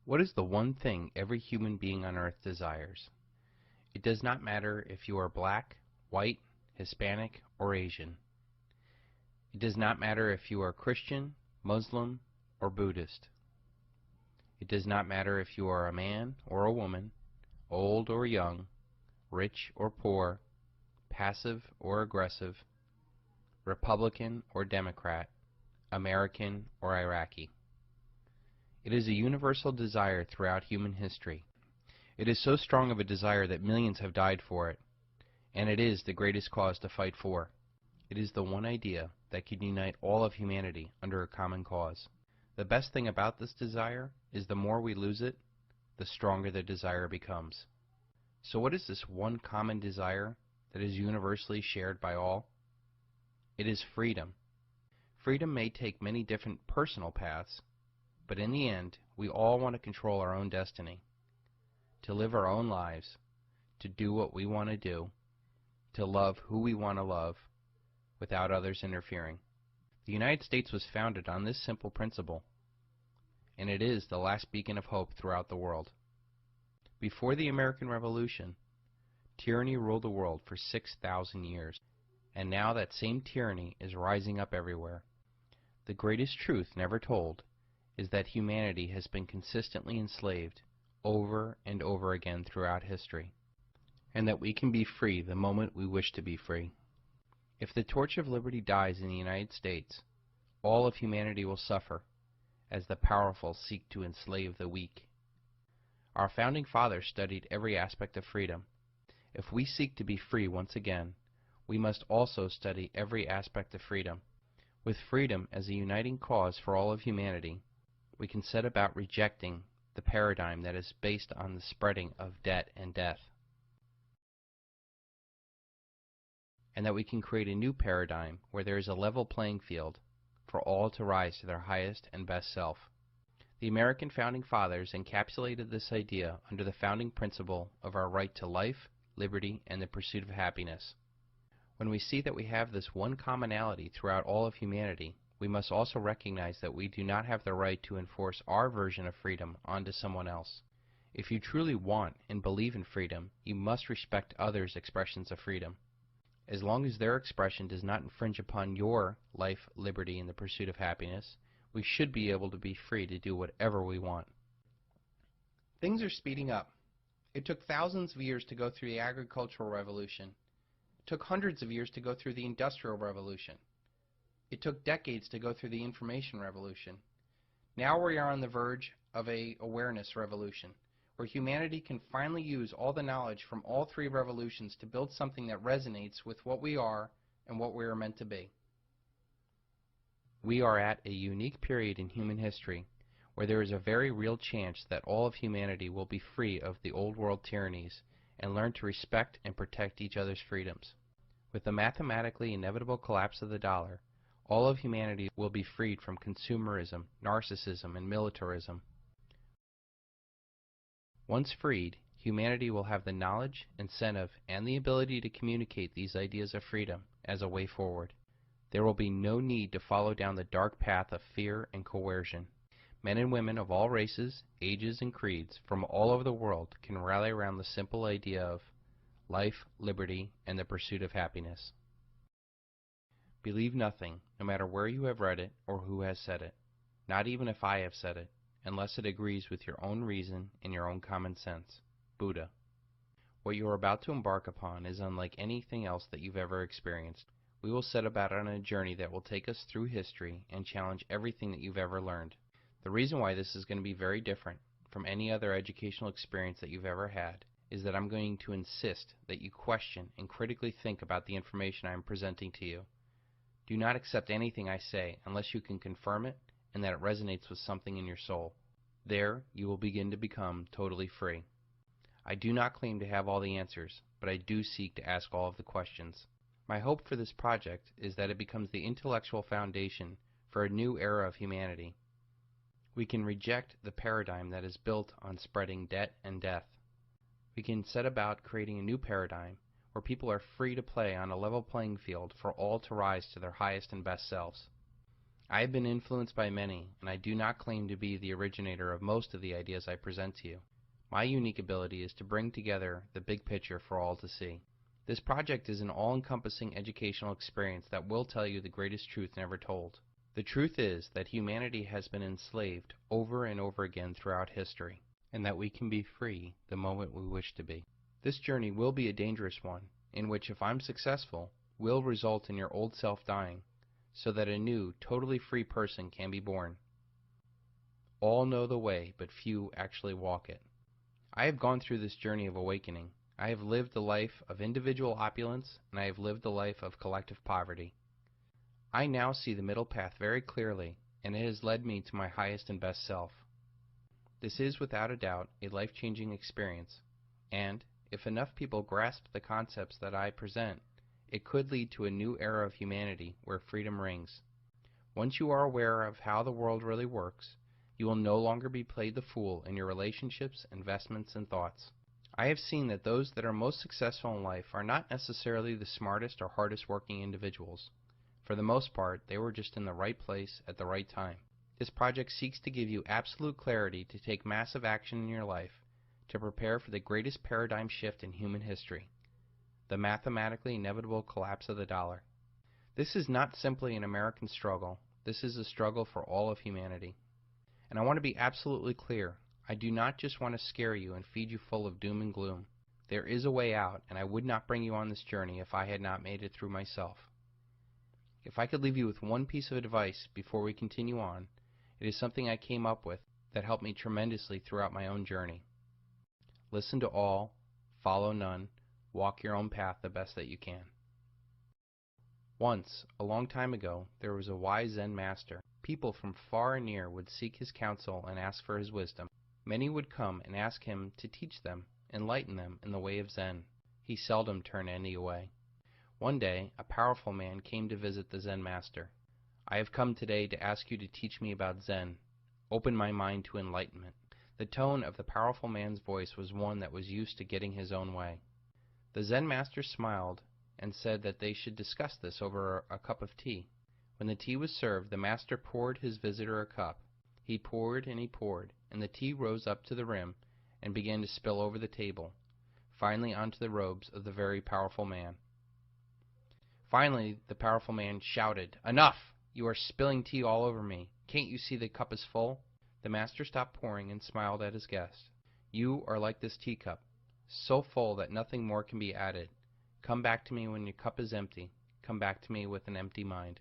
What is the one thing every human being on earth desires? It does not matter if you are black, white, Hispanic, or Asian. It does not matter if you are Christian, Muslim, or Buddhist. It does not matter if you are a man or a woman, old or young, rich or poor, passive or aggressive, Republican or Democrat, American or Iraqi. It is a universal desire throughout human history. It is so strong of a desire that millions have died for it, and it is the greatest cause to fight for. It is the one idea that can unite all of humanity under a common cause. The best thing about this desire is the more we lose it, the stronger the desire becomes. So what is this one common desire that is universally shared by all? It is freedom. Freedom may take many different personal paths, but in the end, we all want to control our own destiny, to live our own lives, to do what we want to do, to love who we want to love, without others interfering. The United States was founded on this simple principle, and it is the last beacon of hope throughout the world. Before the American Revolution, tyranny ruled the world for 6,000 years, and now that same tyranny is rising up everywhere. The greatest truth never told is that humanity has been consistently enslaved over and over again throughout history, and that we can be free the moment we wish to be free. If the torch of liberty dies in the United States, all of humanity will suffer as the powerful seek to enslave the weak. Our founding fathers studied every aspect of freedom. If we seek to be free once again, we must also study every aspect of freedom. With freedom as a uniting cause for all of humanity, we can set about rejecting the paradigm that is based on the spreading of debt and death, and that we can create a new paradigm where there is a level playing field for all to rise to their highest and best self. The American Founding Fathers encapsulated this idea under the founding principle of our right to life, liberty, and the pursuit of happiness. When we see that we have this one commonality throughout all of humanity, we must also recognize that we do not have the right to enforce our version of freedom onto someone else. If you truly want and believe in freedom, you must respect others' expressions of freedom. As long as their expression does not infringe upon your life, liberty, and the pursuit of happiness, we should be able to be free to do whatever we want. Things are speeding up. It took thousands of years to go through the agricultural revolution. It took hundreds of years to go through the industrial revolution. It took decades to go through the information revolution. Now we are on the verge of an awareness revolution, where humanity can finally use all the knowledge from all three revolutions to build something that resonates with what we are and what we are meant to be. We are at a unique period in human history where there is a very real chance that all of humanity will be free of the old world tyrannies and learn to respect and protect each other's freedoms. With the mathematically inevitable collapse of the dollar, all of humanity will be freed from consumerism, narcissism, and militarism. Once freed, humanity will have the knowledge, incentive, and the ability to communicate these ideas of freedom as a way forward. There will be no need to follow down the dark path of fear and coercion. Men and women of all races, ages, and creeds from all over the world can rally around the simple idea of life, liberty, and the pursuit of happiness. Believe nothing, no matter where you have read it or who has said it, not even if I have said it, unless it agrees with your own reason and your own common sense. Buddha. What you are about to embark upon is unlike anything else that you've ever experienced. We will set about on a journey that will take us through history and challenge everything that you've ever learned. The reason why this is going to be very different from any other educational experience that you've ever had is that I'm going to insist that you question and critically think about the information I am presenting to you. Do not accept anything I say unless you can confirm it and that it resonates with something in your soul. There, you will begin to become totally free. I do not claim to have all the answers, but I do seek to ask all of the questions. My hope for this project is that it becomes the intellectual foundation for a new era of humanity. We can reject the paradigm that is built on spreading debt and death. We can set about creating a new paradigm where people are free to play on a level playing field for all to rise to their highest and best selves. I have been influenced by many, and I do not claim to be the originator of most of the ideas I present to you. My unique ability is to bring together the big picture for all to see. This project is an all-encompassing educational experience that will tell you the greatest truth never told. The truth is that humanity has been enslaved over and over again throughout history, and that we can be free the moment we wish to be. This journey will be a dangerous one, in which, if I'm successful, will result in your old self dying, so that a new, totally free person can be born. All know the way, but few actually walk it. I have gone through this journey of awakening. I have lived the life of individual opulence, and I have lived the life of collective poverty. I now see the middle path very clearly, and it has led me to my highest and best self. This is, without a doubt, a life-changing experience, and if enough people grasp the concepts that I present, it could lead to a new era of humanity where freedom rings. Once you are aware of how the world really works, you will no longer be played the fool in your relationships, investments, and thoughts. I have seen that those that are most successful in life are not necessarily the smartest or hardest working individuals. For the most part, they were just in the right place at the right time. This project seeks to give you absolute clarity to take massive action in your life to prepare for the greatest paradigm shift in human history, the mathematically inevitable collapse of the dollar. This is not simply an American struggle. This is a struggle for all of humanity. And I want to be absolutely clear. I do not just want to scare you and feed you full of doom and gloom. There is a way out, and I would not bring you on this journey if I had not made it through myself. If I could leave you with one piece of advice before we continue on, it is something I came up with that helped me tremendously throughout my own journey. Listen to all, follow none, walk your own path the best that you can. Once, a long time ago, there was a wise Zen master. People from far and near would seek his counsel and ask for his wisdom. Many would come and ask him to teach them, enlighten them in the way of Zen. He seldom turned any away. One day, a powerful man came to visit the Zen master. I have come today to ask you to teach me about Zen. Open my mind to enlightenment. The tone of the powerful man's voice was one that was used to getting his own way. The Zen master smiled and said that they should discuss this over a cup of tea. When the tea was served, the master poured his visitor a cup. He poured, and the tea rose up to the rim and began to spill over the table, finally onto the robes of the very powerful man. Finally, the powerful man shouted, "Enough! You are spilling tea all over me. Can't you see the cup is full?" The master stopped pouring and smiled at his guest. "You are like this teacup, so full that nothing more can be added. Come back to me when your cup is empty. Come back to me with an empty mind."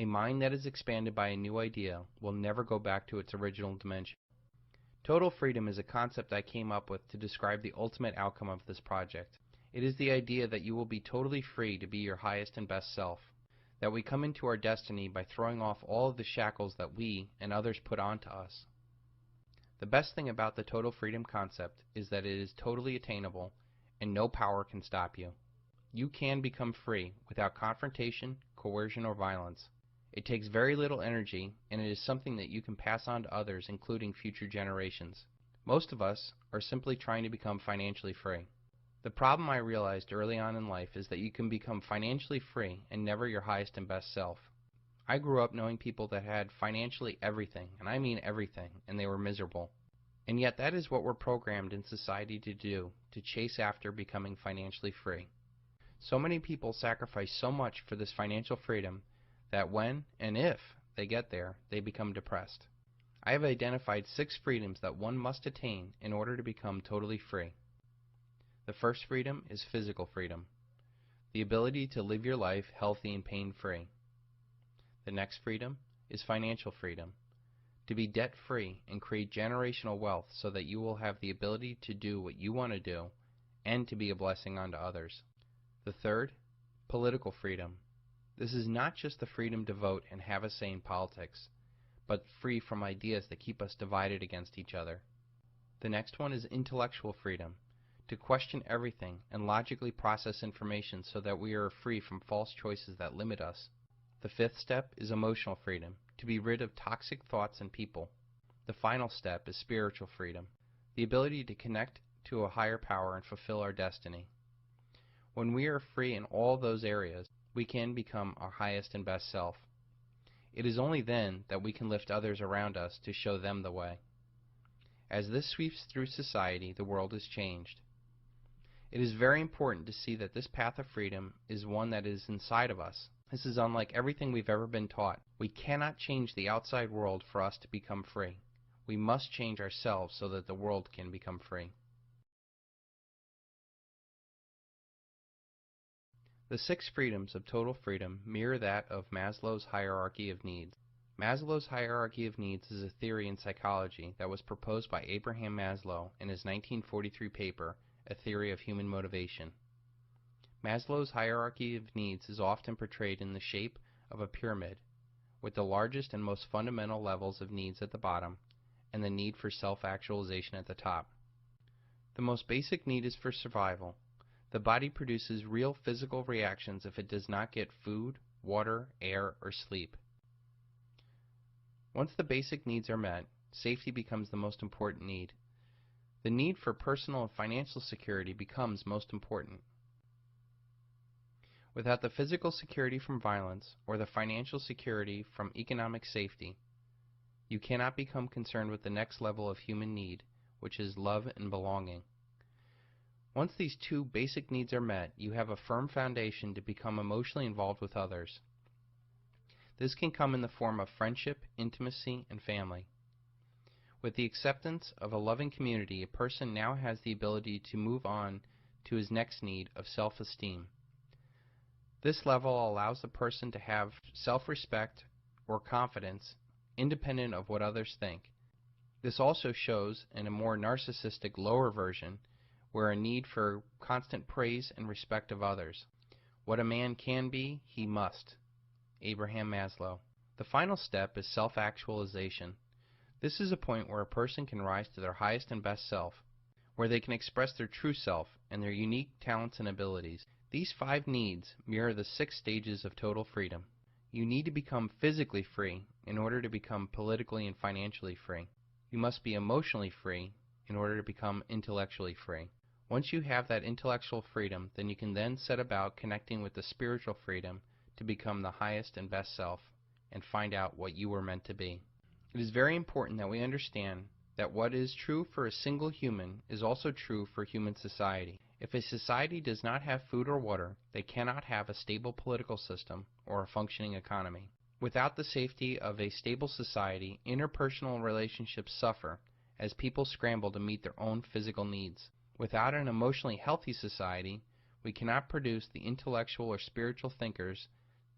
A mind that is expanded by a new idea will never go back to its original dimension. Total freedom is a concept I came up with to describe the ultimate outcome of this project. It is the idea that you will be totally free to be your highest and best self, that we come into our destiny by throwing off all of the shackles that we and others put onto us. The best thing about the total freedom concept is that it is totally attainable and no power can stop you. You can become free without confrontation, coercion, or violence. It takes very little energy, and it is something that you can pass on to others, including future generations. Most of us are simply trying to become financially free. The problem I realized early on in life is that you can become financially free and never your highest and best self. I grew up knowing people that had financially everything, and I mean everything, and they were miserable. And yet that is what we're programmed in society to do, to chase after becoming financially free. So many people sacrifice so much for this financial freedom that when and if they get there, they become depressed. I have identified 6 freedoms that one must attain in order to become totally free. The first freedom is physical freedom, the ability to live your life healthy and pain-free. The next freedom is financial freedom, to be debt-free and create generational wealth so that you will have the ability to do what you want to do and to be a blessing unto others. The third, political freedom. This is not just the freedom to vote and have a say in politics, but free from ideas that keep us divided against each other. The next one is intellectual freedom, to question everything and logically process information so that we are free from false choices that limit us. The fifth step is emotional freedom, to be rid of toxic thoughts and people. The final step is spiritual freedom, the ability to connect to a higher power and fulfill our destiny. When we are free in all those areas, we can become our highest and best self. It is only then that we can lift others around us to show them the way. As this sweeps through society, the world is changed. It is very important to see that this path of freedom is one that is inside of us. This is unlike everything we've ever been taught. We cannot change the outside world for us to become free. We must change ourselves so that the world can become free. The 6 freedoms of total freedom mirror that of Maslow's hierarchy of needs. Maslow's hierarchy of needs is a theory in psychology that was proposed by Abraham Maslow in his 1943 paper, A Theory of Human Motivation. Maslow's hierarchy of needs is often portrayed in the shape of a pyramid, with the largest and most fundamental levels of needs at the bottom, and the need for self-actualization at the top. The most basic need is for survival. The body produces real physical reactions if it does not get food, water, air, or sleep. Once the basic needs are met, safety becomes the most important need. The need for personal and financial security becomes most important. Without the physical security from violence or the financial security from economic safety, you cannot become concerned with the next level of human need, which is love and belonging. Once these 2 basic needs are met, you have a firm foundation to become emotionally involved with others. This can come in the form of friendship, intimacy, and family. With the acceptance of a loving community, a person now has the ability to move on to his next need of self-esteem. This level allows the person to have self-respect or confidence independent of what others think. This also shows in a more narcissistic lower version where a need for constant praise and respect of others. What a man can be, he must. Abraham Maslow. The final step is self-actualization. This is a point where a person can rise to their highest and best self, where they can express their true self and their unique talents and abilities. These 5 needs mirror the 6 stages of total freedom. You need to become physically free in order to become politically and financially free. You must be emotionally free in order to become intellectually free. Once you have that intellectual freedom, then you can then set about connecting with the spiritual freedom to become the highest and best self and find out what you were meant to be. It is very important that we understand that what is true for a single human is also true for human society. If a society does not have food or water, they cannot have a stable political system or a functioning economy. Without the safety of a stable society, interpersonal relationships suffer as people scramble to meet their own physical needs. Without an emotionally healthy society, we cannot produce the intellectual or spiritual thinkers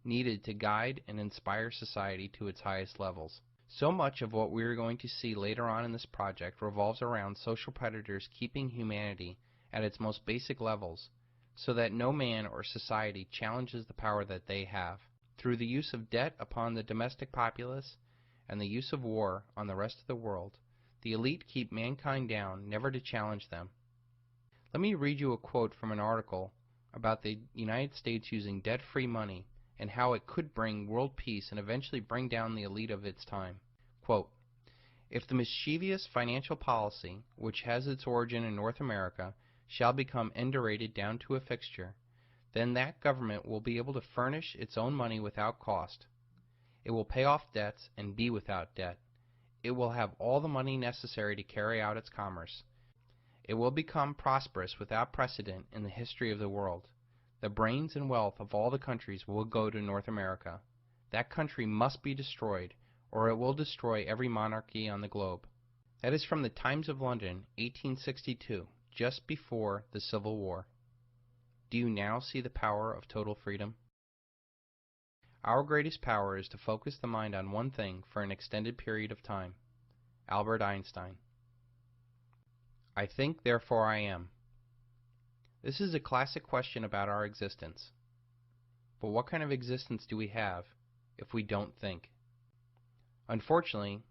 needed to guide and inspire society to its highest levels. So much of what we are going to see later on in this project revolves around social predators keeping humanity at its most basic levels so that no man or society challenges the power that they have. Through the use of debt upon the domestic populace and the use of war on the rest of the world, the elite keep mankind down, never to challenge them. Let me read you a quote from an article about the United States using debt-free money and how it could bring world peace and eventually bring down the elite of its time. Quote, "If the mischievous financial policy, which has its origin in North America, shall become endurated down to a fixture, then that government will be able to furnish its own money without cost. It will pay off debts and be without debt. It will have all the money necessary to carry out its commerce. It will become prosperous without precedent in the history of the world. The brains and wealth of all the countries will go to North America. That country must be destroyed, or it will destroy every monarchy on the globe." That is from the Times of London, 1862, just before the Civil War. Do you now see the power of total freedom? Our greatest power is to focus the mind on one thing for an extended period of time. Albert Einstein. I think, therefore I am. This is a classic question about our existence. But what kind of existence do we have if we don't think? Unfortunately,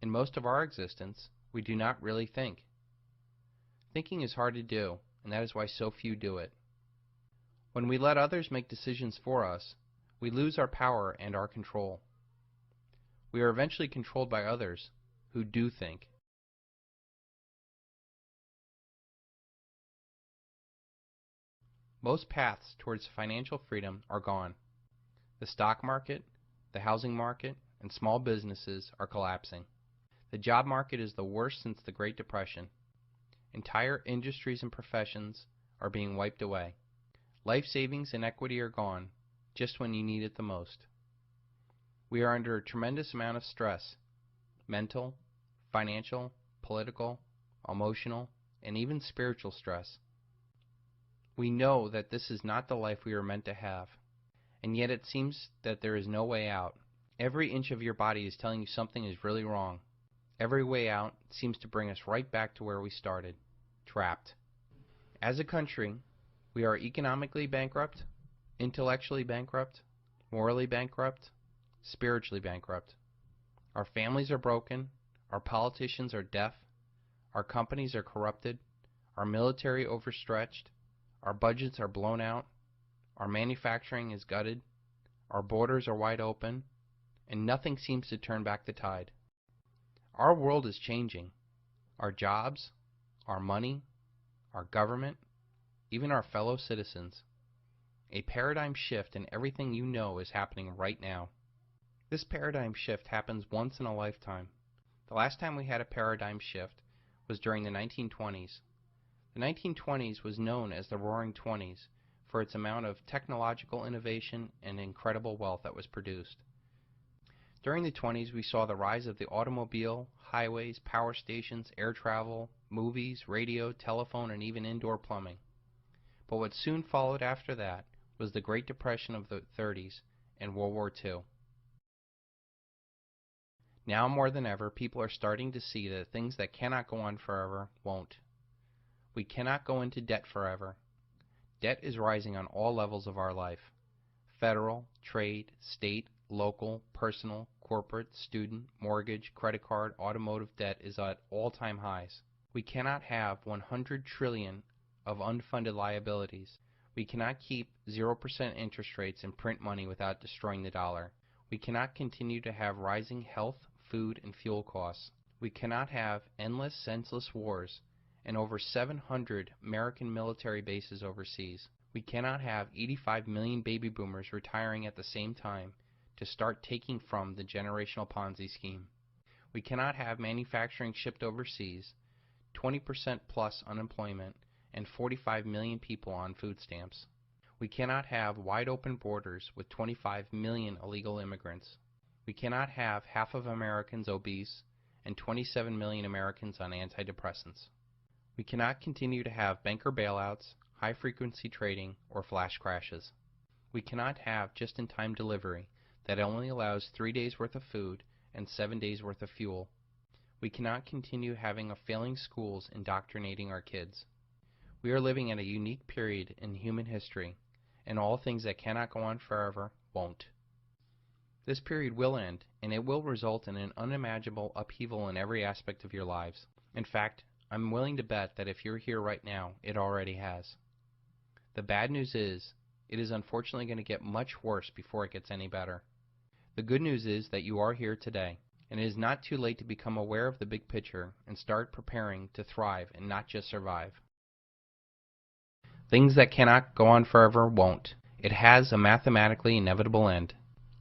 in most of our existence, we do not really think. Thinking is hard to do, and that is why so few do it. When we let others make decisions for us, we lose our power and our control. We are eventually controlled by others who do think. Most paths towards financial freedom are gone. The stock market, the housing market, and small businesses are collapsing. The job market is the worst since the Great Depression. Entire industries and professions are being wiped away. Life savings and equity are gone, just when you need it the most. We are under a tremendous amount of stress, mental, financial, political, emotional, and even spiritual stress. We know that this is not the life we are meant to have, and yet it seems that there is no way out. Every inch of your body is telling you something is really wrong. Every way out seems to bring us right back to where we started, trapped. As a country, we are economically bankrupt, intellectually bankrupt, morally bankrupt, spiritually bankrupt. Our families are broken, our politicians are deaf, our companies are corrupted, our military overstretched, our budgets are blown out, our manufacturing is gutted, our borders are wide open, and nothing seems to turn back the tide. Our world is changing. Our jobs, our money, our government, even our fellow citizens. A paradigm shift in everything you know is happening right now. This paradigm shift happens once in a lifetime. The last time we had a paradigm shift was during the 1920s. The 1920s was known as the Roaring Twenties for its amount of technological innovation and incredible wealth that was produced. During the 20s, we saw the rise of the automobile, highways, power stations, air travel, movies, radio, telephone, and even indoor plumbing. But what soon followed after that was the Great Depression of the 30s and World War II. Now more than ever, people are starting to see that things that cannot go on forever won't. We cannot go into debt forever. Debt is rising on all levels of our life. Federal, trade, state, local, personal, corporate, student, mortgage, credit card, automotive debt is at all-time highs. We cannot have 100 trillion of unfunded liabilities. We cannot keep 0% interest rates and print money without destroying the dollar. We cannot continue to have rising health, food, and fuel costs. We cannot have endless, senseless wars and over 700 American military bases overseas. We cannot have 85 million baby boomers retiring at the same time to start taking from the generational Ponzi scheme. We cannot have manufacturing shipped overseas, 20% plus unemployment, and 45 million people on food stamps. We cannot have wide open borders with 25 million illegal immigrants. We cannot have half of Americans obese and 27 million Americans on antidepressants. We cannot continue to have banker bailouts, high-frequency trading, or flash crashes. We cannot have just-in-time delivery that only allows 3 days worth of food and 7 days worth of fuel. We cannot continue having failing schools indoctrinating our kids. We are living at a unique period in human history, and all things that cannot go on forever won't. This period will end, and it will result in an unimaginable upheaval in every aspect of your lives. In fact, I'm willing to bet that if you're here right now, it already has. The bad news is, it is unfortunately going to get much worse before it gets any better. The good news is that you are here today, and it is not too late to become aware of the big picture and start preparing to thrive and not just survive. Things that cannot go on forever won't. It has a mathematically inevitable end.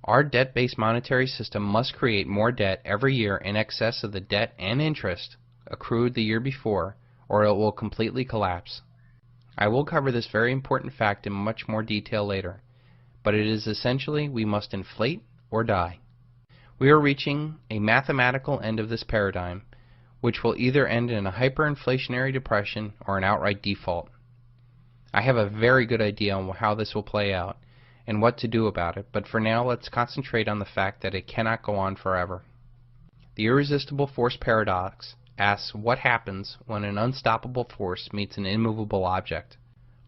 Our debt-based monetary system must create more debt every year in excess of the debt and interest accrued the year before, or it will completely collapse. I will cover this very important fact in much more detail later, but it is essentially we must inflate or die. We are reaching a mathematical end of this paradigm, which will either end in a hyperinflationary depression or an outright default. I have a very good idea on how this will play out and what to do about it, but for now let's concentrate on the fact that it cannot go on forever. The irresistible force paradox asks what happens when an unstoppable force meets an immovable object.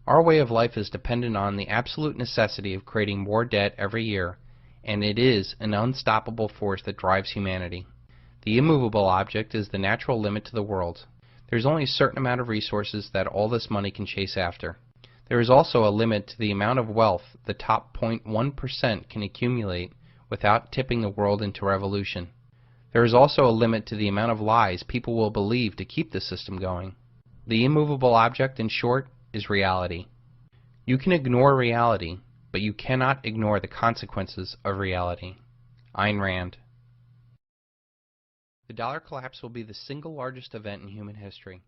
Our way of life is dependent on the absolute necessity of creating more debt every year, and it is an unstoppable force that drives humanity. The immovable object is the natural limit to the world. There is only a certain amount of resources that all this money can chase after. There is also a limit to the amount of wealth the top 0.1% can accumulate without tipping the world into revolution. There is also a limit to the amount of lies people will believe to keep the system going. The immovable object, in short, is reality. You can ignore reality, but you cannot ignore the consequences of reality. Ayn Rand. The dollar collapse will be the single largest event in human history.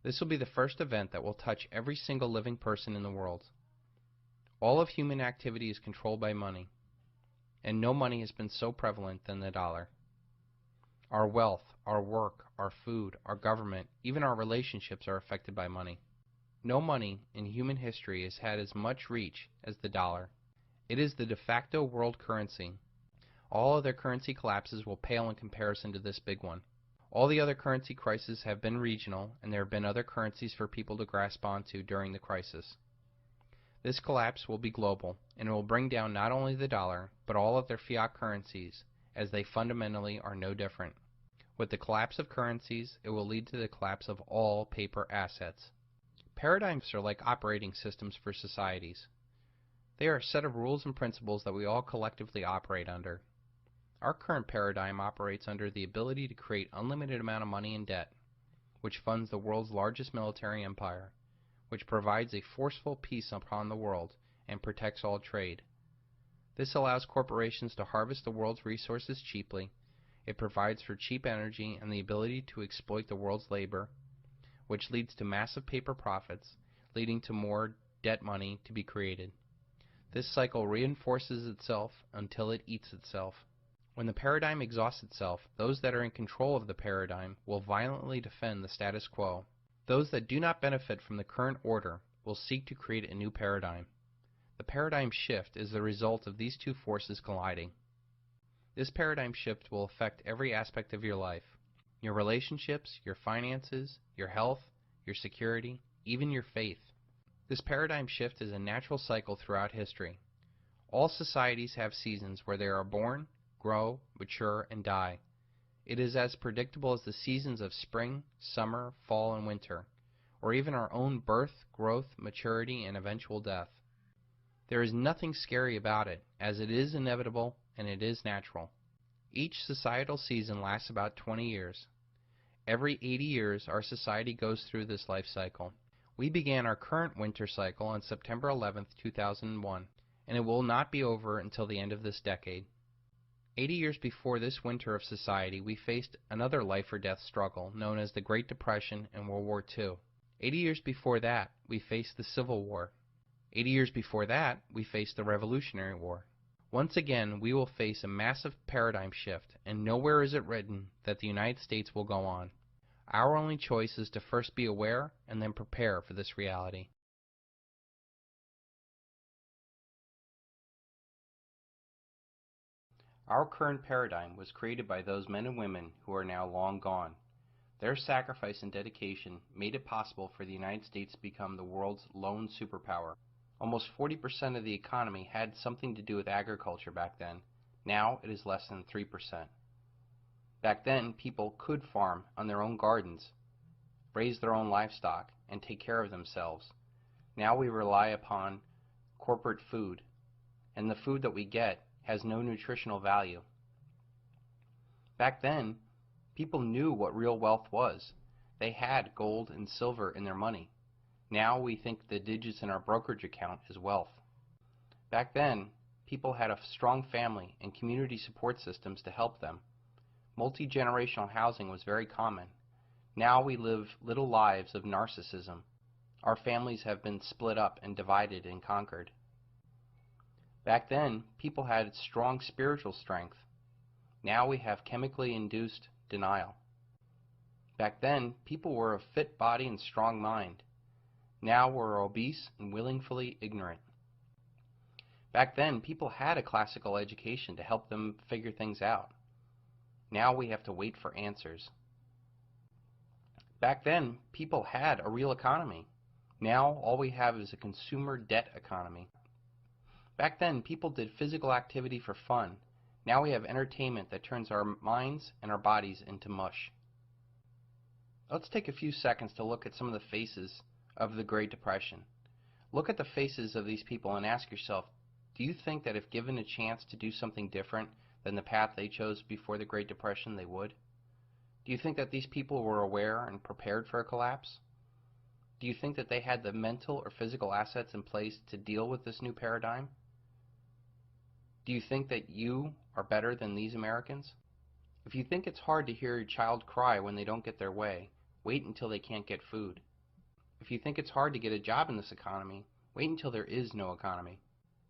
This will be the first event that will touch every single living person in the world. All of human activity is controlled by money, and no money has been so prevalent than the dollar. Our wealth, our work, our food, our government, even our relationships are affected by money. No money in human history has had as much reach as the dollar. It is the de facto world currency. All other currency collapses will pale in comparison to this big one. All the other currency crises have been regional, and there have been other currencies for people to grasp onto during the crisis. This collapse will be global, and it will bring down not only the dollar, but all other fiat currencies, as they fundamentally are no different. With the collapse of currencies, it will lead to the collapse of all paper assets. Paradigms are like operating systems for societies. They are a set of rules and principles that we all collectively operate under. Our current paradigm operates under the ability to create unlimited amount of money in debt, which funds the world's largest military empire, which provides a forceful peace upon the world and protects all trade. This allows corporations to harvest the world's resources cheaply. It provides for cheap energy and the ability to exploit the world's labor, which leads to massive paper profits, leading to more debt money to be created. This cycle reinforces itself until it eats itself. When the paradigm exhausts itself, those that are in control of the paradigm will violently defend the status quo. Those that do not benefit from the current order will seek to create a new paradigm. The paradigm shift is the result of these two forces colliding. This paradigm shift will affect every aspect of your life: your relationships, your finances, your health, your security, even your faith. This paradigm shift is a natural cycle throughout history. All societies have seasons where they are born, grow, mature, and die. It is as predictable as the seasons of spring, summer, fall, and winter, or even our own birth, growth, maturity, and eventual death. There is nothing scary about it, as it is inevitable and it is natural. Each societal season lasts about 20 years. Every 80 years, our society goes through this life cycle. We began our current winter cycle on September 11, 2001, and it will not be over until the end of this decade. 80 years before this winter of society, we faced another life-or-death struggle known as the Great Depression and World War II. 80 years before that, we faced the Civil War. 80 years before that, we faced the Revolutionary War. Once again, we will face a massive paradigm shift, and nowhere is it written that the United States will go on. Our only choice is to first be aware and then prepare for this reality. Our current paradigm was created by those men and women who are now long gone. Their sacrifice and dedication made it possible for the United States to become the world's lone superpower. Almost 40% of the economy had something to do with agriculture back then. Now it is less than 3%. Back then, people could farm on their own gardens, raise their own livestock, and take care of themselves. Now we rely upon corporate food, and the food that we get has no nutritional value. Back then, people knew what real wealth was. They had gold and silver in their money. Now we think the digits in our brokerage account is wealth. Back then, people had a strong family and community support systems to help them. Multi-generational housing was very common. Now we live little lives of narcissism. Our families have been split up and divided and conquered. Back then, people had strong spiritual strength. Now we have chemically induced denial. Back then, people were of fit body and strong mind. Now we're obese and willfully ignorant. Back then, people had a classical education to help them figure things out. Now we have to wait for answers. Back then, people had a real economy. Now all we have is a consumer debt economy. Back then, people did physical activity for fun. Now we have entertainment that turns our minds and our bodies into mush. Let's take a few seconds to look at some of the faces of the Great Depression. Look at the faces of these people and ask yourself, do you think that if given a chance to do something different than the path they chose before the Great Depression, they would? Do you think that these people were aware and prepared for a collapse? Do you think that they had the mental or physical assets in place to deal with this new paradigm? Do you think that you are better than these Americans? If you think it's hard to hear your child cry when they don't get their way, wait until they can't get food. If you think it's hard to get a job in this economy, wait until there is no economy.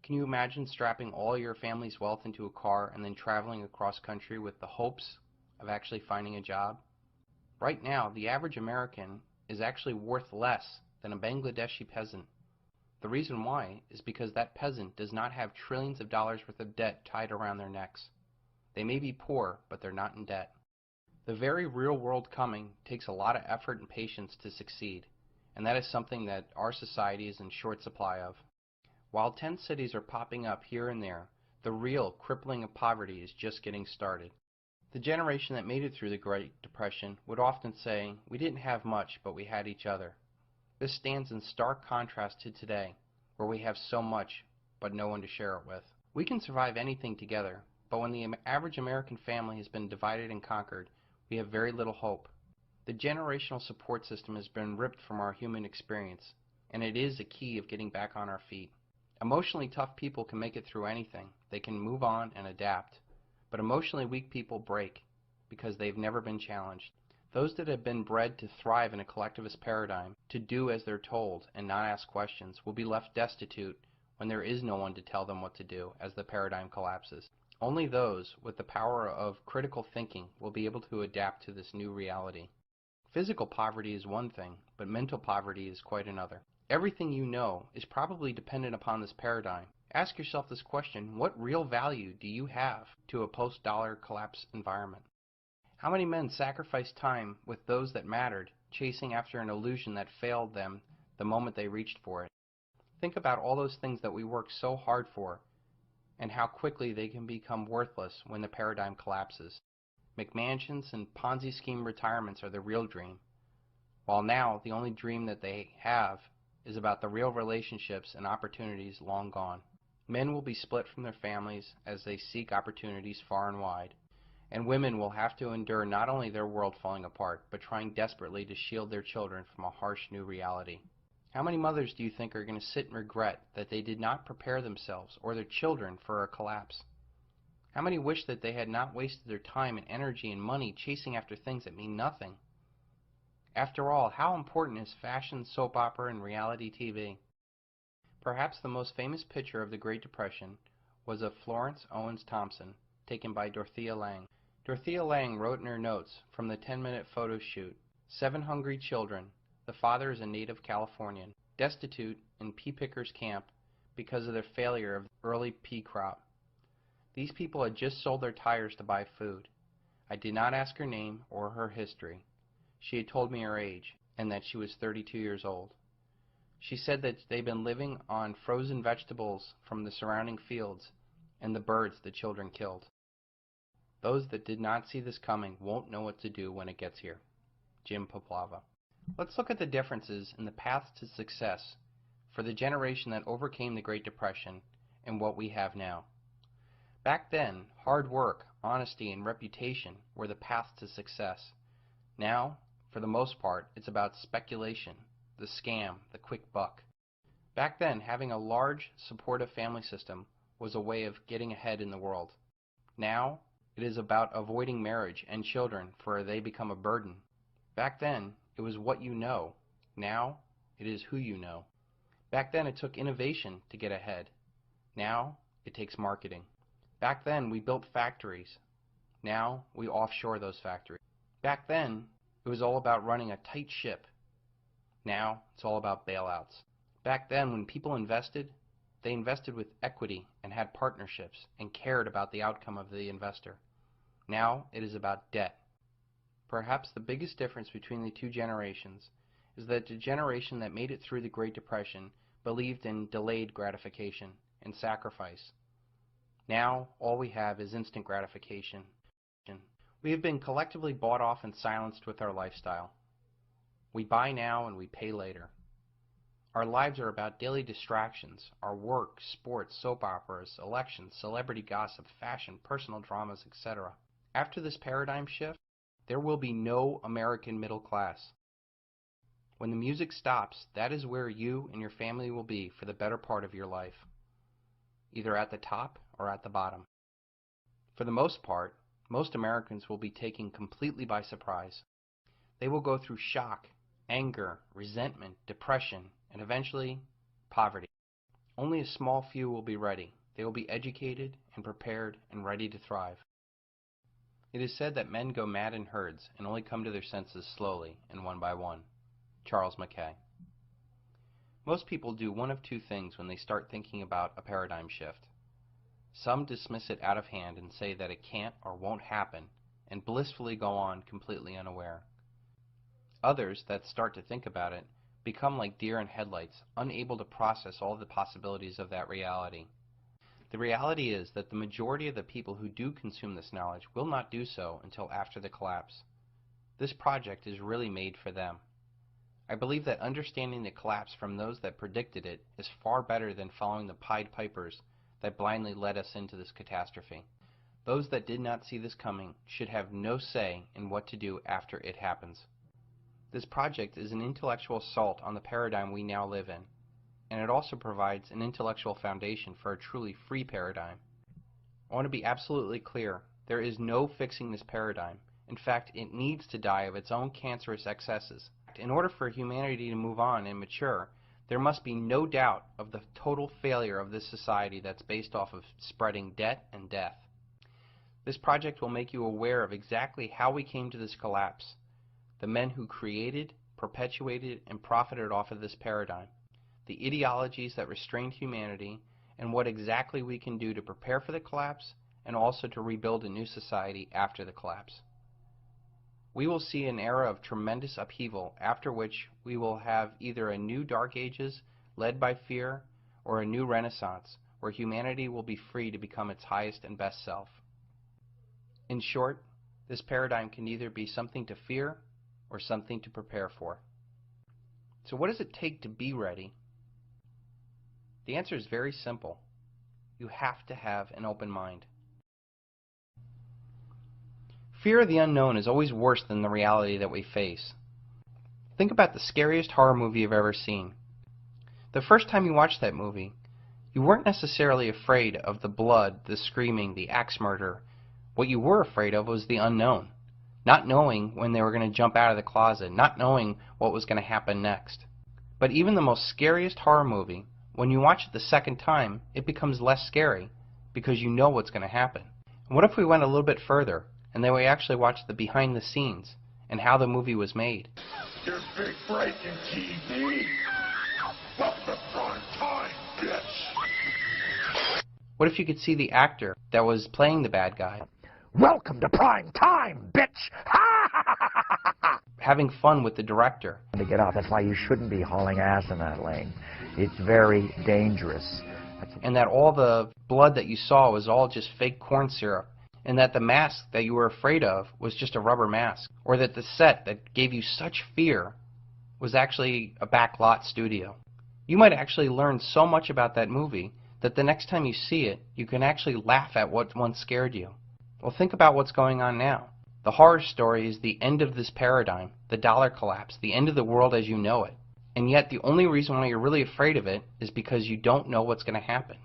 Can you imagine strapping all your family's wealth into a car and then traveling across country with the hopes of actually finding a job? Right now, the average American is actually worth less than a Bangladeshi peasant. The reason why is because that peasant does not have trillions of dollars worth of debt tied around their necks. They may be poor, but they're not in debt. The very real world coming takes a lot of effort and patience to succeed, and that is something that our society is in short supply of. While tent cities are popping up here and there, the real crippling of poverty is just getting started. The generation that made it through the Great Depression would often say, "We didn't have much, but we had each other." This stands in stark contrast to today, where we have so much, but no one to share it with. We can survive anything together, but when the average American family has been divided and conquered, we have very little hope. The generational support system has been ripped from our human experience, and it is a key of getting back on our feet. Emotionally tough people can make it through anything. They can move on and adapt. But emotionally weak people break because they've never been challenged. Those that have been bred to thrive in a collectivist paradigm, to do as they're told and not ask questions, will be left destitute when there is no one to tell them what to do as the paradigm collapses. Only those with the power of critical thinking will be able to adapt to this new reality. Physical poverty is one thing, but mental poverty is quite another. Everything you know is probably dependent upon this paradigm. Ask yourself this question: what real value do you have to a post-dollar collapse environment? How many men sacrificed time with those that mattered, chasing after an illusion that failed them the moment they reached for it? Think about all those things that we work so hard for, and how quickly they can become worthless when the paradigm collapses. McMansions and Ponzi scheme retirements are the real dream, while now the only dream that they have is about the real relationships and opportunities long gone. Men will be split from their families as they seek opportunities far and wide, and women will have to endure not only their world falling apart, but trying desperately to shield their children from a harsh new reality. How many mothers do you think are going to sit and regret that they did not prepare themselves or their children for a collapse? How many wish that they had not wasted their time and energy and money chasing after things that mean nothing? After all, how important is fashion, soap opera, and reality TV? Perhaps the most famous picture of the Great Depression was of Florence Owens Thompson, taken by Dorothea Lange. Dorothea Lange wrote in her notes from the 10-minute photo shoot, "7 hungry children. The father is a native Californian, destitute in pea pickers' camp because of their failure of the early pea crop. These people had just sold their tires to buy food. I did not ask her name or her history. She had told me her age, and that she was 32 years old. She said that they'd been living on frozen vegetables from the surrounding fields and the birds the children killed. Those that did not see this coming won't know what to do when it gets here." Jim Poplava. Let's look at the differences in the paths to success for the generation that overcame the Great Depression and what we have now. Back then, hard work, honesty, and reputation were the paths to success. Now, for the most part, it's about speculation, the scam, the quick buck. Back then, having a large, supportive family system was a way of getting ahead in the world. Now, it is about avoiding marriage and children, for they become a burden. Back then, it was what you know. Now, it is who you know. Back then, it took innovation to get ahead. Now, it takes marketing. Back then, we built factories. Now, we offshore those factories. Back then, it was all about running a tight ship. Now, it's all about bailouts. Back then, when people invested, they invested with equity and had partnerships and cared about the outcome of the investor. Now, it is about debt. Perhaps the biggest difference between the two generations is that the generation that made it through the Great Depression believed in delayed gratification and sacrifice. Now, all we have is instant gratification. We have been collectively bought off and silenced with our lifestyle. We buy now and we pay later. Our lives are about daily distractions, our work, sports, soap operas, elections, celebrity gossip, fashion, personal dramas, etc. After this paradigm shift, there will be no American middle class. When the music stops, that is where you and your family will be for the better part of your life, either at the top or at the bottom. For the most part, most Americans will be taken completely by surprise. They will go through shock, anger, resentment, depression, and eventually, poverty. Only a small few will be ready. They will be educated and prepared and ready to thrive. It is said that men go mad in herds and only come to their senses slowly and one by one. Charles Mackay. Most people do one of two things when they start thinking about a paradigm shift. Some dismiss it out of hand and say that it can't or won't happen, and blissfully go on completely unaware. Others that start to think about it become like deer in headlights, unable to process all the possibilities of that reality. The reality is that the majority of the people who do consume this knowledge will not do so until after the collapse. This project is really made for them. I believe that understanding the collapse from those that predicted it is far better than following the Pied Pipers that blindly led us into this catastrophe. Those that did not see this coming should have no say in what to do after it happens. This project is an intellectual assault on the paradigm we now live in, and it also provides an intellectual foundation for a truly free paradigm. I want to be absolutely clear, there is no fixing this paradigm. In fact, it needs to die of its own cancerous excesses. In order for humanity to move on and mature, there must be no doubt of the total failure of this society that's based off of spreading debt and death. This project will make you aware of exactly how we came to this collapse, the men who created, perpetuated, and profited off of this paradigm, the ideologies that restrained humanity, and what exactly we can do to prepare for the collapse and also to rebuild a new society after the collapse. We will see an era of tremendous upheaval, after which we will have either a new Dark Ages led by fear or a new Renaissance where humanity will be free to become its highest and best self. In short, this paradigm can either be something to fear or something to prepare for. So what does it take to be ready? The answer is very simple. You have to have an open mind. Fear of the unknown is always worse than the reality that we face. Think about the scariest horror movie you've ever seen. The first time you watched that movie, you weren't necessarily afraid of the blood, the screaming, the axe murder. What you were afraid of was the unknown. Not knowing when they were going to jump out of the closet, not knowing what was going to happen next. But even the most scariest horror movie, when you watch it the second time, it becomes less scary because you know what's going to happen. And what if we went a little bit further and then we actually watched the behind the scenes and how the movie was made? Your big break in TV. Welcome to prime time, bitch. What if you could see the actor that was playing the bad guy Welcome to prime time, bitch. having fun with the director? To get off. That's why you shouldn't be hauling ass in that lane. It's very dangerous. And that all the blood that you saw was all just fake corn syrup, and that the mask that you were afraid of was just a rubber mask, or that the set that gave you such fear was actually a backlot studio. You might actually learn so much about that movie that the next time you see it, you can actually laugh at what once scared you. Well, think about what's going on now. The horror story is the end of this paradigm, the dollar collapse, the end of the world as you know it. And yet the only reason why you're really afraid of it is because you don't know what's going to happen.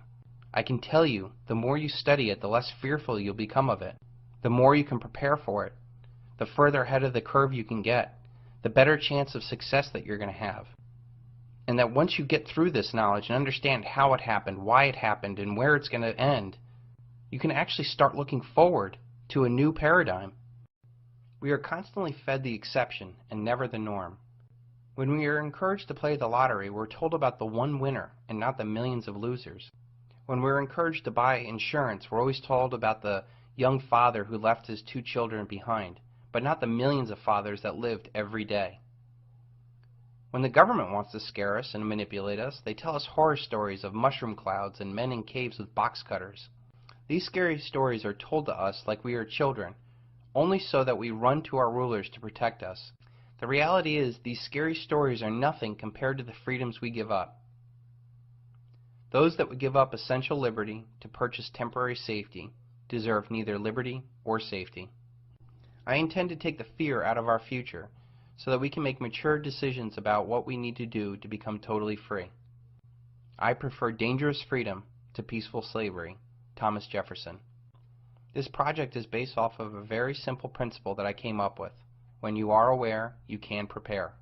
I can tell you, the more you study it, the less fearful you'll become of it. The more you can prepare for it. The further ahead of the curve you can get, the better chance of success that you're going to have. And that once you get through this knowledge and understand how it happened, why it happened, and where it's going to end, you can actually start looking forward to a new paradigm. We are constantly fed the exception and never the norm. When we are encouraged to play the lottery, we're told about the one winner and not the millions of losers. When we're encouraged to buy insurance, we're always told about the young father who left his 2 children behind, but not the millions of fathers that lived every day. When the government wants to scare us and manipulate us, they tell us horror stories of mushroom clouds and men in caves with box cutters. These scary stories are told to us like we are children, only so that we run to our rulers to protect us. The reality is, these scary stories are nothing compared to the freedoms we give up. Those that would give up essential liberty to purchase temporary safety deserve neither liberty or safety. I intend to take the fear out of our future so that we can make mature decisions about what we need to do to become totally free. I prefer dangerous freedom to peaceful slavery. Thomas Jefferson. This project is based off of a very simple principle that I came up with. When you are aware, you can prepare.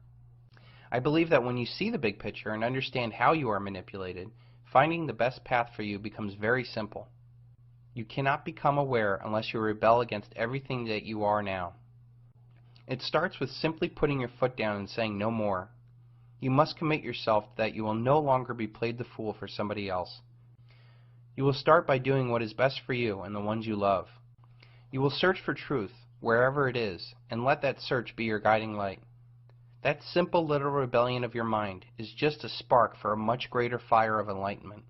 I believe that when you see the big picture and understand how you are manipulated, finding the best path for you becomes very simple. You cannot become aware unless you rebel against everything that you are now. It starts with simply putting your foot down and saying no more. You must commit yourself that you will no longer be played the fool for somebody else. You will start by doing what is best for you and the ones you love. You will search for truth, wherever it is, and let that search be your guiding light. That simple little rebellion of your mind is just a spark for a much greater fire of enlightenment.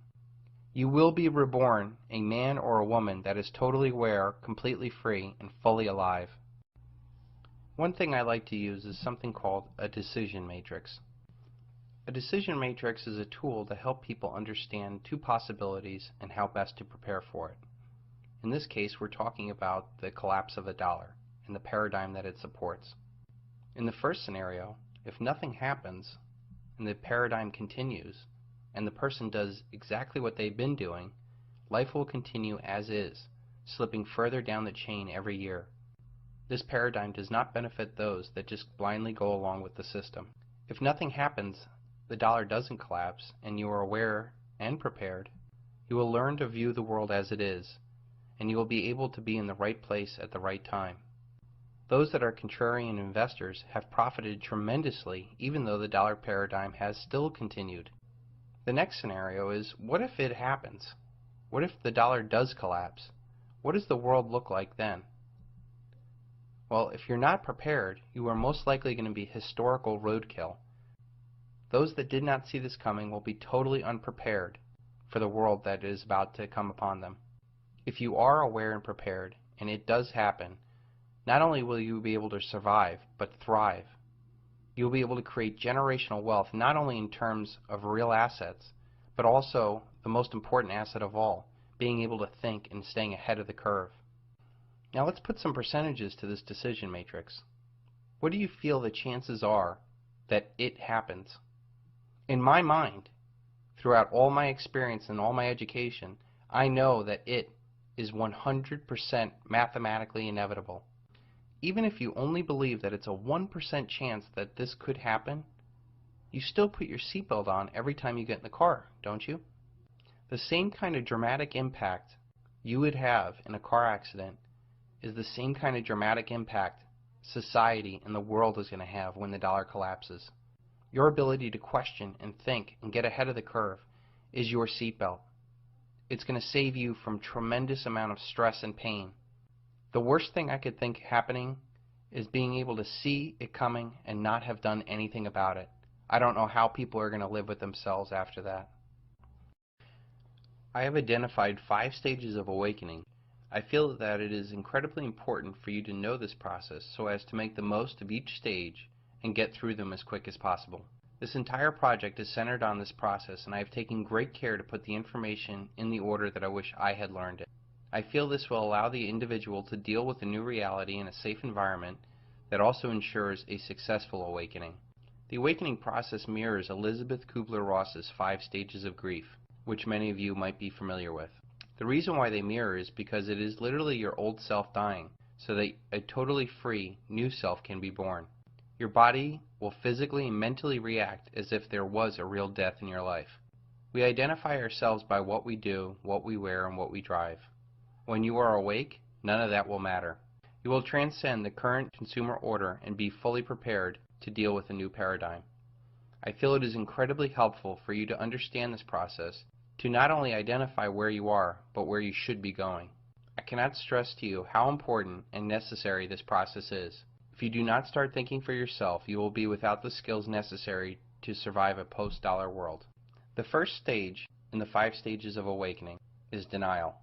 You will be reborn a man or a woman that is totally aware, completely free, and fully alive. One thing I like to use is something called a decision matrix. A decision matrix is a tool to help people understand two possibilities and how best to prepare for it. In this case, we're talking about the collapse of a dollar and the paradigm that it supports. In the first scenario, if nothing happens and the paradigm continues and the person does exactly what they've been doing, life will continue as is, slipping further down the chain every year. This paradigm does not benefit those that just blindly go along with the system. If nothing happens, the dollar doesn't collapse, and you are aware and prepared, you will learn to view the world as it is, and you will be able to be in the right place at the right time. Those that are contrarian investors have profited tremendously even though the dollar paradigm has still continued. The next scenario is, what if it happens? What if the dollar does collapse? What does the world look like then? Well, if you're not prepared, you are most likely going to be historical roadkill. Those that did not see this coming will be totally unprepared for the world that is about to come upon them. If you are aware and prepared, and it does happen, not only will you be able to survive, but thrive. You'll be able to create generational wealth, not only in terms of real assets, but also the most important asset of all, being able to think and staying ahead of the curve. Now let's put some percentages to this decision matrix. What do you feel the chances are that it happens? In my mind, throughout all my experience and all my education, I know that it is 100% mathematically inevitable. Even if you only believe that it's a 1% chance that this could happen, you still put your seatbelt on every time you get in the car, don't you? The same kind of dramatic impact you would have in a car accident is the same kind of dramatic impact society and the world is going to have when the dollar collapses. Your ability to question and think and get ahead of the curve is your seatbelt. It's going to save you from tremendous amount of stress and pain. The worst thing I could think happening is being able to see it coming and not have done anything about it. I don't know how people are going to live with themselves after that. I have identified 5 stages of awakening. I feel that it is incredibly important for you to know this process so as to make the most of each stage and get through them as quick as possible. This entire project is centered on this process, and I have taken great care to put the information in the order that I wish I had learned it. I feel this will allow the individual to deal with the new reality in a safe environment that also ensures a successful awakening. The awakening process mirrors Elizabeth Kubler-Ross's 5 stages of grief, which many of you might be familiar with. The reason why they mirror is because it is literally your old self dying, so that a totally free, new self can be born. Your body will physically and mentally react as if there was a real death in your life. We identify ourselves by what we do, what we wear, and what we drive. When you are awake, none of that will matter. You will transcend the current consumer order and be fully prepared to deal with a new paradigm. I feel it is incredibly helpful for you to understand this process, to not only identify where you are, but where you should be going. I cannot stress to you how important and necessary this process is. If you do not start thinking for yourself, you will be without the skills necessary to survive a post-dollar world. The first stage in the 5 stages of awakening is denial.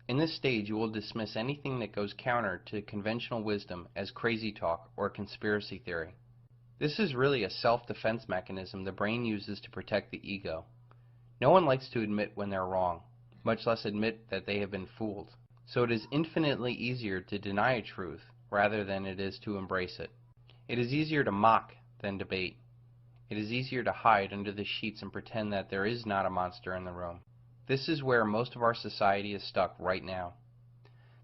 In this stage, you will dismiss anything that goes counter to conventional wisdom as crazy talk or conspiracy theory. This is really a self-defense mechanism the brain uses to protect the ego. No one likes to admit when they're wrong, much less admit that they have been fooled. So it is infinitely easier to deny a truth rather than it is to embrace it. It is easier to mock than debate. It is easier to hide under the sheets and pretend that there is not a monster in the room. This is where most of our society is stuck right now.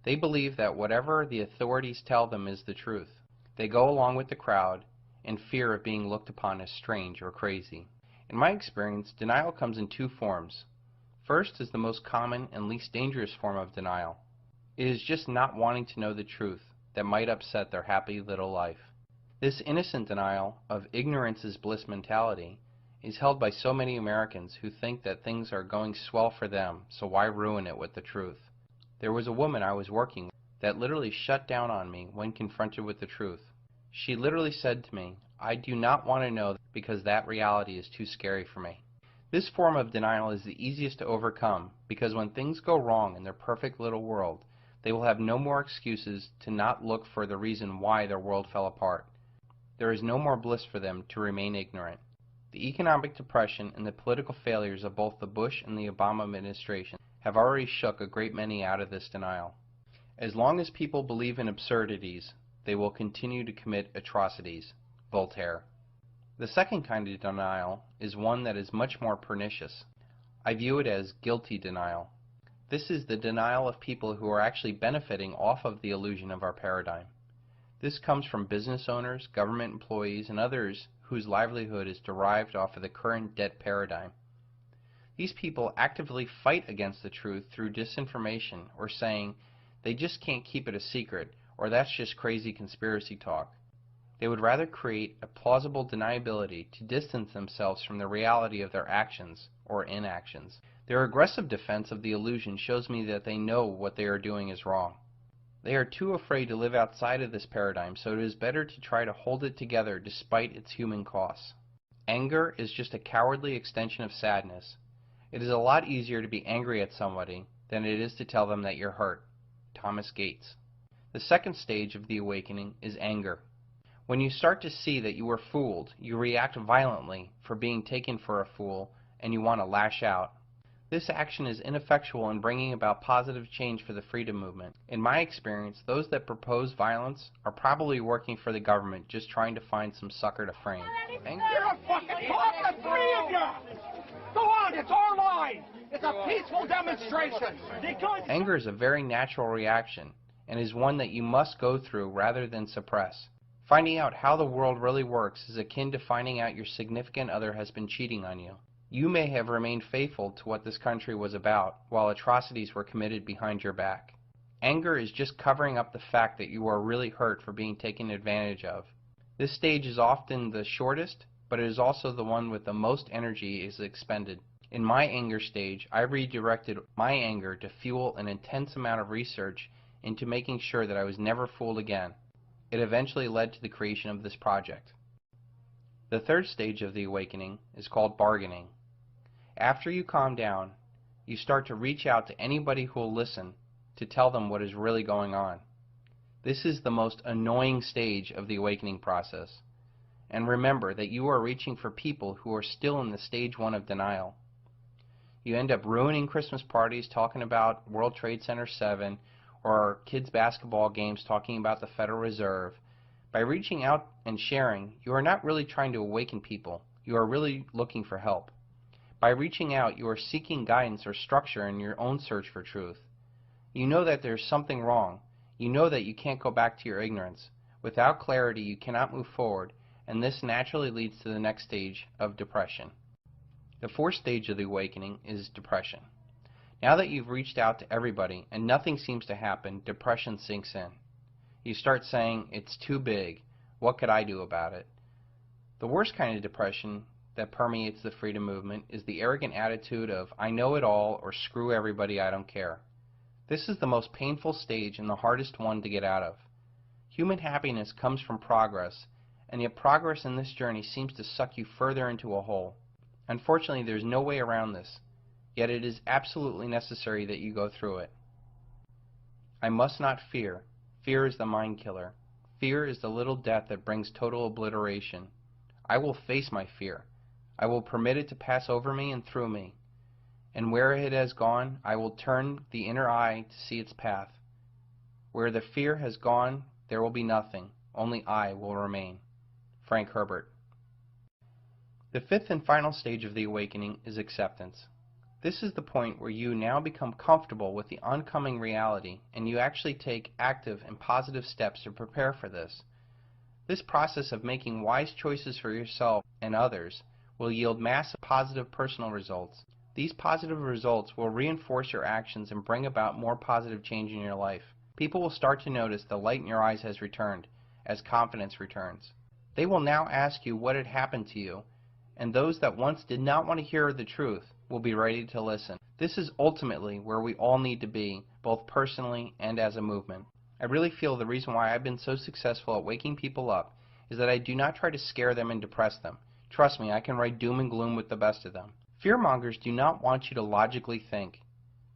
They believe that whatever the authorities tell them is the truth. They go along with the crowd in fear of being looked upon as strange or crazy. In my experience, denial comes in two forms. First is the most common and least dangerous form of denial. It is just not wanting to know the truth that might upset their happy little life. This innocent denial of ignorance is bliss mentality is held by so many Americans who think that things are going swell for them, so why ruin it with the truth? There was a woman I was working with that literally shut down on me when confronted with the truth. She literally said to me, "I do not want to know because that reality is too scary for me." This form of denial is the easiest to overcome because when things go wrong in their perfect little world, they will have no more excuses to not look for the reason why their world fell apart. There is no more bliss for them to remain ignorant. The economic depression and the political failures of both the Bush and the Obama administration have already shook a great many out of this denial. As long as people believe in absurdities, they will continue to commit atrocities. Voltaire. The second kind of denial is one that is much more pernicious. I view it as guilty denial. This is the denial of people who are actually benefiting off of the illusion of our paradigm. This comes from business owners, government employees, and others whose livelihood is derived off of the current debt paradigm. These people actively fight against the truth through disinformation or saying they just can't keep it a secret or that's just crazy conspiracy talk. They would rather create a plausible deniability to distance themselves from the reality of their actions or inactions. Their aggressive defense of the illusion shows me that they know what they are doing is wrong. They are too afraid to live outside of this paradigm, so it is better to try to hold it together despite its human costs. Anger is just a cowardly extension of sadness. It is a lot easier to be angry at somebody than it is to tell them that you're hurt. Thomas Gates. The second stage of the awakening is anger. When you start to see that you were fooled, you react violently for being taken for a fool, and you want to lash out. This action is ineffectual in bringing about positive change for the freedom movement. In my experience, those that propose violence are probably working for the government just trying to find some sucker to frame. You're a fucking cop, the three of you! Go on, it's our line! It's a peaceful demonstration! Anger is a very natural reaction, and is one that you must go through rather than suppress. Finding out how the world really works is akin to finding out your significant other has been cheating on you. You may have remained faithful to what this country was about, while atrocities were committed behind your back. Anger is just covering up the fact that you are really hurt for being taken advantage of. This stage is often the shortest, but it is also the one with the most energy is expended. In my anger stage, I redirected my anger to fuel an intense amount of research into making sure that I was never fooled again. It eventually led to the creation of this project. The third stage of the awakening is called bargaining. After you calm down, you start to reach out to anybody who will listen to tell them what is really going on. This is the most annoying stage of the awakening process. And remember that you are reaching for people who are still in the stage 1 of denial. You end up ruining Christmas parties talking about World Trade Center 7 or kids' basketball games talking about the Federal Reserve. By reaching out and sharing, you are not really trying to awaken people. You are really looking for help. By reaching out, you are seeking guidance or structure in your own search for truth. You know that there's something wrong. You know that you can't go back to your ignorance. Without clarity, you cannot move forward, and this naturally leads to the next stage of depression. The fourth stage of the awakening is depression. Now that you've reached out to everybody and nothing seems to happen, depression sinks in. You start saying, "It's too big. What could I do about it?" The worst kind of depression that permeates the freedom movement is the arrogant attitude of "I know it all" or "screw everybody, I don't care." This is the most painful stage and the hardest one to get out of. Human happiness comes from progress, and yet progress in this journey seems to suck you further into a hole. Unfortunately, there's no way around this, yet it is absolutely necessary that you go through it. I must not fear. Fear is the mind killer. Fear is the little death that brings total obliteration. I will face my fear. I will permit it to pass over me and through me. And where it has gone, I will turn the inner eye to see its path. Where the fear has gone, there will be nothing. Only I will remain. Frank Herbert. The fifth and final stage of the awakening is acceptance. This is the point where you now become comfortable with the oncoming reality and you actually take active and positive steps to prepare for this. This process of making wise choices for yourself and others will yield massive positive personal results. These positive results will reinforce your actions and bring about more positive change in your life. People will start to notice the light in your eyes has returned as confidence returns. They will now ask you what had happened to you, and those that once did not want to hear the truth will be ready to listen. This is ultimately where we all need to be, both personally and as a movement. I really feel the reason why I've been so successful at waking people up is that I do not try to scare them and depress them. Trust me, I can write doom and gloom with the best of them. Fearmongers do not want you to logically think.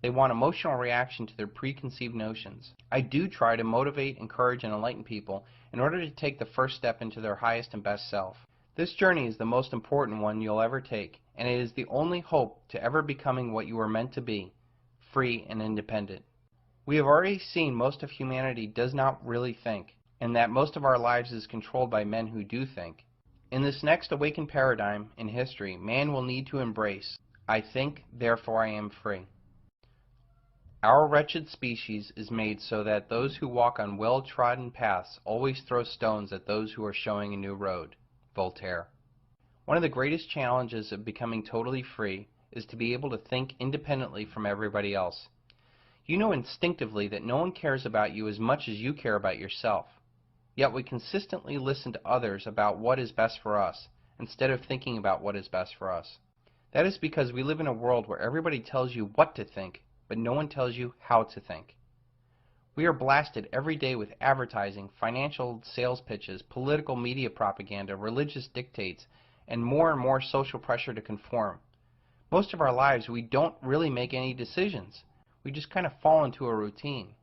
They want emotional reaction to their preconceived notions. I do try to motivate, encourage, and enlighten people in order to take the first step into their highest and best self. This journey is the most important one you'll ever take, and it is the only hope to ever becoming what you were meant to be, free and independent. We have already seen most of humanity does not really think, and that most of our lives is controlled by men who do think. In this next awakened paradigm in history, man will need to embrace, I think, therefore I am free. Our wretched species is made so that those who walk on well-trodden paths always throw stones at those who are showing a new road. Voltaire. One of the greatest challenges of becoming totally free is to be able to think independently from everybody else. You know instinctively that no one cares about you as much as you care about yourself. Yet we consistently listen to others about what is best for us, instead of thinking about what is best for us. That is because we live in a world where everybody tells you what to think, but no one tells you how to think. We are blasted every day with advertising, financial sales pitches, political media propaganda, religious dictates, and more social pressure to conform. Most of our lives we don't really make any decisions. We just kind of fall into a routine.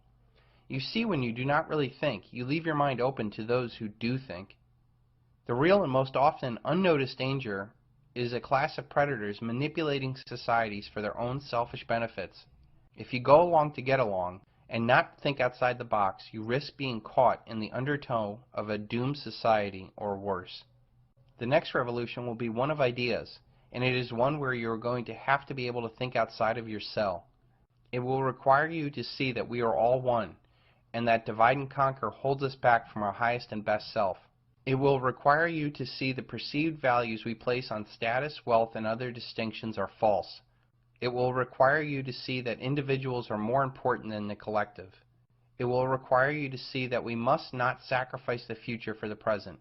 You see, when you do not really think, you leave your mind open to those who do think. The real and most often unnoticed danger is a class of predators manipulating societies for their own selfish benefits. If you go along to get along, and not think outside the box, you risk being caught in the undertow of a doomed society or worse. The next revolution will be one of ideas, and it is one where you are going to have to be able to think outside of your cell. It will require you to see that we are all one, and that divide and conquer holds us back from our highest and best self. It will require you to see the perceived values we place on status, wealth, and other distinctions are false. It will require you to see that individuals are more important than the collective. It will require you to see that we must not sacrifice the future for the present.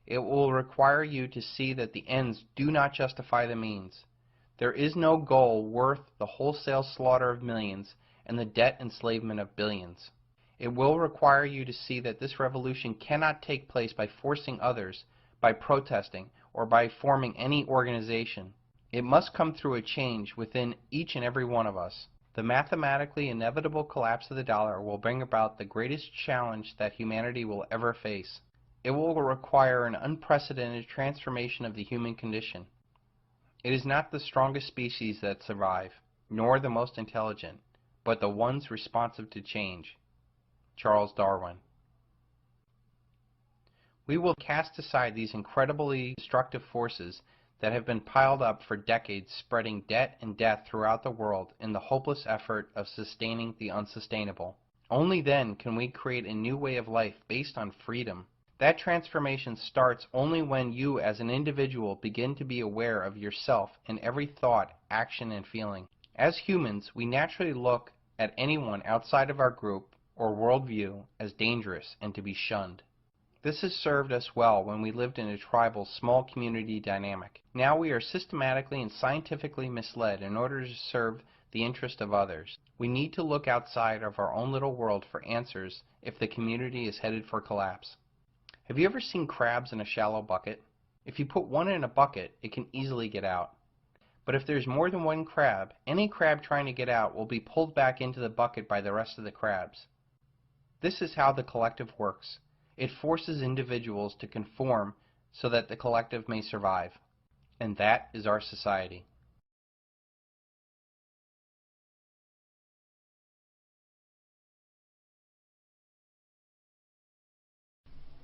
It will require you to see that the ends do not justify the means. There is no goal worth the wholesale slaughter of millions and the debt enslavement of billions. It will require you to see that this revolution cannot take place by forcing others, by protesting, or by forming any organization. It must come through a change within each and every one of us. The mathematically inevitable collapse of the dollar will bring about the greatest challenge that humanity will ever face. It will require an unprecedented transformation of the human condition. It is not the strongest species that survive, nor the most intelligent, but the ones responsive to change. Charles Darwin. We will cast aside these incredibly destructive forces that have been piled up for decades, spreading debt and death throughout the world in the hopeless effort of sustaining the unsustainable. Only then can we create a new way of life based on freedom. That transformation starts only when you as an individual begin to be aware of yourself in every thought, action, and feeling. As humans, we naturally look at anyone outside of our group or worldview as dangerous and to be shunned. This has served us well when we lived in a tribal, small community dynamic. Now we are systematically and scientifically misled in order to serve the interest of others. We need to look outside of our own little world for answers if the community is headed for collapse. Have you ever seen crabs in a shallow bucket? If you put one in a bucket, it can easily get out. But if there's more than one crab, any crab trying to get out will be pulled back into the bucket by the rest of the crabs. This is how the collective works. It forces individuals to conform so that the collective may survive. And that is our society.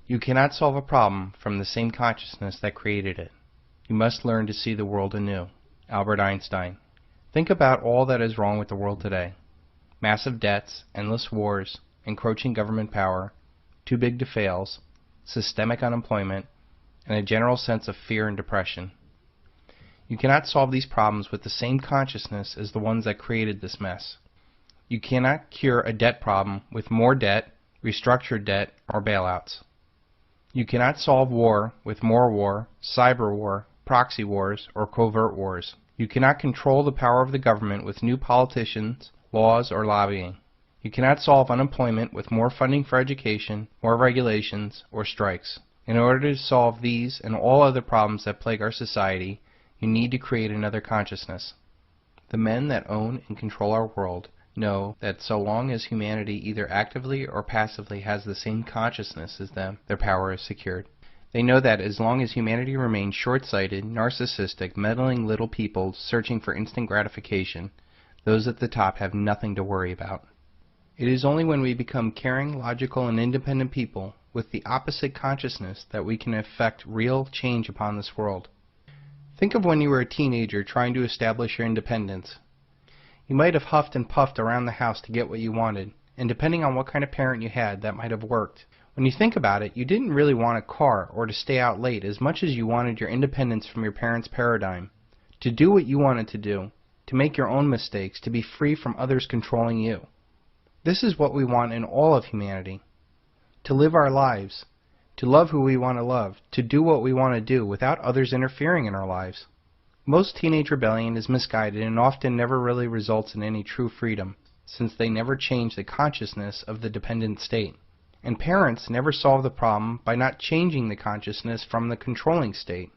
You cannot solve a problem from the same consciousness that created it. You must learn to see the world anew. Albert Einstein. Think about all that is wrong with the world today. Massive debts, endless wars, encroaching government power, too big to fails, systemic unemployment, and a general sense of fear and depression. You cannot solve these problems with the same consciousness as the ones that created this mess. You cannot cure a debt problem with more debt, restructured debt, or bailouts. You cannot solve war with more war, cyber war, proxy wars, or covert wars. You cannot control the power of the government with new politicians, laws, or lobbying. You cannot solve unemployment with more funding for education, more regulations, or strikes. In order to solve these and all other problems that plague our society, you need to create another consciousness. The men that own and control our world know that so long as humanity either actively or passively has the same consciousness as them, their power is secured. They know that as long as humanity remains short-sighted, narcissistic, meddling little people searching for instant gratification, those at the top have nothing to worry about. It is only when we become caring, logical, and independent people with the opposite consciousness that we can effect real change upon this world. Think of when you were a teenager trying to establish your independence. You might have huffed and puffed around the house to get what you wanted, and depending on what kind of parent you had, that might have worked. When you think about it, you didn't really want a car or to stay out late as much as you wanted your independence from your parents' paradigm, to do what you wanted to do, to make your own mistakes, to be free from others controlling you. This is what we want in all of humanity. To live our lives, to love who we want to love, to do what we want to do without others interfering in our lives. Most teenage rebellion is misguided and often never really results in any true freedom, since they never change the consciousness of the dependent state. And parents never solve the problem by not changing the consciousness from the controlling state.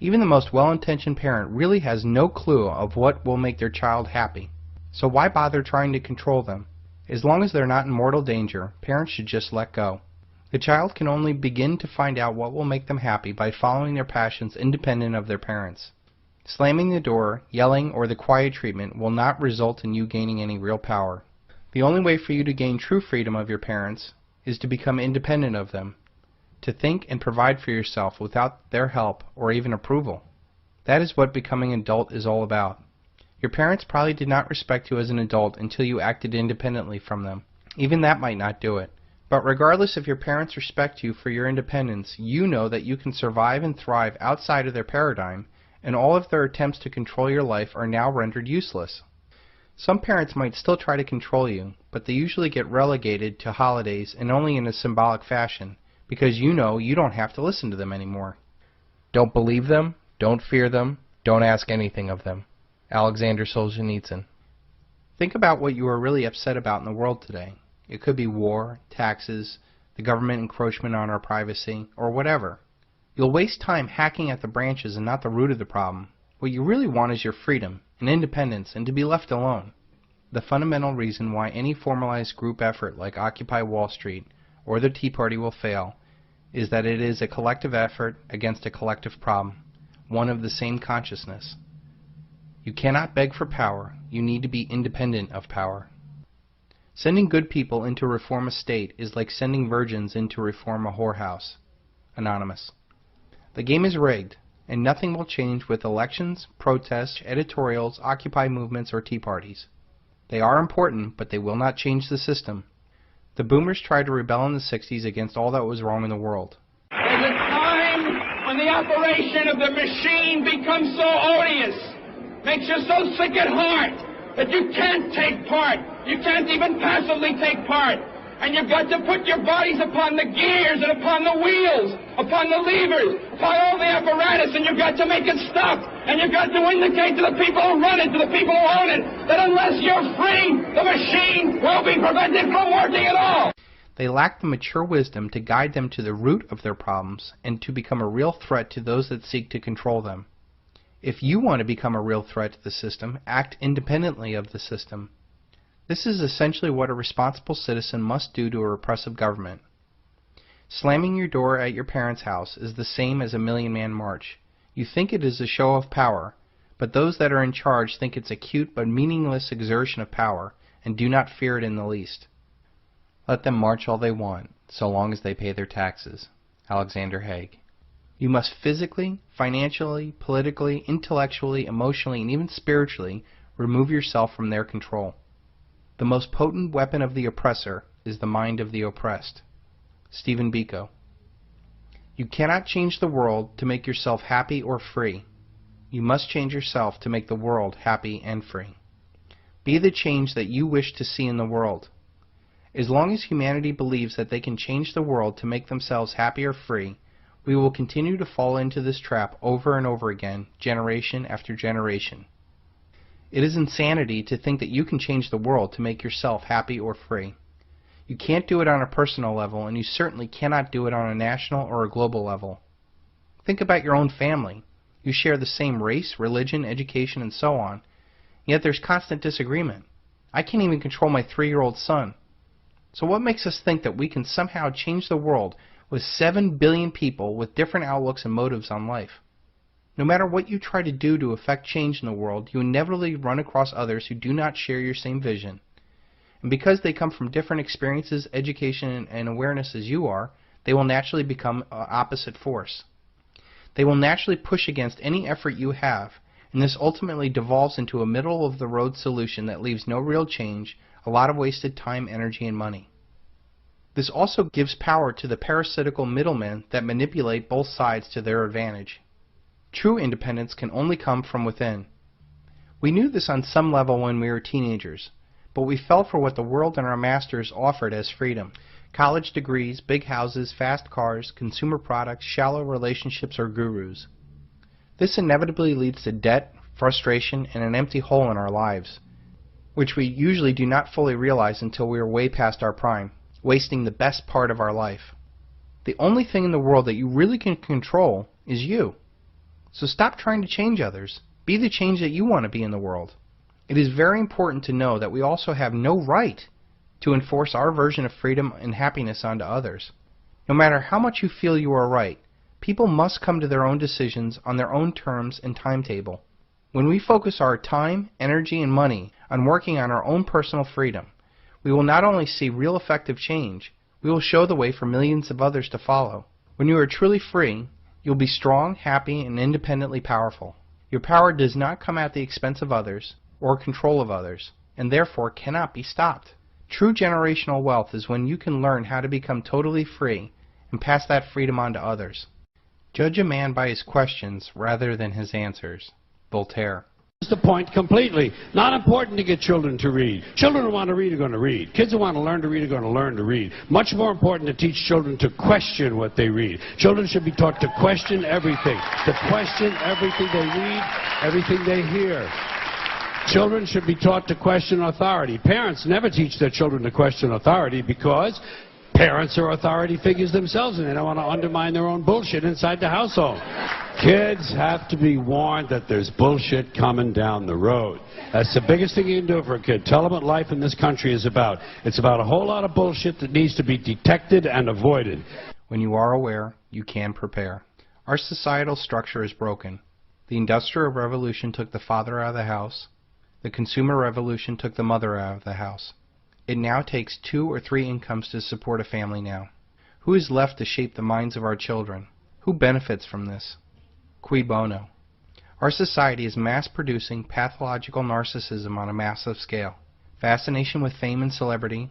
Even the most well-intentioned parent really has no clue of what will make their child happy. So why bother trying to control them? As long as they're not in mortal danger, parents should just let go. The child can only begin to find out what will make them happy by following their passions independent of their parents. Slamming the door, yelling, or the quiet treatment will not result in you gaining any real power. The only way for you to gain true freedom of your parents is to become independent of them, to think and provide for yourself without their help or even approval. That is what becoming an adult is all about. Your parents probably did not respect you as an adult until you acted independently from them. Even that might not do it. But regardless if your parents respect you for your independence, you know that you can survive and thrive outside of their paradigm, and all of their attempts to control your life are now rendered useless. Some parents might still try to control you, but they usually get relegated to holidays and only in a symbolic fashion, because you know you don't have to listen to them anymore. Don't believe them, don't fear them, don't ask anything of them. Alexander Solzhenitsyn. Think about what you are really upset about in the world today. It could be war, taxes, the government encroachment on our privacy, or whatever. You'll waste time hacking at the branches and not the root of the problem. What you really want is your freedom and independence and to be left alone. The fundamental reason why any formalized group effort like Occupy Wall Street or the Tea Party will fail is that it is a collective effort against a collective problem, one of the same consciousness. You cannot beg for power. You need to be independent of power. Sending good people in to reform a state is like sending virgins in to reform a whorehouse. Anonymous. The game is rigged, and nothing will change with elections, protests, editorials, Occupy movements, or Tea Parties. They are important, but they will not change the system. The boomers tried to rebel in the 60s against all that was wrong in the world. There's a time when the operation of the machine becomes so odious, makes you so sick at heart, that you can't take part. You can't even passively take part. And you've got to put your bodies upon the gears and upon the wheels, upon the levers, upon all the apparatus, and you've got to make it stop. And you've got to indicate to the people who run it, to the people who own it, that unless you're free, the machine will be prevented from working at all. They lack the mature wisdom to guide them to the root of their problems and to become a real threat to those that seek to control them. If you want to become a real threat to the system, act independently of the system. This is essentially what a responsible citizen must do to a repressive government. Slamming your door at your parents' house is the same as a million-man march. You think it is a show of power, but those that are in charge think it's a cute but meaningless exertion of power and do not fear it in the least. Let them march all they want, so long as they pay their taxes. Alexander Haig. You must physically, financially, politically, intellectually, emotionally, and even spiritually Remove yourself from their control. The most potent weapon of the oppressor is the mind of the oppressed. Stephen Biko. You cannot change the world to make yourself happy or free. You must change yourself to make the world happy and free. Be the change that you wish to see in the world. As long as humanity believes that they can change the world to make themselves happy or free, we will continue to fall into this trap over and over again, generation after generation. It is insanity to think that you can change the world to make yourself happy or free. You can't do it on a personal level, and you certainly cannot do it on a national or a global level. Think about your own family. You share the same race, religion, education, and so on, yet there's constant disagreement. I can't even control my 3-year-old son. So what makes us think that we can somehow change the world with 7 billion people with different outlooks and motives on life? No matter what you try to do to affect change in the world, you inevitably run across others who do not share your same vision. And because they come from different experiences, education, and awareness as you are, they will naturally become an opposite force. They will naturally push against any effort you have, and this ultimately devolves into a middle-of-the-road solution that leaves no real change, a lot of wasted time, energy, and money. This also gives power to the parasitical middlemen that manipulate both sides to their advantage. True independence can only come from within. We knew this on some level when we were teenagers, but we fell for what the world and our masters offered as freedom. College degrees, big houses, fast cars, consumer products, shallow relationships, or gurus. This inevitably leads to debt, frustration, and an empty hole in our lives, which we usually do not fully realize until we are way past our prime, wasting the best part of our life. The only thing in the world that you really can control is you. So stop trying to change others. Be the change that you want to be in the world. It is very important to know that we also have no right to enforce our version of freedom and happiness onto others. No matter how much you feel you are right, people must come to their own decisions on their own terms and timetable. When we focus our time, energy, and money on working on our own personal freedom, we will not only see real effective change, we will show the way for millions of others to follow. When you are truly free, you'll be strong, happy, and independently powerful. Your power does not come at the expense of others or control of others, and therefore cannot be stopped. True generational wealth is when you can learn how to become totally free and pass that freedom on to others. Judge a man by his questions rather than his answers. Voltaire. The point completely. Not important to get children to read. Children who want to read are going to read. Kids who want to learn to read are going to learn to read. Much more important to teach children to question what they read. Children should be taught to question everything. To question everything they read, everything they hear. Children should be taught to question authority. Parents never teach their children to question authority because parents are authority figures themselves and they don't want to undermine their own bullshit inside the household. Kids have to be warned that there's bullshit coming down the road. That's the biggest thing you can do for a kid. Tell them what life in this country is about. It's about a whole lot of bullshit that needs to be detected and avoided. When you are aware, you can prepare. Our societal structure is broken. The Industrial Revolution took the father out of the house. The Consumer Revolution took the mother out of the house. It now takes 2 or 3 incomes to support a family now. Who is left to shape the minds of our children? Who benefits from this? Cui bono? Our society is mass-producing pathological narcissism on a massive scale. Fascination with fame and celebrity,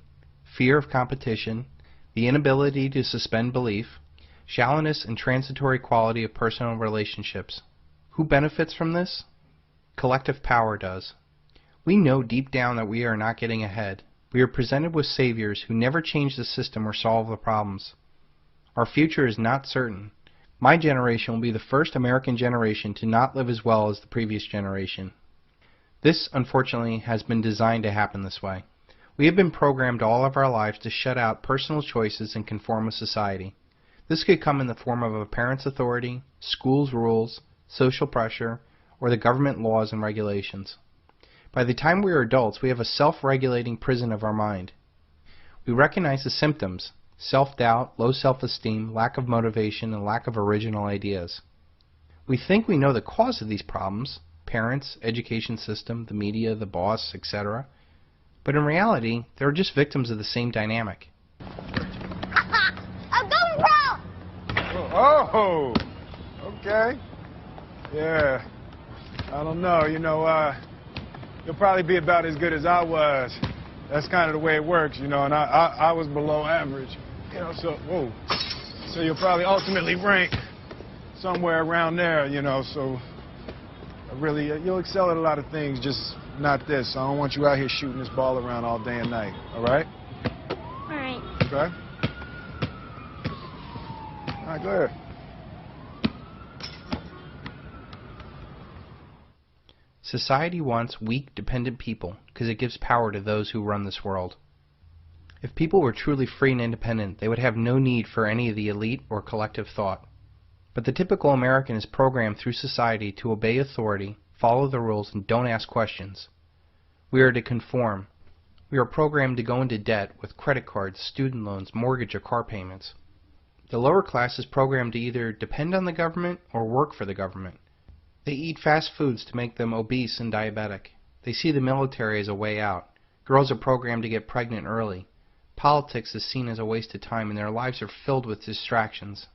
fear of competition, the inability to suspend belief, shallowness and transitory quality of personal relationships. Who benefits from this? Collective power does. We know deep down that we are not getting ahead. We are presented with saviors who never change the system or solve the problems. Our future is not certain. My generation will be the first American generation to not live as well as the previous generation. This, unfortunately, has been designed to happen this way. We have been programmed all of our lives to shut out personal choices and conform with society. This could come in the form of a parent's authority, school's rules, social pressure, or the government laws and regulations. By the time we are adults, we have a self-regulating prison of our mind. We recognize the symptoms: self-doubt, low self-esteem, lack of motivation, and lack of original ideas. We think we know the cause of these problems: parents, education system, the media, the boss, etc. But in reality, they're just victims of the same dynamic. I'm going pro! Oh, okay. Yeah. I don't know, you'll probably be about as good as I was. That's kind of the way it works, you know, and I was below average. You know, so, whoa. So you'll probably ultimately rank somewhere around there, you know, so really, you'll excel at a lot of things, just not this. I don't want you out here shooting this ball around all day and night, all right? All right. Okay? All right, go ahead. Society wants weak, dependent people because it gives power to those who run this world. If people were truly free and independent, they would have no need for any of the elite or collective thought. But the typical American is programmed through society to obey authority, follow the rules, and don't ask questions. We are to conform. We are programmed to go into debt with credit cards, student loans, mortgage, or car payments. The lower class is programmed to either depend on the government or work for the government. They eat fast foods to make them obese and diabetic. They see the military as a way out. Girls are programmed to get pregnant early. Politics is seen as a waste of time, and their lives are filled with distractions.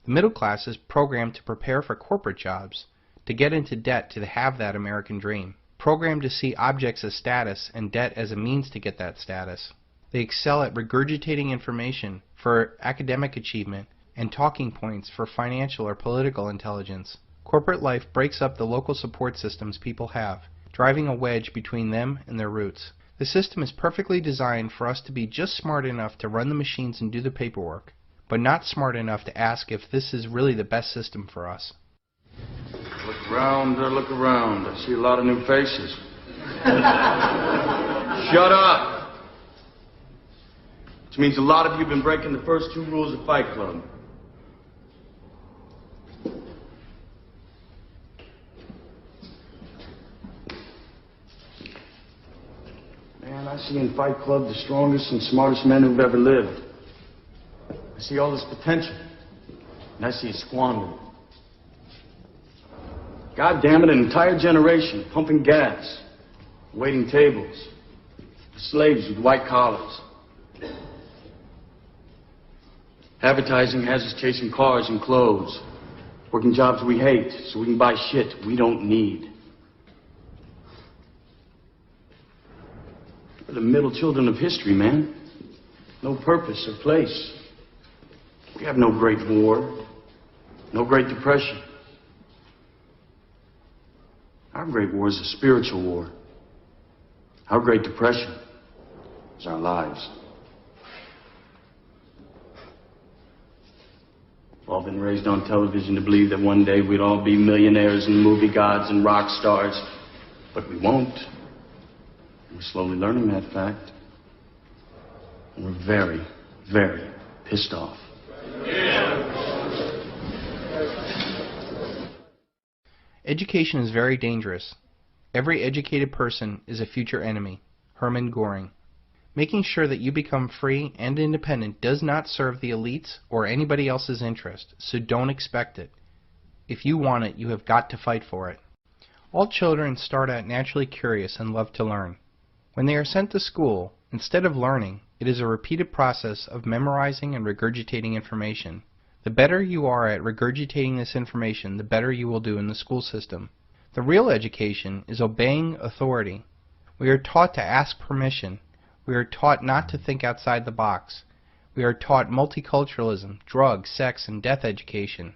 The middle class is programmed to prepare for corporate jobs, to get into debt to have that American dream, programmed to see objects as status and debt as a means to get that status. They excel at regurgitating information for academic achievement and talking points for financial or political intelligence. Corporate life breaks up the local support systems people have, driving a wedge between them and their roots. The system is perfectly designed for us to be just smart enough to run the machines and do the paperwork, but not smart enough to ask if this is really the best system for us. Look around, look around. I see a lot of new faces. Shut up! Which means a lot of you have been breaking the first 2 rules of Fight Club. Man, I see in Fight Club the strongest and smartest men who've ever lived. I see all this potential, and I see it squandered. God damn it, an entire generation pumping gas, waiting tables, slaves with white collars. Advertising has us chasing cars and clothes, working jobs we hate so we can buy shit we don't need. We're the middle children of history, man. No purpose or place. We have no great war, no great depression. Our great war is a spiritual war. Our great depression is our lives. We've all been raised on television to believe that one day we'd all be millionaires and movie gods and rock stars, but we won't. We're slowly learning that fact. And we're very, very pissed off. Education is very dangerous. Every educated person is a future enemy. Hermann Göring. Making sure that you become free and independent does not serve the elites or anybody else's interest, so don't expect it. If you want it, you have got to fight for it. All children start out naturally curious and love to learn. When they are sent to school, instead of learning, it is a repeated process of memorizing and regurgitating information. The better you are at regurgitating this information, the better you will do in the school system. The real education is obeying authority. We are taught to ask permission. We are taught not to think outside the box. We are taught multiculturalism, drugs, sex, and death education.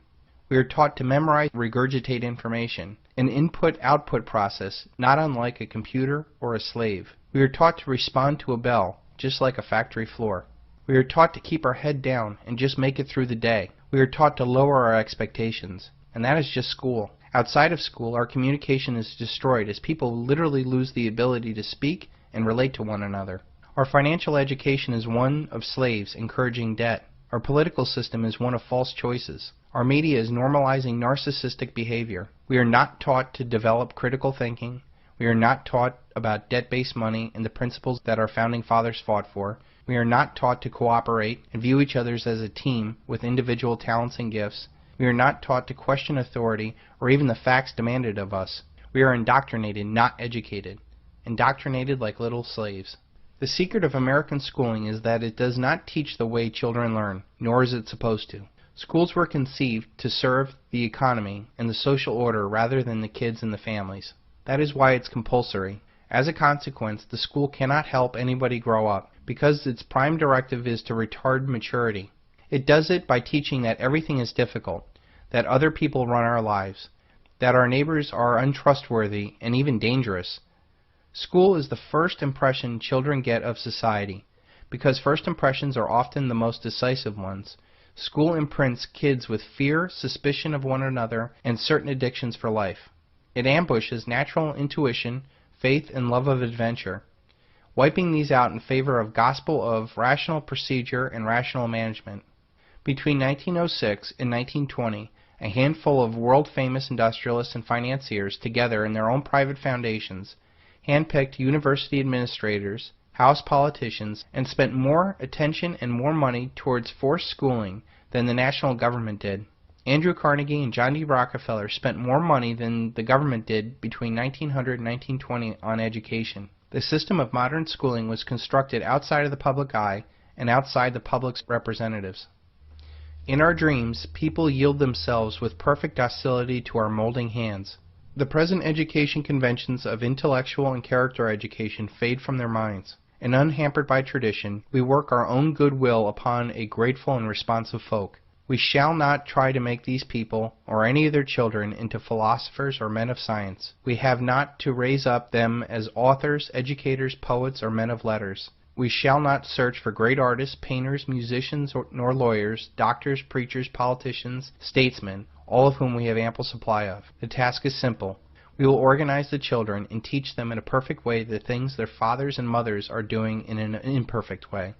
We are taught to memorize, regurgitate information, an input-output process not unlike a computer or a slave. We are taught to respond to a bell, just like a factory floor. We are taught to keep our head down and just make it through the day. We are taught to lower our expectations, and that is just school. Outside of school, our communication is destroyed as people literally lose the ability to speak and relate to one another. Our financial education is one of slaves encouraging debt. Our political system is one of false choices. Our media is normalizing narcissistic behavior. We are not taught to develop critical thinking. We are not taught about debt-based money and the principles that our founding fathers fought for. We are not taught to cooperate and view each other as a team with individual talents and gifts. We are not taught to question authority or even the facts demanded of us. We are indoctrinated, not educated. Indoctrinated like little slaves. The secret of American schooling is that it does not teach the way children learn, nor is it supposed to. Schools were conceived to serve the economy and the social order rather than the kids and the families. That is why it's compulsory. As a consequence, the school cannot help anybody grow up, because its prime directive is to retard maturity. It does it by teaching that everything is difficult, that other people run our lives, that our neighbors are untrustworthy and even dangerous. School is the first impression children get of society. Because first impressions are often the most decisive ones, school imprints kids with fear, suspicion of one another, and certain addictions for life. It ambushes natural intuition, faith, and love of adventure, wiping these out in favor of gospel of rational procedure and rational management. Between 1906 and 1920, a handful of world-famous industrialists and financiers together in their own private foundations handpicked university administrators, House politicians, and spent more attention and more money towards forced schooling than the national government did. Andrew Carnegie and John D. Rockefeller spent more money than the government did between 1900 and 1920 on education. The system of modern schooling was constructed outside of the public eye and outside the public's representatives. In our dreams, people yield themselves with perfect docility to our molding hands. The present education conventions of intellectual and character education fade from their minds, and unhampered by tradition, we work our own goodwill upon a grateful and responsive folk. We shall not try to make these people, or any of their children, into philosophers or men of science. We have not to raise up them as authors, educators, poets, or men of letters. We shall not search for great artists, painters, musicians, nor lawyers, doctors, preachers, politicians, statesmen, all of whom we have ample supply of. The task is simple. We will organize the children and teach them in a perfect way the things their fathers and mothers are doing in an imperfect way.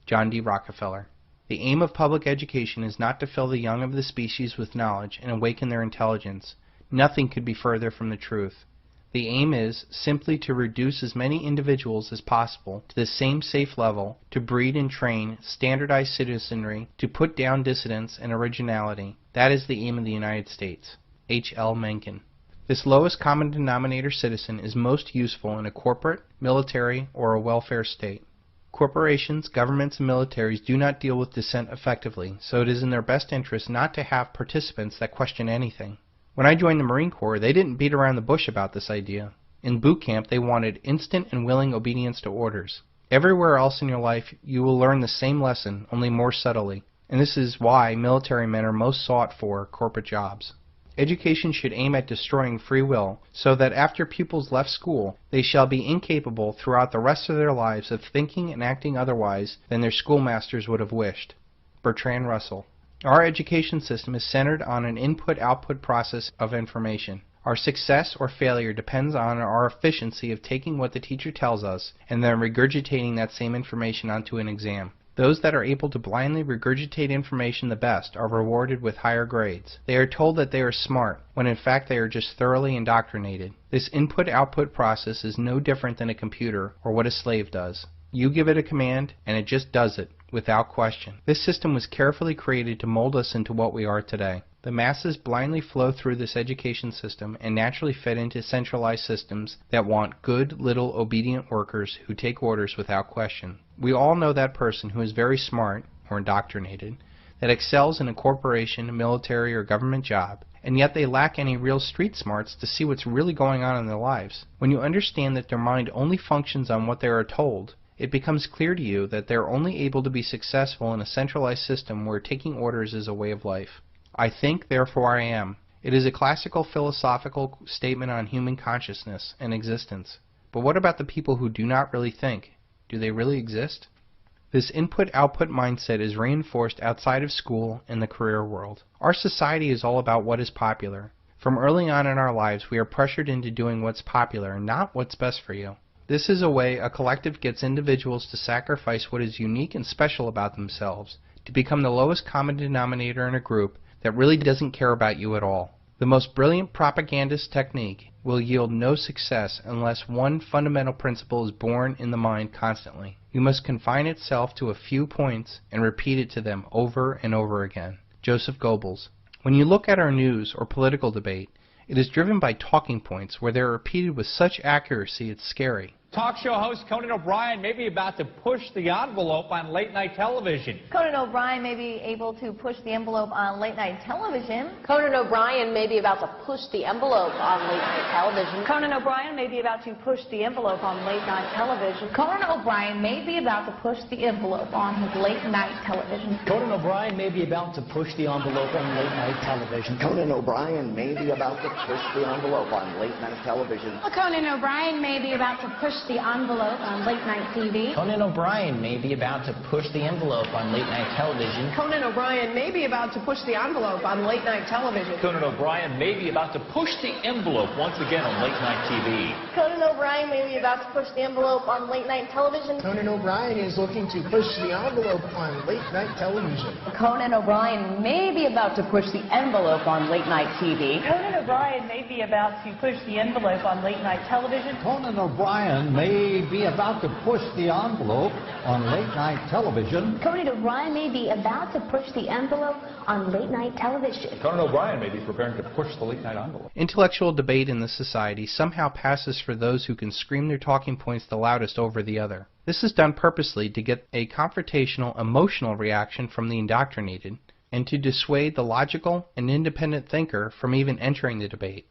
John D. Rockefeller. The aim of public education is not to fill the young of the species with knowledge and awaken their intelligence. Nothing could be further from the truth. The aim is simply to reduce as many individuals as possible to the same safe level, to breed and train standardized citizenry, to put down dissidence and originality. That is the aim of the United States. H. L. Mencken. This lowest common denominator citizen is most useful in a corporate, military, or a welfare state. Corporations, governments, and militaries do not deal with dissent effectively, so it is in their best interest not to have participants that question anything. When I joined the Marine Corps, they didn't beat around the bush about this idea. In boot camp, they wanted instant and willing obedience to orders. Everywhere else in your life, you will learn the same lesson, only more subtly, and this is why military men are most sought for corporate jobs. Education should aim at destroying free will, so that after pupils left school, they shall be incapable throughout the rest of their lives of thinking and acting otherwise than their schoolmasters would have wished. Bertrand Russell. Our education system is centered on an input-output process of information. Our success or failure depends on our efficiency of taking what the teacher tells us and then regurgitating that same information onto an exam. Those that are able to blindly regurgitate information the best are rewarded with higher grades. They are told that they are smart, when in fact they are just thoroughly indoctrinated. This input-output process is no different than a computer or what a slave does. You give it a command, and it just does it, without question. This system was carefully created to mold us into what we are today. The masses blindly flow through this education system and naturally fit into centralized systems that want good, little, obedient workers who take orders without question. We all know that person who is very smart, or indoctrinated, that excels in a corporation, military, or government job, and yet they lack any real street smarts to see what's really going on in their lives. When you understand that their mind only functions on what they are told, it becomes clear to you that they are only able to be successful in a centralized system where taking orders is a way of life. I think, therefore I am. It is a classical philosophical statement on human consciousness and existence. But what about the people who do not really think? Do they really exist? This input-output mindset is reinforced outside of school and the career world. Our society is all about what is popular. From early on in our lives, we are pressured into doing what's popular and not what's best for you. This is a way a collective gets individuals to sacrifice what is unique and special about themselves, to become the lowest common denominator in a group that really doesn't care about you at all. The most brilliant propagandist technique will yield no success unless one fundamental principle is born in the mind constantly. You must confine itself to a few points and repeat it to them over and over again. Joseph Goebbels. When you look at our news or political debate, it is driven by talking points where they are repeated with such accuracy it's scary. Talk show host Conan O'Brien may be about to push the envelope on late-night television. Conan O'Brien may be able to push the envelope on late-night television. Conan O'Brien may be about to push the envelope on late-night television. Conan O'Brien may be about to push the envelope on late-night television. Conan O'Brien may be about to push the envelope on his late-night television. Conan O'Brien may be about to push the envelope on late-night television. Conan O'Brien may be about to push the envelope on late-night television. Conan O'Brien may be about to push the envelope on late-night TV. Conan O'Brien may be about to push the envelope on late-night television. Conan O'Brien may be about to push the envelope on late-night television. Conan O'Brien may be about to push the envelope once again on late-night TV. Conan O'Brien may be about to push the envelope on late-night television. Conan O'Brien is looking to push the envelope on late-night television. Conan O'Brien may be about to push the envelope on late-night TV. Conan O'Brien may be about to push the envelope on late-night television. Conan O'Brien may be about to push the envelope on late-night television. Conan O'Brien may be about to push the envelope on late-night television. Conan O'Brien may be preparing to push the late-night envelope. Intellectual debate in this society somehow passes for those who can scream their talking points the loudest over the other. This is done purposely to get a confrontational, emotional reaction from the indoctrinated, and to dissuade the logical and independent thinker from even entering the debate.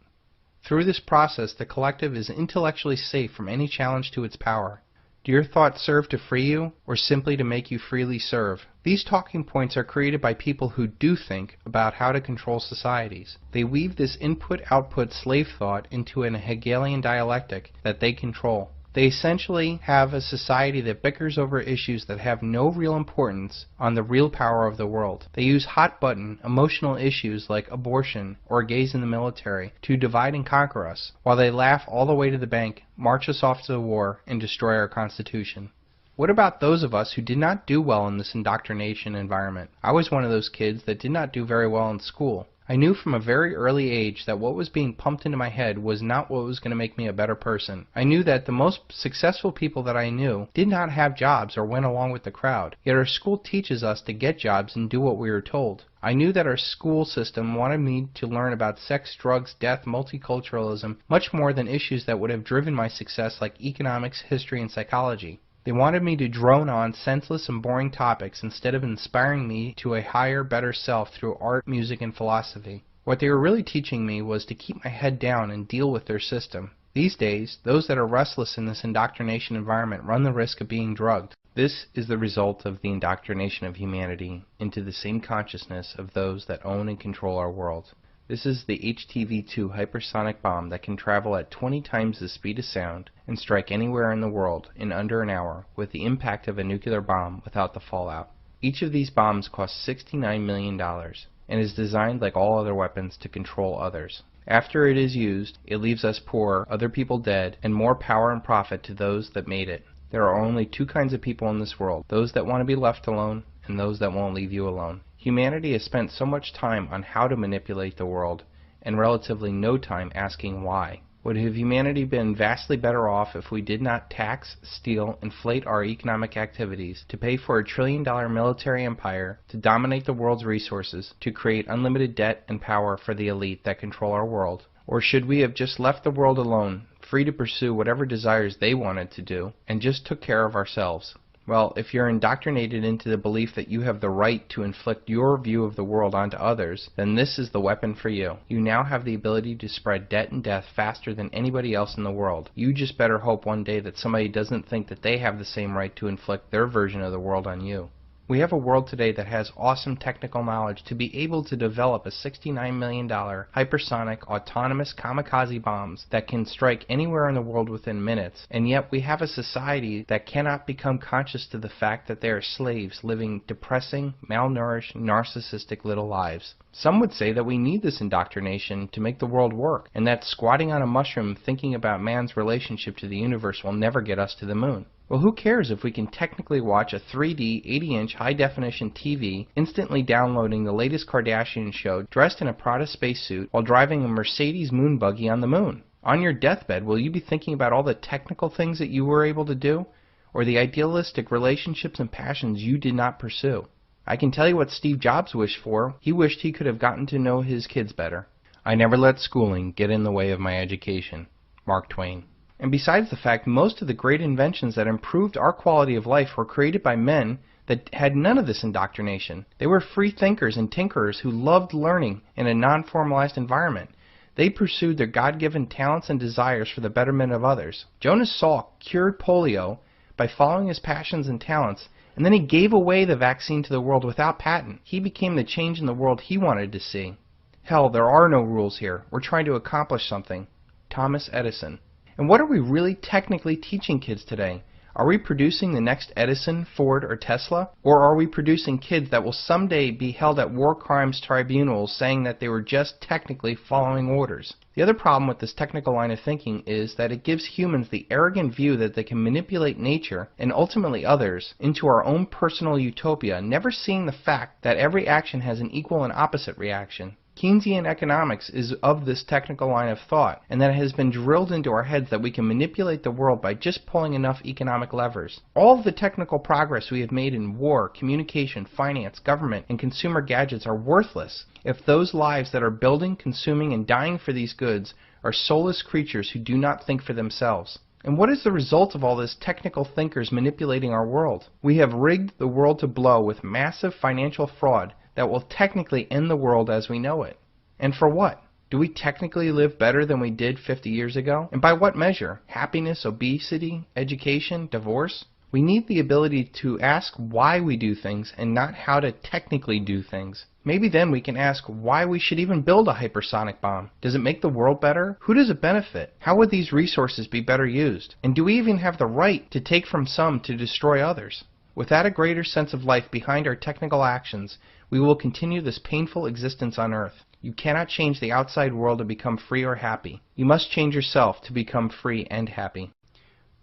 Through this process, the collective is intellectually safe from any challenge to its power. Do your thoughts serve to free you, or simply to make you freely serve? These talking points are created by people who do think about how to control societies. They weave this input-output slave thought into an Hegelian dialectic that they control. They essentially have a society that bickers over issues that have no real importance on the real power of the world. They use hot-button, emotional issues like abortion or gays in the military to divide and conquer us, while they laugh all the way to the bank, march us off to the war, and destroy our Constitution. What about those of us who did not do well in this indoctrination environment? I was one of those kids that did not do very well in school. I knew from a very early age that what was being pumped into my head was not what was going to make me a better person. I knew that the most successful people that I knew did not have jobs or went along with the crowd. Yet our school teaches us to get jobs and do what we were told. I knew that our school system wanted me to learn about sex, drugs, death, multiculturalism, much more than issues that would have driven my success like economics, history, and psychology. They wanted me to drone on senseless and boring topics instead of inspiring me to a higher, better self through art, music, and philosophy. What they were really teaching me was to keep my head down and deal with their system. These days, those that are restless in this indoctrination environment run the risk of being drugged. This is the result of the indoctrination of humanity into the same consciousness of those that own and control our world. This is the HTV-2 hypersonic bomb that can travel at 20 times the speed of sound and strike anywhere in the world in under an hour with the impact of a nuclear bomb without the fallout. Each of these bombs costs $69 million and is designed like all other weapons to control others. After it is used, it leaves us poor, other people dead, and more power and profit to those that made it. There are only two kinds of people in this world, those that want to be left alone and those that won't leave you alone. Humanity has spent so much time on how to manipulate the world and relatively no time asking why. Would have humanity been vastly better off if we did not tax, steal, inflate our economic activities to pay for a trillion-dollar military empire to dominate the world's resources, to create unlimited debt and power for the elite that control our world? Or should we have just left the world alone, free to pursue whatever desires they wanted to do, and just took care of ourselves? Well, if you're indoctrinated into the belief that you have the right to inflict your view of the world onto others, then this is the weapon for you. You now have the ability to spread debt and death faster than anybody else in the world. You just better hope one day that somebody doesn't think that they have the same right to inflict their version of the world on you. We have a world today that has awesome technical knowledge to be able to develop a $69 million hypersonic autonomous kamikaze bombs that can strike anywhere in the world within minutes, and yet we have a society that cannot become conscious to the fact that they are slaves living depressing, malnourished, narcissistic little lives. Some would say that we need this indoctrination to make the world work, and that squatting on a mushroom thinking about man's relationship to the universe will never get us to the moon. Well, who cares if we can technically watch a 3D, 80-inch high-definition TV, instantly downloading the latest Kardashian show, dressed in a Prada spacesuit, while driving a Mercedes moon buggy on the moon? On your deathbed, will you be thinking about all the technical things that you were able to do, or the idealistic relationships and passions you did not pursue? I can tell you what Steve Jobs wished for. He wished he could have gotten to know his kids better. I never let schooling get in the way of my education. Mark Twain. And besides the fact, most of the great inventions that improved our quality of life were created by men that had none of this indoctrination. They were free thinkers and tinkerers who loved learning in a non-formalized environment. They pursued their God-given talents and desires for the betterment of others. Jonas Salk cured polio by following his passions and talents, and then he gave away the vaccine to the world without patent. He became the change in the world he wanted to see. Hell, there are no rules here. We're trying to accomplish something. Thomas Edison. And what are we really technically teaching kids today? Are we producing the next Edison, Ford, or Tesla? Or are we producing kids that will someday be held at war crimes tribunals saying that they were just technically following orders? The other problem with this technical line of thinking is that it gives humans the arrogant view that they can manipulate nature and ultimately others into our own personal utopia, never seeing the fact that every action has an equal and opposite reaction. Keynesian economics is of this technical line of thought, and that it has been drilled into our heads that we can manipulate the world by just pulling enough economic levers. All of the technical progress we have made in war, communication, finance, government, and consumer gadgets are worthless if those lives that are building, consuming, and dying for these goods are soulless creatures who do not think for themselves. And what is the result of all this technical thinkers manipulating our world? We have rigged the world to blow with massive financial fraud that will technically end the world as we know it. And for what? Do we technically live better than we did 50 years ago? And by what measure? Happiness, obesity, education, divorce? We need the ability to ask why we do things and not how to technically do things. Maybe then we can ask why we should even build a hypersonic bomb. Does it make the world better? Who does it benefit? How would these resources be better used? And do we even have the right to take from some to destroy others? Without a greater sense of life behind our technical actions, we will continue this painful existence on earth. You cannot change the outside world to become free or happy. You must change yourself to become free and happy.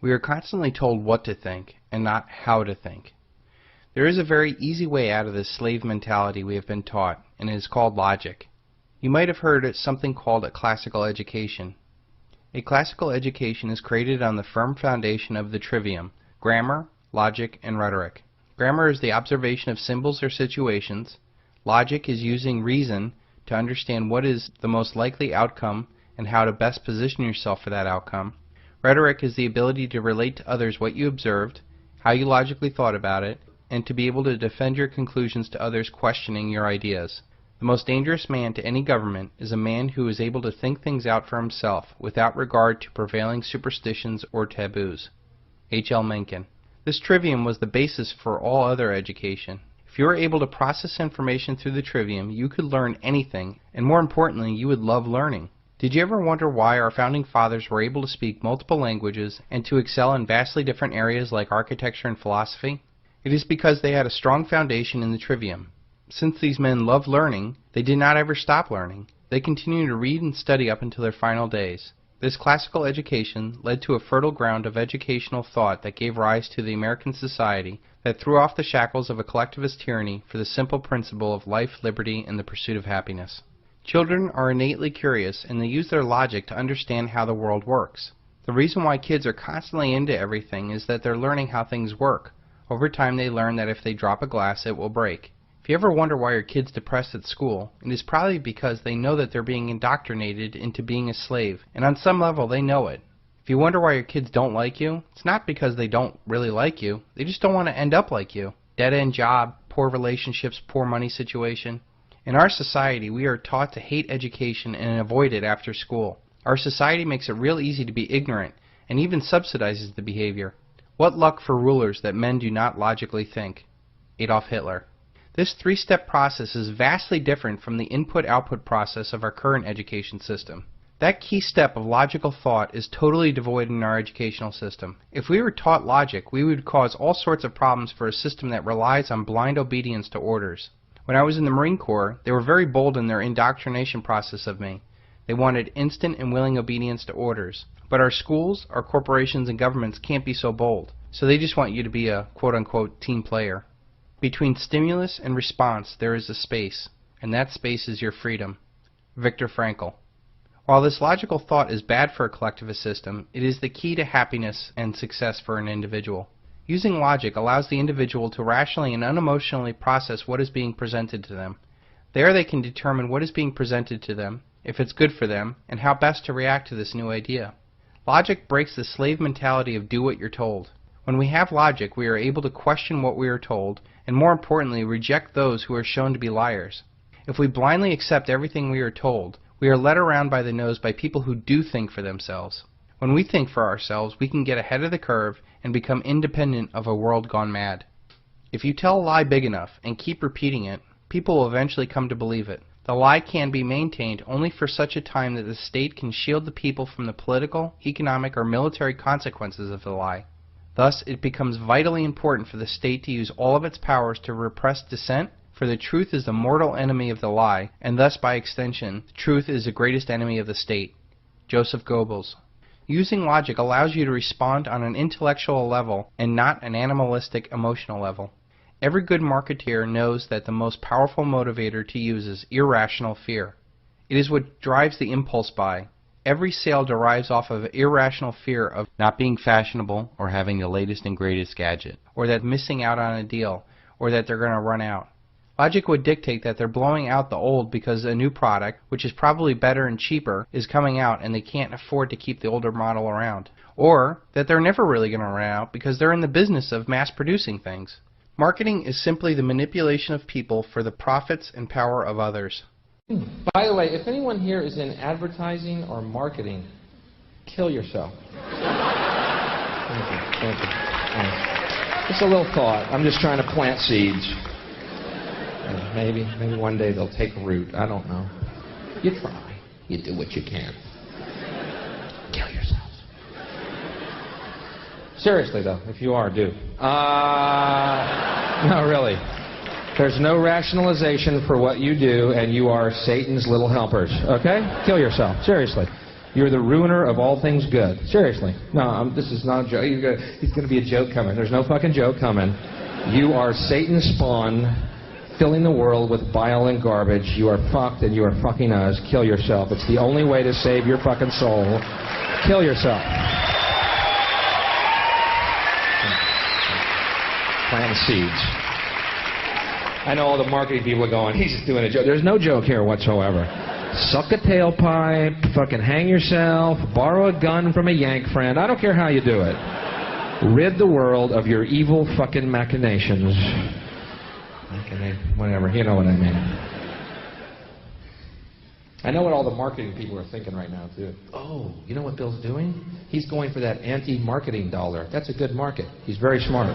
We are constantly told what to think and not how to think. There is a very easy way out of this slave mentality we have been taught, and it is called logic. You might have heard of something called a classical education. A classical education is created on the firm foundation of the trivium: grammar, logic, and rhetoric. Grammar is the observation of symbols or situations. Logic is using reason to understand what is the most likely outcome and how to best position yourself for that outcome. Rhetoric is the ability to relate to others what you observed, how you logically thought about it, and to be able to defend your conclusions to others questioning your ideas. The most dangerous man to any government is a man who is able to think things out for himself without regard to prevailing superstitions or taboos. H.L. Mencken. This trivium was the basis for all other education. If you were able to process information through the trivium, you could learn anything, and more importantly, you would love learning. Did you ever wonder why our founding fathers were able to speak multiple languages and to excel in vastly different areas like architecture and philosophy? It is because they had a strong foundation in the trivium. Since these men loved learning, they did not ever stop learning. They continued to read and study up until their final days. This classical education led to a fertile ground of educational thought that gave rise to the American society that threw off the shackles of a collectivist tyranny for the simple principle of life, liberty, and the pursuit of happiness. Children are innately curious, and they use their logic to understand how the world works. The reason why kids are constantly into everything is that they're learning how things work. Over time they learn that if they drop a glass, it will break. If you ever wonder why your kid's depressed at school, it is probably because they know that they're being indoctrinated into being a slave, and on some level they know it. If you wonder why your kids don't like you, it's not because they don't really like you, they just don't want to end up like you. Dead-end job, poor relationships, poor money situation. In our society, we are taught to hate education and avoid it after school. Our society makes it real easy to be ignorant, and even subsidizes the behavior. What luck for rulers that men do not logically think. Adolf Hitler. This three-step process is vastly different from the input-output process of our current education system. That key step of logical thought is totally devoid in our educational system. If we were taught logic, we would cause all sorts of problems for a system that relies on blind obedience to orders. When I was in the Marine Corps, they were very bold in their indoctrination process of me. They wanted instant and willing obedience to orders. But our schools, our corporations, and governments can't be so bold, so they just want you to be a quote-unquote team player. Between stimulus and response there is a space, and that space is your freedom. Viktor Frankl. While this logical thought is bad for a collectivist system, it is the key to happiness and success for an individual. Using logic allows the individual to rationally and unemotionally process what is being presented to them. There they can determine what is being presented to them, if it's good for them, and how best to react to this new idea. Logic breaks the slave mentality of do what you're told. When we have logic, we are able to question what we are told, and more importantly, reject those who are shown to be liars. If we blindly accept everything we are told, we are led around by the nose by people who do think for themselves. When we think for ourselves, we can get ahead of the curve and become independent of a world gone mad. If you tell a lie big enough and keep repeating it, people will eventually come to believe it. The lie can be maintained only for such a time that the state can shield the people from the political, economic, or military consequences of the lie. Thus, it becomes vitally important for the state to use all of its powers to repress dissent, for the truth is the mortal enemy of the lie, and thus, by extension, the truth is the greatest enemy of the state. Joseph Goebbels. Using logic allows you to respond on an intellectual level and not an animalistic emotional level. Every good marketeer knows that the most powerful motivator to use is irrational fear. It is what drives the impulse buy. Every sale derives off of irrational fear of not being fashionable or having the latest and greatest gadget, or that missing out on a deal, or that they're going to run out. Logic would dictate that they're blowing out the old because a new product, which is probably better and cheaper, is coming out and they can't afford to keep the older model around. Or that they're never really going to run out because they're in the business of mass producing things. Marketing is simply the manipulation of people for the profits and power of others. By the way, if anyone here is in advertising or marketing, kill yourself. Thank you. Thank you. Thanks. Just a little thought. I'm just trying to plant seeds. And maybe one day they'll take root. I don't know. You try. You do what you can. Kill yourselves. Seriously, though, if you are, do. No, really. There's no rationalization for what you do, and you are Satan's little helpers, okay? Kill yourself, seriously. You're the ruiner of all things good. Seriously. No, this is not a joke. He's going to be a joke coming. There's no fucking joke coming. You are Satan's spawn, filling the world with bile and garbage. You are fucked, and you are fucking us. Kill yourself. It's the only way to save your fucking soul. Kill yourself. Plant seeds. I know all the marketing people are going, he's just doing a joke. There's no joke here whatsoever. Suck a tailpipe, fucking hang yourself, borrow a gun from a yank friend. I don't care how you do it. Rid the world of your evil fucking machinations. Whatever, you know what I mean. I know what all the marketing people are thinking right now, too. Oh, you know what Bill's doing? He's going for that anti-marketing dollar. That's a good market. He's very smart.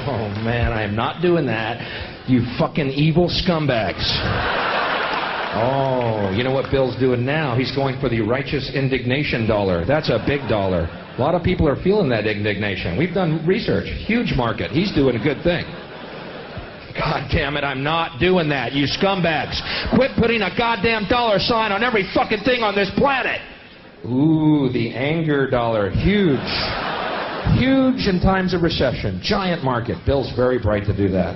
Oh, man, I am not doing that. You fucking evil scumbags. Oh, you know what Bill's doing now? He's going for the righteous indignation dollar. That's a big dollar. A lot of people are feeling that indignation. We've done research. Huge market. He's doing a good thing. God damn it, I'm not doing that, you scumbags. Quit putting a goddamn dollar sign on every fucking thing on this planet. Ooh, the anger dollar. Huge. Huge in times of recession. Giant market. Bill's very bright to do that.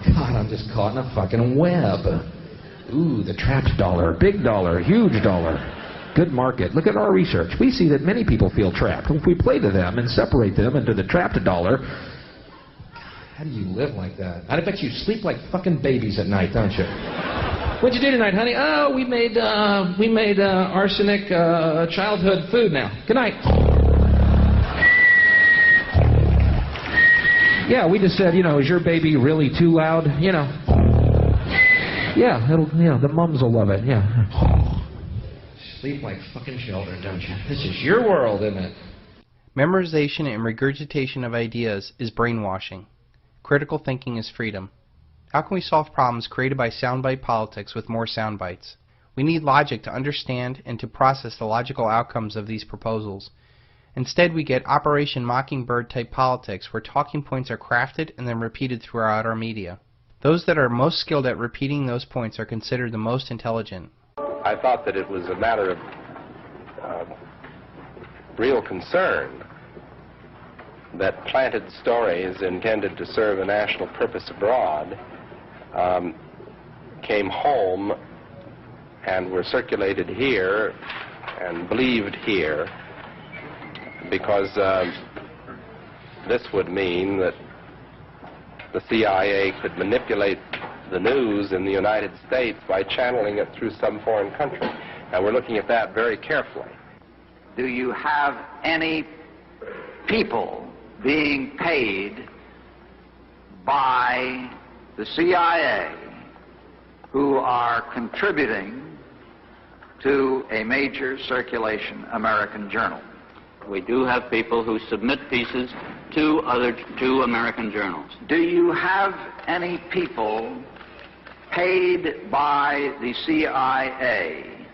God, I'm just caught in a fucking web. Ooh, the trapped dollar. Big dollar. Huge dollar. Good market. Look at our research. We see that many people feel trapped. If we play to them and separate them into the trapped dollar, how do you live like that? I bet you sleep like fucking babies at night, don't you? What'd you do tonight, honey? Oh, we made arsenic childhood food now. Good night. Yeah, we just said, is your baby really too loud? Yeah, the mums will love it, yeah. Sleep like fucking children, don't you? This is your world, isn't it? Memorization and regurgitation of ideas is brainwashing. Critical thinking is freedom. How can we solve problems created by soundbite politics with more soundbites? We need logic to understand and to process the logical outcomes of these proposals. Instead, we get Operation Mockingbird type politics where talking points are crafted and then repeated throughout our media. Those that are most skilled at repeating those points are considered the most intelligent. I thought that it was a matter of real concern that planted stories intended to serve a national purpose abroad came home and were circulated here and believed here, because this would mean that the CIA could manipulate the news in the United States by channeling it through some foreign country. And we're looking at that very carefully. Do you have any people being paid by the CIA who are contributing to a major circulation American journal? We do have people who submit pieces to American journals. Do you have any people paid by the CIA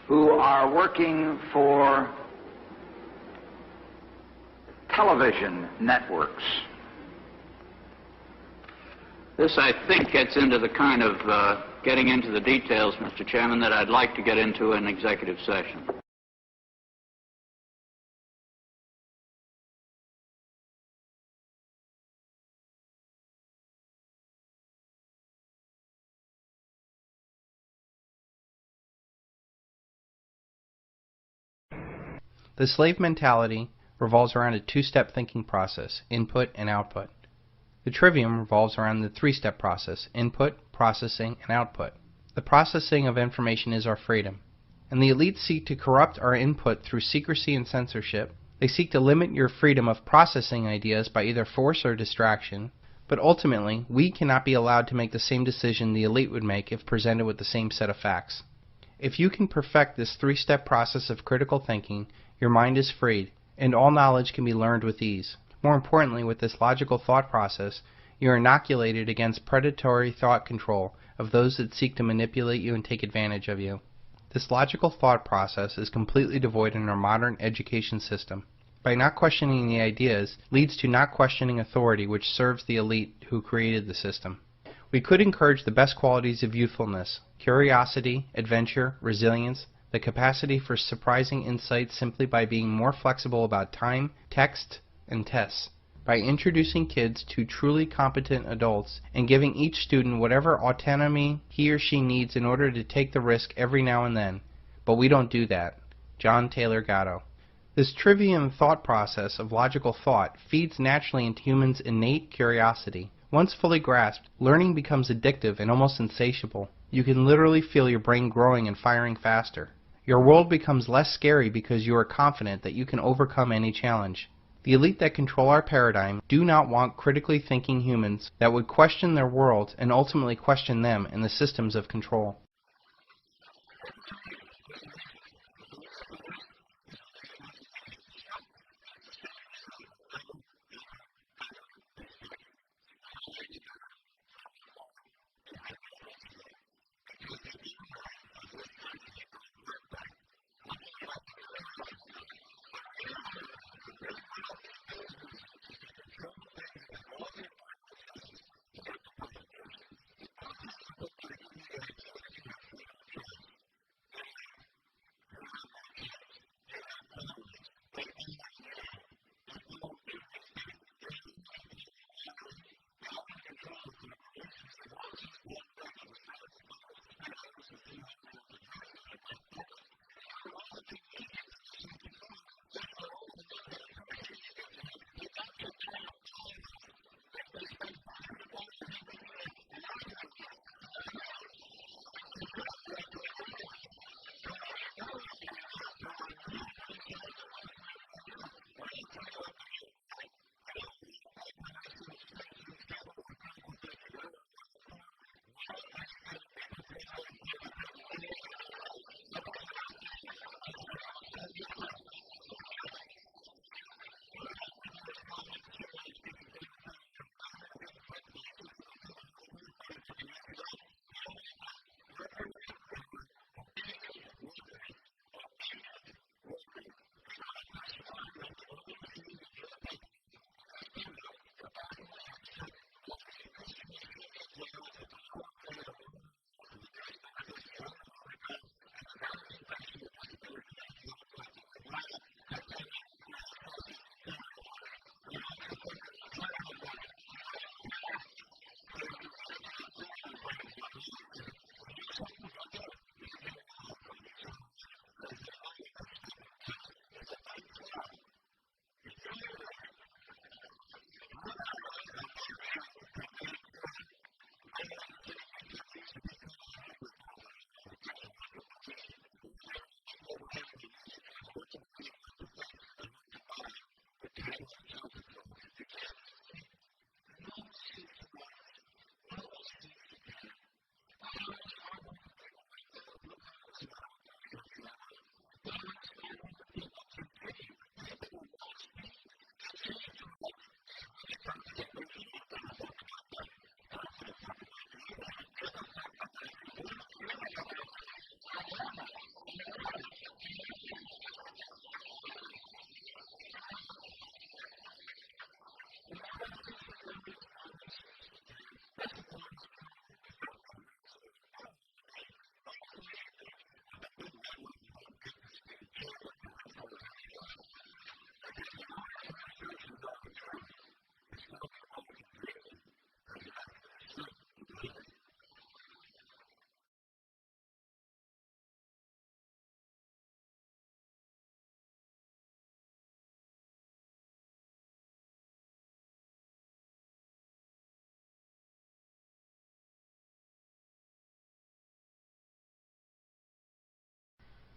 who are working for television networks? This, I think, gets into the kind of getting into the details, Mr. Chairman, that I'd like to get into in executive session. The slave mentality revolves around a two-step thinking process, input and output. The trivium revolves around the three-step process, input, processing, and output. The processing of information is our freedom, and the elites seek to corrupt our input through secrecy and censorship. They seek to limit your freedom of processing ideas by either force or distraction, but ultimately, we cannot be allowed to make the same decision the elite would make if presented with the same set of facts. If you can perfect this three-step process of critical thinking, your mind is freed, and all knowledge can be learned with ease. More importantly, with this logical thought process, you are inoculated against predatory thought control of those that seek to manipulate you and take advantage of you. This logical thought process is completely devoid in our modern education system. By not questioning the ideas leads to not questioning authority, which serves the elite who created the system. We could encourage the best qualities of youthfulness: curiosity, adventure, resilience, the capacity for surprising insights simply by being more flexible about time, text, and tests. By introducing kids to truly competent adults and giving each student whatever autonomy he or she needs in order to take the risk every now and then. But we don't do that. John Taylor Gatto. This trivium thought process of logical thought feeds naturally into humans' innate curiosity. Once fully grasped, learning becomes addictive and almost insatiable. You can literally feel your brain growing and firing faster. Your world becomes less scary because you are confident that you can overcome any challenge. The elite that control our paradigm do not want critically thinking humans that would question their world and ultimately question them and the systems of control.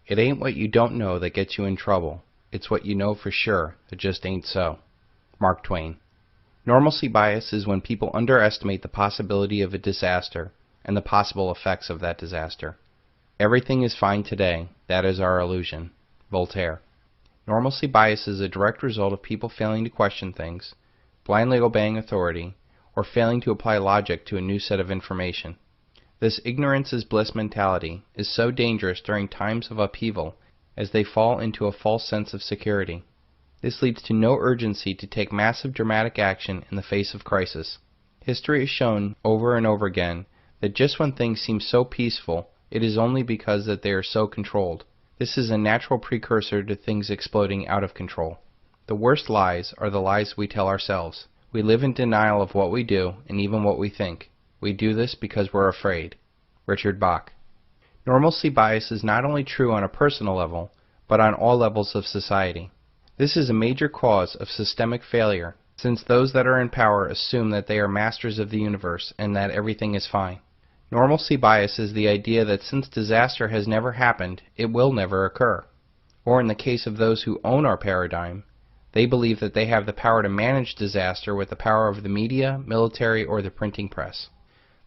It ain't what you don't know that gets you in trouble. It's what you know for sure that just ain't so. Mark Twain. Normalcy bias is when people underestimate the possibility of a disaster and the possible effects of that disaster. Everything is fine today. That is our illusion. Voltaire. Normalcy bias is a direct result of people failing to question things, blindly obeying authority, or failing to apply logic to a new set of information. This ignorance is bliss mentality is so dangerous during times of upheaval as they fall into a false sense of security. This leads to no urgency to take massive dramatic action in the face of crisis. History has shown over and over again that just when things seem so peaceful, it is only because that they are so controlled. This is a natural precursor to things exploding out of control. The worst lies are the lies we tell ourselves. We live in denial of what we do and even what we think. We do this because we're afraid. Richard Bach. Normalcy bias is not only true on a personal level, but on all levels of society. This is a major cause of systemic failure, since those that are in power assume that they are masters of the universe and that everything is fine. Normalcy bias is the idea that since disaster has never happened, it will never occur. Or in the case of those who own our paradigm, they believe that they have the power to manage disaster with the power of the media, military, or the printing press.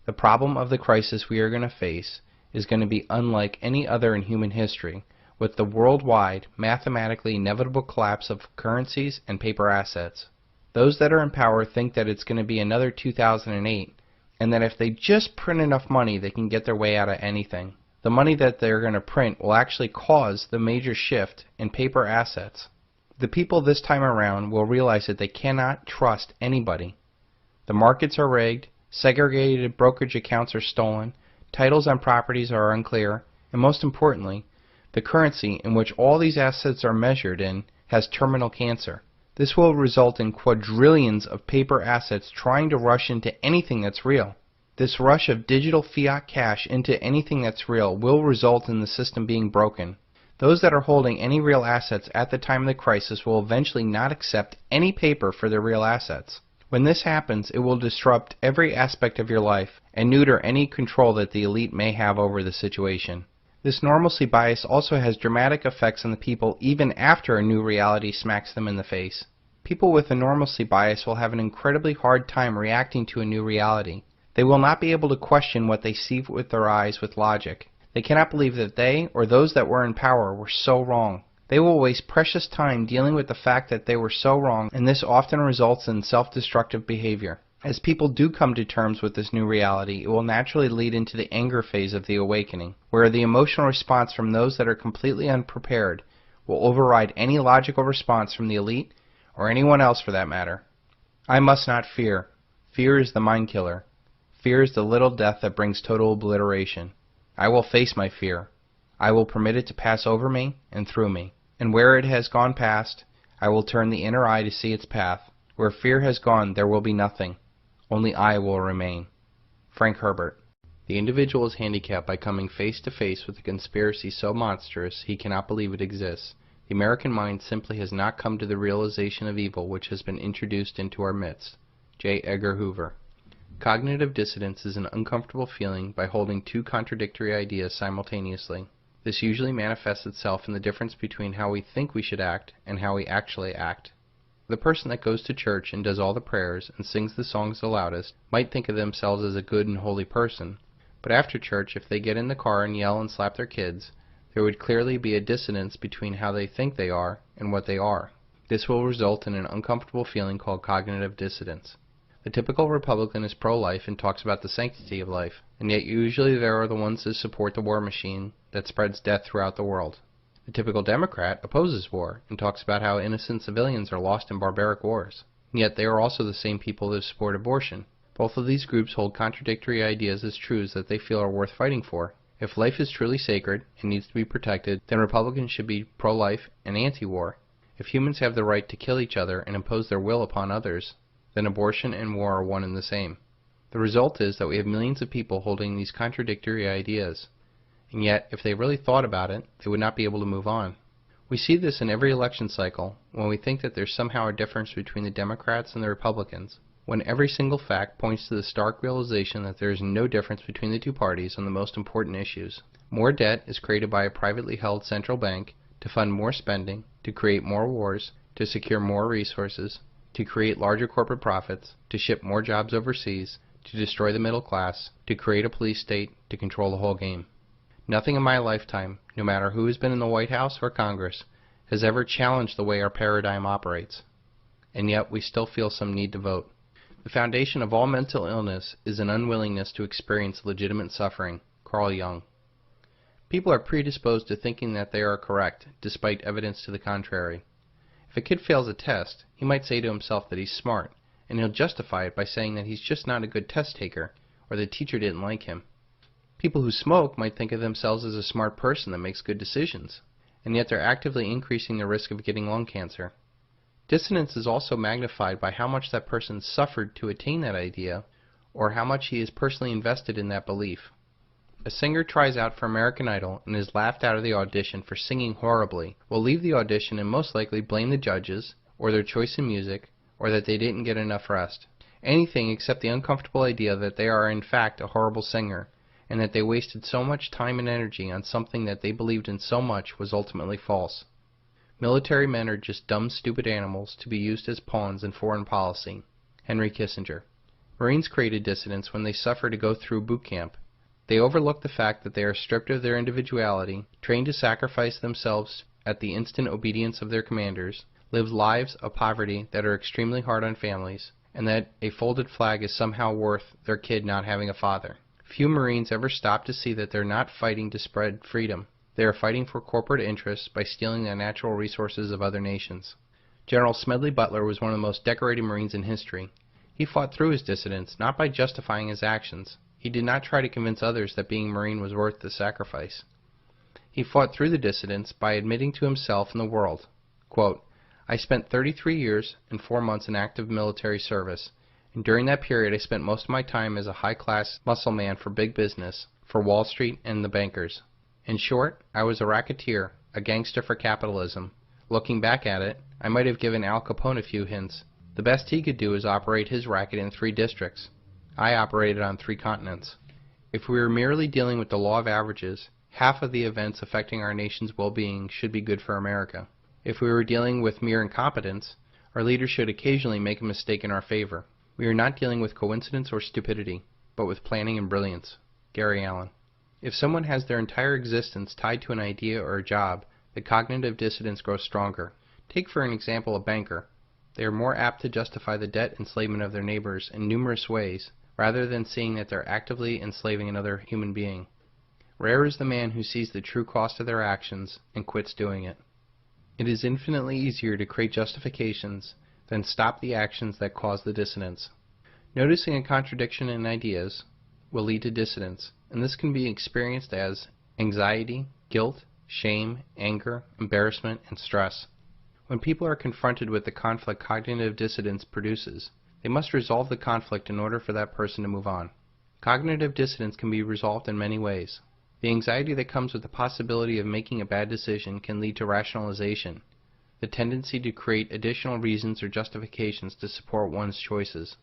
The problem of the crisis we are going to face is going to be unlike any other in human history, with the worldwide, mathematically inevitable collapse of currencies and paper assets. Those that are in power think that it's going to be another 2008, and that if they just print enough money, they can get their way out of anything. The money that they're going to print will actually cause the major shift in paper assets. The people this time around will realize that they cannot trust anybody. The markets are rigged, segregated brokerage accounts are stolen, titles on properties are unclear, and most importantly, the currency in which all these assets are measured in has terminal cancer. This will result in quadrillions of paper assets trying to rush into anything that's real. This rush of digital fiat cash into anything that's real will result in the system being broken. Those that are holding any real assets at the time of the crisis will eventually not accept any paper for their real assets. When this happens, it will disrupt every aspect of your life and neuter any control that the elite may have over the situation. This normalcy bias also has dramatic effects on the people even after a new reality smacks them in the face. People with a normalcy bias will have an incredibly hard time reacting to a new reality. They will not be able to question what they see with their eyes with logic. They cannot believe that they or those that were in power were so wrong. They will waste precious time dealing with the fact that they were so wrong, and this often results in self-destructive behavior. As people do come to terms with this new reality, it will naturally lead into the anger phase of the awakening, where the emotional response from those that are completely unprepared will override any logical response from the elite or anyone else for that matter. I must not fear. Fear is the mind killer. Fear is the little death that brings total obliteration. I will face my fear. I will permit it to pass over me and through me. And where it has gone past, I will turn the inner eye to see its path. Where fear has gone, there will be nothing. Only I will remain. Frank Herbert. The individual is handicapped by coming face to face with a conspiracy so monstrous he cannot believe it exists. The American mind simply has not come to the realization of evil which has been introduced into our midst. J. Edgar Hoover. Cognitive dissonance is an uncomfortable feeling by holding two contradictory ideas simultaneously. This usually manifests itself in the difference between how we think we should act and how we actually act. The person that goes to church and does all the prayers and sings the songs the loudest might think of themselves as a good and holy person, but after church, if they get in the car and yell and slap their kids, there would clearly be a dissonance between how they think they are and what they are. This will result in an uncomfortable feeling called cognitive dissonance. The typical Republican is pro-life and talks about the sanctity of life, and yet usually there are the ones that support the war machine that spreads death throughout the world. The typical Democrat opposes war and talks about how innocent civilians are lost in barbaric wars, and yet they are also the same people that support abortion. Both of these groups hold contradictory ideas as truths that they feel are worth fighting for. If life is truly sacred and needs to be protected, then Republicans should be pro-life and anti-war. If humans have the right to kill each other and impose their will upon others, then abortion and war are one and the same. The result is that we have millions of people holding these contradictory ideas, and yet if they really thought about it, they would not be able to move on. We see this in every election cycle when we think that there's somehow a difference between the Democrats and the Republicans, when every single fact points to the stark realization that there is no difference between the two parties on the most important issues. More debt is created by a privately held central bank to fund more spending, to create more wars, to secure more resources, to create larger corporate profits, to ship more jobs overseas, to destroy the middle class, to create a police state, to control the whole game. Nothing in my lifetime, no matter who has been in the White House or Congress, has ever challenged the way our paradigm operates. And yet we still feel some need to vote. The foundation of all mental illness is an unwillingness to experience legitimate suffering. Carl Jung. People are predisposed to thinking that they are correct, despite evidence to the contrary. If a kid fails a test, he might say to himself that he's smart, and he'll justify it by saying that he's just not a good test taker, or the teacher didn't like him. People who smoke might think of themselves as a smart person that makes good decisions, and yet they're actively increasing the risk of getting lung cancer. Dissonance is also magnified by how much that person suffered to attain that idea, or how much he is personally invested in that belief. A singer tries out for American Idol and is laughed out of the audition for singing horribly, will leave the audition and most likely blame the judges, or their choice in music, or that they didn't get enough rest. Anything except the uncomfortable idea that they are in fact a horrible singer, and that they wasted so much time and energy on something that they believed in so much was ultimately false. Military men are just dumb, stupid animals to be used as pawns in foreign policy. Henry Kissinger. Marines created dissidence when they suffer to go through boot camp. They overlook the fact that they are stripped of their individuality, trained to sacrifice themselves at the instant obedience of their commanders, live lives of poverty that are extremely hard on families, and that a folded flag is somehow worth their kid not having a father. Few Marines ever stop to see that they're not fighting to spread freedom. They are fighting for corporate interests by stealing the natural resources of other nations. General Smedley Butler was one of the most decorated Marines in history. He fought through his dissidence, not by justifying his actions. He did not try to convince others that being Marine was worth the sacrifice. He fought through the dissidence by admitting to himself and the world, quote, "I spent 33 years and 4 months in active military service, and during that period I spent most of my time as a high-class muscle man for big business, for Wall Street and the bankers. In short, I was a racketeer, a gangster for capitalism. Looking back at it, I might have given Al Capone a few hints. The best he could do is operate his racket in 3 districts. I operated on 3 continents. If we were merely dealing with the law of averages, half of the events affecting our nation's well-being should be good for America. If we were dealing with mere incompetence, our leaders should occasionally make a mistake in our favor. We are not dealing with coincidence or stupidity, but with planning and brilliance." Gary Allen. If someone has their entire existence tied to an idea or a job, the cognitive dissonance grows stronger. Take for an example a banker. They are more apt to justify the debt enslavement of their neighbors in numerous ways, rather than seeing that they're actively enslaving another human being. Rare is the man who sees the true cost of their actions and quits doing it. It is infinitely easier to create justifications than stop the actions that cause the dissonance. Noticing a contradiction in ideas will lead to dissonance, and this can be experienced as anxiety, guilt, shame, anger, embarrassment, and stress. When people are confronted with the conflict cognitive dissonance produces, they must resolve the conflict in order for that person to move on. Cognitive dissonance can be resolved in many ways. The anxiety that comes with the possibility of making a bad decision can lead to rationalization, the tendency to create additional reasons or justifications to support one's choices.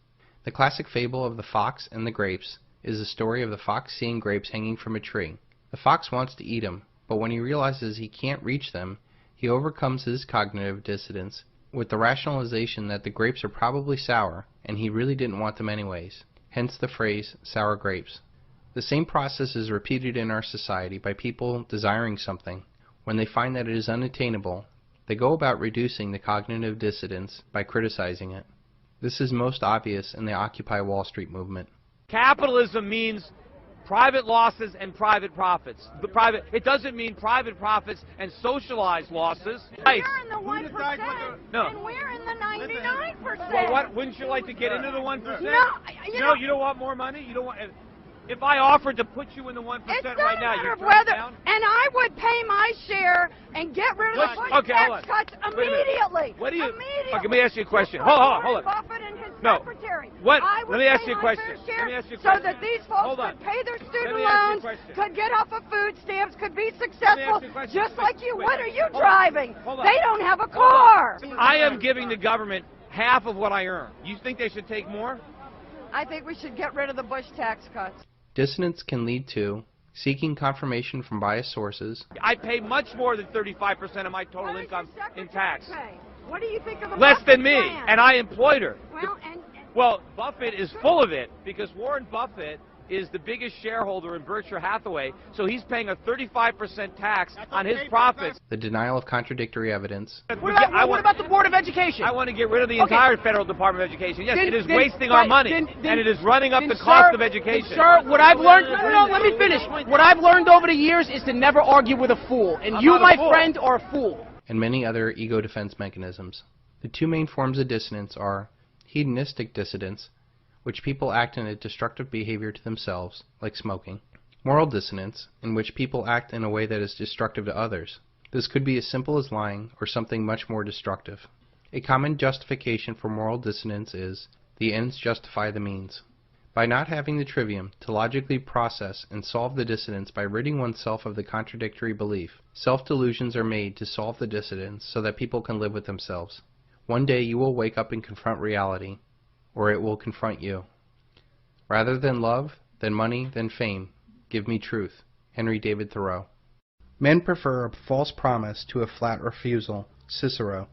The classic fable of the fox and the grapes is the story of the fox seeing grapes hanging from a tree. The fox wants to eat them, but when he realizes he can't reach them, he overcomes his cognitive dissonance with the rationalization that the grapes are probably sour, and he really didn't want them anyways, hence the phrase, sour grapes. The same process is repeated in our society by people desiring something. When they find that it is unattainable, they go about reducing the cognitive dissonance by criticizing it. This is most obvious in the Occupy Wall Street movement. Capitalism means private losses and private profits. It doesn't mean private profits and socialized losses. We're in the 1%, no. And we're in the 99%. Well, what? Wouldn't you like to get into the 1%? No, you don't want more money. You don't want. If I offered to put you in the 1% right now, you'd turn it down? And I would pay my share and get rid of the tax cuts immediately. What do you? Immediately. Okay, let me ask you a question. Hold on. Buffett and his secretary. What? Let me ask you a question. So that these folks could pay their student loans, could get off of food stamps, could be successful, just like you. What are you driving? They don't have a car. I am giving the government half of what I earn. You think they should take more? I think we should get rid of the Bush tax cuts. Dissonance can lead to seeking confirmation from biased sources, I pay much more than 35% of my total income in tax. What do you think of the Less than Buffett me, plan? and I employed her. Well, Buffett is full of it because Warren Buffett is the biggest shareholder in Berkshire Hathaway, so he's paying a 35% tax on his profits. the denial of contradictory evidence, What about the Board of Education? I want to get rid of the entire Federal Department of Education. Yes, it is wasting right, our money, and it is running up the cost of education. Sir, what I've learned, no, let me finish. What I've learned over the years is to never argue with a fool, and you, my friend, are a fool. and many other ego defense mechanisms. The two main forms of dissonance are hedonistic dissonance, which people act in a destructive behavior to themselves, like smoking. Moral dissonance, in which people act in a way that is destructive to others. This could be as simple as lying, or something much more destructive. A common justification for moral dissonance is, the ends justify the means. By not having the trivium to logically process and solve the dissonance by ridding oneself of the contradictory belief, self-delusions are made to solve the dissonance so that people can live with themselves. One day you will wake up and confront reality, or it will confront you. Rather than love, than money, than fame, give me truth. Henry David Thoreau. Men prefer a false promise to a flat refusal. Cicero.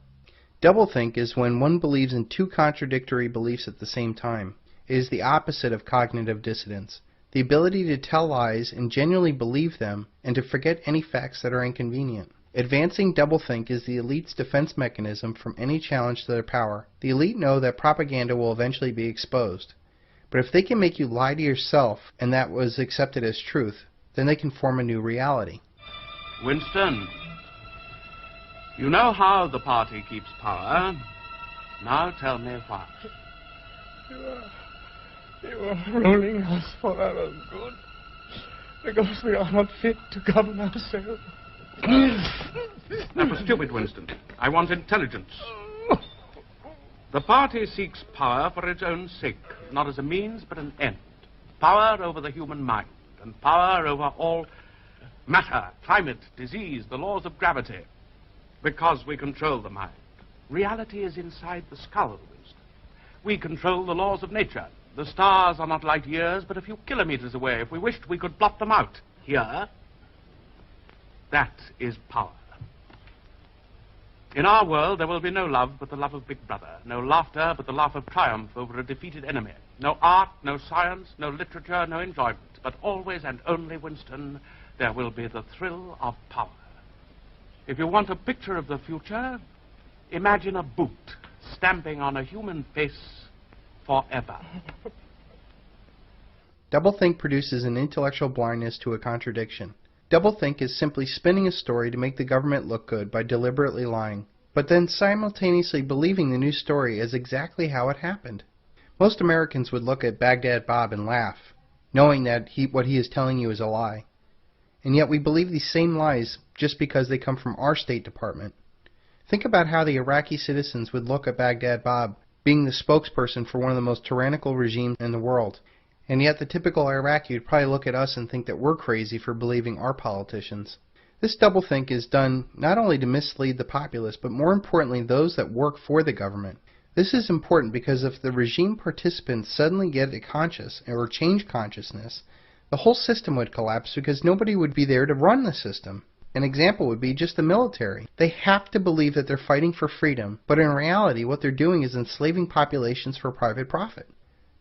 Doublethink is when one believes in two contradictory beliefs at the same time. It is the opposite of cognitive dissonance. The ability to tell lies and genuinely believe them, and to forget any facts that are inconvenient. Advancing doublethink is the elite's defense mechanism from any challenge to their power. The elite know that propaganda will eventually be exposed. But if they can make you lie to yourself, and that was accepted as truth, then they can form a new reality. Winston, you know how the party keeps power. Now tell me why. You are ruling us for our own good, because we are not fit to govern ourselves. That was stupid, Winston. I want intelligence. The party seeks power for its own sake, not as a means but an end. Power over the human mind, and power over all matter, climate, disease, the laws of gravity. Because we control the mind. Reality is inside the skull, Winston. We control the laws of nature. The stars are not light years, but a few kilometers away. If we wished, we could blot them out. Here, that is power. In our world, there will be no love but the love of Big Brother, no laughter but the laugh of triumph over a defeated enemy, no art, no science, no literature, no enjoyment, but always and only, Winston, there will be the thrill of power. If you want a picture of the future, imagine a boot stamping on a human face forever. Doublethink produces an intellectual blindness to a contradiction. Doublethink is simply spinning a story to make the government look good by deliberately lying, but then simultaneously believing the new story as exactly how it happened. Most Americans would look at Baghdad Bob and laugh, knowing that what he is telling you is a lie. And yet we believe these same lies just because they come from our State Department. Think about how the Iraqi citizens would look at Baghdad Bob being the spokesperson for one of the most tyrannical regimes in the world. And yet the typical Iraqi would probably look at us and think that we're crazy for believing our politicians. This doublethink is done not only to mislead the populace, but more importantly those that work for the government. This is important because if the regime participants suddenly get conscious or change consciousness, the whole system would collapse because nobody would be there to run the system. An example would be just the military. They have to believe that they're fighting for freedom, but in reality what they're doing is enslaving populations for private profit.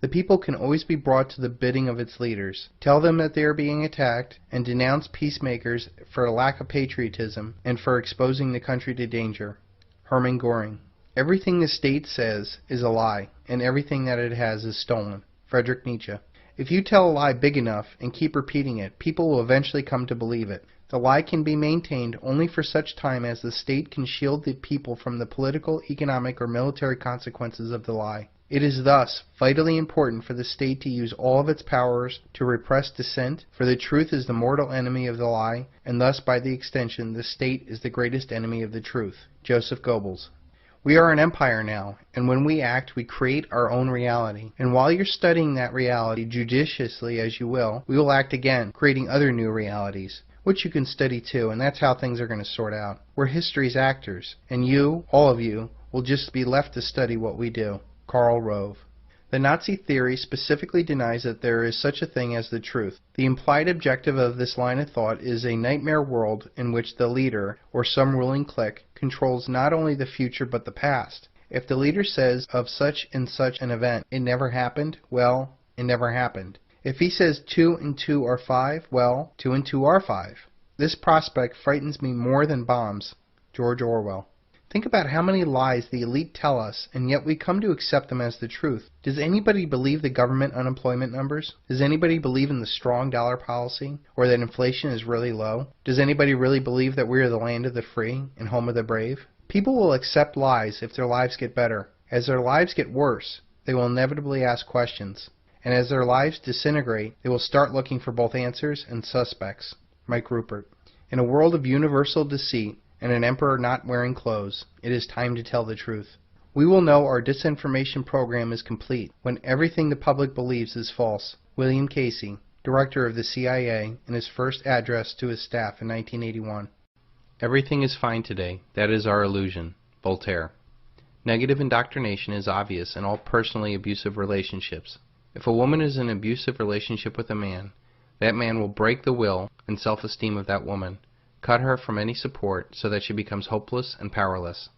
The people can always be brought to the bidding of its leaders, tell them that they are being attacked, and denounce peacemakers for a lack of patriotism and for exposing the country to danger. Hermann Göring. Everything the state says is a lie, and everything that it has is stolen. Friedrich Nietzsche. If you tell a lie big enough and keep repeating it, people will eventually come to believe it. The lie can be maintained only for such time as the state can shield the people from the political, economic, or military consequences of the lie. It is thus vitally important for the state to use all of its powers to repress dissent, for the truth is the mortal enemy of the lie, and thus by the extension the state is the greatest enemy of the truth. Joseph Goebbels. We are an empire now, and when we act, we create our own reality. And while you're studying that reality judiciously as you will, we will act again, creating other new realities, which you can study too, and that's how things are going to sort out. We're history's actors, and you, all of you, will just be left to study what we do. Karl Rove. The Nazi theory specifically denies that there is such a thing as the truth. The implied objective of this line of thought is a nightmare world in which the leader, or some ruling clique, controls not only the future but the past. If the leader says of such and such an event, it never happened, well, it never happened. If he says 2 and 2 are 5, well, 2 and 2 are 5. This prospect frightens me more than bombs. George Orwell. Think about how many lies the elite tell us, and yet we come to accept them as the truth. Does anybody believe the government unemployment numbers? Does anybody believe in the strong dollar policy, or that inflation is really low? Does anybody really believe that we are the land of the free and home of the brave? People will accept lies if their lives get better. As their lives get worse, they will inevitably ask questions. And as their lives disintegrate, they will start looking for both answers and suspects. Mike Rupert. In a world of universal deceit, and an emperor not wearing clothes, it is time to tell the truth. We will know our disinformation program is complete when everything the public believes is false. William Casey, director of the CIA, in his first address to his staff in 1981. Everything is fine today. That is our illusion. Voltaire. Negative indoctrination is obvious in all personally abusive relationships. If a woman is in an abusive relationship with a man, that man will break the will and self-esteem of that woman, cut her from any support so that she becomes hopeless and powerless.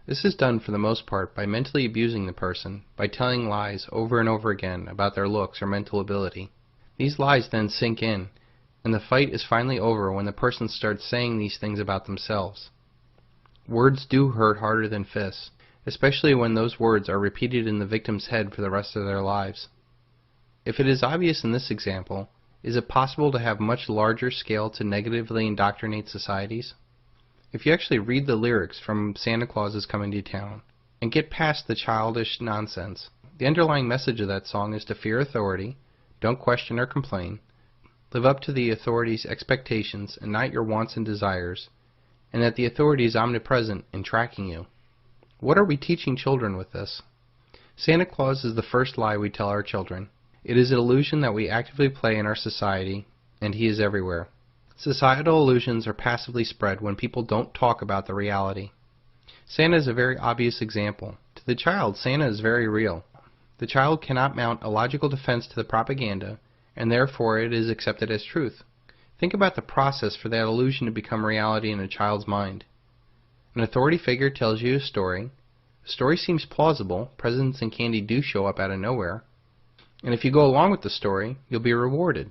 This is done for the most part by mentally abusing the person, by telling lies over and over again about their looks or mental ability. These lies then sink in, and the fight is finally over when the person starts saying these things about themselves. Words do hurt harder than fists, especially when those words are repeated in the victim's head for the rest of their lives. If it is obvious in this example, is it possible to have much larger scale to negatively indoctrinate societies? If you actually read the lyrics from Santa Claus is Coming to Town and get past the childish nonsense, the underlying message of that song is to fear authority, don't question or complain, live up to the authority's expectations and not your wants and desires, and that the authority is omnipresent in tracking you. What are we teaching children with this? Santa Claus is the first lie we tell our children. It is an illusion that we actively play in our society, and he is everywhere. Societal illusions are passively spread when people don't talk about the reality. Santa is a very obvious example. To the child, Santa is very real. The child cannot mount a logical defense to the propaganda, and therefore it is accepted as truth. Think about the process for that illusion to become reality in a child's mind. An authority figure tells you a story. The story seems plausible. Presents and candy do show up out of nowhere. And if you go along with the story, you'll be rewarded.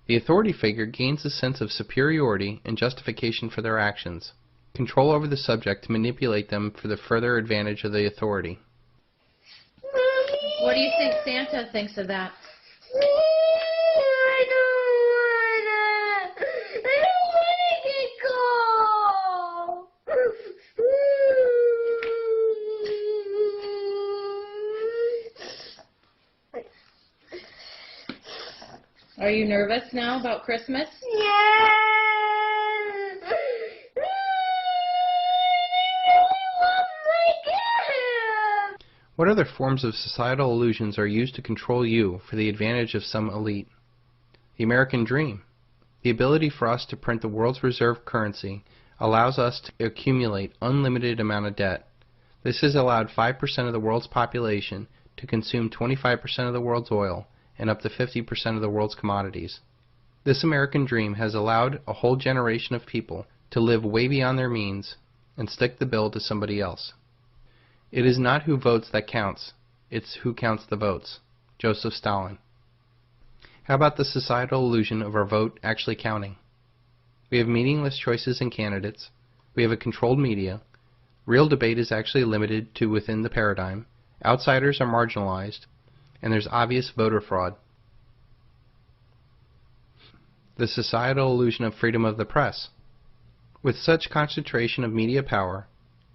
The authority figure gains a sense of superiority and justification for their actions, control over the subject to manipulate them for the further advantage of the authority. What do you think Santa thinks of that? I don't wanna get cold. Are you nervous now about Christmas? Yes. What other forms of societal illusions are used to control you for the advantage of some elite? The American dream. The ability for us to print the world's reserve currency allows us to accumulate unlimited amount of debt. This has allowed 5% of the world's population to consume 25% of the world's oil and up to 50% of the world's commodities. This American dream has allowed a whole generation of people to live way beyond their means and stick the bill to somebody else. It is not who votes that counts, it's who counts the votes. Joseph Stalin. How about the societal illusion of our vote actually counting? We have meaningless choices in candidates, we have a controlled media, real debate is actually limited to within the paradigm, outsiders are marginalized, and there's obvious voter fraud. The societal illusion of freedom of the press. With such concentration of media power,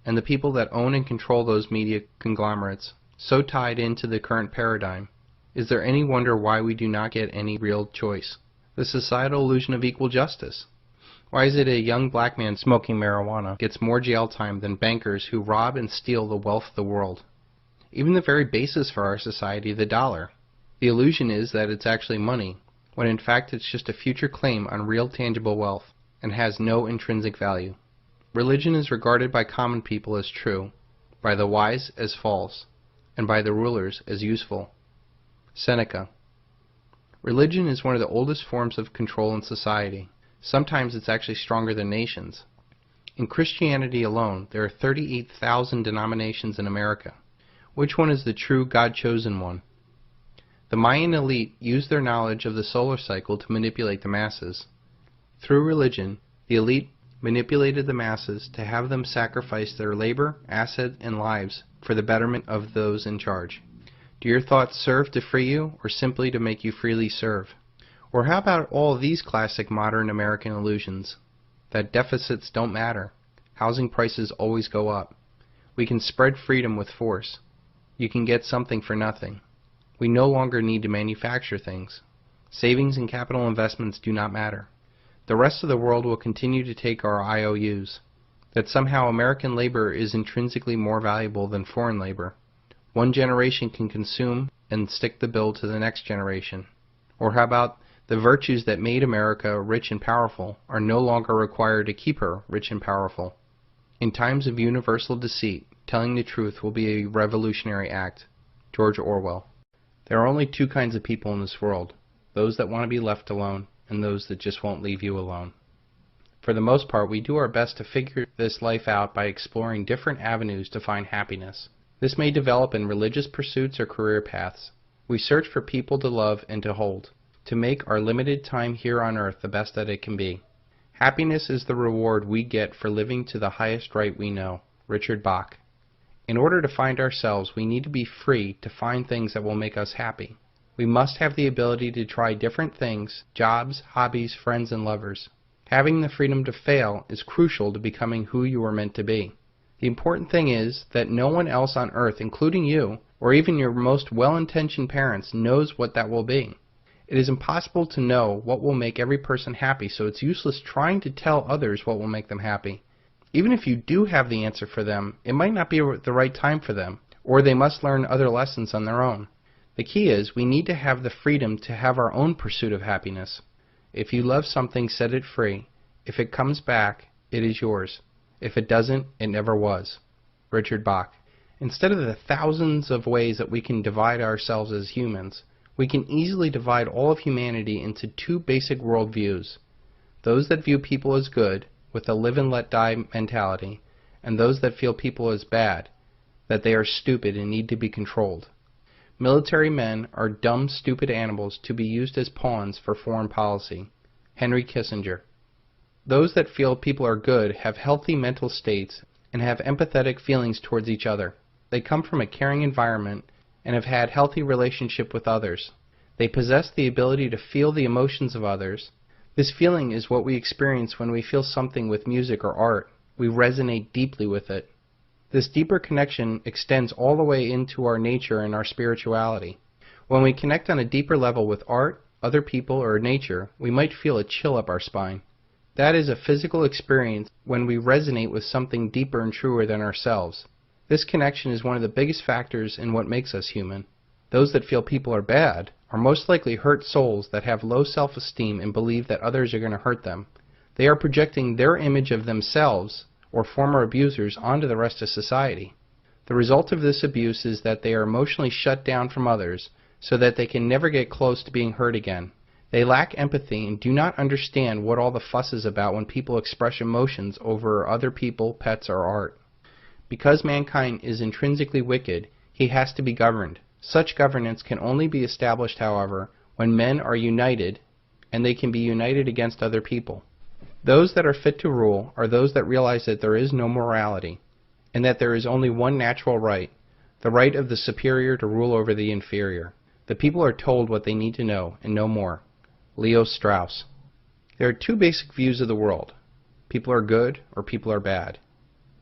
and the people that own and control those media conglomerates so tied into the current paradigm, is there any wonder why we do not get any real choice? The societal illusion of equal justice. Why is it a young black man smoking marijuana gets more jail time than bankers who rob and steal the wealth of the world? Even the very basis for our society, the dollar. The illusion is that it's actually money, when in fact it's just a future claim on real tangible wealth, and has no intrinsic value. Religion is regarded by common people as true, by the wise as false. and by the rulers as useful. Seneca. Religion is one of the oldest forms of control in society. Sometimes it's actually stronger than nations. In Christianity alone, there are 38,000 denominations in America. Which one is the true God-chosen one? The Mayan elite used their knowledge of the solar cycle to manipulate the masses. Through religion, the elite manipulated the masses to have them sacrifice their labor, assets, and lives for the betterment of those in charge. Do your thoughts serve to free you, or simply to make you freely serve? Or how about all these classic modern American illusions? That deficits don't matter. Housing prices always go up. We can spread freedom with force. You can get something for nothing. We no longer need to manufacture things. Savings and capital investments do not matter. The rest of the world will continue to take our IOUs. That somehow American labor is intrinsically more valuable than foreign labor. One generation can consume and stick the bill to the next generation. Or how about the virtues that made America rich and powerful are no longer required to keep her rich and powerful. In times of universal deceit, telling the truth will be a revolutionary act. George Orwell. There are only two kinds of people in this world, those that want to be left alone and those that just won't leave you alone. For the most part, we do our best to figure this life out by exploring different avenues to find happiness. This may develop in religious pursuits or career paths. We search for people to love and to hold, to make our limited time here on earth the best that it can be. Happiness is the reward we get for living to the highest right we know. Richard Bach. In order to find ourselves, we need to be free to find things that will make us happy. We must have the ability to try different things, jobs, hobbies, friends, and lovers. Having the freedom to fail is crucial to becoming who you are meant to be. The important thing is that no one else on earth, including you, or even your most well-intentioned parents, knows what that will be. It is impossible to know what will make every person happy, so it's useless trying to tell others what will make them happy. Even if you do have the answer for them, it might not be the right time for them, or they must learn other lessons on their own. The key is we need to have the freedom to have our own pursuit of happiness. If you love something, set it free. If it comes back, it is yours. If it doesn't, it never was. Richard Bach. Instead of the thousands of ways that we can divide ourselves as humans, we can easily divide all of humanity into two basic worldviews. Those that view people as good, with a live and let die mentality, and those that feel people as bad, that they are stupid and need to be controlled. Military men are dumb, stupid animals to be used as pawns for foreign policy. Henry Kissinger. Those that feel people are good have healthy mental states and have empathetic feelings towards each other. They come from a caring environment and have had healthy relationship with others. They possess the ability to feel the emotions of others. This feeling is what we experience when we feel something with music or art. We resonate deeply with it. This deeper connection extends all the way into our nature and our spirituality. When we connect on a deeper level with art, other people, or nature, we might feel a chill up our spine. That is a physical experience when we resonate with something deeper and truer than ourselves. This connection is one of the biggest factors in what makes us human. Those that feel people are bad are most likely hurt souls that have low self-esteem and believe that others are going to hurt them. They are projecting their image of themselves or former abusers onto the rest of society. The result of this abuse is that they are emotionally shut down from others so that they can never get close to being hurt again. They lack empathy and do not understand what all the fuss is about when people express emotions over other people, pets, or art. Because mankind is intrinsically wicked, he has to be governed. Such governance can only be established, however, when men are united, and they can be united against other people. Those that are fit to rule are those that realize that there is no morality, and that there is only one natural right, the right of the superior to rule over the inferior. The people are told what they need to know, and no more. Leo Strauss. There are two basic views of the world. People are good or people are bad.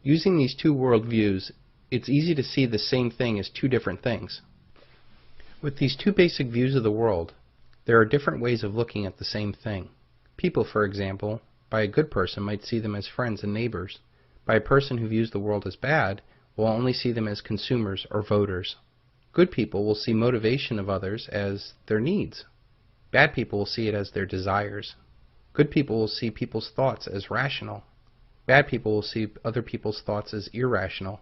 Using these two worldviews, it's easy to see the same thing as two different things. With these two basic views of the world, there are different ways of looking at the same thing. People, for example, by a good person might see them as friends and neighbors. By a person who views the world as bad, will only see them as consumers or voters. Good people will see motivation of others as their needs. Bad people will see it as their desires. Good people will see people's thoughts as rational. Bad people will see other people's thoughts as irrational.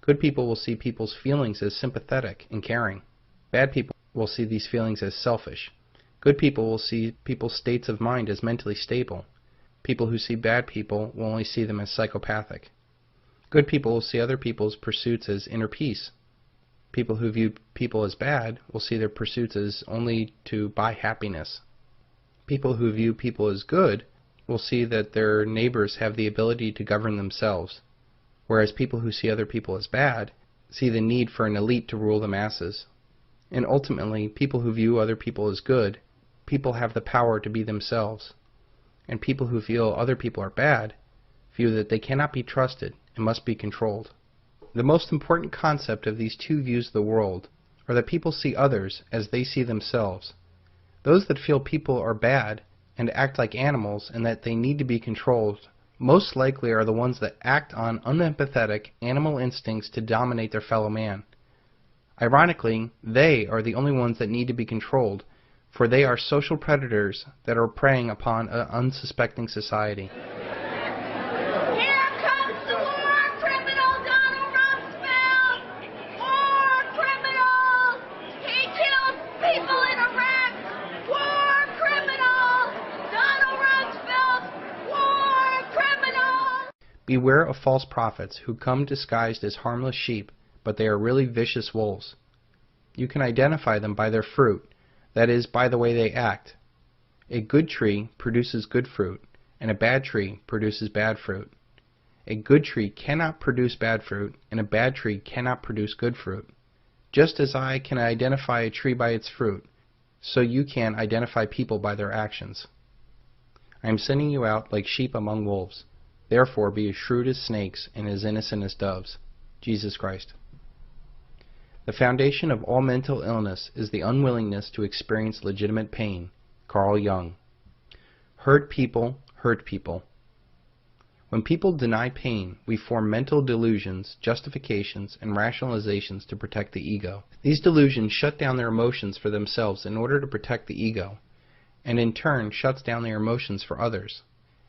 Good people will see people's feelings as sympathetic and caring. Bad people will see these feelings as selfish. Good people will see people's states of mind as mentally stable. People who see bad people will only see them as psychopathic. Good people will see other people's pursuits as inner peace. People who view people as bad will see their pursuits as only to buy happiness. People who view people as good will see that their neighbors have the ability to govern themselves, whereas people who see other people as bad see the need for an elite to rule the masses. And ultimately, people who view other people as good, people have the power to be themselves. And people who feel other people are bad view that they cannot be trusted and must be controlled. The most important concept of these two views of the world are that people see others as they see themselves. Those that feel people are bad and act like animals and that they need to be controlled most likely are the ones that act on unempathetic animal instincts to dominate their fellow man. Ironically, they are the only ones that need to be controlled, for they are social predators that are preying upon an unsuspecting society. Beware of false prophets who come disguised as harmless sheep, but they are really vicious wolves. You can identify them by their fruit, that is, by the way they act. A good tree produces good fruit, and a bad tree produces bad fruit. A good tree cannot produce bad fruit, and a bad tree cannot produce good fruit. Just as I can identify a tree by its fruit, so you can identify people by their actions. I am sending you out like sheep among wolves. Therefore be as shrewd as snakes and as innocent as doves. Jesus Christ. The foundation of all mental illness is the unwillingness to experience legitimate pain. Carl Jung. Hurt people hurt people. When people deny pain, we form mental delusions, justifications, and rationalizations to protect the ego. These delusions shut down their emotions for themselves in order to protect the ego, and in turn shuts down their emotions for others.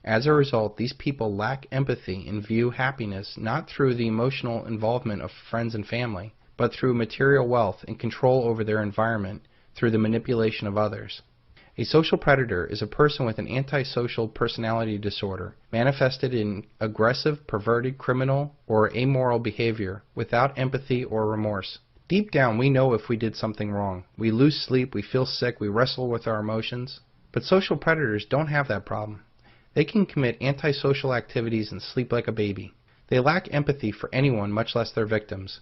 As a result, these people lack empathy and view happiness not through the emotional involvement of friends and family, but through material wealth and control over their environment through the manipulation of others. A social predator is a person with an antisocial personality disorder, manifested in aggressive, perverted, criminal, or amoral behavior, without empathy or remorse. Deep down, we know if we did something wrong. We lose sleep, we feel sick, we wrestle with our emotions. But social predators don't have that problem. They can commit antisocial activities and sleep like a baby. They lack empathy for anyone, much less their victims.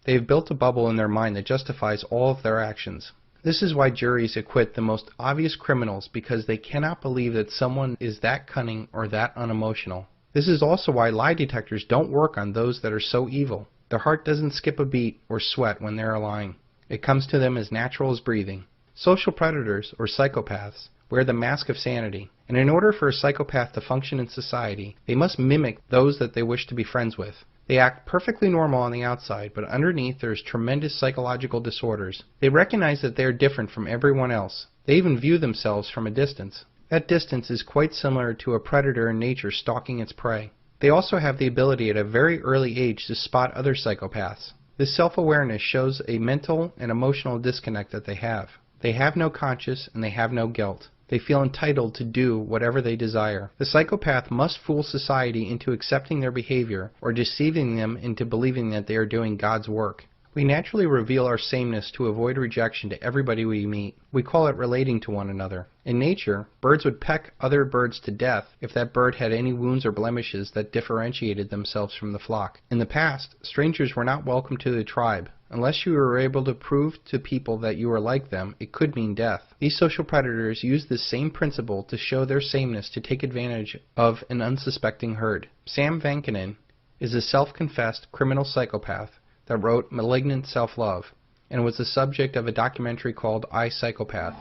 They have built a bubble in their mind that justifies all of their actions. This is why juries acquit the most obvious criminals, because they cannot believe that someone is that cunning or that unemotional. This is also why lie detectors don't work on those that are so evil. Their heart doesn't skip a beat or sweat when they are lying. It comes to them as natural as breathing. Social predators, or psychopaths, wear the mask of sanity, and in order for a psychopath to function in society, they must mimic those that they wish to be friends with. They act perfectly normal on the outside, but underneath there is tremendous psychological disorders. They recognize that they are different from everyone else. They even view themselves from a distance. That distance is quite similar to a predator in nature stalking its prey. They also have the ability at a very early age to spot other psychopaths. This self-awareness shows a mental and emotional disconnect that they have. They have no conscience and they have no guilt. They feel entitled to do whatever they desire. The psychopath must fool society into accepting their behavior or deceiving them into believing that they are doing God's work. We naturally reveal our sameness to avoid rejection to everybody we meet. We call it relating to one another. In nature, birds would peck other birds to death if that bird had any wounds or blemishes that differentiated themselves from the flock. In the past, strangers were not welcome to the tribe. Unless you were able to prove to people that you were like them, it could mean death. These social predators use this same principle to show their sameness to take advantage of an unsuspecting herd. Sam Vankinen is a self-confessed criminal psychopath that wrote Malignant Self-Love and was the subject of a documentary called I, Psychopath.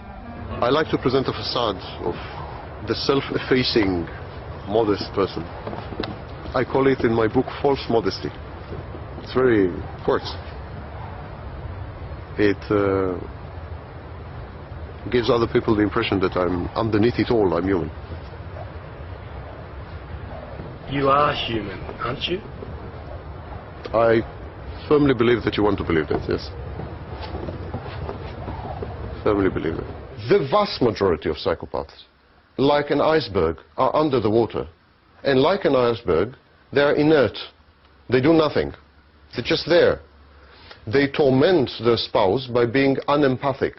I like to present a facade of the self-effacing, modest person. I call it in my book false modesty. It's very works. It gives other people the impression that I'm underneath it all, I'm human. You are human, aren't you? I firmly believe that you want to believe that, yes. Firmly believe it. The vast majority of psychopaths, like an iceberg, are under the water. And like an iceberg, they are inert. They do nothing. They're just there. They torment their spouse by being unempathic,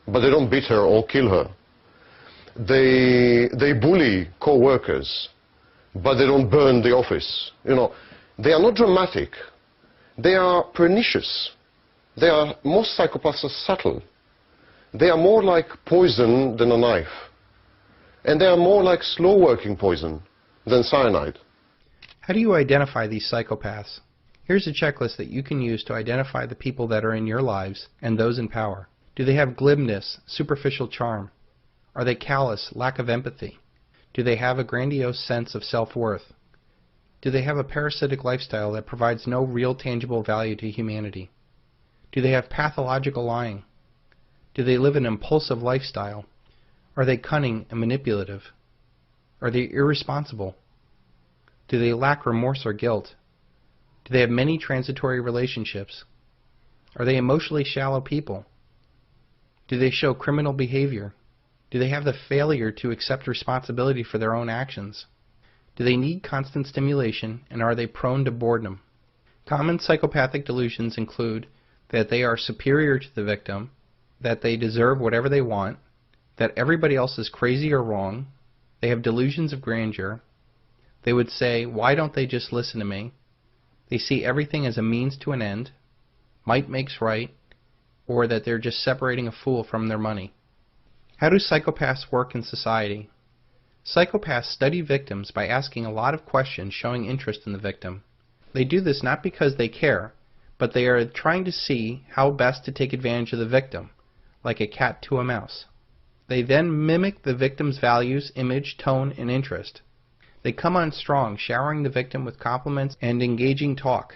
but they don't beat her or kill her. They bully co-workers, but they don't burn the office. You know, they are not dramatic. They are pernicious. Most psychopaths are subtle. They are more like poison than a knife. And they are more like slow-working poison than cyanide. How do you identify these psychopaths? Here's a checklist that you can use to identify the people that are in your lives and those in power. Do they have glibness, superficial charm? Are they callous, lack of empathy? Do they have a grandiose sense of self-worth? Do they have a parasitic lifestyle that provides no real tangible value to humanity? Do they have pathological lying? Do they live an impulsive lifestyle? Are they cunning and manipulative? Are they irresponsible? Do they lack remorse or guilt? Do they have many transitory relationships? Are they emotionally shallow people? Do they show criminal behavior? Do they have the failure to accept responsibility for their own actions? Do they need constant stimulation, and are they prone to boredom? Common psychopathic delusions include that they are superior to the victim, that they deserve whatever they want, that everybody else is crazy or wrong, they have delusions of grandeur, they would say, why don't they just listen to me? They see everything as a means to an end, might makes right, or that they're just separating a fool from their money. How do psychopaths work in society? Psychopaths study victims by asking a lot of questions showing interest in the victim. They do this not because they care, but they are trying to see how best to take advantage of the victim, like a cat to a mouse. They then mimic the victim's values, image, tone, and interest. They come on strong, showering the victim with compliments and engaging talk.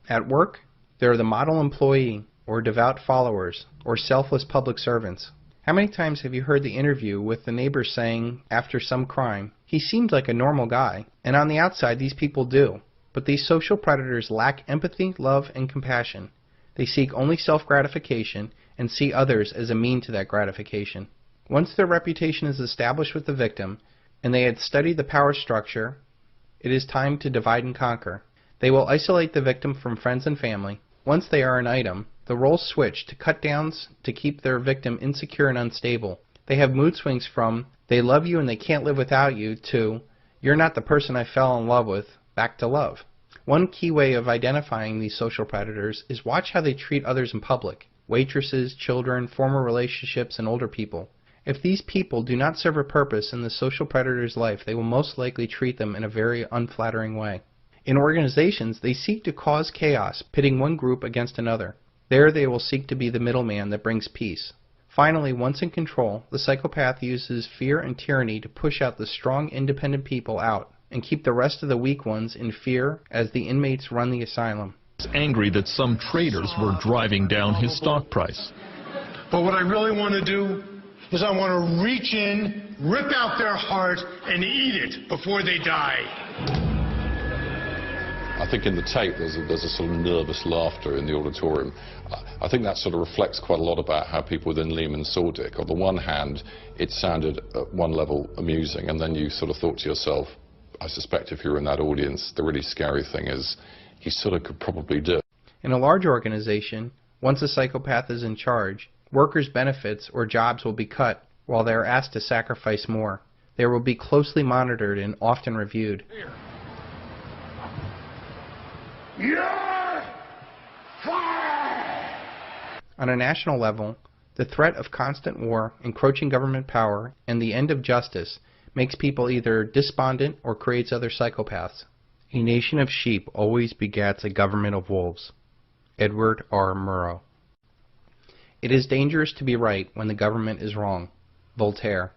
At work, they're the model employee, or devout followers, or selfless public servants. How many times have you heard the interview with the neighbor saying, after some crime, he seemed like a normal guy, and on the outside these people do. But these social predators lack empathy, love, and compassion. They seek only self-gratification and see others as a mean to that gratification. Once their reputation is established with the victim, and they had studied the power structure, it is time to divide and conquer. They will isolate the victim from friends and family. Once they are an item, the roles switch to cut downs to keep their victim insecure and unstable. They have mood swings from, they love you and they can't live without you, to, you're not the person I fell in love with, back to love. One key way of identifying these social predators is watch how they treat others in public, waitresses, children, former relationships, and older people. If these people do not serve a purpose in the social predator's life, they will most likely treat them in a very unflattering way. In organizations, they seek to cause chaos, pitting one group against another. There they will seek to be the middleman that brings peace. Finally, once in control, the psychopath uses fear and tyranny to push out the strong, independent people out and keep the rest of the weak ones in fear as the inmates run the asylum. He's angry that some traders were driving down his stock price. But what I really want to do is I want to reach in, rip out their heart, and eat it before they die. I think in the tape there's a sort of nervous laughter in the auditorium. I think that sort of reflects quite a lot about how people within Lehman saw Dick. On the one hand, it sounded at one level amusing, and then you sort of thought to yourself, I suspect if you were in that audience, the really scary thing is he sort of could probably do it. In a large organization, once a psychopath is in charge, workers' benefits or jobs will be cut while they are asked to sacrifice more. They will be closely monitored and often reviewed. You're fired! On a national level, the threat of constant war, encroaching government power, and the end of justice makes people either despondent or creates other psychopaths. A nation of sheep always begets a government of wolves. Edward R. Murrow. It is dangerous to be right when the government is wrong. Voltaire.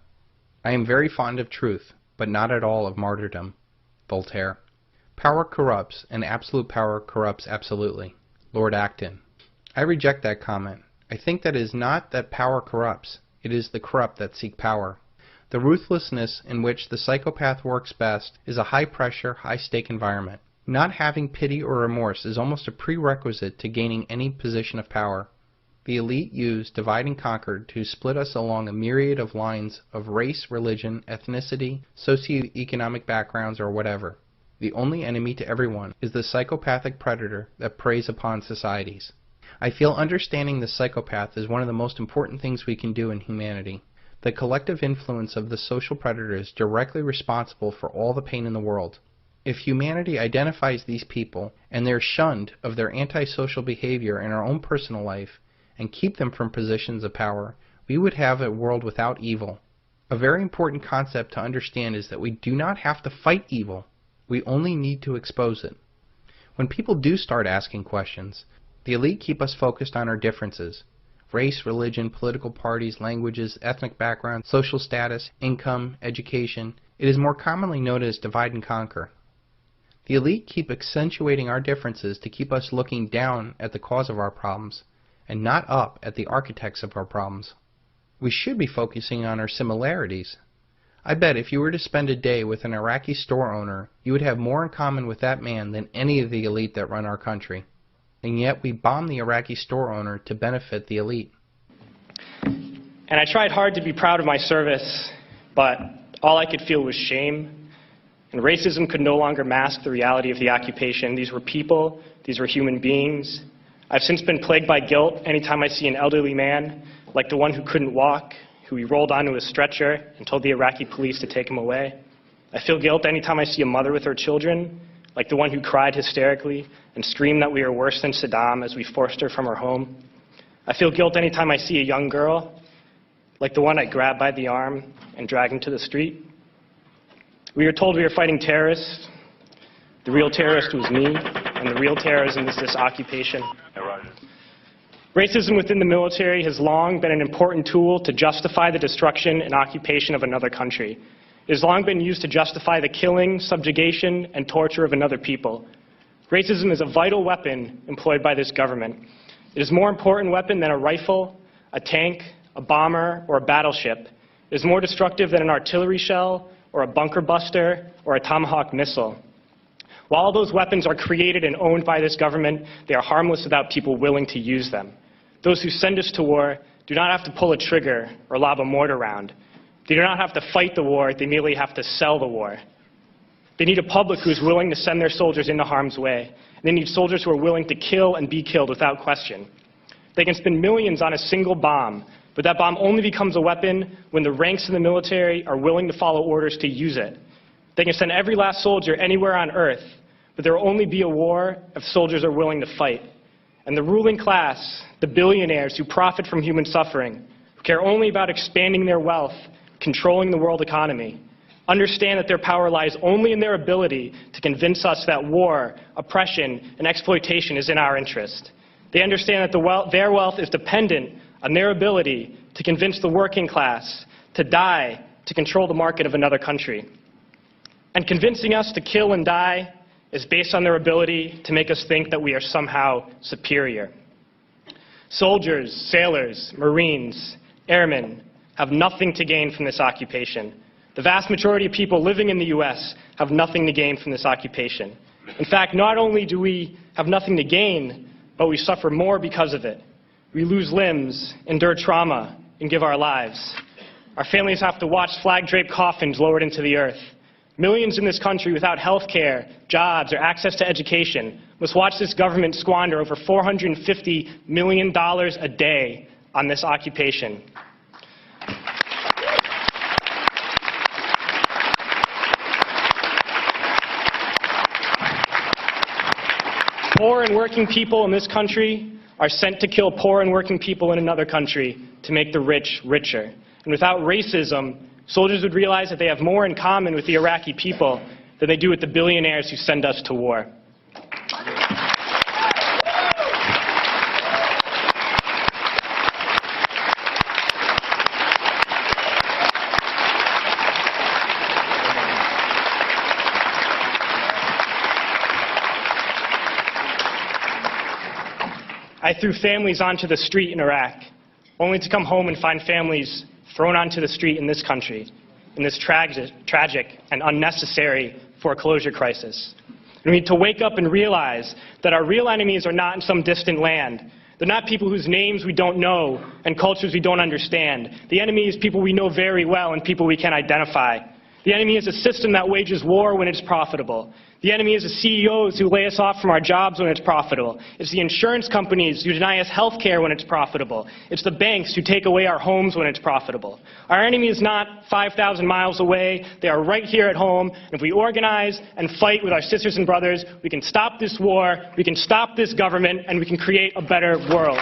I am very fond of truth, but not at all of martyrdom. Voltaire. Power corrupts, and absolute power corrupts absolutely. Lord Acton. I reject that comment. I think that it is not that power corrupts, it is the corrupt that seek power. The ruthlessness in which the psychopath works best is a high-pressure, high-stake environment. Not having pity or remorse is almost a prerequisite to gaining any position of power. The elite use divide and conquer to split us along a myriad of lines of race, religion, ethnicity, socioeconomic backgrounds, or whatever. The only enemy to everyone is the psychopathic predator that preys upon societies. I feel understanding the psychopath is one of the most important things we can do in humanity. The collective influence of the social predator is directly responsible for all the pain in the world. If humanity identifies these people and they're shunned of their antisocial behavior in our own personal life and keep them from positions of power, we would have a world without evil. A very important concept to understand is that we do not have to fight evil. We only need to expose it. When people do start asking questions, the elite keep us focused on our differences. Race, religion, political parties, languages, ethnic background, social status, income, education. It is more commonly known as divide and conquer. The elite keep accentuating our differences to keep us looking down at the cause of our problems and not up at the architects of our problems. We should be focusing on our similarities. I bet if you were to spend a day with an Iraqi store owner, you would have more in common with that man than any of the elite that run our country. And yet we bomb the Iraqi store owner to benefit the elite. And I tried hard to be proud of my service, but all I could feel was shame. And racism could no longer mask the reality of the occupation. These were people, these were human beings. I've since been plagued by guilt anytime I see an elderly man, like the one who couldn't walk, who we rolled onto a stretcher and told the Iraqi police to take him away. I feel guilt anytime I see a mother with her children, like the one who cried hysterically and screamed that we are worse than Saddam as we forced her from her home. I feel guilt anytime I see a young girl, like the one I grabbed by the arm and dragged into the street. We were told we were fighting terrorists. The real terrorist was me, and the real terrorism is this occupation. Racism within the military has long been an important tool to justify the destruction and occupation of another country. It has long been used to justify the killing, subjugation, and torture of another people. Racism is a vital weapon employed by this government. It is a more important weapon than a rifle, a tank, a bomber, or a battleship. It is more destructive than an artillery shell, or a bunker buster, or a Tomahawk missile. While all those weapons are created and owned by this government, they are harmless without people willing to use them. Those who send us to war do not have to pull a trigger or lob a mortar round. They do not have to fight the war, they merely have to sell the war. They need a public who is willing to send their soldiers into harm's way. They need soldiers who are willing to kill and be killed without question. They can spend millions on a single bomb, but that bomb only becomes a weapon when the ranks in the military are willing to follow orders to use it. They can send every last soldier anywhere on earth, but there will only be a war if soldiers are willing to fight. And the ruling class, the billionaires who profit from human suffering, who care only about expanding their wealth, controlling the world economy, understand that their power lies only in their ability to convince us that war, oppression, and exploitation is in our interest. They understand that their wealth is dependent on their ability to convince the working class to die to control the market of another country. And convincing us to kill and die is based on their ability to make us think that we are somehow superior. Soldiers, sailors, Marines, airmen have nothing to gain from this occupation. The vast majority of people living in the U.S. have nothing to gain from this occupation. In fact, not only do we have nothing to gain, but we suffer more because of it. We lose limbs, endure trauma, and give our lives. Our families have to watch flag-draped coffins lowered into the earth. Millions in this country without health care, jobs, or access to education must watch this government squander over $450 million a day on this occupation. Poor and working people in this country are sent to kill poor and working people in another country to make the rich richer. And without racism, soldiers would realize that they have more in common with the Iraqi people than they do with the billionaires who send us to war. I threw families onto the street in Iraq, only to come home and find families thrown onto the street in this country, in this tragic and unnecessary foreclosure crisis. We need to wake up and realize that our real enemies are not in some distant land. They're not people whose names we don't know and cultures we don't understand. The enemy is people we know very well and people we can identify. The enemy is a system that wages war when it's profitable. The enemy is the CEOs who lay us off from our jobs when it's profitable. It's the insurance companies who deny us health care when it's profitable. It's the banks who take away our homes when it's profitable. Our enemy is not 5,000 miles away. They are right here at home. And if we organize and fight with our sisters and brothers, we can stop this war, we can stop this government, and we can create a better world.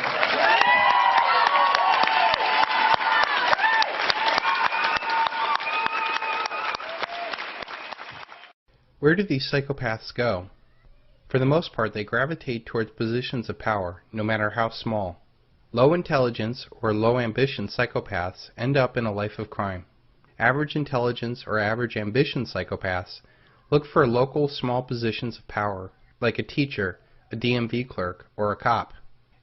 Where do these psychopaths go? For the most part, they gravitate towards positions of power, no matter how small. Low intelligence or low ambition psychopaths end up in a life of crime. Average intelligence or average ambition psychopaths look for local small positions of power, like a teacher, a DMV clerk, or a cop.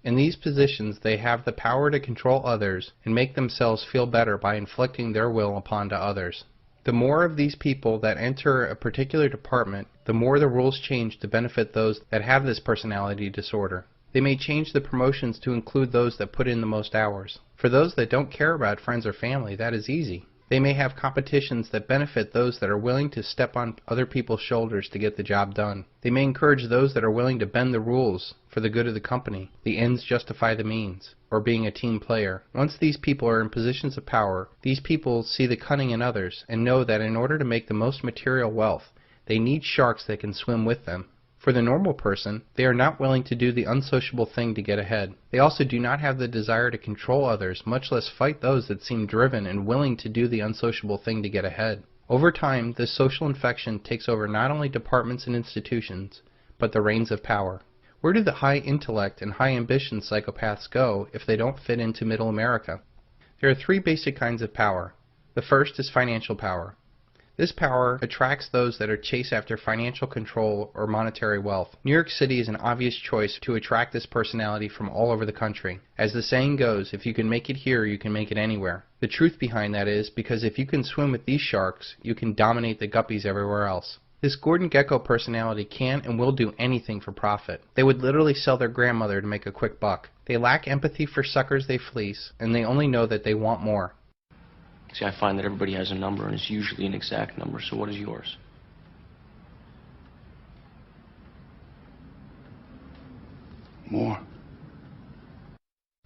In these positions, they have the power to control others and make themselves feel better by inflicting their will upon others. The more of these people that enter a particular department, the more the rules change to benefit those that have this personality disorder. They may change the promotions to include those that put in the most hours. For those that don't care about friends or family, that is easy. They may have competitions that benefit those that are willing to step on other people's shoulders to get the job done. They may encourage those that are willing to bend the rules for the good of the company. The ends justify the means, or being a team player. Once these people are in positions of power, these people see the cunning in others and know that in order to make the most material wealth, they need sharks that can swim with them. For the normal person, they are not willing to do the unsociable thing to get ahead. They also do not have the desire to control others, much less fight those that seem driven and willing to do the unsociable thing to get ahead. Over time, this social infection takes over not only departments and institutions, but the reins of power. Where do the high intellect and high ambition psychopaths go if they don't fit into middle America? There are three basic kinds of power. The first is financial power. This power attracts those that are chased after financial control or monetary wealth. New York City is an obvious choice to attract this personality from all over the country. As the saying goes, if you can make it here, you can make it anywhere. The truth behind that is, because if you can swim with these sharks, you can dominate the guppies everywhere else. This Gordon Gekko personality can and will do anything for profit. They would literally sell their grandmother to make a quick buck. They lack empathy for suckers they fleece, and they only know that they want more. See, I find that everybody has a number, and it's usually an exact number, so what is yours? More.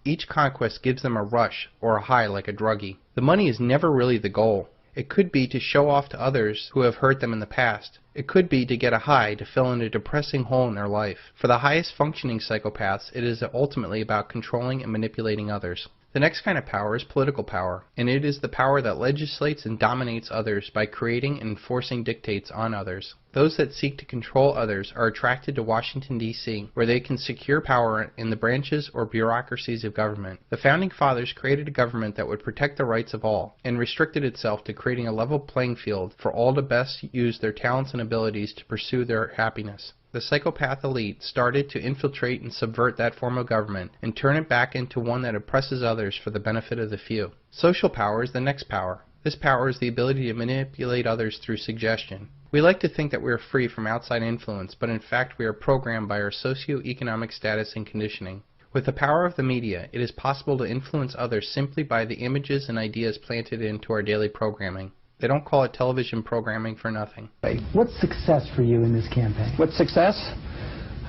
Each conquest gives them a rush or a high like a druggie. The money is never really the goal. It could be to show off to others who have hurt them in the past. It could be to get a high to fill in a depressing hole in their life. For the highest functioning psychopaths, it is ultimately about controlling and manipulating others. The next kind of power is political power, and it is the power that legislates and dominates others by creating and enforcing dictates on others. Those that seek to control others are attracted to Washington, D.C., where they can secure power in the branches or bureaucracies of government. The Founding Fathers created a government that would protect the rights of all, and restricted itself to creating a level playing field for all to best use their talents and abilities to pursue their happiness. The psychopath elite started to infiltrate and subvert that form of government and turn it back into one that oppresses others for the benefit of the few. Social power is the next power. This power is the ability to manipulate others through suggestion. We like to think that we are free from outside influence, but in fact we are programmed by our socio-economic status and conditioning. With the power of the media, it is possible to influence others simply by the images and ideas planted into our daily programming. They don't call it television programming for nothing. What's success for you in this campaign? What's success?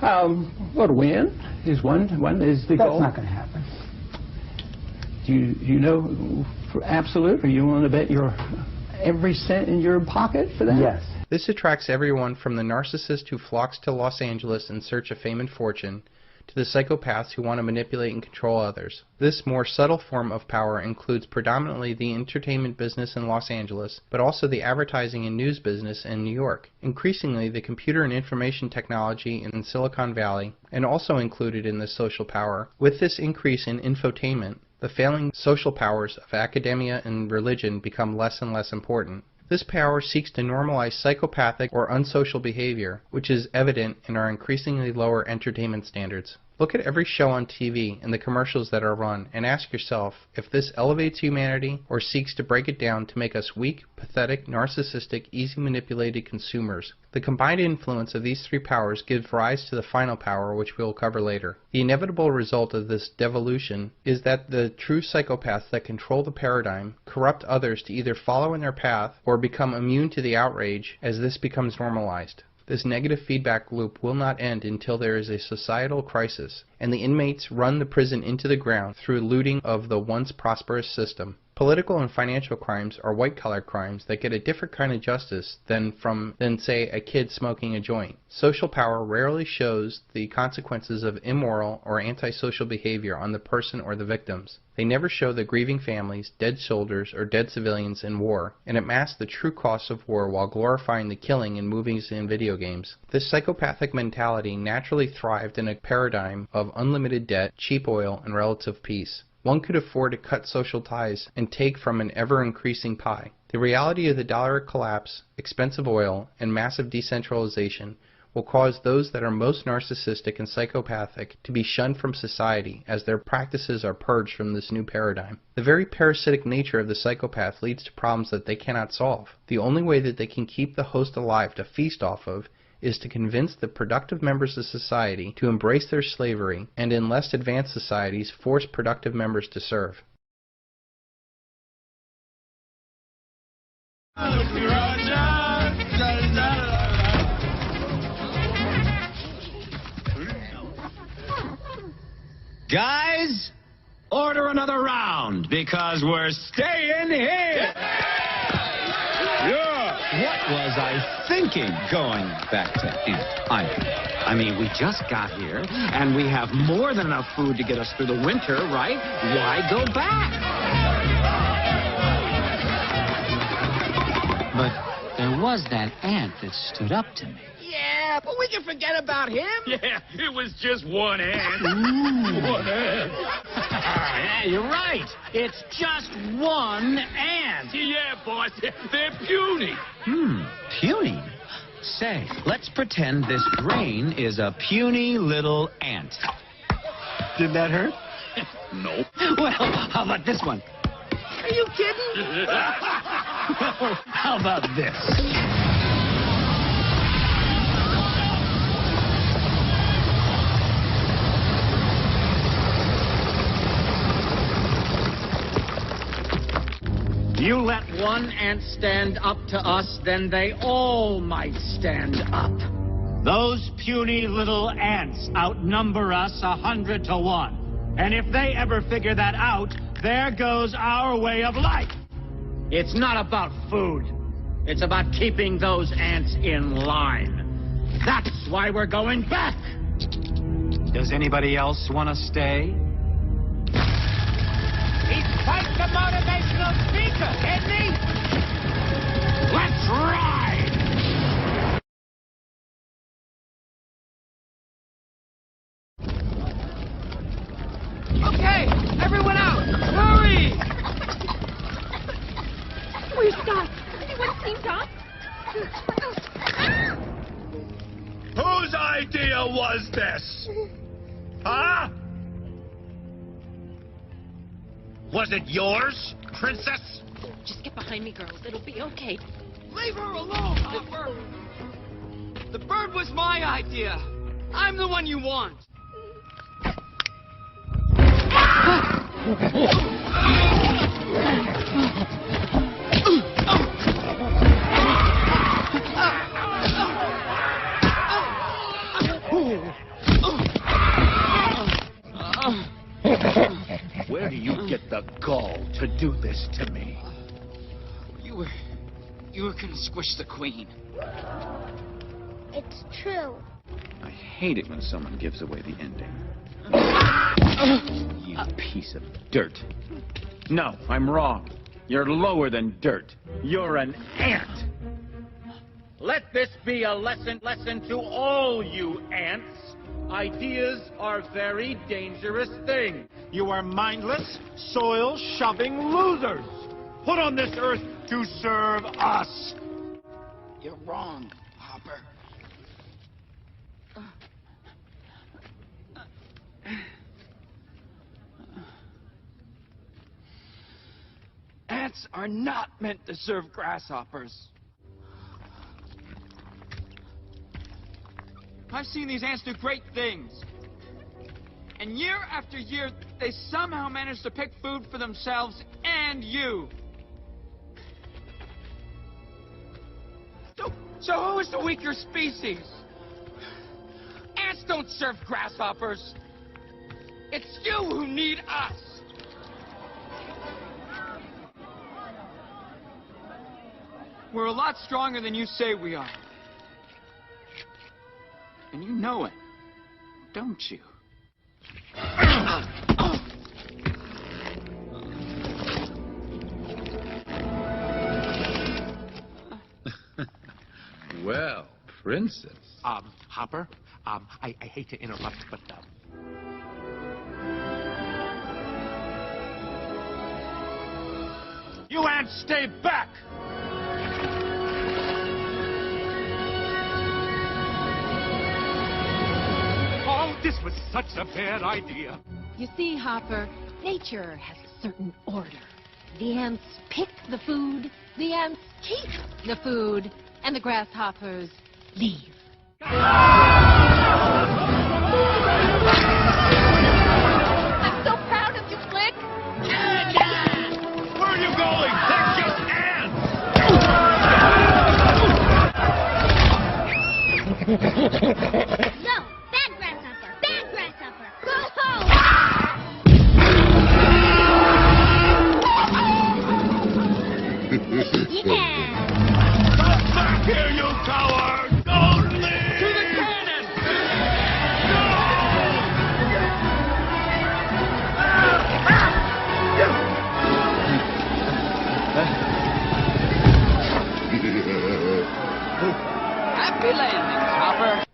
Well, to win is one is the goal. That's not going to happen. Do you know for absolute, or you want to bet your every cent in your pocket for that? Yes. This attracts everyone from the narcissist who flocks to Los Angeles in search of fame and fortune, to the psychopaths who want to manipulate and control others. This more subtle form of power includes predominantly the entertainment business in Los Angeles, but also the advertising and news business in New York. Increasingly, the computer and information technology in Silicon Valley, and also included in this social power. With this increase in infotainment, the failing social powers of academia and religion become less and less important. This power seeks to normalize psychopathic or unsocial behavior, which is evident in our increasingly lower entertainment standards. Look at every show on TV and the commercials that are run and ask yourself if this elevates humanity or seeks to break it down to make us weak, pathetic, narcissistic, easy manipulated consumers. The combined influence of these three powers gives rise to the final power, which we will cover later. The inevitable result of this devolution is that the true psychopaths that control the paradigm corrupt others to either follow in their path or become immune to the outrage as this becomes normalized. This negative feedback loop will not end until there is a societal crisis, and the inmates run the prison into the ground through looting of the once prosperous system. Political and financial crimes are white-collar crimes that get a different kind of justice than say, a kid smoking a joint. Social power rarely shows the consequences of immoral or antisocial behavior on the person or the victims. They never show the grieving families, dead soldiers, or dead civilians in war, and it masks the true costs of war while glorifying the killing in movies and video games. This psychopathic mentality naturally thrived in a paradigm of unlimited debt, cheap oil, and relative peace. One could afford to cut social ties and take from an ever-increasing pie. The reality of the dollar collapse, expensive oil, and massive decentralization will cause those that are most narcissistic and psychopathic to be shunned from society as their practices are purged from this new paradigm. The very parasitic nature of the psychopath leads to problems that they cannot solve. The only way that they can keep the host alive to feast off of is to convince the productive members of society to embrace their slavery, and in less advanced societies force productive members to serve. Guys, order another round because we're staying here. What was I thinking going back to Ant? I mean, we just got here, and we have more than enough food to get us through the winter, right? Why go back? But there was that ant that stood up to me. Yeah, but we can forget about him. Yeah, it was just one ant. Ooh. One ant. Yeah, you're right. It's just one ant. Yeah, boss. They're puny. Puny? Say, let's pretend this brain is a puny little ant. Did that hurt? Nope. Well, how about this one? Are you kidding? How about this? You let one ant stand up to us, then they all might stand up. Those puny little ants outnumber us 100 to 1. And if they ever figure that out, there goes our way of life. It's not about food. It's about keeping those ants in line. That's why we're going back. Does anybody else want to stay? He's quite the motivational speaker, isn't he? Let's ride! Okay, everyone out! Hurry! Where's Doc? Anyone seen Doc? Whose idea was this? Huh? Was it yours, princess? Just get behind me, girls. It'll be okay. Leave her alone, Hopper! The bird was my idea. I'm the one you want. Where do you get the gall to do this to me? You were gonna squish the queen. It's true. I hate it when someone gives away the ending. You piece of dirt. No, I'm wrong. You're lower than dirt. You're an ant. Let this be a lesson to all you ants. Ideas are very dangerous things. You are mindless, soil-shoving losers. Put on this earth to serve us. You're wrong, Hopper. ants are not meant to serve grasshoppers. I've seen these ants do great things. And year after year, they somehow manage to pick food for themselves and you. So who is the weaker species? Ants don't serve grasshoppers. It's you who need us. We're a lot stronger than you say we are. And you know it, don't you? Well, Princess. Hopper, I hate to interrupt, but, You ants stay back! Oh, this was such a bad idea. You see, Hopper, nature has a certain order. The ants pick the food, the ants keep the food, and the grasshoppers leave. I'm so proud of you, Flick! Where are you going? They're just ants! No! Bad grasshopper! Bad grasshopper! Go home! Yeah! Come back here, you coward! Don't leave! To the cannon! Happy landings, Hopper.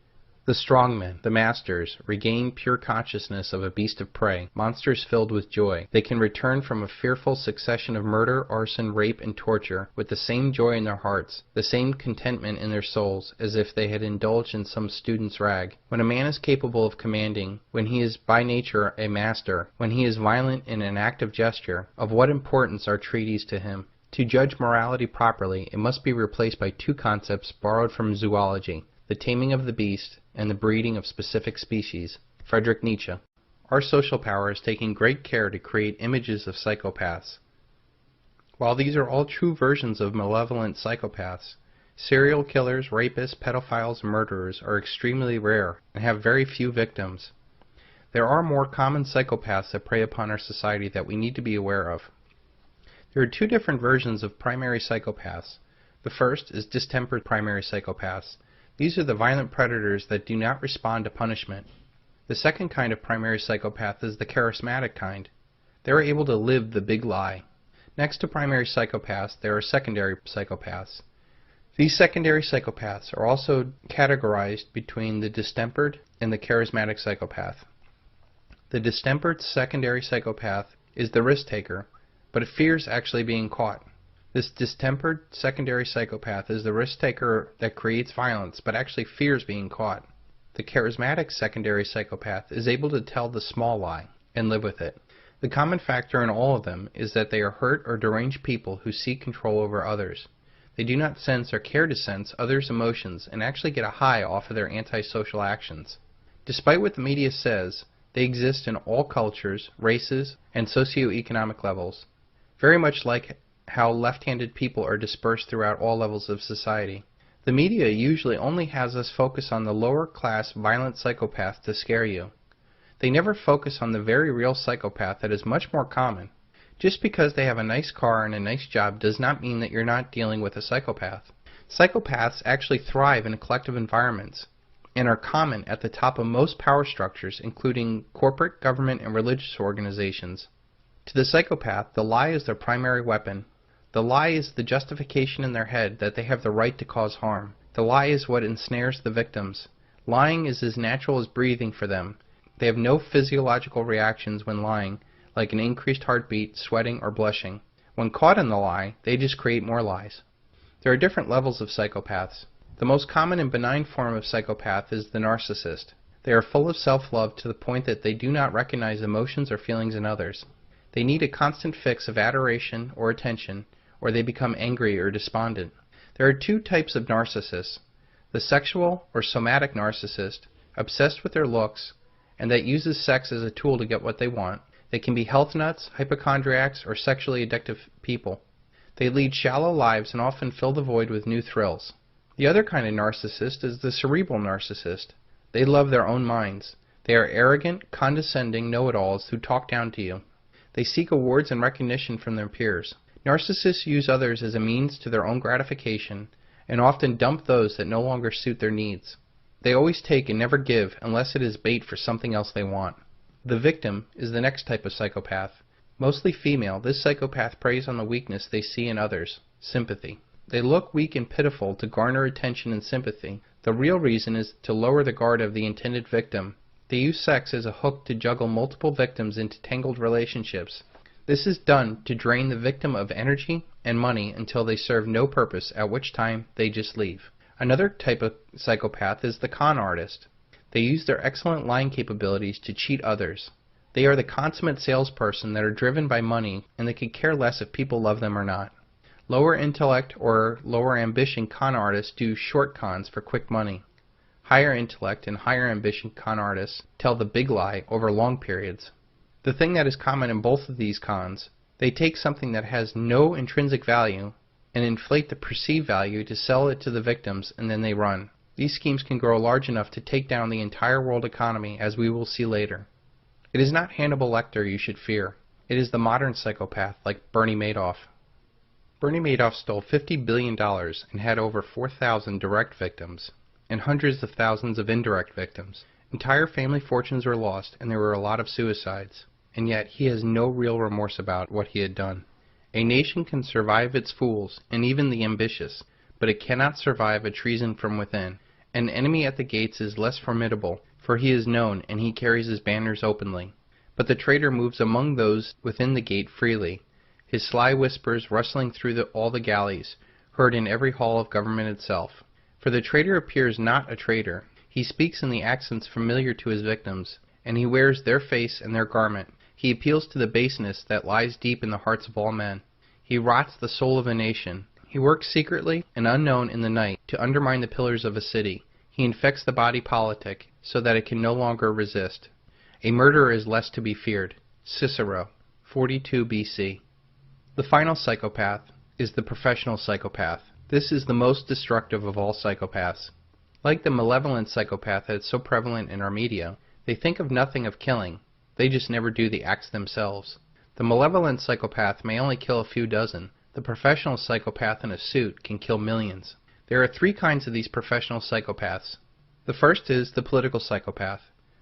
The strongmen, the masters, regain pure consciousness of a beast of prey, monsters filled with joy. They can return from a fearful succession of murder, arson, rape, and torture with the same joy in their hearts, the same contentment in their souls, as if they had indulged in some student's rag. When a man is capable of commanding, when he is by nature a master, when he is violent in an act of gesture, of what importance are treaties to him? To judge morality properly, it must be replaced by two concepts borrowed from zoology: the taming of the beast and the breeding of specific species. Friedrich Nietzsche. Our social power is taking great care to create images of psychopaths. While these are all true versions of malevolent psychopaths, serial killers, rapists, pedophiles, and murderers are extremely rare and have very few victims. There are more common psychopaths that prey upon our society that we need to be aware of. There are two different versions of primary psychopaths. The first is distempered primary psychopaths. These are the violent predators that do not respond to punishment. The second kind of primary psychopath is the charismatic kind. They are able to live the big lie. Next to primary psychopaths, there are secondary psychopaths. These secondary psychopaths are also categorized between the distempered and the charismatic psychopath. The distempered secondary psychopath is the risk taker, but it fears actually being caught. This distempered secondary psychopath is the risk taker that creates violence, but actually fears being caught. The charismatic secondary psychopath is able to tell the small lie and live with it. The common factor in all of them is that they are hurt or deranged people who seek control over others. They do not sense or care to sense others' emotions and actually get a high off of their antisocial actions. Despite what the media says, they exist in all cultures, races, and socioeconomic levels, very much like how left-handed people are dispersed throughout all levels of society. The media usually only has us focus on the lower-class violent psychopath to scare you. They never focus on the very real psychopath that is much more common. Just because they have a nice car and a nice job does not mean that you're not dealing with a psychopath. Psychopaths actually thrive in collective environments and are common at the top of most power structures, including corporate, government, and religious organizations. To the psychopath, the lie is their primary weapon. The lie is the justification in their head that they have the right to cause harm. The lie is what ensnares the victims. Lying is as natural as breathing for them. They have no physiological reactions when lying, like an increased heartbeat, sweating, or blushing. When caught in the lie, they just create more lies. There are different levels of psychopaths. The most common and benign form of psychopath is the narcissist. They are full of self-love to the point that they do not recognize emotions or feelings in others. They need a constant fix of adoration or attention, or they become angry or despondent. There are two types of narcissists: the sexual or somatic narcissist, obsessed with their looks, and that uses sex as a tool to get what they want. They can be health nuts, hypochondriacs, or sexually addictive people. They lead shallow lives and often fill the void with new thrills. The other kind of narcissist is the cerebral narcissist. They love their own minds. They are arrogant, condescending know-it-alls who talk down to you. They seek awards and recognition from their peers. Narcissists use others as a means to their own gratification and often dump those that no longer suit their needs. They always take and never give unless it is bait for something else they want. The victim is the next type of psychopath. Mostly female, this psychopath preys on the weakness they see in others: sympathy. They look weak and pitiful to garner attention and sympathy. The real reason is to lower the guard of the intended victim. They use sex as a hook to juggle multiple victims into tangled relationships. This is done to drain the victim of energy and money until they serve no purpose, at which time they just leave. Another type of psychopath is the con artist. They use their excellent lying capabilities to cheat others. They are the consummate salesperson that are driven by money, and they could care less if people love them or not. Lower intellect or lower ambition con artists do short cons for quick money. Higher intellect and higher ambition con artists tell the big lie over long periods. The thing that is common in both of these cons: they take something that has no intrinsic value and inflate the perceived value to sell it to the victims, and then they run. These schemes can grow large enough to take down the entire world economy, as we will see later. It is not Hannibal Lecter you should fear. It is the modern psychopath, like Bernie Madoff. Bernie Madoff stole $50 billion and had over 4,000 direct victims and hundreds of thousands of indirect victims. Entire family fortunes were lost, and there were a lot of suicides. And yet he has no real remorse about what he had done. A nation can survive its fools, and even the ambitious, but it cannot survive a treason from within. An enemy at the gates is less formidable, for he is known, and he carries his banners openly. But the traitor moves among those within the gate freely, his sly whispers rustling through all the galleys, heard in every hall of government itself. For the traitor appears not a traitor. He speaks in the accents familiar to his victims, and he wears their face and their garment. He appeals to the baseness that lies deep in the hearts of all men. He rots the soul of a nation. He works secretly and unknown in the night to undermine the pillars of a city. He infects the body politic so that it can no longer resist. A murderer is less to be feared. Cicero, 42 BC. The final psychopath is the professional psychopath. This is the most destructive of all psychopaths. Like the malevolent psychopath that is so prevalent in our media, they think of nothing of killing. They just never do the acts themselves. The malevolent psychopath may only kill a few dozen. The professional psychopath in a suit can kill millions. There are three kinds of these professional psychopaths. The first is the political psychopath.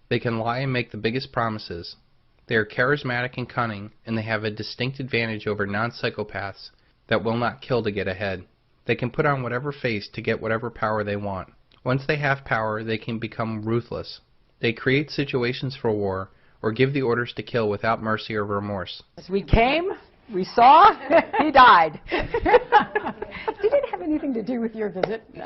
They can lie and make the biggest promises. They are charismatic and cunning, and they have a distinct advantage over non-psychopaths that will not kill to get ahead. They can put on whatever face to get whatever power they want. Once they have power, they can become ruthless. They create situations for war, or give the orders to kill without mercy or remorse. As we came, we saw, he died. Did it have anything to do with your visit? No,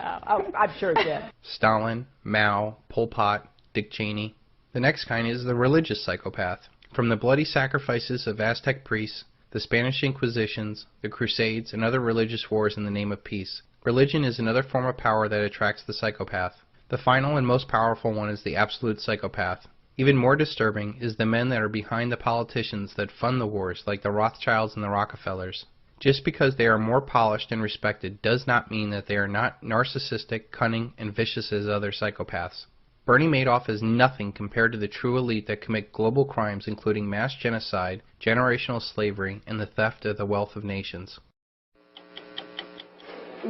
I'm sure it did. Stalin, Mao, Pol Pot, Dick Cheney. The next kind is the religious psychopath. From the bloody sacrifices of Aztec priests, the Spanish Inquisitions, the Crusades, and other religious wars in the name of peace, religion is another form of power that attracts the psychopath. The final and most powerful one is the absolute psychopath. Even more disturbing is the men that are behind the politicians that fund the wars, like the Rothschilds and the Rockefellers. Just because they are more polished and respected does not mean that they are not narcissistic, cunning, and vicious as other psychopaths. Bernie Madoff is nothing compared to the true elite that commit global crimes including mass genocide, generational slavery, and the theft of the wealth of nations.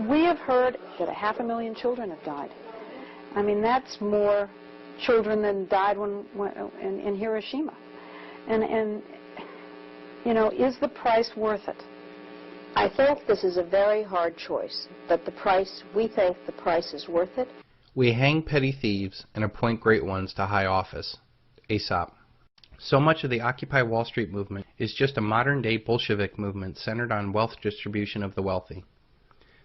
We have heard that 500,000 children have died. I mean, that's more children than died in Hiroshima. And you know, is the price worth it? I think this is a very hard choice, but we think the price is worth it. We hang petty thieves and appoint great ones to high office. Aesop. So much of the Occupy Wall Street movement is just a modern-day Bolshevik movement centered on wealth distribution of the wealthy.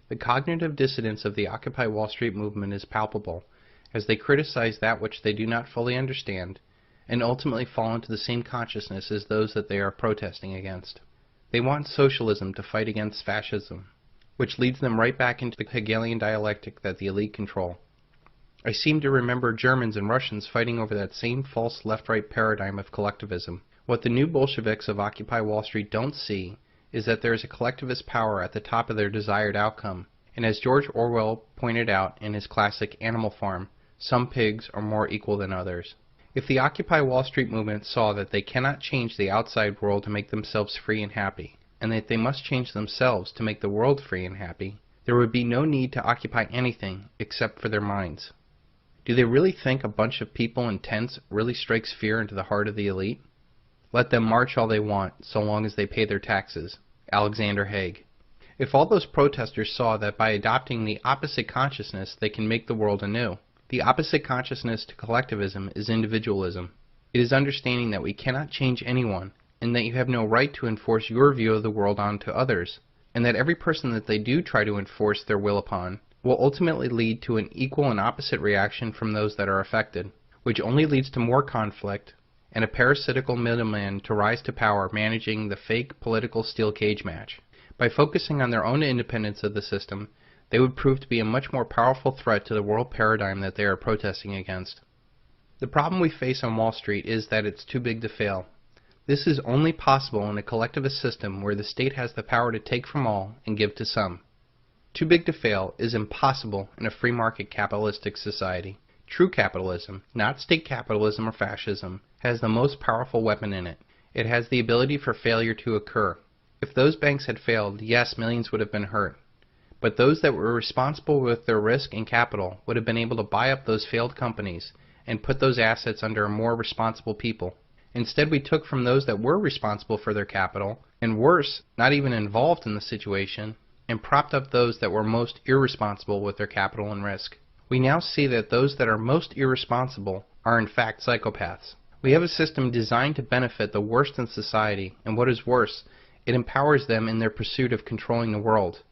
The cognitive dissonance of the Occupy Wall Street movement is palpable, as they criticize that which they do not fully understand, and ultimately fall into the same consciousness as those that they are protesting against. They want socialism to fight against fascism, which leads them right back into the Hegelian dialectic that the elite control. I seem to remember Germans and Russians fighting over that same false left-right paradigm of collectivism. What the new Bolsheviks of Occupy Wall Street don't see is that there is a collectivist power at the top of their desired outcome, and as George Orwell pointed out in his classic Animal Farm, some pigs are more equal than others. If the Occupy Wall Street movement saw that they cannot change the outside world to make themselves free and happy, and that they must change themselves to make the world free and happy, there would be no need to occupy anything except for their minds. Do they really think a bunch of people in tents really strikes fear into the heart of the elite? Let them march all they want, so long as they pay their taxes. Alexander Haig. If all those protesters saw that by adopting the opposite consciousness they can make the world anew. The opposite consciousness to collectivism is individualism. It is understanding that we cannot change anyone, and that you have no right to enforce your view of the world onto others, and that every person that they do try to enforce their will upon will ultimately lead to an equal and opposite reaction from those that are affected, which only leads to more conflict and a parasitical middleman to rise to power managing the fake political steel cage match. By focusing on their own independence of the system, they would prove to be a much more powerful threat to the world paradigm that they are protesting against. The problem we face on Wall Street is that it's too big to fail. This is only possible in a collectivist system where the state has the power to take from all and give to some. Too big to fail is impossible in a free market capitalistic society. True capitalism, not state capitalism or fascism, has the most powerful weapon in it. It has the ability for failure to occur. If those banks had failed, yes, millions would have been hurt. But those that were responsible with their risk and capital would have been able to buy up those failed companies and put those assets under more responsible people. Instead, we took from those that were responsible for their capital, and worse, not even involved in the situation, and propped up those that were most irresponsible with their capital and risk. We now see that those that are most irresponsible are in fact psychopaths. We have a system designed to benefit the worst in society, and what is worse, it empowers them in their pursuit of controlling the world.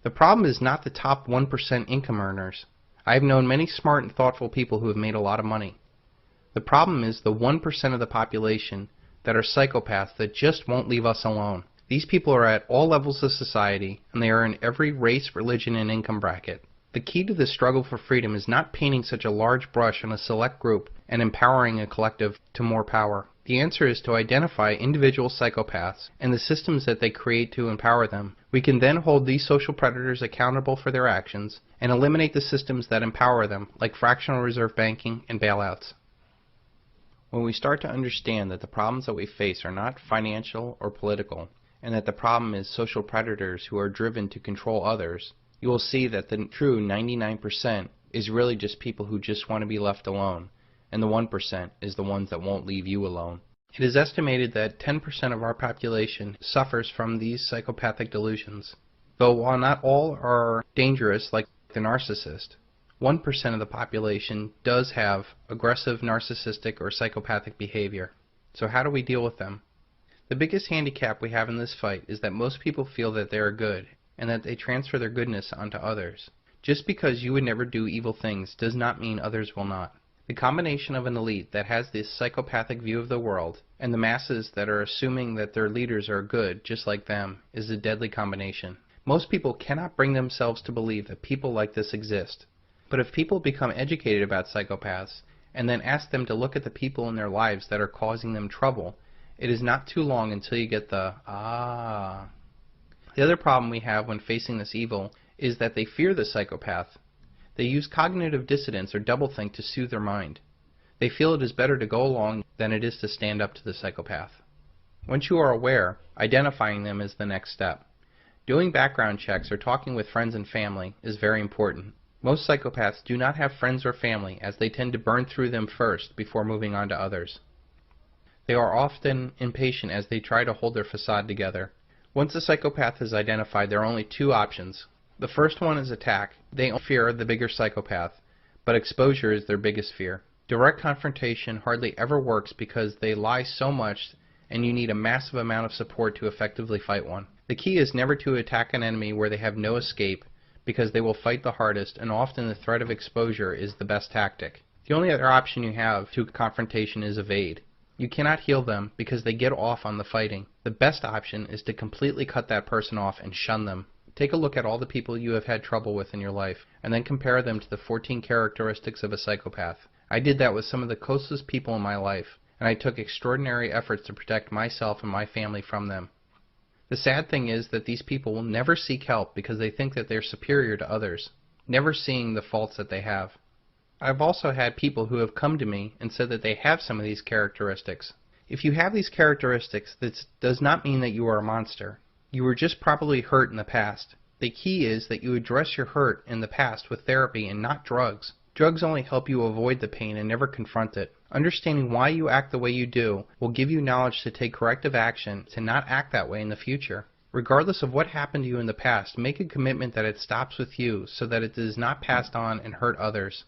The problem is not the top 1% income earners. I have known many smart and thoughtful people who have made a lot of money. The problem is the 1% of the population that are psychopaths that just won't leave us alone. These people are at all levels of society, and they are in every race, religion, and income bracket. The key to the struggle for freedom is not painting such a large brush on a select group and empowering a collective to more power. The answer is to identify individual psychopaths and the systems that they create to empower them. We can then hold these social predators accountable for their actions and eliminate the systems that empower them, like fractional reserve banking and bailouts. When we start to understand that the problems that we face are not financial or political, and that the problem is social predators who are driven to control others, you will see that the true 99% is really just people who just want to be left alone, and the 1% is the ones that won't leave you alone. It is estimated that 10% of our population suffers from these psychopathic delusions, though while not all are dangerous like the narcissist, 1% of the population does have aggressive narcissistic or psychopathic behavior. So how do we deal with them? The biggest handicap we have in this fight is that most people feel that they are good, and that they transfer their goodness onto others. Just because you would never do evil things does not mean others will not. The combination of an elite that has this psychopathic view of the world and the masses that are assuming that their leaders are good just like them is a deadly combination. Most people cannot bring themselves to believe that people like this exist. But if people become educated about psychopaths and then ask them to look at the people in their lives that are causing them trouble, it is not too long until you get the ah. The other problem we have when facing this evil is that they fear the psychopath. They use cognitive dissonance or doublethink to soothe their mind. They feel it is better to go along than it is to stand up to the psychopath. Once you are aware, identifying them is the next step. Doing background checks or talking with friends and family is very important. Most psychopaths do not have friends or family, as they tend to burn through them first before moving on to others. They are often impatient as they try to hold their facade together. Once a psychopath is identified, there are only two options. The first one is attack. They fear the bigger psychopath, but exposure is their biggest fear. Direct confrontation hardly ever works because they lie so much and you need a massive amount of support to effectively fight one. The key is never to attack an enemy where they have no escape, because they will fight the hardest, and often the threat of exposure is the best tactic. The only other option you have to confrontation is evade. You cannot heal them because they get off on the fighting. The best option is to completely cut that person off and shun them. Take a look at all the people you have had trouble with in your life, and then compare them to the 14 characteristics of a psychopath. I did that with some of the closest people in my life, and I took extraordinary efforts to protect myself and my family from them. The sad thing is that these people will never seek help because they think that they're superior to others, never seeing the faults that they have. I've also had people who have come to me and said that they have some of these characteristics. If you have these characteristics, this does not mean that you are a monster. You were just probably hurt in the past. The key is that you address your hurt in the past with therapy and not drugs. Drugs only help you avoid the pain and never confront it. Understanding why you act the way you do will give you knowledge to take corrective action to not act that way in the future. Regardless of what happened to you in the past, make a commitment that it stops with you so that it is not passed on and hurt others.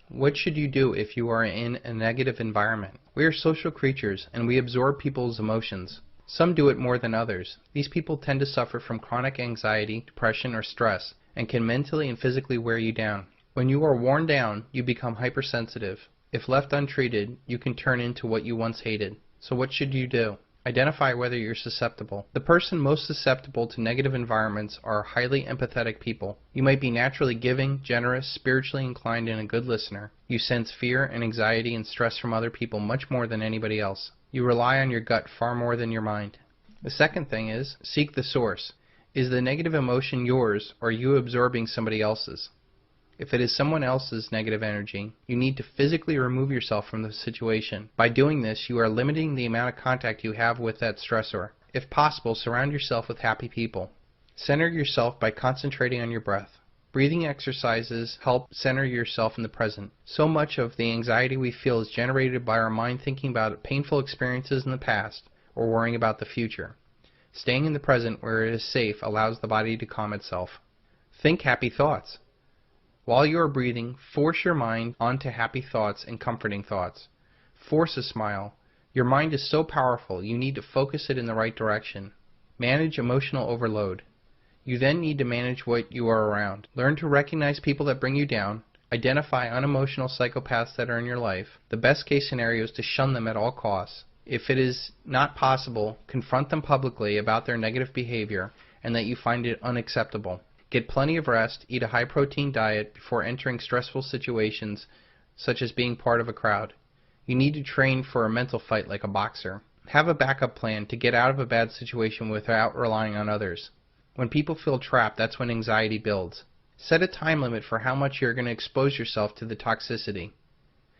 What should you do if you are in a negative environment? We are social creatures and we absorb people's emotions. Some do it more than others. These people tend to suffer from chronic anxiety, depression, or stress, and can mentally and physically wear you down. When you are worn down, you become hypersensitive. If left untreated, you can turn into what you once hated. So what should you do? Identify whether you're susceptible. The person most susceptible to negative environments are highly empathetic people. You might be naturally giving, generous, spiritually inclined, and a good listener. You sense fear and anxiety and stress from other people much more than anybody else. You rely on your gut far more than your mind. The second thing is, seek the source. Is the negative emotion yours, or are you absorbing somebody else's? If it is someone else's negative energy, you need to physically remove yourself from the situation. By doing this, you are limiting the amount of contact you have with that stressor. If possible, surround yourself with happy people. Center yourself by concentrating on your breath. Breathing exercises help center yourself in the present. So much of the anxiety we feel is generated by our mind thinking about painful experiences in the past or worrying about the future. Staying in the present where it is safe allows the body to calm itself. Think happy thoughts. While you are breathing, force your mind onto happy thoughts and comforting thoughts. Force a smile. Your mind is so powerful, you need to focus it in the right direction. Manage emotional overload. You then need to manage what you are around. Learn to recognize people that bring you down. Identify unemotional psychopaths that are in your life. The best case scenario is to shun them at all costs. If it is not possible, confront them publicly about their negative behavior and that you find it unacceptable. Get plenty of rest, eat a high-protein diet before entering stressful situations, such as being part of a crowd. You need to train for a mental fight like a boxer. Have a backup plan to get out of a bad situation without relying on others. When people feel trapped, that's when anxiety builds. Set a time limit for how much you're going to expose yourself to the toxicity.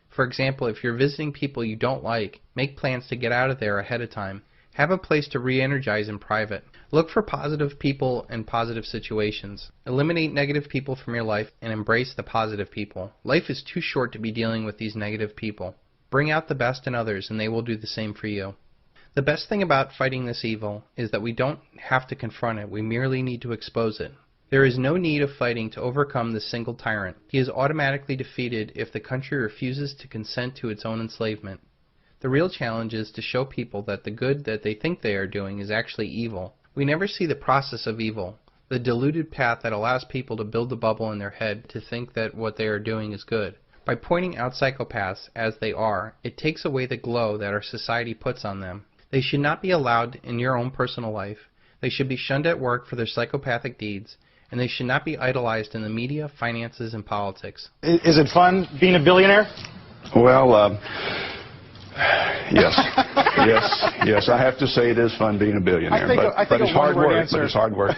For example, if you're visiting people you don't like, make plans to get out of there ahead of time. Have a place to re-energize in private. Look for positive people and positive situations. Eliminate negative people from your life and embrace the positive people. Life is too short to be dealing with these negative people. Bring out the best in others and they will do the same for you. The best thing about fighting this evil is that we don't have to confront it, we merely need to expose it. There is no need of fighting to overcome this single tyrant. He is automatically defeated if the country refuses to consent to its own enslavement. The real challenge is to show people that the good that they think they are doing is actually evil. We never see the process of evil, the diluted path that allows people to build a bubble in their head to think that what they are doing is good. By pointing out psychopaths as they are, it takes away the glow that our society puts on them. They should not be allowed in your own personal life. They should be shunned at work for their psychopathic deeds, and they should not be idolized in the media, finances, and politics. Is it fun being a billionaire? Well, yes. Yes, I have to say it is fun being a billionaire, but it's hard work. But it's hard work.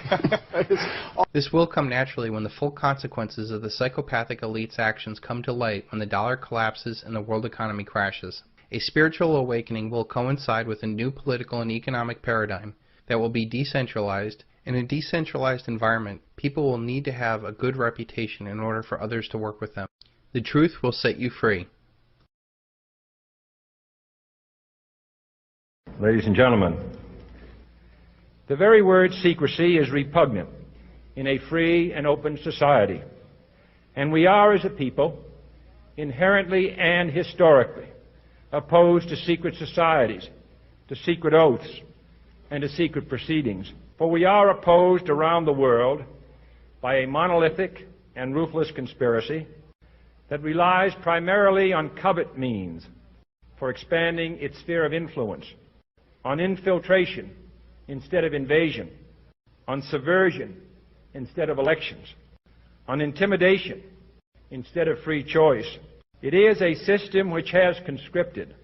This will come naturally when the full consequences of the psychopathic elite's actions come to light when the dollar collapses and the world economy crashes. A spiritual awakening will coincide with a new political and economic paradigm that will be decentralized. In a decentralized environment, people will need to have a good reputation in order for others to work with them. The truth will set you free. Ladies and gentlemen, the very word secrecy is repugnant in a free and open society, and we are, as a people, inherently and historically opposed to secret societies, to secret oaths, and to secret proceedings. For we are opposed around the world by a monolithic and ruthless conspiracy that relies primarily on covert means for expanding its sphere of influence, on infiltration instead of invasion, on subversion instead of elections, on intimidation instead of free choice. It is a system which has conscripted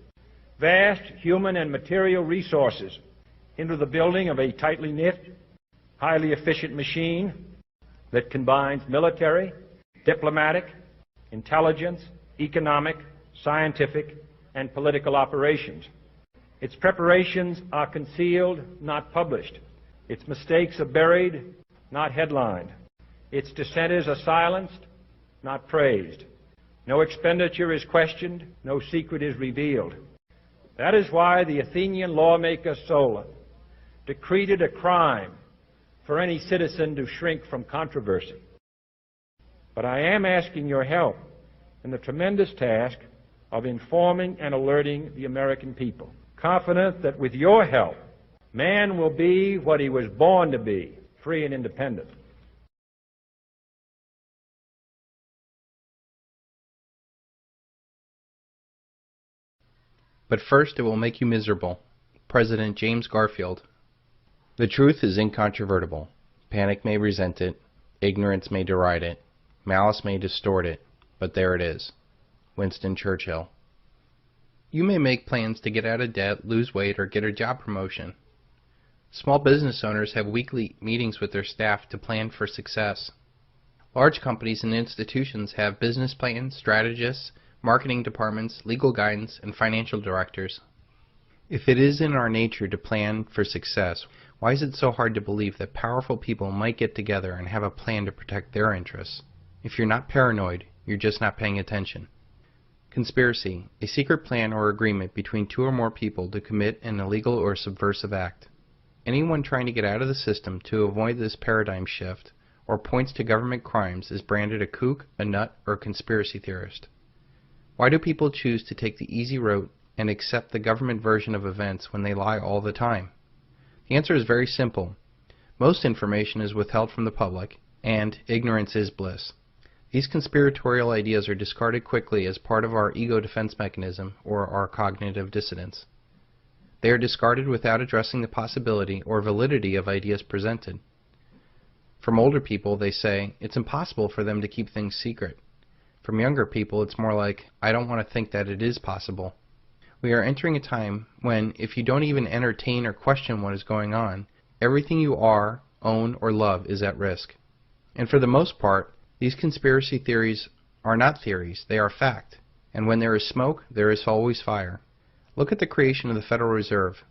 vast human and material resources into the building of a tightly knit, highly efficient machine that combines military, diplomatic, intelligence, economic, scientific, and political operations. Its preparations are concealed, not published. Its mistakes are buried, not headlined. Its dissenters are silenced, not praised. No expenditure is questioned, no secret is revealed. That is why the Athenian lawmaker Solon decreed it a crime for any citizen to shrink from controversy. But I am asking your help in the tremendous task of informing and alerting the American people, confident that with your help, man will be what he was born to be, free and independent. But first it will make you miserable. President James Garfield. The truth is incontrovertible. Panic may resent it, ignorance may deride it, malice may distort it, but there it is. Winston Churchill. You may make plans to get out of debt, lose weight, or get a job promotion. Small business owners have weekly meetings with their staff to plan for success. Large companies and institutions have business plans, strategists, marketing departments, legal guidance, and financial directors. If it is in our nature to plan for success, why is it so hard to believe that powerful people might get together and have a plan to protect their interests? If you're not paranoid, you're just not paying attention. Conspiracy, a secret plan or agreement between two or more people to commit an illegal or subversive act. Anyone trying to get out of the system to avoid this paradigm shift or points to government crimes is branded a kook, a nut, or a conspiracy theorist. Why do people choose to take the easy route and accept the government version of events when they lie all the time? The answer is very simple. Most information is withheld from the public, and ignorance is bliss. These conspiratorial ideas are discarded quickly as part of our ego defense mechanism, or our cognitive dissonance. They are discarded without addressing the possibility or validity of ideas presented. From older people, they say it's impossible for them to keep things secret. From younger people, it's more like, I don't want to think that it is possible. We are entering a time when, if you don't even entertain or question what is going on, everything you are, own, or love is at risk. And for the most part, these conspiracy theories are not theories, they are fact. And when there is smoke, there is always fire. Look at the creation of the Federal Reserve.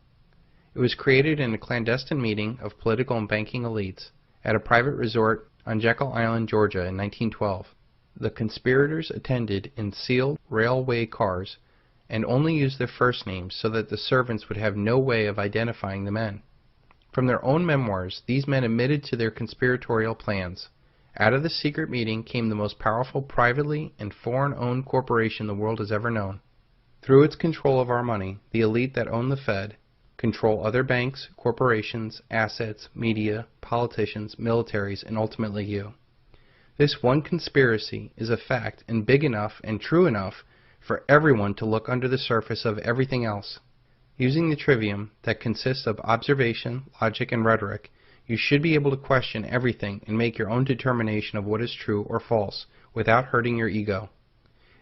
It was created in a clandestine meeting of political and banking elites at a private resort on Jekyll Island, Georgia in 1912. The conspirators attended in sealed railway cars and only used their first names so that the servants would have no way of identifying the men. From their own memoirs, these men admitted to their conspiratorial plans. Out of the secret meeting came the most powerful privately and foreign-owned corporation the world has ever known. Through its control of our money, the elite that own the Fed control other banks, corporations, assets, media, politicians, militaries, and ultimately you. This one conspiracy is a fact and big enough and true enough for everyone to look under the surface of everything else. Using the trivium that consists of observation, logic, and rhetoric, you should be able to question everything and make your own determination of what is true or false without hurting your ego.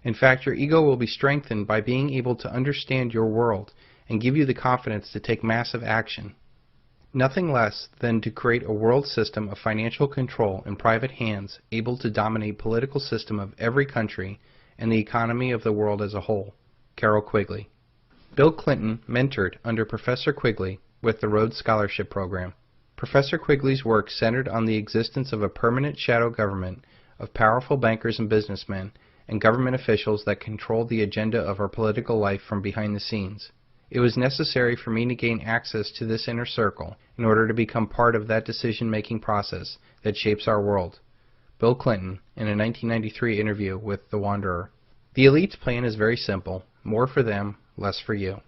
In fact, your ego will be strengthened by being able to understand your world and give you the confidence to take massive action. Nothing less than to create a world system of financial control in private hands able to dominate political system of every country and the economy of the world as a whole. Carroll Quigley. Bill Clinton mentored under Professor Quigley with the Rhodes Scholarship Program. Professor Quigley's work centered on the existence of a permanent shadow government of powerful bankers and businessmen and government officials that controlled the agenda of our political life from behind the scenes. It was necessary for me to gain access to this inner circle in order to become part of that decision-making process that shapes our world. Bill Clinton, in a 1993 interview with The Wanderer. The elite's plan is very simple. More for them, less for you.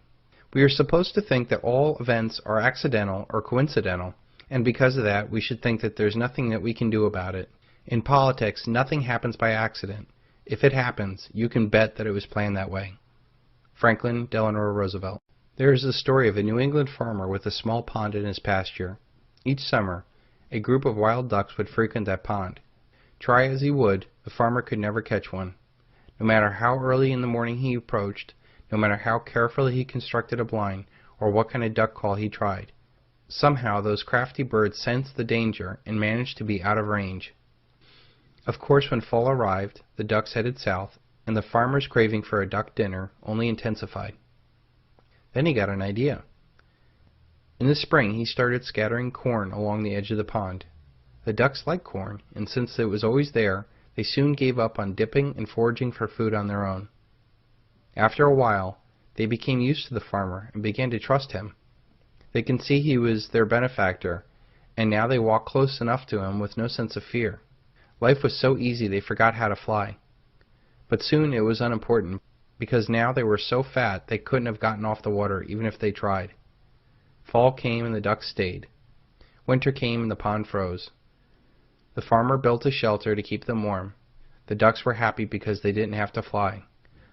We are supposed to think that all events are accidental or coincidental, and because of that, we should think that there's nothing that we can do about it. In politics, nothing happens by accident. If it happens, you can bet that it was planned that way. Franklin Delano Roosevelt. There is the story of a New England farmer with a small pond in his pasture. Each summer, a group of wild ducks would frequent that pond. Try as he would, the farmer could never catch one. No matter how early in the morning he approached, no matter how carefully he constructed a blind, or what kind of duck call he tried, somehow those crafty birds sensed the danger and managed to be out of range. Of course, when fall arrived, the ducks headed south, and the farmer's craving for a duck dinner only intensified. Then he got an idea. In the spring, he started scattering corn along the edge of the pond. The ducks liked corn, and since it was always there, they soon gave up on dipping and foraging for food on their own. After a while, they became used to the farmer and began to trust him. They can see he was their benefactor, and now they walk close enough to him with no sense of fear. Life was so easy they forgot how to fly. But soon it was unimportant, because now they were so fat they couldn't have gotten off the water even if they tried. Fall came and the ducks stayed. Winter came and the pond froze. The farmer built a shelter to keep them warm. The ducks were happy because they didn't have to fly.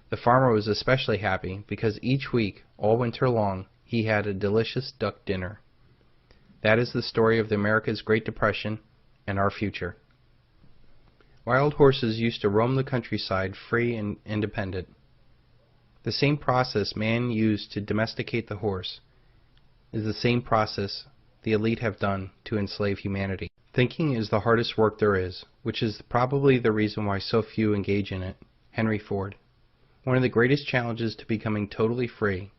The farmer was especially happy because each week, all winter long, he had a delicious duck dinner. That is the story of America's Great Depression and our future. Wild horses used to roam the countryside free and independent. The same process man used to domesticate the horse is the same process the elite have done to enslave humanity. Thinking is the hardest work there is, which is probably the reason why so few engage in it. Henry Ford. One of the greatest challenges to becoming totally free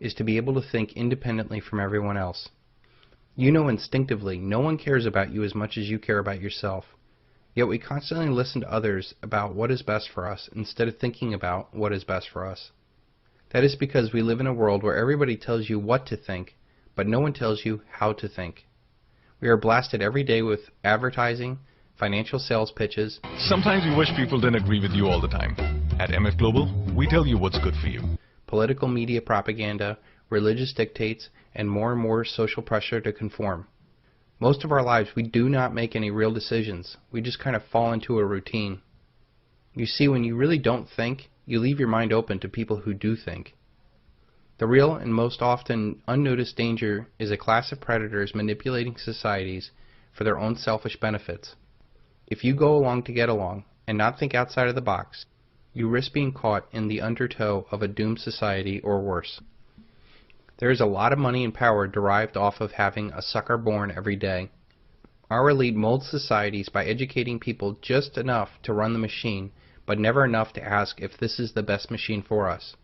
is to be able to think independently from everyone else. You know instinctively no one cares about you as much as you care about yourself. Yet we constantly listen to others about what is best for us instead of thinking about what is best for us. That is because we live in a world where everybody tells you what to think, but no one tells you how to think. We are blasted every day with advertising, financial sales pitches. Sometimes you wish people didn't agree with you all the time. At MF Global, we tell you what's good for you. Political media propaganda, religious dictates, and more social pressure to conform. Most of our lives we do not make any real decisions. We just kind of fall into a routine. You see, when you really don't think, you leave your mind open to people who do think. The real and most often unnoticed danger is a class of predators manipulating societies for their own selfish benefits. If you go along to get along and not think outside of the box, you risk being caught in the undertow of a doomed society or worse. There is a lot of money and power derived off of having a sucker born every day. Our elite molds societies by educating people just enough to run the machine, but never enough to ask if this is the best machine for us.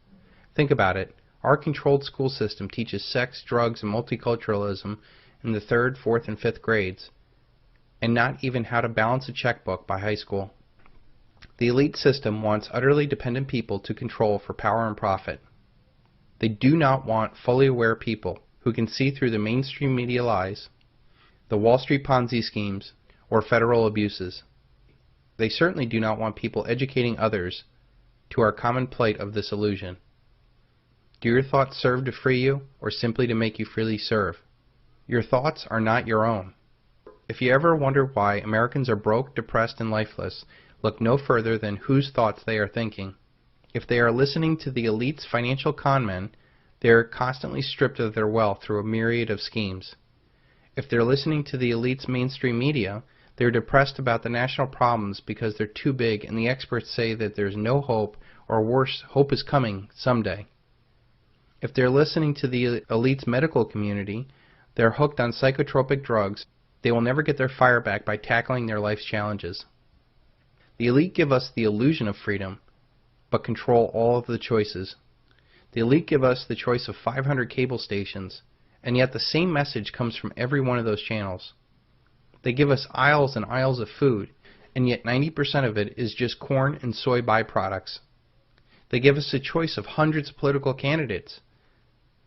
Think about it. Our controlled school system teaches sex, drugs, and multiculturalism in the 3rd, 4th, and 5th grades, and not even how to balance a checkbook by high school. The elite system wants utterly dependent people to control for power and profit. They do not want fully aware people who can see through the mainstream media lies, the Wall Street Ponzi schemes, or federal abuses. They certainly do not want people educating others to our common plight of this illusion. Do your thoughts serve to free you, or simply to make you freely serve? Your thoughts are not your own. If you ever wonder why Americans are broke, depressed, and lifeless, look no further than whose thoughts they are thinking. If they are listening to the elite's financial conmen, they are constantly stripped of their wealth through a myriad of schemes. If they're listening to the elite's mainstream media, they're depressed about the national problems because they're too big and the experts say that there's no hope, or worse, hope is coming someday. If they're listening to the elite's medical community, they're hooked on psychotropic drugs. They will never get their fire back by tackling their life's challenges. The elite give us the illusion of freedom, but control all of the choices. The elite give us the choice of 500 cable stations, and yet the same message comes from every one of those channels. They give us aisles and aisles of food, and yet 90% of it is just corn and soy byproducts. They give us a choice of hundreds of political candidates,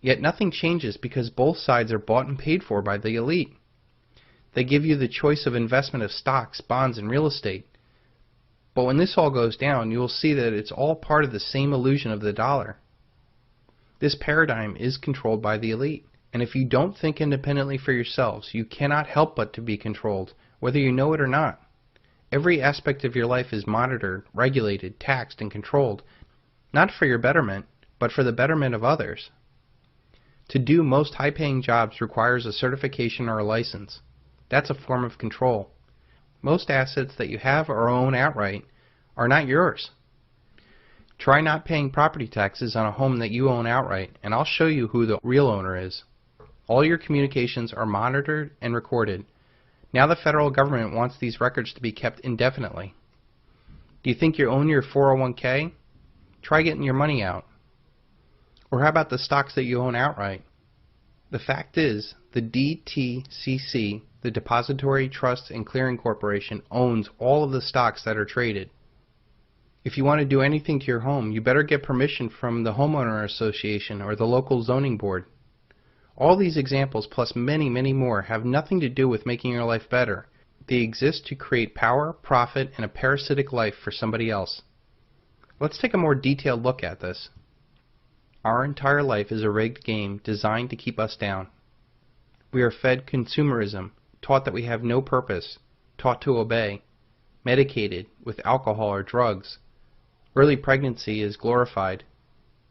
yet nothing changes because both sides are bought and paid for by the elite. They give you the choice of investment of stocks, bonds, and real estate. But when this all goes down, you will see that it's all part of the same illusion of the dollar. This paradigm is controlled by the elite, and if you don't think independently for yourselves, you cannot help but to be controlled, whether you know it or not. Every aspect of your life is monitored, regulated, taxed, and controlled, not for your betterment, but for the betterment of others. To do most high-paying jobs requires a certification or a license. That's a form of control. Most assets that you have or own outright are not yours. Try not paying property taxes on a home that you own outright, and I'll show you who the real owner is. All your communications are monitored and recorded. Now the federal government wants these records to be kept indefinitely. Do you think you own your 401k? Try getting your money out. Or how about the stocks that you own outright? The fact is, the DTCC, the Depository Trust and Clearing Corporation, owns all of the stocks that are traded. If you want to do anything to your home, you better get permission from the homeowner association or the local zoning board. All these examples, plus many, many more, have nothing to do with making your life better. They exist to create power, profit, and a parasitic life for somebody else. Let's take a more detailed look at this. Our entire life is a rigged game designed to keep us down. We are fed consumerism, taught that we have no purpose, taught to obey, medicated with alcohol or drugs. Early pregnancy is glorified.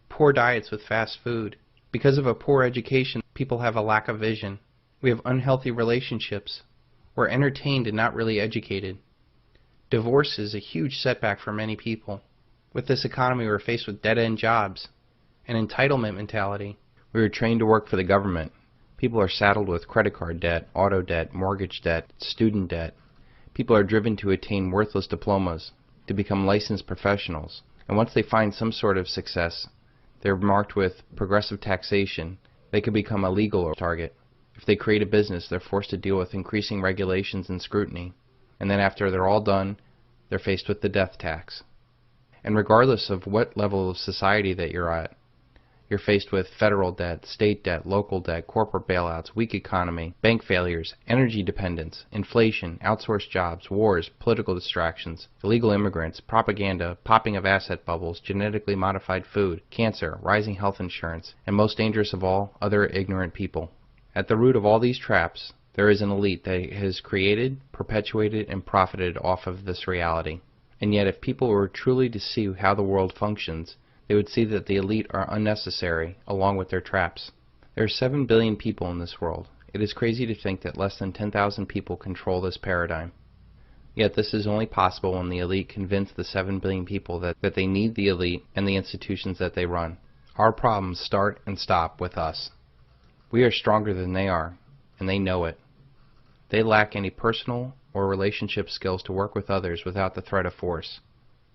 Poor diets with fast food. Because of a poor education, people have a lack of vision. We have unhealthy relationships. We're entertained and not really educated. Divorce is a huge setback for many people. With this economy, we're faced with dead-end jobs. An entitlement mentality. We were trained to work for the government. People are saddled with credit card debt, auto debt, mortgage debt, student debt. People are driven to attain worthless diplomas, to become licensed professionals. And once they find some sort of success, they're marked with progressive taxation. They could become a legal target. If they create a business, they're forced to deal with increasing regulations and scrutiny. And then after they're all done, they're faced with the death tax. And regardless of what level of society that you're at, you're faced with federal debt, state debt, local debt, corporate bailouts, weak economy, bank failures, energy dependence, inflation, outsourced jobs, wars, political distractions, illegal immigrants, propaganda, popping of asset bubbles, genetically modified food, cancer, rising health insurance, and most dangerous of all, other ignorant people. At the root of all these traps, there is an elite that has created, perpetuated, and profited off of this reality. And yet if people were truly to see how the world functions, they would see that the elite are unnecessary, along with their traps. There are 7 billion people in this world. It is crazy to think that less than 10,000 people control this paradigm. Yet this is only possible when the elite convince the 7 billion people that they need the elite and the institutions that they run. Our problems start and stop with us. We are stronger than they are, and they know it. They lack any personal or relationship skills to work with others without the threat of force.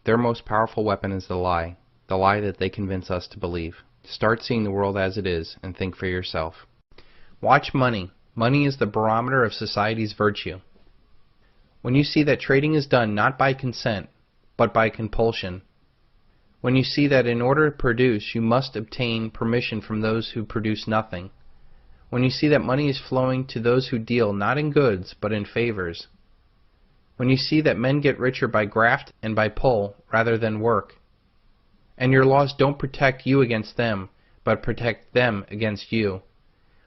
Their most powerful weapon is the lie that they convince us to believe. Start seeing the world as it is and think for yourself. Watch money. Money is the barometer of society's virtue. When you see that trading is done not by consent, but by compulsion, when you see that in order to produce you must obtain permission from those who produce nothing, when you see that money is flowing to those who deal not in goods but in favors, when you see that men get richer by graft and by pull rather than work, and your laws don't protect you against them, but protect them against you.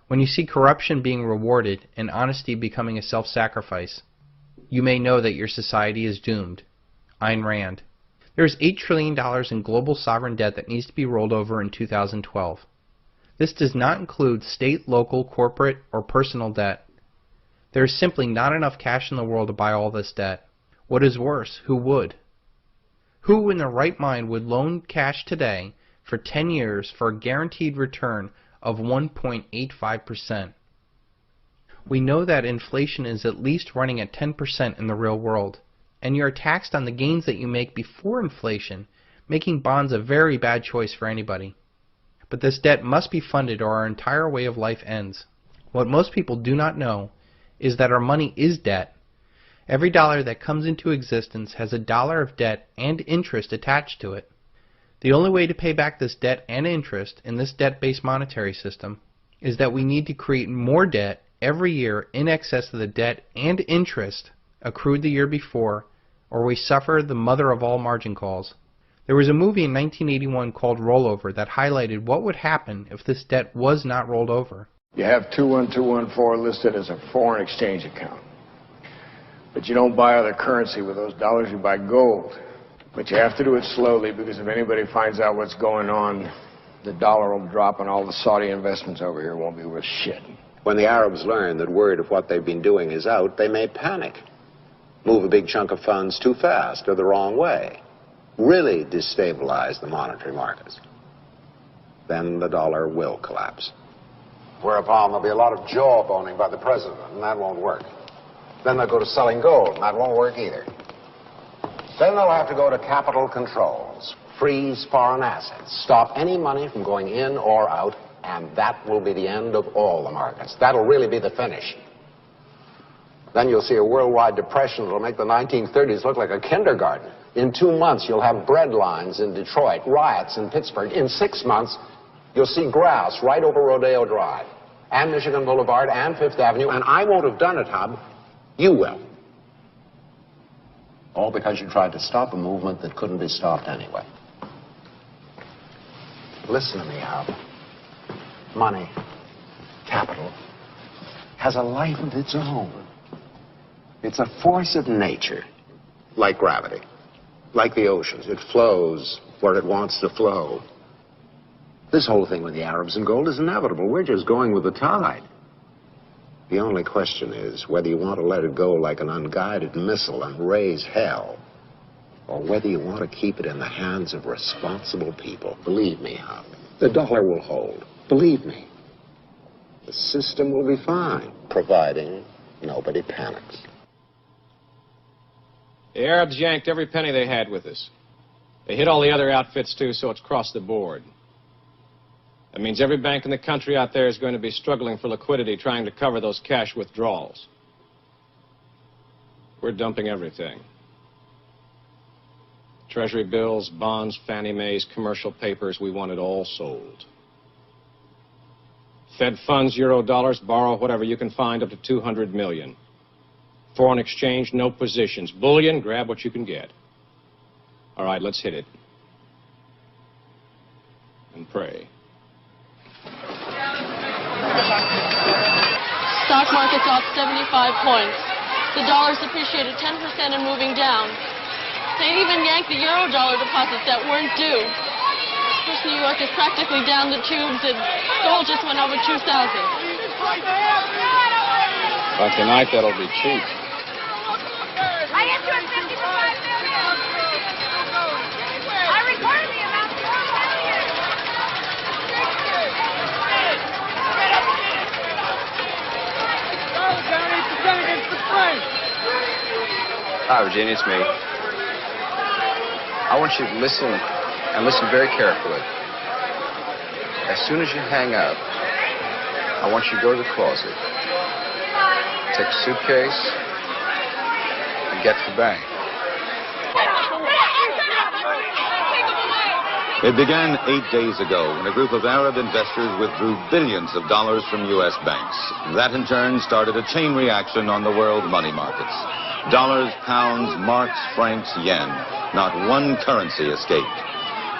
When you see corruption being rewarded and honesty becoming a self-sacrifice, you may know that your society is doomed. Ayn Rand. There is $8 trillion in global sovereign debt that needs to be rolled over in 2012. This does not include state, local, corporate, or personal debt. There is simply not enough cash in the world to buy all this debt. What is worse, who would? Who in their right mind would loan cash today for 10 years for a guaranteed return of 1.85%? We know that inflation is at least running at 10% in the real world, and you are taxed on the gains that you make before inflation, making bonds a very bad choice for anybody. But this debt must be funded or our entire way of life ends. What most people do not know is that our money is debt. Every dollar that comes into existence has a dollar of debt and interest attached to it. The only way to pay back this debt and interest in this debt-based monetary system is that we need to create more debt every year in excess of the debt and interest accrued the year before, or we suffer the mother of all margin calls. There was a movie in 1981 called Rollover that highlighted what would happen if this debt was not rolled over. You have 21214 listed as a foreign exchange account. But you don't buy other currency with those dollars, you buy gold. But you have to do it slowly, because if anybody finds out what's going on, the dollar will drop and all the Saudi investments over here won't be worth shit. When the Arabs learn that word of what they've been doing is out, they may panic. Move a big chunk of funds too fast or the wrong way. Really destabilize the monetary markets. Then the dollar will collapse. Whereupon there'll be a lot of jawboning by the president, and that won't work. Then they'll go to selling gold, and that won't work either. Then they'll have to go to capital controls, freeze foreign assets, stop any money from going in or out, and that will be the end of all the markets. That'll really be the finish. Then you'll see a worldwide depression that'll make the 1930s look like a kindergarten. In 2 months, you'll have bread lines in Detroit, riots in Pittsburgh. In 6 months, you'll see grass right over Rodeo Drive, and Michigan Boulevard, and Fifth Avenue, and I won't have done it, Hub. You will. All because you tried to stop a movement that couldn't be stopped anyway. Listen to me, Hub. Money, capital, has a life of its own. It's a force of nature, like gravity, like the oceans. It flows where it wants to flow. This whole thing with the Arabs and gold is inevitable. We're just going with the tide. The only question is whether you want to let it go like an unguided missile and raise hell, or whether you want to keep it in the hands of responsible people. Believe me, Hub, the dollar will hold. Believe me. The system will be fine, providing nobody panics. The Arabs yanked every penny they had with us. They hit all the other outfits, too, so it's across the board. That means every bank in the country out there is going to be struggling for liquidity, trying to cover those cash withdrawals. We're dumping everything. Treasury bills, bonds, Fannie Mae's, commercial papers, we want it all sold. Fed funds, euro dollars, borrow whatever you can find up to $200 million. Foreign exchange, no positions. Bullion, grab what you can get. All right, let's hit it. And pray. Stock market's off 75 points. The dollar's appreciated 10% and moving down. They even yanked the euro dollar deposits that weren't due. Of course, New York is practically down the tubes, and gold just went over 2,000. But tonight, that'll be cheap. I get you at 55 million. I recorded the amount to 4 million. Hi, Virginia, it's me. I want you to listen, and listen very carefully. As soon as you hang up, I want you to go to the closet, take a suitcase, and get to the bank. It began 8 days ago when a group of Arab investors withdrew billions of dollars from U.S. banks. That, in turn, started a chain reaction on the world money markets. Dollars, pounds, marks, francs, yen. Not one currency escaped.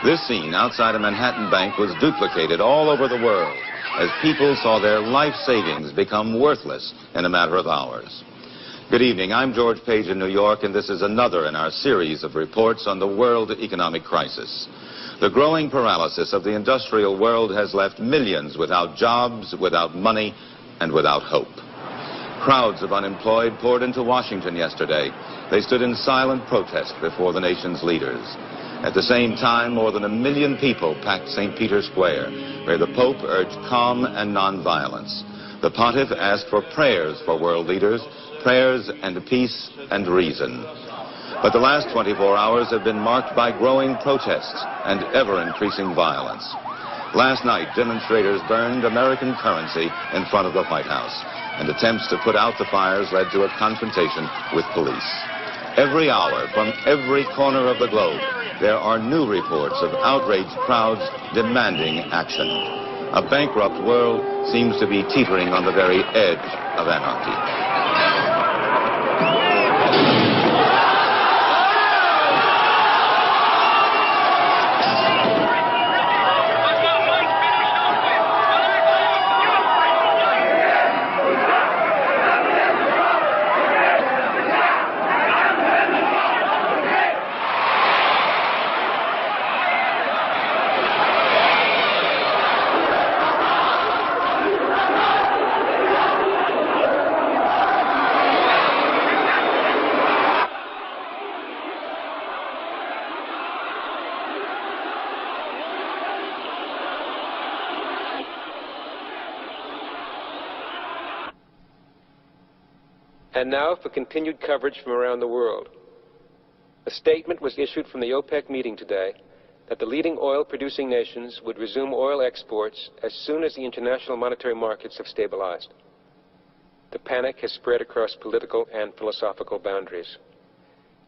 This scene outside a Manhattan bank was duplicated all over the world as people saw their life savings become worthless in a matter of hours. Good evening. I'm George Page in New York, and this is another in our series of reports on the world economic crisis. The growing paralysis of the industrial world has left millions without jobs, without money, and without hope. Crowds of unemployed poured into Washington yesterday. They stood in silent protest before the nation's leaders. At the same time, more than 1 million people packed St. Peter's Square, where the Pope urged calm and nonviolence. The Pontiff asked for prayers for world leaders, prayers and peace and reason. But the last 24 hours have been marked by growing protests and ever-increasing violence. Last night, demonstrators burned American currency in front of the White House, and attempts to put out the fires led to a confrontation with police. Every hour, from every corner of the globe, there are new reports of outraged crowds demanding action. A bankrupt world seems to be teetering on the very edge of anarchy. And now for continued coverage from around the world. A statement was issued from the OPEC meeting today that the leading oil-producing nations would resume oil exports as soon as the international monetary markets have stabilized. The panic has spread across political and philosophical boundaries.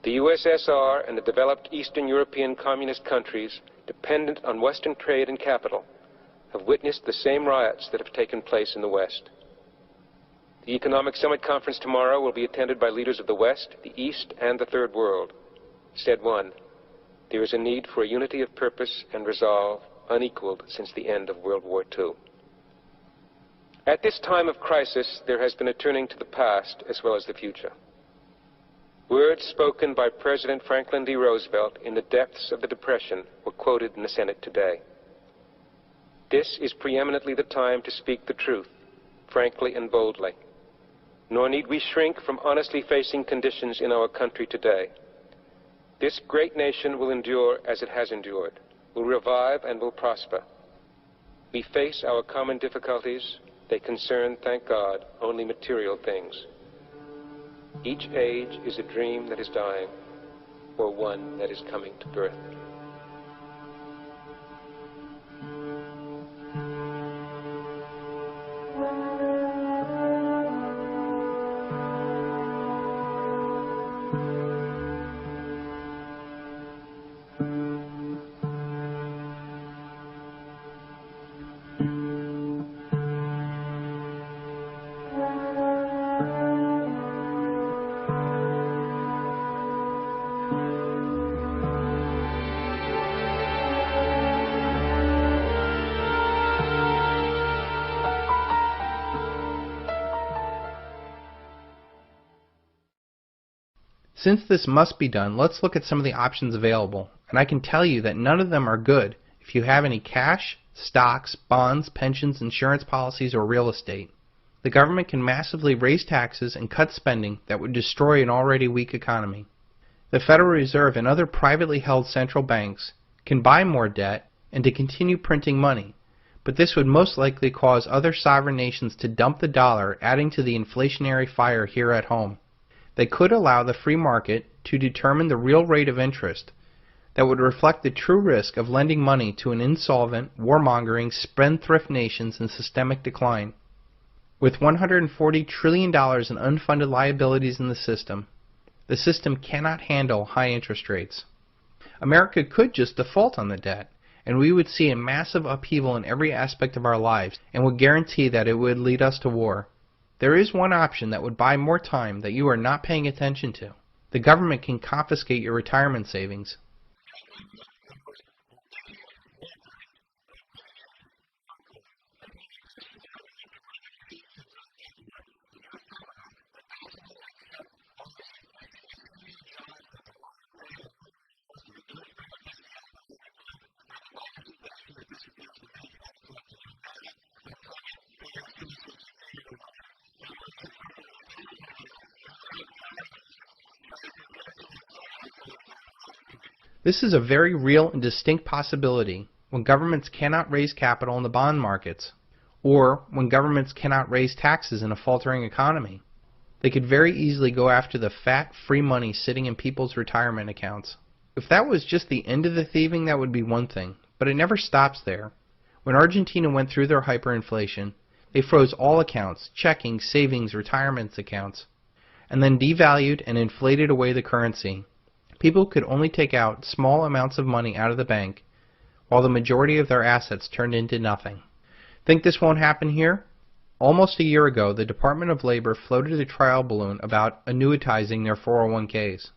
The USSR and the developed Eastern European communist countries dependent on Western trade and capital have witnessed the same riots that have taken place in the West. The Economic Summit Conference tomorrow will be attended by leaders of the West, the East, and the Third World. Said one, there is a need for a unity of purpose and resolve unequaled since the end of World War II. At this time of crisis, there has been a turning to the past as well as the future. Words spoken by President Franklin D. Roosevelt in the depths of the Depression were quoted in the Senate today. This is preeminently the time to speak the truth, frankly and boldly. Nor need we shrink from honestly facing conditions in our country today. This great nation will endure as it has endured, will revive and will prosper. We face our common difficulties. They concern, thank God, only material things. Each age is a dream that is dying, or one that is coming to birth. Since this must be done, let's look at some of the options available, and I can tell you that none of them are good if you have any cash, stocks, bonds, pensions, insurance policies, or real estate. The government can massively raise taxes and cut spending that would destroy an already weak economy. The Federal Reserve and other privately held central banks can buy more debt and to continue printing money, but this would most likely cause other sovereign nations to dump the dollar, adding to the inflationary fire here at home. They could allow the free market to determine the real rate of interest that would reflect the true risk of lending money to an insolvent, warmongering, spendthrift nations in systemic decline. With $140 trillion in unfunded liabilities in the system cannot handle high interest rates. America could just default on the debt, and we would see a massive upheaval in every aspect of our lives and would guarantee that it would lead us to war. There is one option that would buy more time that you are not paying attention to. The government can confiscate your retirement savings. This is a very real and distinct possibility when governments cannot raise capital in the bond markets, or when governments cannot raise taxes in a faltering economy. They could very easily go after the fat, free money sitting in people's retirement accounts. If that was just the end of the thieving, that would be one thing, but it never stops there. When Argentina went through their hyperinflation, they froze all accounts, checking, savings, retirement accounts, and then devalued and inflated away the currency. People could only take out small amounts of money out of the bank, while the majority of their assets turned into nothing. Think this won't happen here? Almost a year ago, the Department of Labor floated a trial balloon about annuitizing their 401ks.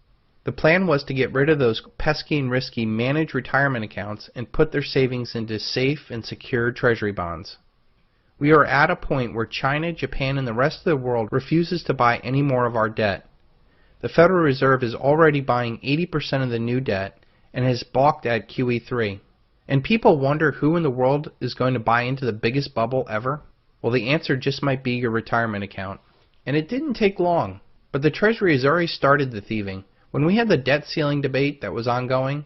The plan was to get rid of those pesky and risky managed retirement accounts and put their savings into safe and secure treasury bonds. We are at a point where China, Japan, and the rest of the world refuses to buy any more of our debt. The Federal Reserve is already buying 80% of the new debt and has balked at QE3. And people wonder who in the world is going to buy into the biggest bubble ever? Well, the answer just might be your retirement account. And it didn't take long, but the Treasury has already started the thieving. When we had the debt ceiling debate that was ongoing,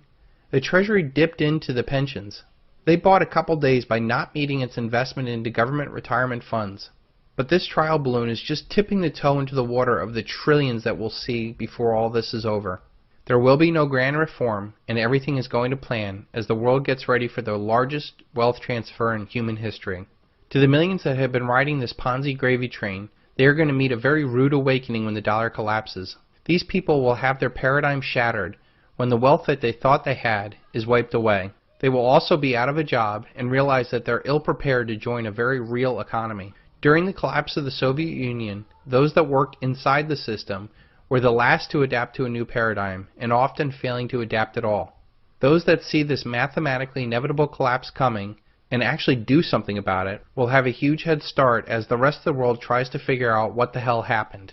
the Treasury dipped into the pensions. They bought a couple days by not meeting its investment into government retirement funds. But this trial balloon is just tipping the toe into the water of the trillions that we'll see before all this is over. There will be no grand reform, and everything is going to plan as the world gets ready for the largest wealth transfer in human history. To the millions that have been riding this Ponzi gravy train, they are going to meet a very rude awakening when the dollar collapses. These people will have their paradigm shattered when the wealth that they thought they had is wiped away. They will also be out of a job and realize that they're ill-prepared to join a very real economy. During the collapse of the Soviet Union, those that worked inside the system were the last to adapt to a new paradigm, and often failing to adapt at all. Those that see this mathematically inevitable collapse coming, and actually do something about it, will have a huge head start as the rest of the world tries to figure out what the hell happened.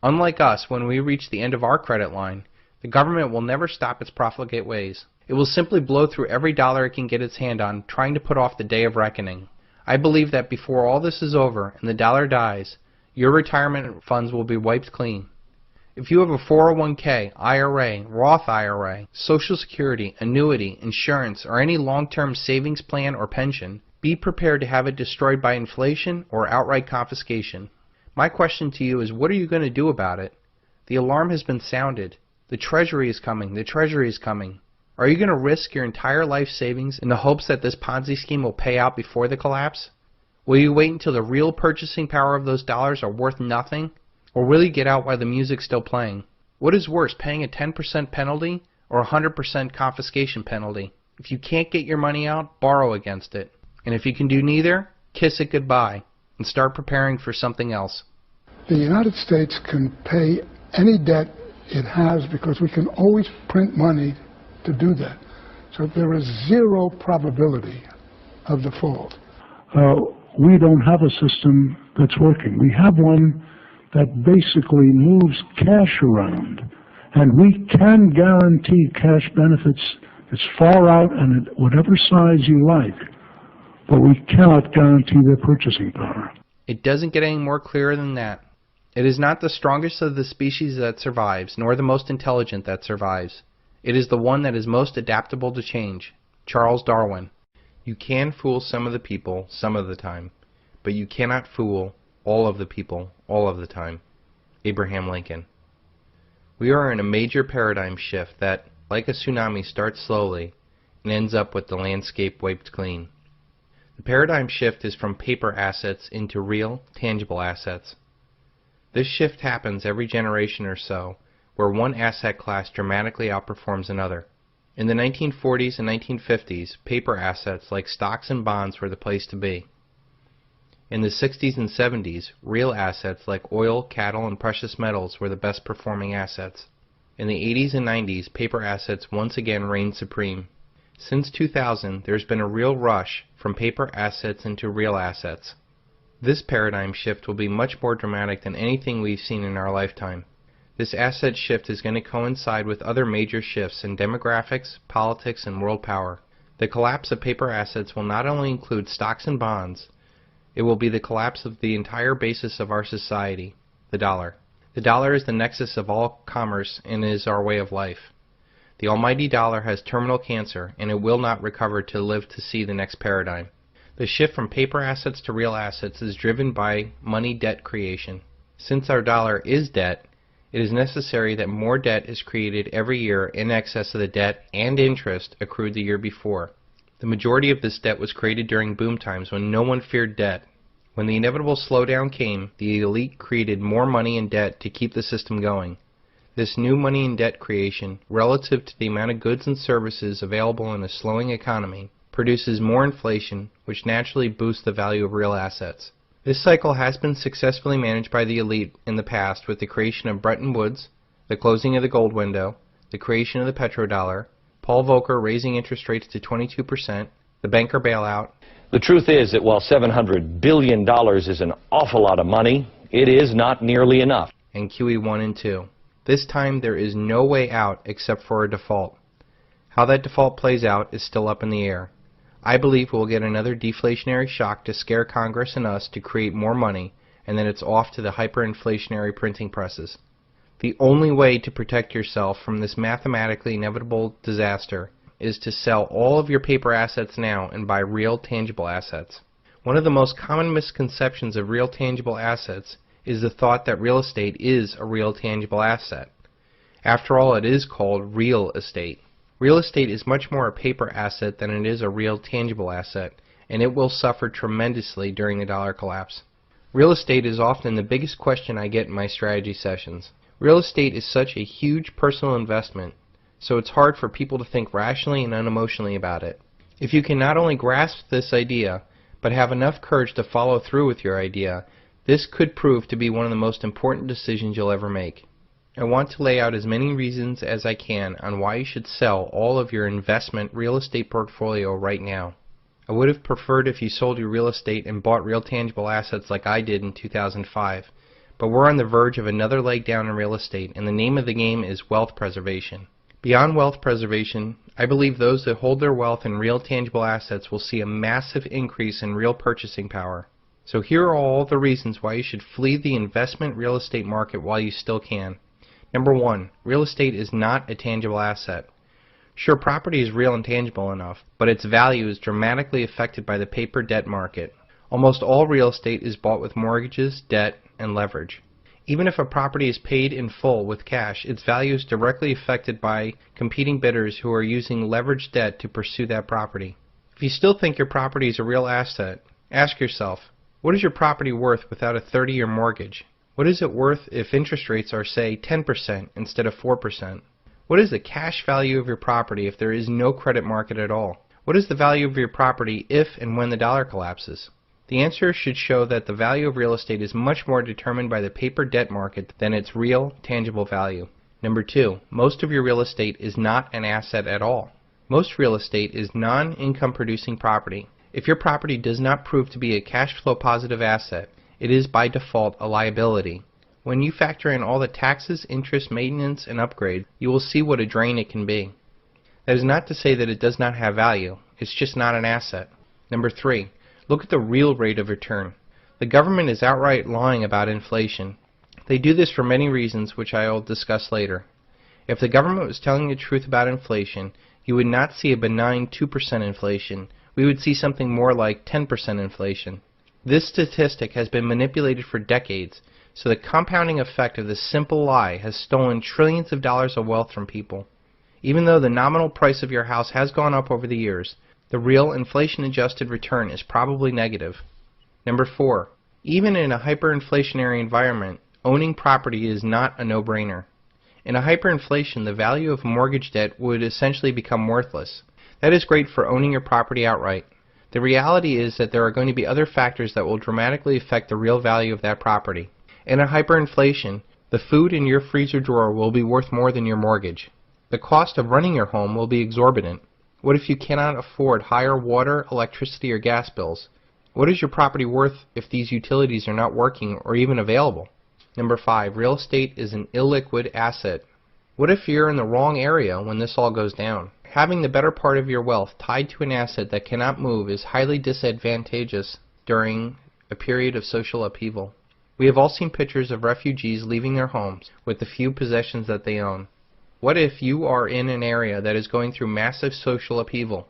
Unlike us, when we reach the end of our credit line, the government will never stop its profligate ways. It will simply blow through every dollar it can get its hand on, trying to put off the day of reckoning. I believe that before all this is over and the dollar dies, your retirement funds will be wiped clean. If you have a 401k, IRA, Roth IRA, Social Security, annuity, insurance, or any long-term savings plan or pension, be prepared to have it destroyed by inflation or outright confiscation. My question to you is, what are you going to do about it? The alarm has been sounded. The Treasury is coming. The Treasury is coming. Are you going to risk your entire life savings in the hopes that this Ponzi scheme will pay out before the collapse? Will you wait until the real purchasing power of those dollars are worth nothing? Or will you get out while the music's still playing? What is worse, paying a 10% penalty or a 100% confiscation penalty? If you can't get your money out, borrow against it. And if you can do neither, kiss it goodbye and start preparing for something else. The United States can pay any debt it has because we can always print money to do that. So there is zero probability of default. We don't have a system that's working. We have one that basically moves cash around, and we can guarantee cash benefits as far out and at whatever size you like, but we cannot guarantee their purchasing power. It doesn't get any more clear than that. It is not the strongest of the species that survives, nor the most intelligent that survives. It is the one that is most adaptable to change. Charles Darwin. You can fool some of the people some of the time, but you cannot fool all of the people all of the time. Abraham Lincoln. We are in a major paradigm shift that, like a tsunami, starts slowly and ends up with the landscape wiped clean. The paradigm shift is from paper assets into real, tangible assets. This shift happens every generation or so, where one asset class dramatically outperforms another. In the 1940s and 1950s, paper assets like stocks and bonds were the place to be. In the 60s and 70s, real assets like oil, cattle, and precious metals were the best performing assets. In the 80s and 90s, paper assets once again reigned supreme. Since 2000, there's been a real rush from paper assets into real assets. This paradigm shift will be much more dramatic than anything we've seen in our lifetime. This asset shift is going to coincide with other major shifts in demographics, politics, and world power. The collapse of paper assets will not only include stocks and bonds, it will be the collapse of the entire basis of our society, the dollar. The dollar is the nexus of all commerce and is our way of life. The almighty dollar has terminal cancer, and it will not recover to live to see the next paradigm. The shift from paper assets to real assets is driven by money debt creation. Since our dollar is debt, it is necessary that more debt is created every year in excess of the debt and interest accrued the year before. The majority of this debt was created during boom times when no one feared debt. When the inevitable slowdown came, the elite created more money and debt to keep the system going. This new money and debt creation, relative to the amount of goods and services available in a slowing economy, produces more inflation, which naturally boosts the value of real assets. This cycle has been successfully managed by the elite in the past with the creation of Bretton Woods, the closing of the gold window, the creation of the petrodollar, Paul Volcker raising interest rates to 22%, the banker bailout. The truth is that while $700 billion is an awful lot of money, it is not nearly enough. And QE1 and 2. This time there is no way out except for a default. How that default plays out is still up in the air. I believe we'll get another deflationary shock to scare Congress and us to create more money, and then it's off to the hyperinflationary printing presses. The only way to protect yourself from this mathematically inevitable disaster is to sell all of your paper assets now and buy real tangible assets. One of the most common misconceptions of real tangible assets is the thought that real estate is a real tangible asset. After all, it is called real estate. Real estate is much more a paper asset than it is a real tangible asset, and it will suffer tremendously during the dollar collapse. Real estate is often the biggest question I get in my strategy sessions. Real estate is such a huge personal investment, so it's hard for people to think rationally and unemotionally about it. If you can not only grasp this idea, but have enough courage to follow through with your idea, this could prove to be one of the most important decisions you'll ever make. I want to lay out as many reasons as I can on why you should sell all of your investment real estate portfolio right now. I would have preferred if you sold your real estate and bought real tangible assets like I did in 2005, but we're on the verge of another leg down in real estate, and the name of the game is wealth preservation. Beyond wealth preservation, I believe those that hold their wealth in real tangible assets will see a massive increase in real purchasing power. So here are all the reasons why you should flee the investment real estate market while you still can. Number 1, real estate is not a tangible asset. Sure, property is real and tangible enough, but its value is dramatically affected by the paper debt market. Almost all real estate is bought with mortgages, debt, and leverage. Even if a property is paid in full with cash, its value is directly affected by competing bidders who are using leveraged debt to pursue that property. If you still think your property is a real asset, ask yourself, what is your property worth without a 30-year mortgage? What is it worth if interest rates are, say, 10% instead of 4%? What is the cash value of your property if there is no credit market at all? What is the value of your property if and when the dollar collapses? The answer should show that the value of real estate is much more determined by the paper debt market than its real, tangible value. Number 2, most of your real estate is not an asset at all. Most real estate is non-income producing property. If your property does not prove to be a cash flow positive asset, it is by default a liability. When you factor in all the taxes, interest, maintenance, and upgrades, you will see what a drain it can be. That is not to say that it does not have value. It's just not an asset. Number 3, look at the real rate of return. The government is outright lying about inflation. They do this for many reasons, which I will discuss later. If the government was telling the truth about inflation, you would not see a benign 2% inflation. We would see something more like 10% inflation. This statistic has been manipulated for decades, so the compounding effect of this simple lie has stolen trillions of dollars of wealth from people. Even though the nominal price of your house has gone up over the years, the real inflation-adjusted return is probably negative. Number 4, even in a hyperinflationary environment, owning property is not a no-brainer. In a hyperinflation, the value of mortgage debt would essentially become worthless. That is great for owning your property outright. The reality is that there are going to be other factors that will dramatically affect the real value of that property. In a hyperinflation, the food in your freezer drawer will be worth more than your mortgage. The cost of running your home will be exorbitant. What if you cannot afford higher water, electricity, or gas bills? What is your property worth if these utilities are not working or even available? Number 5, real estate is an illiquid asset. What if you're in the wrong area when this all goes down? Having the better part of your wealth tied to an asset that cannot move is highly disadvantageous during a period of social upheaval. We have all seen pictures of refugees leaving their homes with the few possessions that they own. What if you are in an area that is going through massive social upheaval?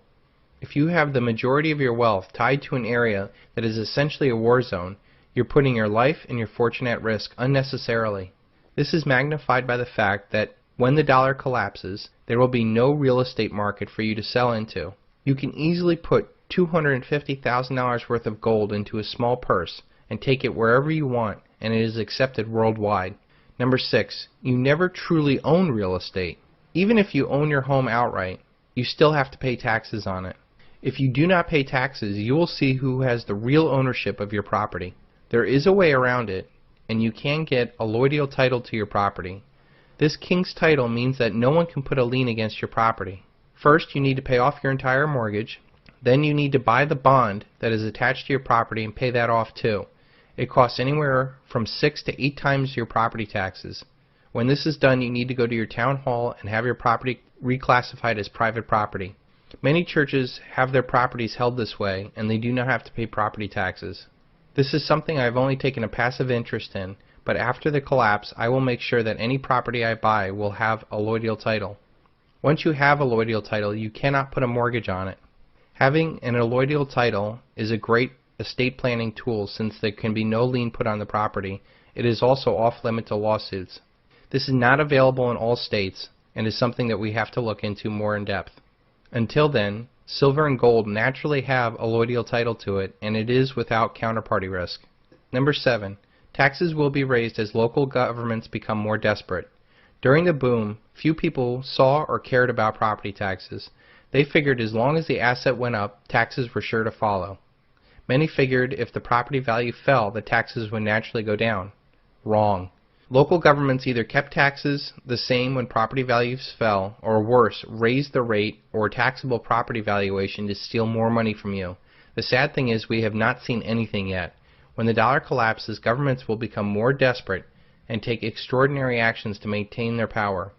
If you have the majority of your wealth tied to an area that is essentially a war zone, you're putting your life and your fortune at risk unnecessarily. This is magnified by the fact that when the dollar collapses, there will be no real estate market for you to sell into. You can easily put $250,000 worth of gold into a small purse and take it wherever you want, and it is accepted worldwide. Number 6, you never truly own real estate. Even if you own your home outright, you still have to pay taxes on it. If you do not pay taxes, you will see who has the real ownership of your property. There is a way around it, and you can get a allodial title to your property. This king's title means that no one can put a lien against your property. First, you need to pay off your entire mortgage. Then you need to buy the bond that is attached to your property and pay that off too. It costs anywhere from 6 to 8 times your property taxes. When this is done, you need to go to your town hall and have your property reclassified as private property. Many churches have their properties held this way, and they do not have to pay property taxes. This is something I've only taken a passive interest in, but after the collapse, I will make sure that any property I buy will have a allodial title. Once you have a allodial title, you cannot put a mortgage on it. Having an allodial title is a great estate planning tool since there can be no lien put on the property. It is also off-limit to lawsuits. This is not available in all states and is something that we have to look into more in depth. Until then, silver and gold naturally have a allodial title to it, and it is without counterparty risk. Number 7. Taxes will be raised as local governments become more desperate. During the boom, few people saw or cared about property taxes. They figured as long as the asset went up, taxes were sure to follow. Many figured if the property value fell, the taxes would naturally go down. Wrong. Local governments either kept taxes the same when property values fell, or worse, raised the rate or taxable property valuation to steal more money from you. The sad thing is we have not seen anything yet. When the dollar collapses, governments will become more desperate and take extraordinary actions to maintain their power.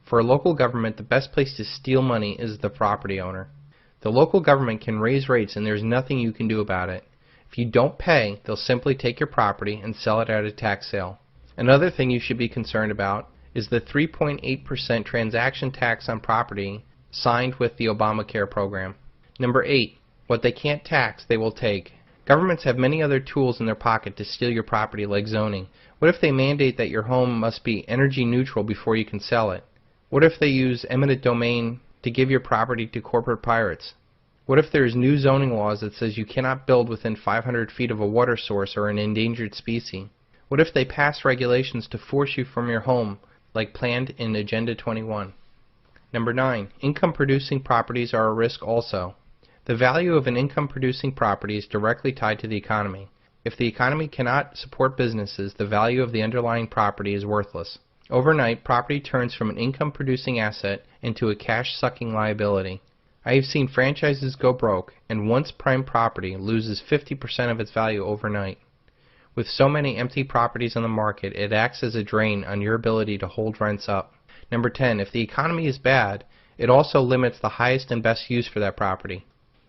For a local government, the best place to steal money is the property owner. The local government can raise rates and there's nothing you can do about it. If you don't pay, they'll simply take your property and sell it at a tax sale. Another thing you should be concerned about is the 3.8% transaction tax on property signed with the Obamacare program. Number 8. What they can't tax, they will take. Governments have many other tools in their pocket to steal your property, like zoning. What if they mandate that your home must be energy neutral before you can sell it? What if they use eminent domain to give your property to corporate pirates? What if there's new zoning laws that says you cannot build within 500 feet of a water source or an endangered species? What if they pass regulations to force you from your home, like planned in Agenda 21? Number 9. Income-producing properties are a risk also. The value of an income-producing property is directly tied to the economy. If the economy cannot support businesses, the value of the underlying property is worthless. Overnight, property turns from an income-producing asset into a cash-sucking liability. I have seen franchises go broke, and once prime property loses 50% of its value overnight. With so many empty properties on the market, it acts as a drain on your ability to hold rents up. Number 10. If the economy is bad, it also limits the highest and best use for that property.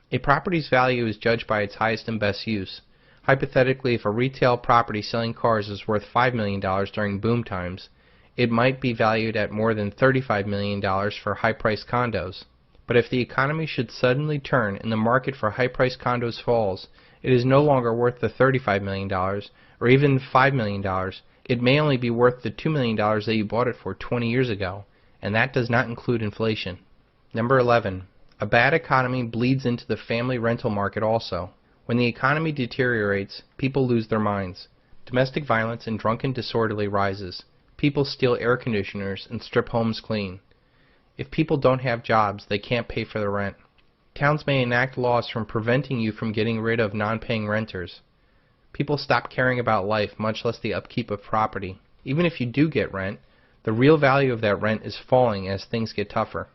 A property's value is judged by its highest and best use. Hypothetically, if a retail property selling cars is worth $5 million during boom times, it might be valued at more than $35 million for high-priced condos. But if the economy should suddenly turn and the market for high-priced condos falls, it is no longer worth the $35 million or even $5 million. It may only be worth the $2 million that you bought it for 20 years ago, and that does not include inflation. Number 11. A bad economy bleeds into the family rental market also. When the economy deteriorates, people lose their minds. Domestic violence and drunken disorderly rises. People steal air conditioners and strip homes clean. If people don't have jobs, they can't pay for their rent. Towns may enact laws from preventing you from getting rid of non-paying renters. People stop caring about life, much less the upkeep of property. Even if you do get rent, the real value of that rent is falling as things get tougher.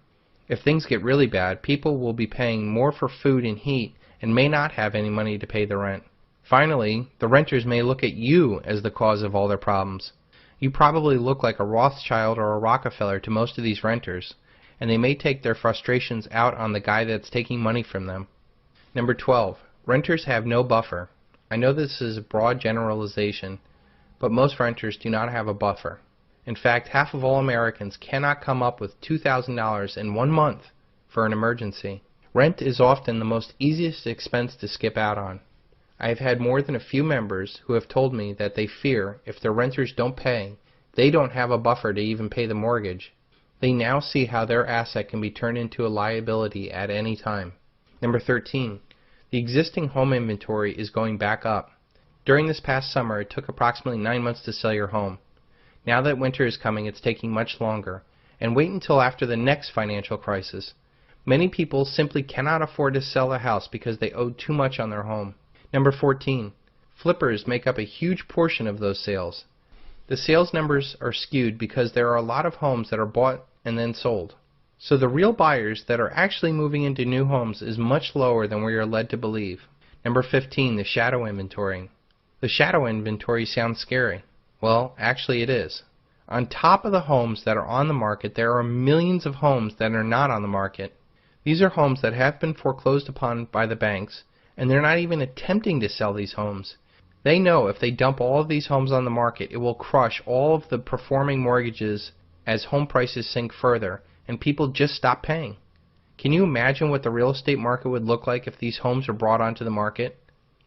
If things get really bad, people will be paying more for food and heat and may not have any money to pay the rent. Finally, the renters may look at you as the cause of all their problems. You probably look like a Rothschild or a Rockefeller to most of these renters, and they may take their frustrations out on the guy that's taking money from them. Number 12. Renters have no buffer. I know this is a broad generalization, but most renters do not have a buffer. In fact, half of all Americans cannot come up with $2,000 in 1 month for an emergency. Rent is often the most easiest expense to skip out on. I have had more than a few members who have told me that they fear if their renters don't pay, they don't have a buffer to even pay the mortgage. They now see how their asset can be turned into a liability at any time. Number 13. The existing home inventory is going back up. During this past summer, it took approximately 9 months to sell your home. Now that winter is coming, it's taking much longer. And wait until after the next financial crisis. Many people simply cannot afford to sell a house because they owe too much on their home. Number 14. Flippers make up a huge portion of those sales. The sales numbers are skewed because there are a lot of homes that are bought and then sold. So the real buyers that are actually moving into new homes is much lower than we are led to believe. Number 15. The shadow inventory. The shadow inventory sounds scary. Well, actually it is. On top of the homes that are on the market, there are millions of homes that are not on the market. These are homes that have been foreclosed upon by the banks, and they're not even attempting to sell these homes. They know if they dump all of these homes on the market, it will crush all of the performing mortgages as home prices sink further, and people just stop paying. Can you imagine what the real estate market would look like if these homes were brought onto the market?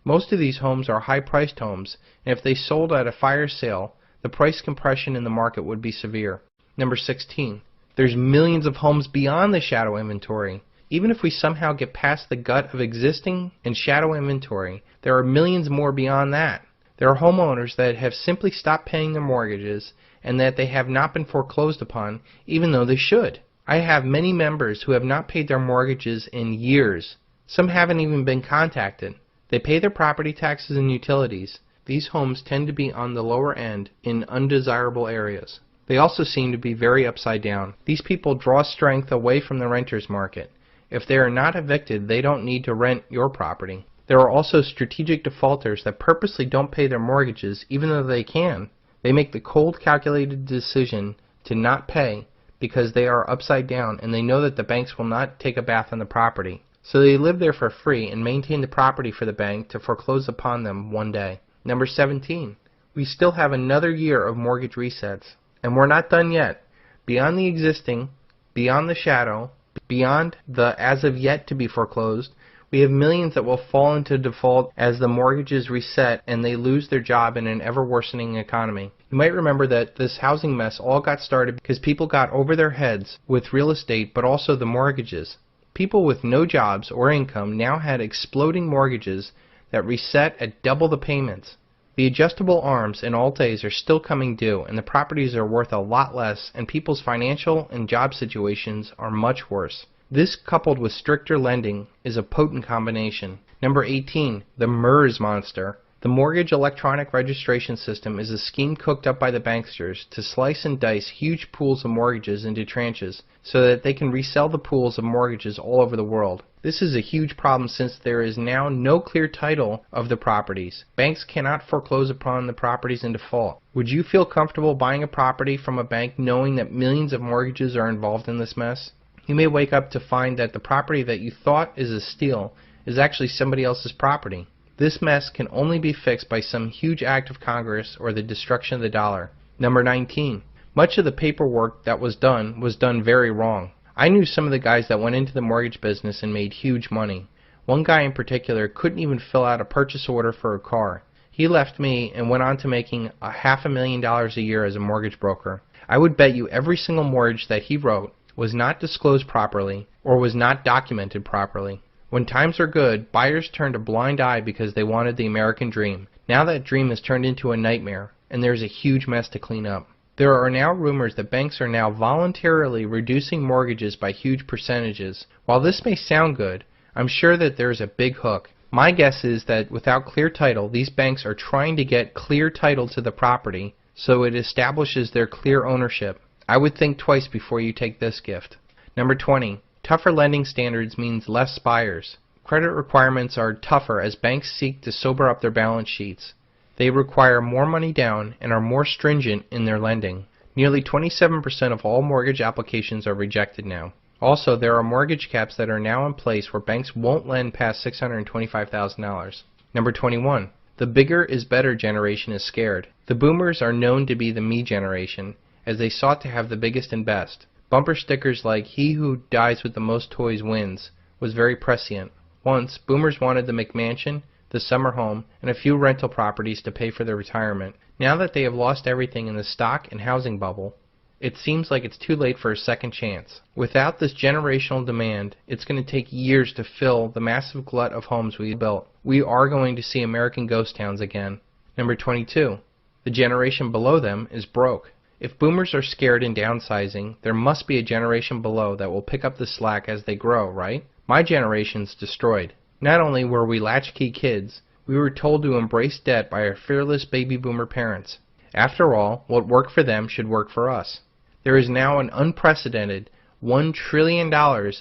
Most of these homes are high-priced homes, and if they sold at a fire sale, the price compression in the market would be severe. Number 16. There's millions of homes beyond the shadow inventory. Even if we somehow get past the gut of existing and shadow inventory, there are millions more beyond that. There are homeowners that have simply stopped paying their mortgages and that they have not been foreclosed upon, even though they should. I have many members who have not paid their mortgages in years. Some haven't even been contacted. They pay their property taxes and utilities. These homes tend to be on the lower end in undesirable areas. They also seem to be very upside down. These people draw strength away from the renters market. If they are not evicted, they don't need to rent your property. There are also strategic defaulters that purposely don't pay their mortgages even though they can. They make the cold, calculated decision to not pay because they are upside down and they know that the banks will not take a bath on the property. So they live there for free and maintain the property for the bank to foreclose upon them one day. Number 17. We still have another year of mortgage resets. And we're not done yet. Beyond the existing, beyond the shadow, beyond the as of yet to be foreclosed, we have millions that will fall into default as the mortgages reset and they lose their job in an ever-worsening economy. You might remember that this housing mess all got started because people got over their heads with real estate but also the mortgages. People with no jobs or income now had exploding mortgages that reset at double the payments. The adjustable arms in Alt-A's are still coming due and the properties are worth a lot less and people's financial and job situations are much worse. This, coupled with stricter lending, is a potent combination. Number 18. The MERS monster. The Mortgage Electronic Registration System is a scheme cooked up by the banksters to slice and dice huge pools of mortgages into tranches so that they can resell the pools of mortgages all over the world. This is a huge problem since there is now no clear title of the properties. Banks cannot foreclose upon the properties in default. Would you feel comfortable buying a property from a bank knowing that millions of mortgages are involved in this mess? You may wake up to find that the property that you thought is a steal is actually somebody else's property. This mess can only be fixed by some huge act of Congress or the destruction of the dollar. Number 19. Much of the paperwork that was done very wrong. I knew some of the guys that went into the mortgage business and made huge money. One guy in particular couldn't even fill out a purchase order for a car. He left me and went on to making $500,000 a year as a mortgage broker. I would bet you every single mortgage that he wrote was not disclosed properly or was not documented properly. When times are good, buyers turned a blind eye because they wanted the American dream. Now that dream has turned into a nightmare, and there's a huge mess to clean up. There are now rumors that banks are now voluntarily reducing mortgages by huge percentages. While this may sound good, I'm sure that there's a big hook. My guess is that without clear title, these banks are trying to get clear title to the property so it establishes their clear ownership. I would think twice before you take this gift. Number 20. Tougher lending standards means less buyers. Credit requirements are tougher as banks seek to sober up their balance sheets. They require more money down and are more stringent in their lending. Nearly 27% of all mortgage applications are rejected now. Also, there are mortgage caps that are now in place where banks won't lend past $625,000. Number 21. The bigger is better generation is scared. The boomers are known to be the me generation, as they sought to have the biggest and best. Bumper stickers like "He who dies with the most toys wins" was very prescient. Once, boomers wanted the McMansion, the summer home, and a few rental properties to pay for their retirement. Now that they have lost everything in the stock and housing bubble, it seems like it's too late for a second chance. Without this generational demand, it's going to take years to fill the massive glut of homes we built. We are going to see American ghost towns again. Number 22. The generation below them is broke. If boomers are scared and downsizing, there must be a generation below that will pick up the slack as they grow, right? My generation's destroyed. Not only were we latchkey kids, we were told to embrace debt by our fearless baby boomer parents. After all, what worked for them should work for us. There is now an unprecedented $1 trillion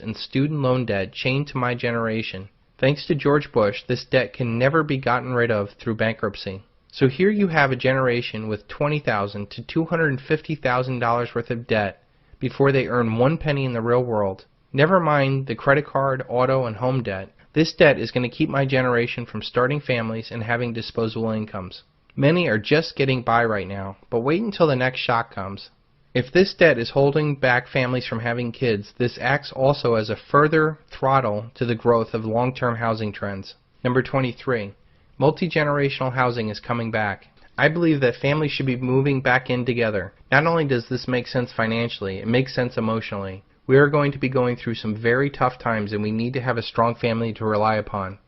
in student loan debt chained to my generation. Thanks to George Bush, this debt can never be gotten rid of through bankruptcy. So here you have a generation with $20,000 to $250,000 worth of debt before they earn one penny in the real world. Never mind the credit card, auto, and home debt. This debt is going to keep my generation from starting families and having disposable incomes. Many are just getting by right now, but wait until the next shock comes. If this debt is holding back families from having kids, this acts also as a further throttle to the growth of long-term housing trends. Number 23. Multi-generational housing is coming back. I believe that families should be moving back in together. Not only does this make sense financially, it makes sense emotionally. We are going to be going through some very tough times and we need to have a strong family to rely upon.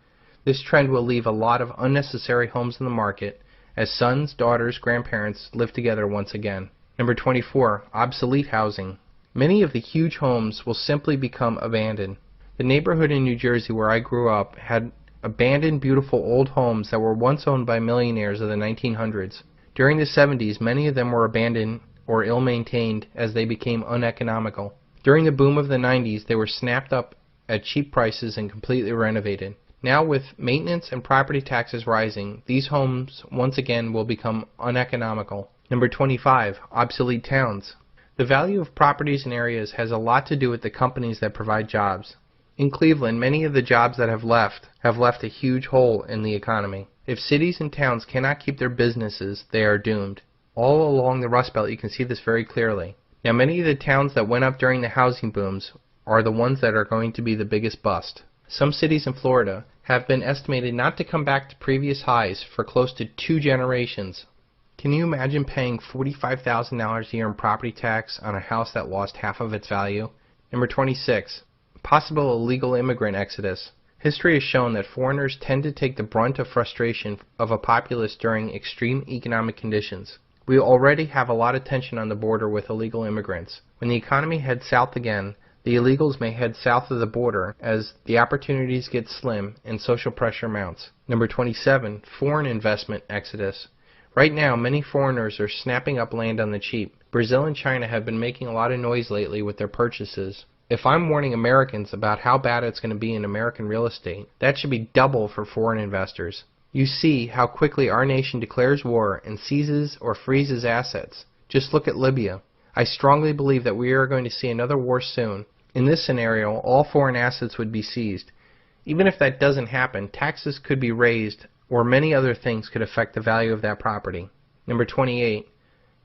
This trend will leave a lot of unnecessary homes in the market as sons, daughters, grandparents live together once again. Number 24, obsolete housing. Many of the huge homes will simply become abandoned. The neighborhood in New Jersey where I grew up had abandoned beautiful old homes that were once owned by millionaires of the 1900s. During the 70s, many of them were abandoned or ill-maintained as they became uneconomical. During the boom of the 90s, they were snapped up at cheap prices and completely renovated. Now with maintenance and property taxes rising, these homes once again will become uneconomical. Number 25, obsolete towns. The value of properties and areas has a lot to do with the companies that provide jobs. In Cleveland, many of the jobs that have left a huge hole in the economy. If cities and towns cannot keep their businesses, they are doomed. All along the Rust Belt you can see this very clearly. Now many of the towns that went up during the housing booms are the ones that are going to be the biggest bust. Some cities in Florida have been estimated not to come back to previous highs for close to 2 generations. Can you imagine paying $45,000 a year in property tax on a house that lost half of its value? Number 26. Possible illegal immigrant exodus. History has shown that foreigners tend to take the brunt of frustration of a populace during extreme economic conditions. We already have a lot of tension on the border with illegal immigrants. When the economy heads south again, the illegals may head south of the border as the opportunities get slim and social pressure mounts. Number 27. Foreign investment exodus. Right now, many foreigners are snapping up land on the cheap. Brazil and China have been making a lot of noise lately with their purchases. If I'm warning Americans about how bad it's going to be in American real estate, that should be double for foreign investors. You see how quickly our nation declares war and seizes or freezes assets. Just look at Libya. I strongly believe that we are going to see another war soon. In this scenario, all foreign assets would be seized. Even if that doesn't happen, taxes could be raised or many other things could affect the value of that property. Number 28.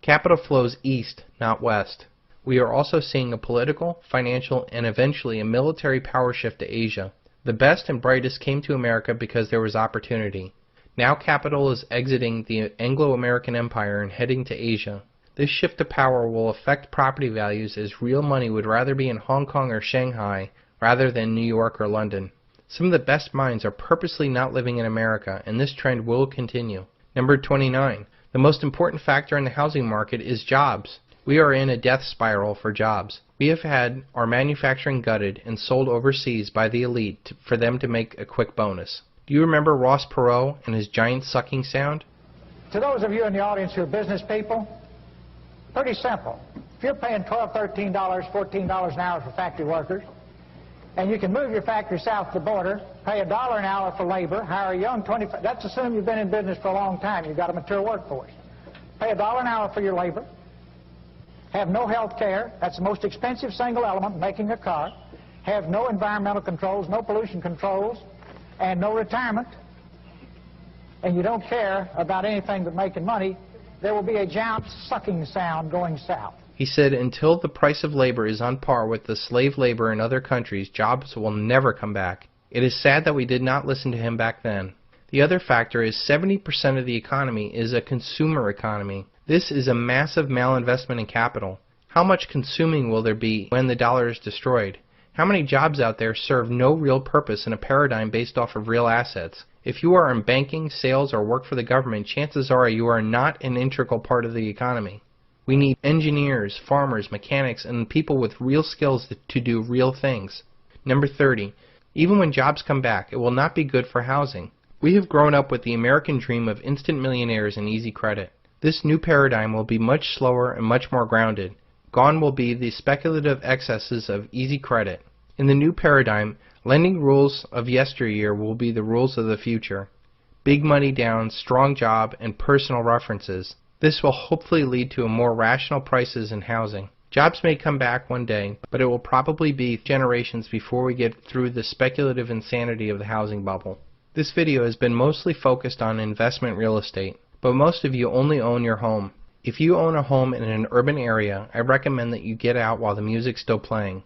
Capital flows east, not west. We are also seeing a political, financial, and eventually a military power shift to Asia. The best and brightest came to America because there was opportunity. Now capital is exiting the Anglo-American Empire and heading to Asia. This shift to power will affect property values as real money would rather be in Hong Kong or Shanghai rather than New York or London. Some of the best minds are purposely not living in America, and this trend will continue. Number 29. The most important factor in the housing market is jobs. We are in a death spiral for jobs. We have had our manufacturing gutted and sold overseas by the elite for them to make a quick bonus. Do you remember Ross Perot and his giant sucking sound? To those of you in the audience who are business people, pretty simple. If you're paying $12, $13, $14 an hour for factory workers, and you can move your factory south to the border, pay $1 an hour for labor, hire a young 25, that's assuming you've been in business for a long time, you've got a mature workforce. Pay $1 an hour for your labor, have no health care, that's the most expensive single element making a car, have no environmental controls, no pollution controls, and no retirement, and you don't care about anything but making money, there will be a giant sucking sound going south. He said until the price of labor is on par with the slave labor in other countries, jobs will never come back. It is sad that we did not listen to him back then. The other factor is 70% of the economy is a consumer economy. This is a massive malinvestment in capital. How much consuming will there be when the dollar is destroyed? How many jobs out there serve no real purpose in a paradigm based off of real assets? If you are in banking, sales, or work for the government, chances are you are not an integral part of the economy. We need engineers, farmers, mechanics, and people with real skills to do real things. Number 30. Even when jobs come back, it will not be good for housing. We have grown up with the American dream of instant millionaires and easy credit. This new paradigm will be much slower and much more grounded. Gone will be the speculative excesses of easy credit. In the new paradigm, lending rules of yesteryear will be the rules of the future. Big money down, strong job, and personal references. This will hopefully lead to a more rational prices in housing. Jobs may come back one day, but it will probably be generations before we get through the speculative insanity of the housing bubble. This video has been mostly focused on investment real estate, but most of you only own your home. If you own a home in an urban area, I recommend that you get out while the music's still playing.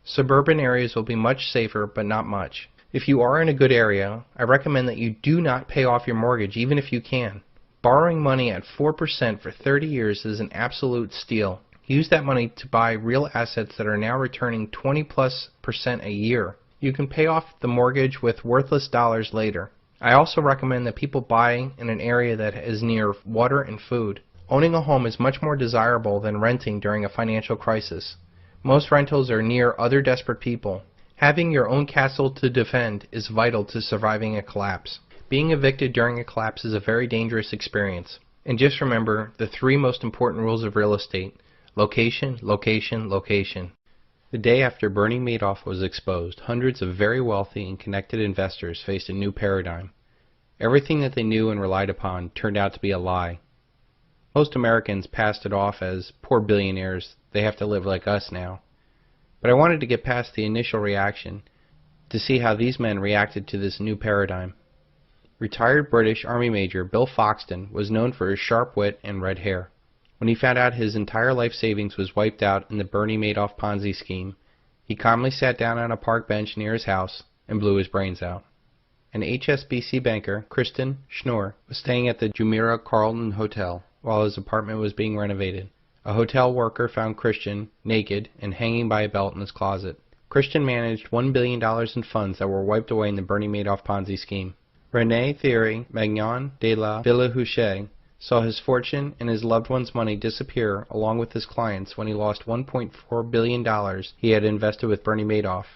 Suburban areas will be much safer, but not much. If you are in a good area, I recommend that you do not pay off your mortgage even if you can. Borrowing money at 4% for 30 years is an absolute steal. Use that money to buy real assets that are now returning 20+% a year. You can pay off the mortgage with worthless dollars later. I also recommend that people buy in an area that is near water and food. Owning a home is much more desirable than renting during a financial crisis. Most rentals are near other desperate people. Having your own castle to defend is vital to surviving a collapse. Being evicted during a collapse is a very dangerous experience. And just remember the 3 most important rules of real estate: location, location, location. The day after Bernie Madoff was exposed, hundreds of very wealthy and connected investors faced a new paradigm. Everything that they knew and relied upon turned out to be a lie. Most Americans passed it off as poor billionaires, they have to live like us now. But I wanted to get past the initial reaction to see how these men reacted to this new paradigm. Retired British Army Major Bill Foxton was known for his sharp wit and red hair. When he found out his entire life savings was wiped out in the Bernie Madoff Ponzi scheme, he calmly sat down on a park bench near his house and blew his brains out. An HSBC banker, Kristen Schnorr, was staying at the Jumeirah Carlton Hotel while his apartment was being renovated. A hotel worker found Christian naked and hanging by a belt in his closet. Christian managed $1 billion in funds that were wiped away in the Bernie Madoff Ponzi scheme. René Thierry Magnan de la Villehouche saw his fortune and his loved one's money disappear along with his clients when he lost $1.4 billion he had invested with Bernie Madoff.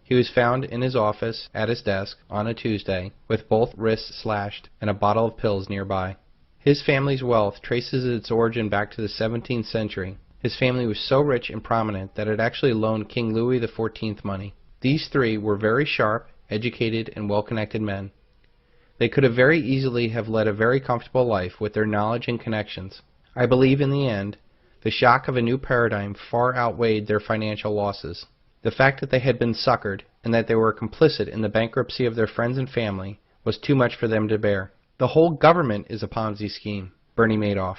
He was found in his office at his desk on a Tuesday with both wrists slashed and a bottle of pills nearby. His family's wealth traces its origin back to the 17th century. His family was so rich and prominent that it actually loaned King Louis XIV money. These 3 were very sharp, educated, and well-connected men. They could have very easily have led a very comfortable life with their knowledge and connections. I believe in the end, the shock of a new paradigm far outweighed their financial losses. The fact that they had been suckered and that they were complicit in the bankruptcy of their friends and family was too much for them to bear. The whole government is a Ponzi scheme, Bernie Madoff.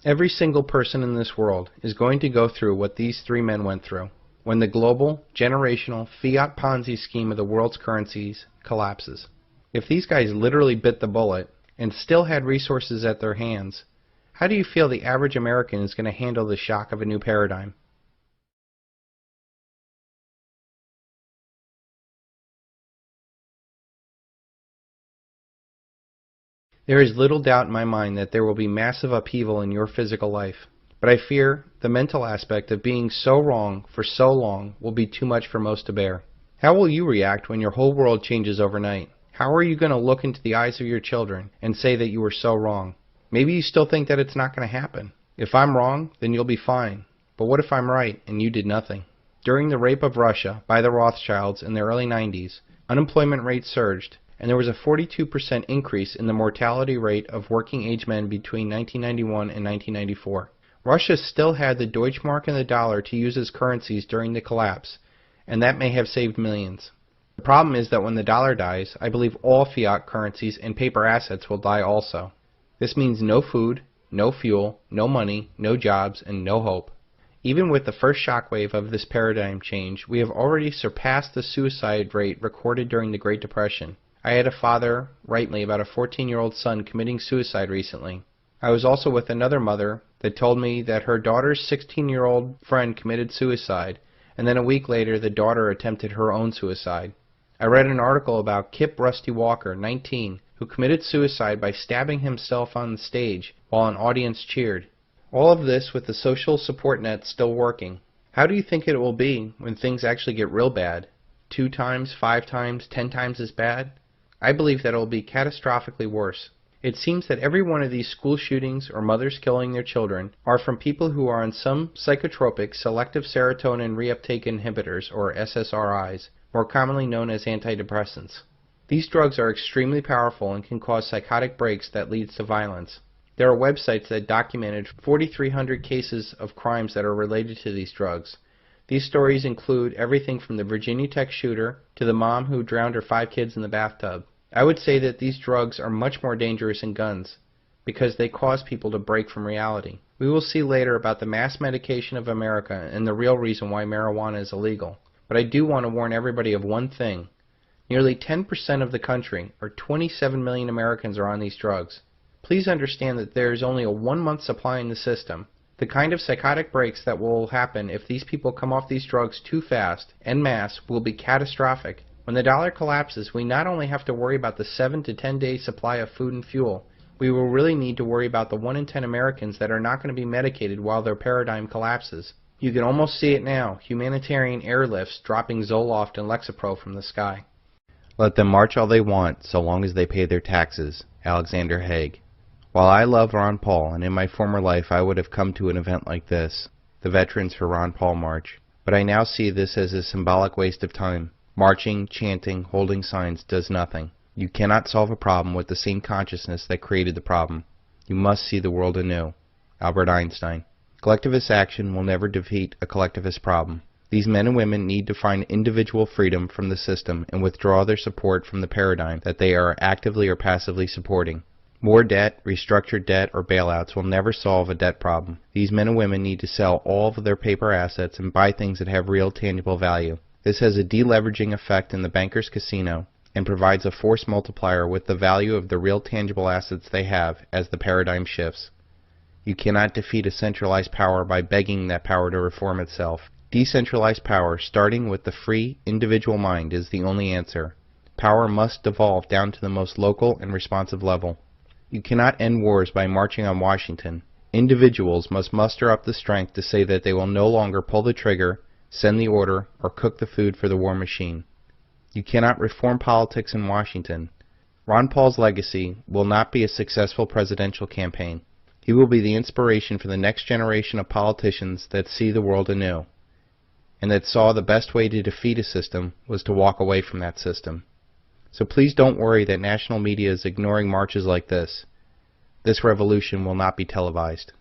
Every single person in this world is going to go through what these 3 men went through when the global, generational, fiat Ponzi scheme of the world's currencies collapses. If these guys literally bit the bullet and still had resources at their hands, how do you feel the average American is going to handle the shock of a new paradigm? There is little doubt in my mind that there will be massive upheaval in your physical life, but I fear the mental aspect of being so wrong for so long will be too much for most to bear. How will you react when your whole world changes overnight? How are you going to look into the eyes of your children and say that you were so wrong? Maybe you still think that it's not going to happen. If I'm wrong, then you'll be fine. But what if I'm right and you did nothing? During the rape of Russia by the Rothschilds in the early 90s, unemployment rates surged, and there was a 42% increase in the mortality rate of working-age men between 1991 and 1994. Russia still had the Deutschmark and the dollar to use as currencies during the collapse, and that may have saved millions. The problem is that when the dollar dies, I believe all fiat currencies and paper assets will die also. This means no food, no fuel, no money, no jobs, and no hope. Even with the first shockwave of this paradigm change, we have already surpassed the suicide rate recorded during the Great Depression. I had a father write me about a 14-year-old son committing suicide recently. I was also with another mother that told me that her daughter's 16-year-old friend committed suicide, and then a week later the daughter attempted her own suicide. I read an article about Kip Rusty Walker, 19, who committed suicide by stabbing himself on the stage while an audience cheered. All of this with the social support net still working. How do you think it will be when things actually get real bad? 2 times, 5 times, 10 times as bad? I believe that it will be catastrophically worse. It seems that every one of these school shootings or mothers killing their children are from people who are on some psychotropic selective serotonin reuptake inhibitors, or SSRIs, more commonly known as antidepressants. These drugs are extremely powerful and can cause psychotic breaks that leads to violence. There are websites that documented 4,300 cases of crimes that are related to these drugs. These stories include everything from the Virginia Tech shooter to the mom who drowned her 5 kids in the bathtub. I would say that these drugs are much more dangerous than guns because they cause people to break from reality. We will see later about the mass medication of America and the real reason why marijuana is illegal. But I do want to warn everybody of one thing. Nearly 10% of the country, or 27 million Americans, are on these drugs. Please understand that there is only a 1-month supply in the system. The kind of psychotic breaks that will happen if these people come off these drugs too fast, en masse, will be catastrophic. When the dollar collapses, we not only have to worry about the 7 to 10 day supply of food and fuel, we will really need to worry about the 1 in 10 Americans that are not going to be medicated while their paradigm collapses. You can almost see it now, humanitarian airlifts dropping Zoloft and Lexapro from the sky. Let them march all they want, so long as they pay their taxes. Alexander Haig. While I love Ron Paul, and in my former life I would have come to an event like this, the Veterans for Ron Paul March, but I now see this as a symbolic waste of time. Marching, chanting, holding signs does nothing. You cannot solve a problem with the same consciousness that created the problem. You must see the world anew. Albert Einstein. Collectivist action will never defeat a collectivist problem. These men and women need to find individual freedom from the system and withdraw their support from the paradigm that they are actively or passively supporting. More debt, restructured debt, or bailouts will never solve a debt problem. These men and women need to sell all of their paper assets and buy things that have real tangible value. This has a deleveraging effect in the banker's casino and provides a force multiplier with the value of the real tangible assets they have as the paradigm shifts. You cannot defeat a centralized power by begging that power to reform itself. Decentralized power, starting with the free, individual mind, is the only answer. Power must devolve down to the most local and responsive level. You cannot end wars by marching on Washington. Individuals must muster up the strength to say that they will no longer pull the trigger, send the order, or cook the food for the war machine. You cannot reform politics in Washington. Ron Paul's legacy will not be a successful presidential campaign. He will be the inspiration for the next generation of politicians that see the world anew, and that saw the best way to defeat a system was to walk away from that system. So please don't worry that national media is ignoring marches like this. This revolution will not be televised.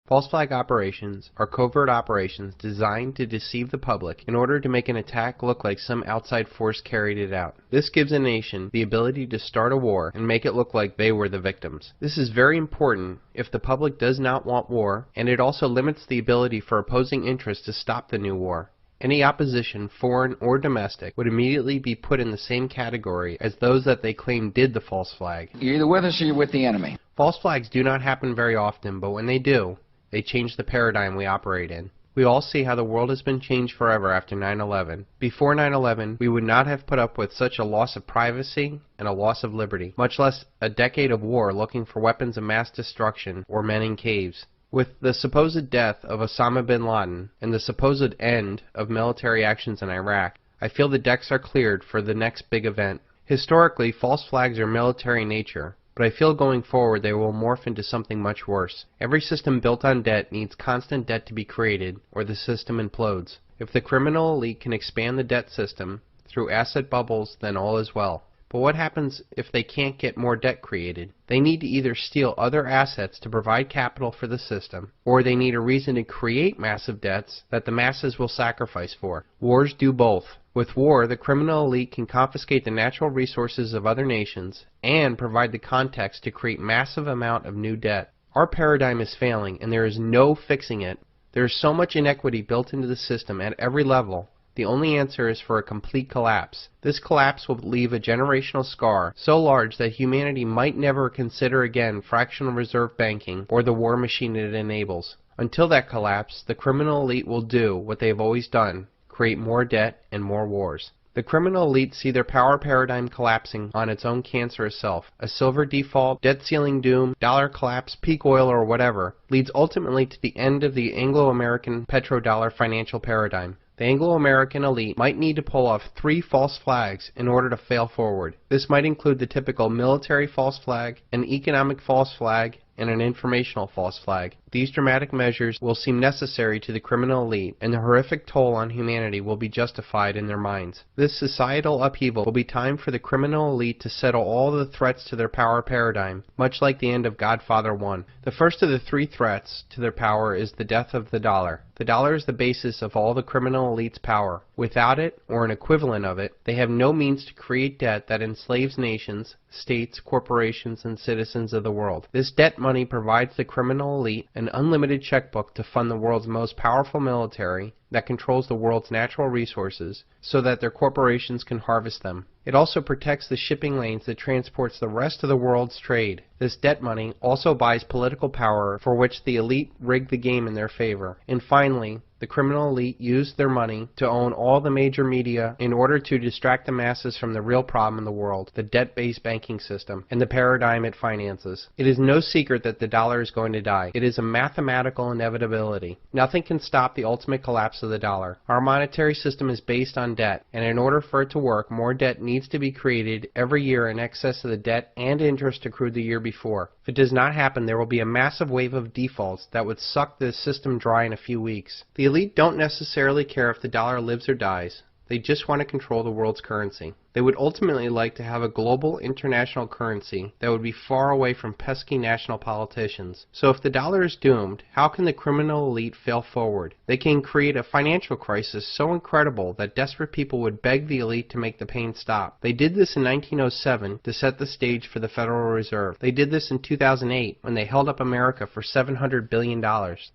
False flag operations are covert operations designed to deceive the public in order to make an attack look like some outside force carried it out. This gives a nation the ability to start a war and make it look like they were the victims. This is very important if the public does not want war, and it also limits the ability for opposing interests to stop the new war. Any opposition, foreign or domestic, would immediately be put in the same category as those that they claim did the false flag. You're either with us or you're with the enemy. False flags do not happen very often, but when they do, they change the paradigm we operate in. We all see how the world has been changed forever after 9/11. Before 9/11, we would not have put up with such a loss of privacy and a loss of liberty, much less a decade of war looking for weapons of mass destruction or men in caves. With the supposed death of Osama bin Laden and the supposed end of military actions in Iraq, I feel the decks are cleared for the next big event. Historically, false flags are military in nature, but I feel going forward they will morph into something much worse. Every system built on debt needs constant debt to be created, or the system implodes. If the criminal elite can expand the debt system through asset bubbles, then all is well. But what happens if they can't get more debt created? They need to either steal other assets to provide capital for the system, or they need a reason to create massive debts that the masses will sacrifice for. Wars do both. With war, the criminal elite can confiscate the natural resources of other nations and provide the context to create massive amount of new debt. Our paradigm is failing, and there is no fixing it. There is so much inequity built into the system at every level. The only answer is for a complete collapse. This collapse will leave a generational scar so large that humanity might never consider again fractional reserve banking or the war machine it enables. Until that collapse, the criminal elite will do what they have always done: create more debt and more wars. The criminal elite see their power paradigm collapsing on its own cancerous self. A silver default, debt ceiling doom, dollar collapse, peak oil, or whatever leads ultimately to the end of the Anglo-American petrodollar financial paradigm. The Anglo-American elite might need to pull off 3 false flags in order to fail forward. This might include the typical military false flag, an economic false flag, and an informational false flag. These dramatic measures will seem necessary to the criminal elite, and the horrific toll on humanity will be justified in their minds. This societal upheaval will be time for the criminal elite to settle all the threats to their power paradigm, much like the end of Godfather 1. The first of the 3 threats to their power is the death of the dollar. The dollar is the basis of all the criminal elite's power. Without it, or an equivalent of it, they have no means to create debt that enslaves nations, states, corporations, and citizens of the world. This debt money provides the criminal elite an unlimited checkbook to fund the world's most powerful military that controls the world's natural resources so that their corporations can harvest them. It also protects the shipping lanes that transports the rest of the world's trade. This debt money also buys political power for which the elite rig the game in their favor. And finally, the criminal elite used their money to own all the major media in order to distract the masses from the real problem in the world, the debt-based banking system, and the paradigm it finances. It is no secret that the dollar is going to die. It is a mathematical inevitability. Nothing can stop the ultimate collapse of the dollar. Our monetary system is based on debt, and in order for it to work, more debt needs to be created every year in excess of the debt and interest accrued the year before. If it does not happen, there will be a massive wave of defaults that would suck the system dry in a few weeks. The elite don't necessarily care if the dollar lives or dies. They just want to control the world's currency. They would ultimately like to have a global international currency that would be far away from pesky national politicians. So if the dollar is doomed, how can the criminal elite fail forward? They can create a financial crisis so incredible that desperate people would beg the elite to make the pain stop. They did this in 1907 to set the stage for the Federal Reserve. They did this in 2008 when they held up America for $700 billion.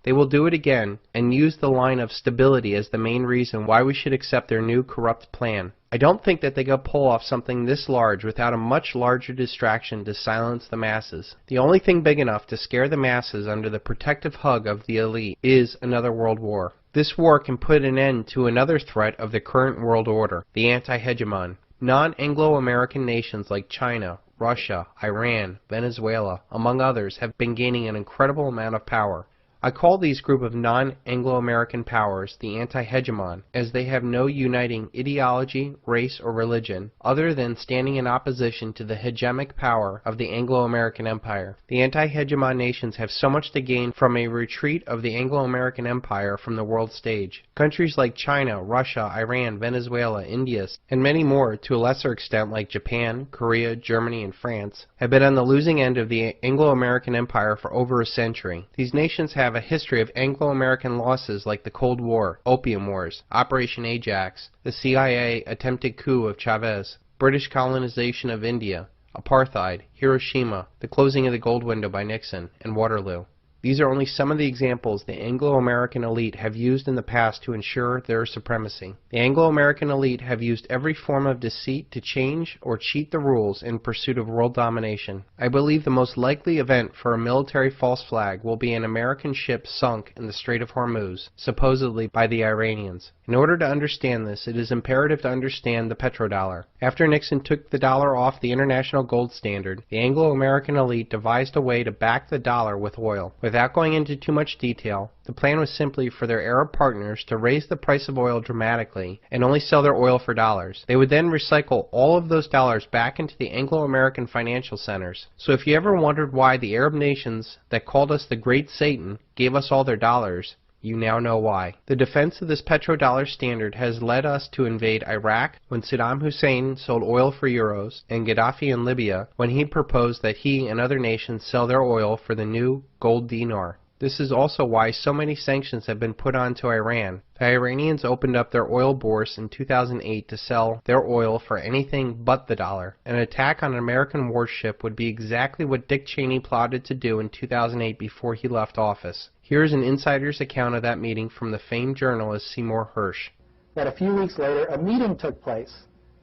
They will do it again and use the line of stability as the main reason why we should accept their new corrupt plan. I don't think that they could pull off something this large without a much larger distraction to silence the masses. The only thing big enough to scare the masses under the protective hug of the elite is another world war. This war can put an end to another threat of the current world order, the anti-hegemon. Non-Anglo-American nations like China, Russia, Iran, Venezuela, among others, have been gaining an incredible amount of power. I call these group of non-Anglo-American powers the anti-hegemon, as they have no uniting ideology, race, or religion, other than standing in opposition to the hegemonic power of the Anglo-American Empire. The anti-hegemon nations have so much to gain from a retreat of the Anglo-American Empire from the world stage. Countries like China, Russia, Iran, Venezuela, India, and many more, to a lesser extent like Japan, Korea, Germany, and France, have been on the losing end of the Anglo-American Empire for over a century. These nations have a history of Anglo-American losses like the Cold War, Opium Wars, Operation Ajax, the CIA attempted coup of Chavez, British colonization of India, apartheid, Hiroshima, the closing of the gold window by Nixon, and Waterloo. These are only some of the examples the Anglo-American elite have used in the past to ensure their supremacy. The Anglo-American elite have used every form of deceit to change or cheat the rules in pursuit of world domination. I believe the most likely event for a military false flag will be an American ship sunk in the Strait of Hormuz, supposedly by the Iranians. In order to understand this, it is imperative to understand the petrodollar. After Nixon took the dollar off the international gold standard, the Anglo-American elite devised a way to back the dollar with oil. Without going into too much detail, the plan was simply for their Arab partners to raise the price of oil dramatically and only sell their oil for dollars. They would then recycle all of those dollars back into the Anglo-American financial centers. So if you ever wondered why the Arab nations that called us the Great Satan gave us all their dollars, you now know why. The defense of this petrodollar standard has led us to invade Iraq when Saddam Hussein sold oil for euros, and Gaddafi in Libya when he proposed that he and other nations sell their oil for the new gold dinar. This is also why so many sanctions have been put onto Iran. The Iranians opened up their oil bores in 2008 to sell their oil for anything but the dollar. An attack on an American warship would be exactly what Dick Cheney plotted to do in 2008 before he left office. Here's an insider's account of that meeting from the famed journalist Seymour Hersh. That a few weeks later, a meeting took place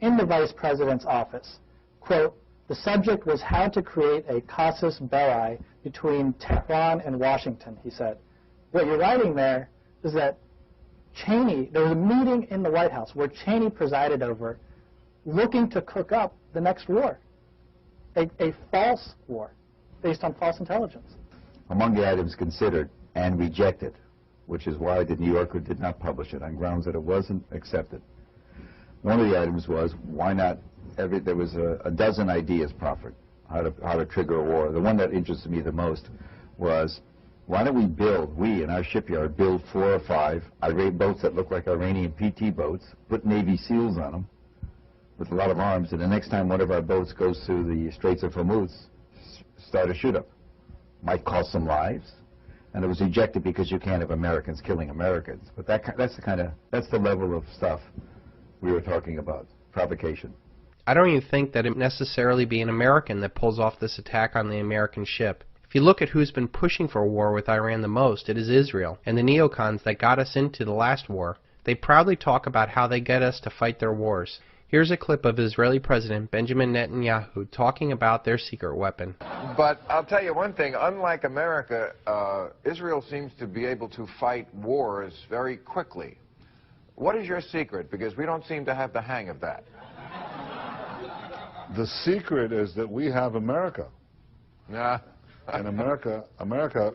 in the vice president's office. Quote, the subject was how to create a casus belli between Tehran and Washington, he said. What you're writing there is that Cheney, there was a meeting in the White House where Cheney presided over, looking to cook up the next war, a false war based on false intelligence. Among the items considered and rejected, which is why the New Yorker did not publish it, on grounds that it wasn't accepted. One of the items was, why not, there was a dozen ideas proffered, how to trigger a war. The one that interested me the most was, why don't we in our shipyard, build 4 or 5 boats that look like Iranian PT boats, put Navy SEALs on them with a lot of arms, and the next time one of our boats goes through the Straits of Hormuz, start a shoot-up. Might cost some lives, And it was ejected because you can't have Americans killing Americans. But that's the level of stuff we were talking about, provocation. I don't even think that it necessarily be an American that pulls off this attack on the American ship. If you look at who's been pushing for war with Iran the most, it is Israel, and the neocons that got us into the last war. They proudly talk about how they get us to fight their wars. Here's a clip of Israeli President Benjamin Netanyahu talking about their secret weapon. But I'll tell you one thing, unlike America, Israel seems to be able to fight wars very quickly. What is your secret? Because we don't seem to have the hang of that. The secret is that we have America. Yeah. And America,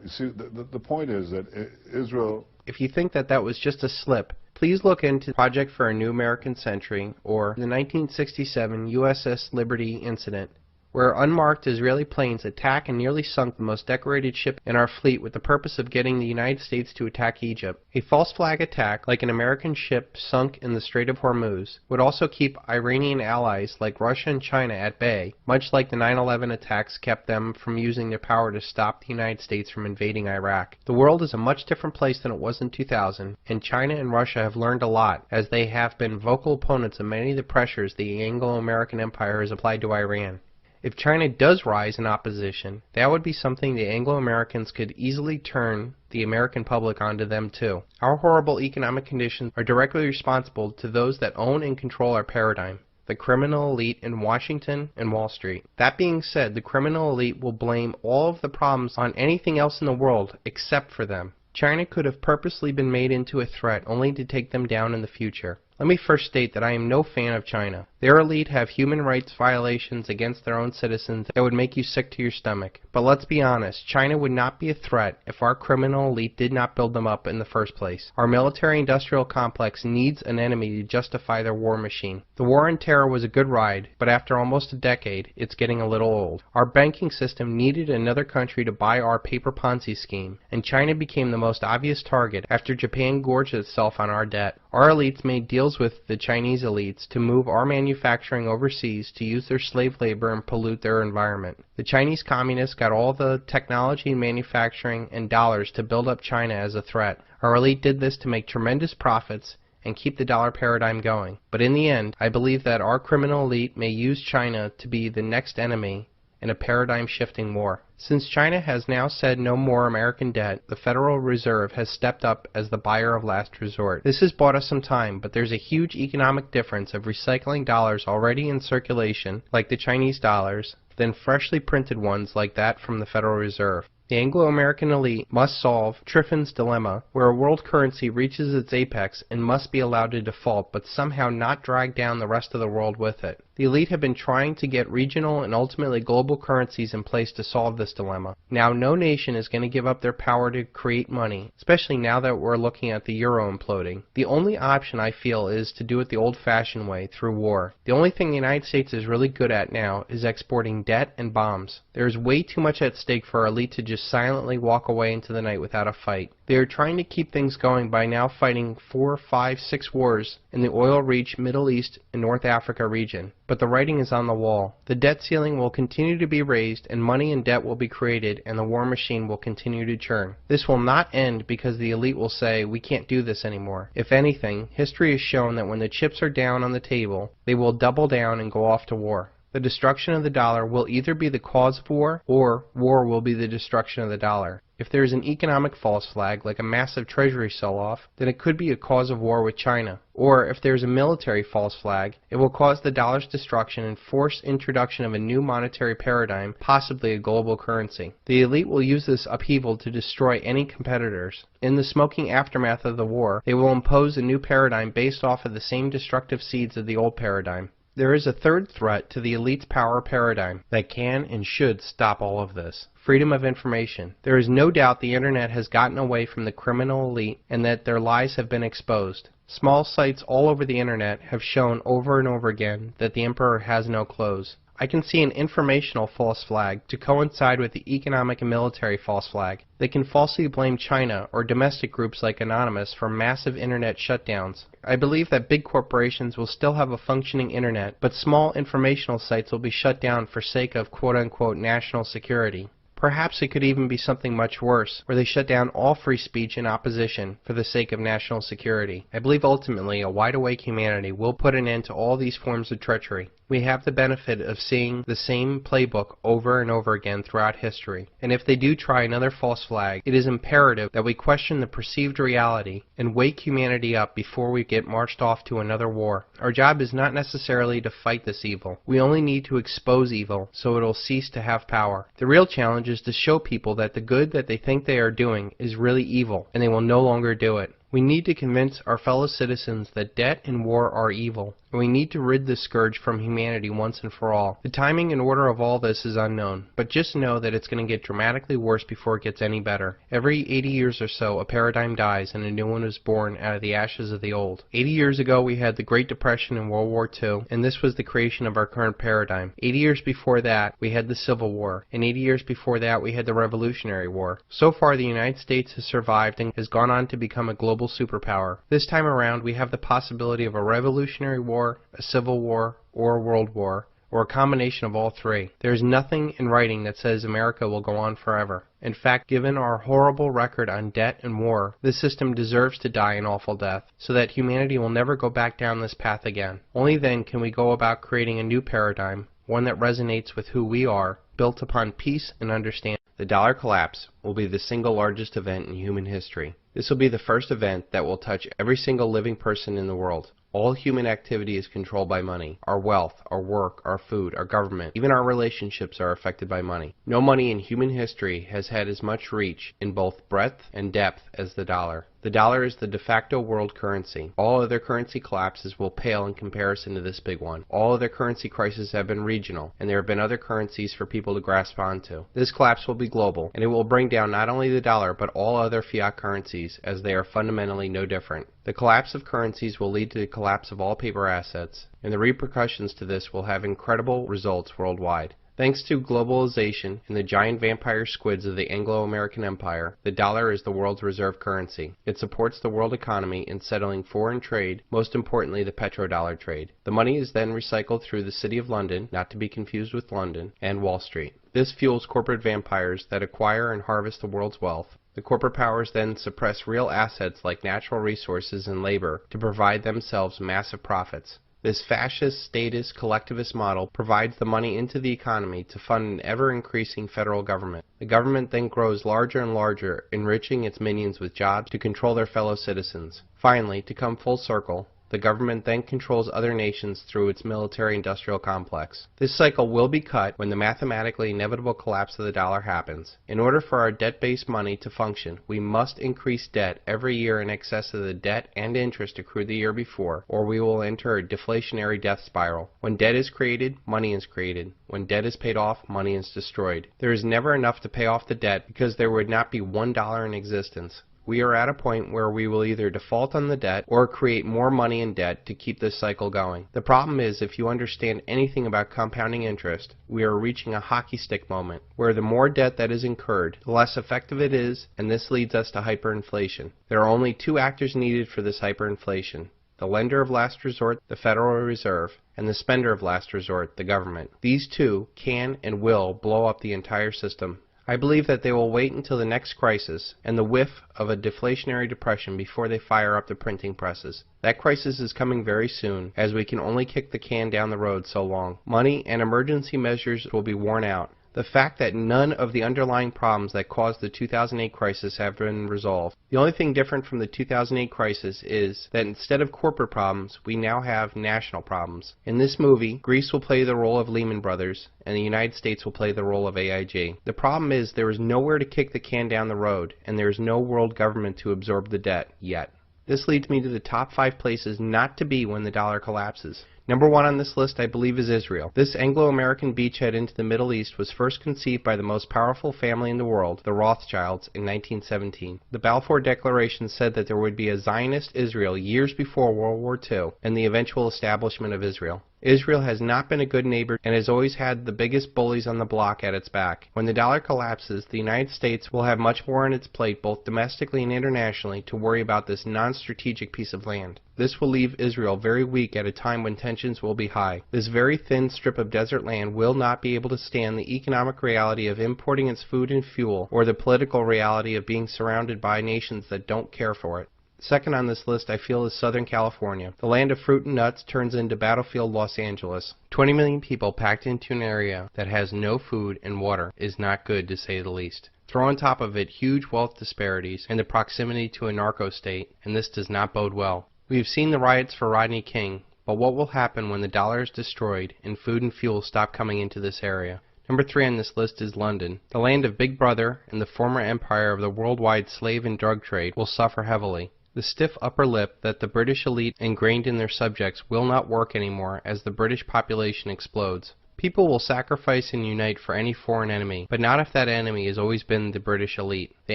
you see, the point is that Israel... If you think that that was just a slip, please look into Project for a New American Century or the 1967 USS Liberty incident, where unmarked Israeli planes attacked and nearly sunk the most decorated ship in our fleet with the purpose of getting the United States to attack Egypt. A false flag attack, like an American ship sunk in the Strait of Hormuz, would also keep Iranian allies like Russia and China at bay, much like the 9/11 attacks kept them from using their power to stop the United States from invading Iraq. The world is a much different place than it was in 2000, and China and Russia have learned a lot, as they have been vocal opponents of many of the pressures the Anglo-American empire has applied to Iran. If China does rise in opposition, that would be something the Anglo-Americans could easily turn the American public onto them too. Our horrible economic conditions are directly responsible to those that own and control our paradigm, the criminal elite in Washington and Wall Street. That being said, the criminal elite will blame all of the problems on anything else in the world except for them. China could have purposely been made into a threat only to take them down in the future. Let me first state that I am no fan of China. Their elite have human rights violations against their own citizens that would make you sick to your stomach. But let's be honest, China would not be a threat if our criminal elite did not build them up in the first place. Our military-industrial complex needs an enemy to justify their war machine. The war on terror was a good ride, but after almost a decade, it's getting a little old. Our banking system needed another country to buy our paper Ponzi scheme, and China became the most obvious target after Japan gorged itself on our debt. Our elites made deals with the Chinese elites to move our manufacturing overseas to use their slave labor and pollute their environment. The Chinese communists got all the technology and manufacturing and dollars to build up China as a threat. Our elite did this to make tremendous profits and keep the dollar paradigm going. But in the end, I believe that our criminal elite may use China to be the next enemy in a paradigm-shifting war. Since China has now said no more American debt, the Federal Reserve has stepped up as the buyer of last resort. This has bought us some time, but there's a huge economic difference of recycling dollars already in circulation, like the Chinese dollars, than freshly printed ones like that from the Federal Reserve. The Anglo-American elite must solve Triffin's dilemma, where a world currency reaches its apex and must be allowed to default, but somehow not drag down the rest of the world with it. The elite have been trying to get regional and ultimately global currencies in place to solve this dilemma. Now, no nation is going to give up their power to create money, especially now that we're looking at the euro imploding. The only option, I feel, is to do it the old-fashioned way, through war. The only thing the United States is really good at now is exporting debt and bombs. There is way too much at stake for our elite to just silently walk away into the night without a fight. They are trying to keep things going by now fighting 4, 5, 6 wars in the oil-rich Middle East and North Africa region. But the writing is on the wall. The debt ceiling will continue to be raised, and money and debt will be created, and the war machine will continue to churn. This will not end because the elite will say, we can't do this anymore. If anything, history has shown that when the chips are down on the table, they will double down and go off to war. The destruction of the dollar will either be the cause of war, or war will be the destruction of the dollar. If there is an economic false flag, like a massive treasury sell-off, then it could be a cause of war with China. Or if there is a military false flag, it will cause the dollar's destruction and force introduction of a new monetary paradigm, possibly a global currency. The elite will use this upheaval to destroy any competitors. In the smoking aftermath of the war, they will impose a new paradigm based off of the same destructive seeds of the old paradigm. There is a third threat to the elite's power paradigm that can and should stop all of this. Freedom of information. There is no doubt the internet has gotten away from the criminal elite and that their lies have been exposed. Small sites all over the internet have shown over and over again that the emperor has no clothes. I can see an informational false flag to coincide with the economic and military false flag. They can falsely blame China or domestic groups like Anonymous for massive internet shutdowns. I believe that big corporations will still have a functioning internet, but small informational sites will be shut down for sake of quote-unquote national security. Perhaps it could even be something much worse, where they shut down all free speech and opposition for the sake of national security. I believe ultimately a wide-awake humanity will put an end to all these forms of treachery. We have the benefit of seeing the same playbook over and over again throughout history, and if they do try another false flag, it is imperative that we question the perceived reality and wake humanity up before we get marched off to another war. Our job is not necessarily to fight this evil. We only need to expose evil so it will cease to have power. The real challenge is to show people that the good that they think they are doing is really evil, and they will no longer do it. We need to convince our fellow citizens that debt and war are evil, and we need to rid this scourge from humanity once and for all. The timing and order of all this is unknown, but just know that it's going to get dramatically worse before it gets any better. Every 80 years or so, a paradigm dies and a new one is born out of the ashes of the old. 80 years ago, we had the Great Depression and World War II, and this was the creation of our current paradigm. 80 years before that, we had the Civil War, and 80 years before that, we had the Revolutionary War. So far, the United States has survived and has gone on to become a global superpower. This time around, we have the possibility of a Revolutionary War, a Civil War, or a World War, or a combination of all three. There is nothing in writing that says America will go on forever. In fact, given our horrible record on debt and war, this system deserves to die an awful death, so that humanity will never go back down this path again. Only then can we go about creating a new paradigm, one that resonates with who we are, built upon peace and understanding. The dollar collapse will be the single largest event in human history. This will be the first event that will touch every single living person in the world. All human activity is controlled by money. Our wealth, our work, our food, our government, even our relationships are affected by money. No money in human history has had as much reach in both breadth and depth as the dollar. The dollar is the de facto world currency. All other currency collapses will pale in comparison to this big one. All other currency crises have been regional, and there have been other currencies for people to grasp onto. This collapse will be global, and it will bring down not only the dollar, but all other fiat currencies, as they are fundamentally no different. The collapse of currencies will lead to the collapse of all paper assets, and the repercussions to this will have incredible results worldwide. Thanks to globalization and the giant vampire squids of the Anglo-American Empire, the dollar is the world's reserve currency. It supports the world economy in settling foreign trade, most importantly the petrodollar trade. The money is then recycled through the City of London, not to be confused with London, and Wall Street. This fuels corporate vampires that acquire and harvest the world's wealth. The corporate powers then suppress real assets like natural resources and labor to provide themselves massive profits. This fascist, statist, collectivist model provides the money into the economy to fund an ever-increasing federal government. The government then grows larger and larger, enriching its minions with jobs to control their fellow citizens. Finally, to come full circle, the government then controls other nations through its military-industrial complex. This cycle will be cut when the mathematically inevitable collapse of the dollar happens. In order for our debt-based money to function, we must increase debt every year in excess of the debt and interest accrued the year before, or we will enter a deflationary death spiral. When debt is created, money is created. When debt is paid off, money is destroyed. There is never enough to pay off the debt because there would not be $1 in existence. We are at a point where we will either default on the debt or create more money in debt to keep this cycle going. The problem is, if you understand anything about compounding interest, we are reaching a hockey stick moment, where the more debt that is incurred, the less effective it is, and this leads us to hyperinflation. There are only two actors needed for this hyperinflation: the lender of last resort, the Federal Reserve, and the spender of last resort, the government. These two can and will blow up the entire system. I believe that they will wait until the next crisis and the whiff of a deflationary depression before they fire up the printing presses. That crisis is coming very soon, as we can only kick the can down the road so long. Money and emergency measures will be worn out. The fact that none of the underlying problems that caused the 2008 crisis have been resolved. The only thing different from the 2008 crisis is that instead of corporate problems, we now have national problems. In this movie, Greece will play the role of Lehman Brothers, and the United States will play the role of AIG. The problem is there is nowhere to kick the can down the road, and there is no world government to absorb the debt yet. This leads me to the top 5 places not to be when the dollar collapses. Number 1 on this list, I believe, is Israel. This Anglo-American beachhead into the Middle East was first conceived by the most powerful family in the world, the Rothschilds, in 1917. The Balfour Declaration said that there would be a Zionist Israel years before World War II and the eventual establishment of Israel. Israel has not been a good neighbor and has always had the biggest bullies on the block at its back. When the dollar collapses, the United States will have much more on its plate, both domestically and internationally, to worry about this non-strategic piece of land. This will leave Israel very weak at a time when tensions will be high. This very thin strip of desert land will not be able to stand the economic reality of importing its food and fuel, or the political reality of being surrounded by nations that don't care for it. Second on this list I feel is Southern California. The land of fruit and nuts turns into battlefield Los Angeles. 20 million people packed into an area that has no food and water is not good, to say the least. Throw on top of it huge wealth disparities and the proximity to a narco state, and this does not bode well. We have seen the riots for Rodney King, but what will happen when the dollar is destroyed and food and fuel stop coming into this area? Number 3 on this list is London. The land of Big Brother and the former empire of the worldwide slave and drug trade will suffer heavily. The stiff upper lip that the British elite ingrained in their subjects will not work anymore as the British population explodes. People will sacrifice and unite for any foreign enemy, but not if that enemy has always been the British elite. The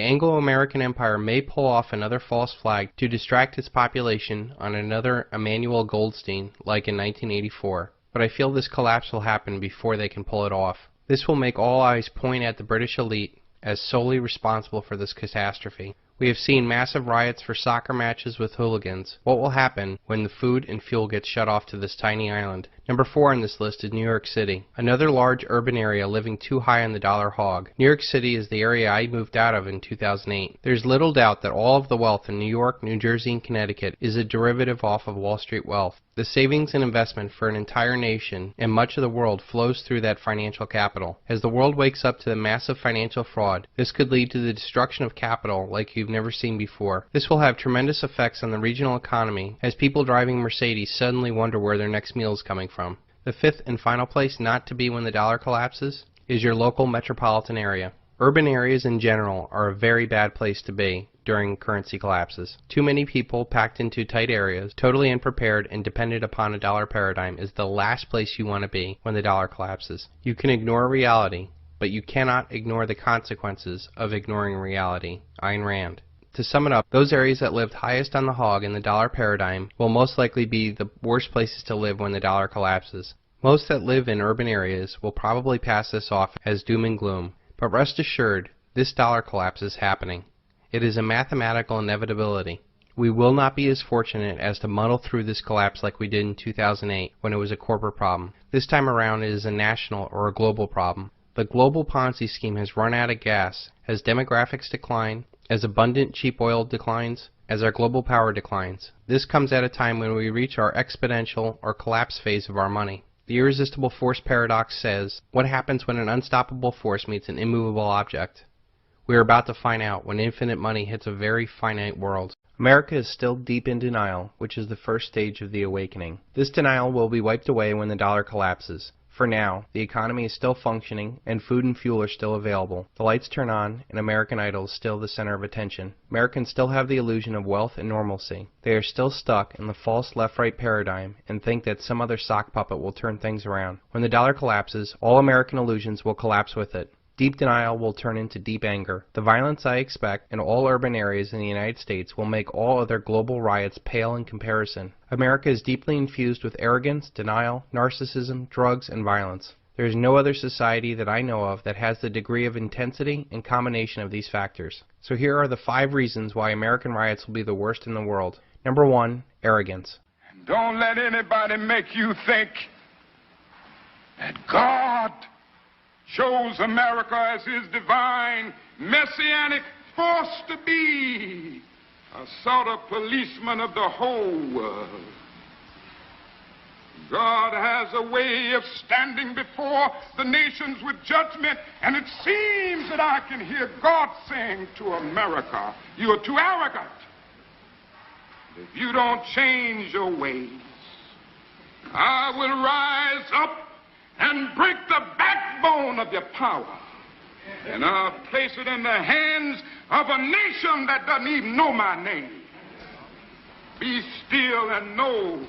Anglo-American Empire may pull off another false flag to distract its population on another Emmanuel Goldstein like in 1984, but I feel this collapse will happen before they can pull it off. This will make all eyes point at the British elite as solely responsible for this catastrophe. We have seen massive riots for soccer matches with hooligans. What will happen when the food and fuel gets shut off to this tiny island? Number 4 on this list is New York City, another large urban area living too high on the dollar hog. New York City is the area I moved out of in 2008. There's little doubt that all of the wealth in New York, New Jersey, and Connecticut is a derivative off of Wall Street wealth. The savings and investment for an entire nation and much of the world flows through that financial capital. As the world wakes up to the massive financial fraud, this could lead to the destruction of capital like you've never seen before. This will have tremendous effects on the regional economy as people driving Mercedes suddenly wonder where their next meal is coming from. The 5th and final place not to be when the dollar collapses is your local metropolitan area. Urban areas in general are a very bad place to be during currency collapses. Too many people packed into tight areas, totally unprepared and dependent upon a dollar paradigm is the last place you want to be when the dollar collapses. You can ignore reality, but you cannot ignore the consequences of ignoring reality. Ayn Rand. To sum it up, those areas that lived highest on the hog in the dollar paradigm will most likely be the worst places to live when the dollar collapses. Most that live in urban areas will probably pass this off as doom and gloom, but rest assured, this dollar collapse is happening. It is a mathematical inevitability. We will not be as fortunate as to muddle through this collapse like we did in 2008 when it was a corporate problem. This time around it is a national or a global problem. The global Ponzi scheme has run out of gas as demographics decline, as abundant cheap oil declines, as our global power declines. This comes at a time when we reach our exponential or collapse phase of our money. The irresistible force paradox says, what happens when an unstoppable force meets an immovable object? We are about to find out when infinite money hits a very finite world. America is still deep in denial, which is the first stage of the awakening. This denial will be wiped away when the dollar collapses. For now, the economy is still functioning and food and fuel are still available. The lights turn on and American Idol is still the center of attention. Americans still have the illusion of wealth and normalcy. They are still stuck in the false left-right paradigm and think that some other sock puppet will turn things around. When the dollar collapses, all American illusions will collapse with it. Deep denial will turn into deep anger. The violence I expect in all urban areas in the United States will make all other global riots pale in comparison. America is deeply infused with arrogance, denial, narcissism, drugs, and violence. There is no other society that I know of that has the degree of intensity and combination of these factors. So here are the 5 reasons why American riots will be the worst in the world. Number 1, arrogance. Don't let anybody make you think that God chose America as his divine, messianic force to be a sort of policeman of the whole world. God has a way of standing before the nations with judgment, and it seems that I can hear God saying to America, you are too arrogant. If you don't change your ways, I will rise up and break the backbone of your power. And I'll place it in the hands of a nation that doesn't even know my name. Be still and know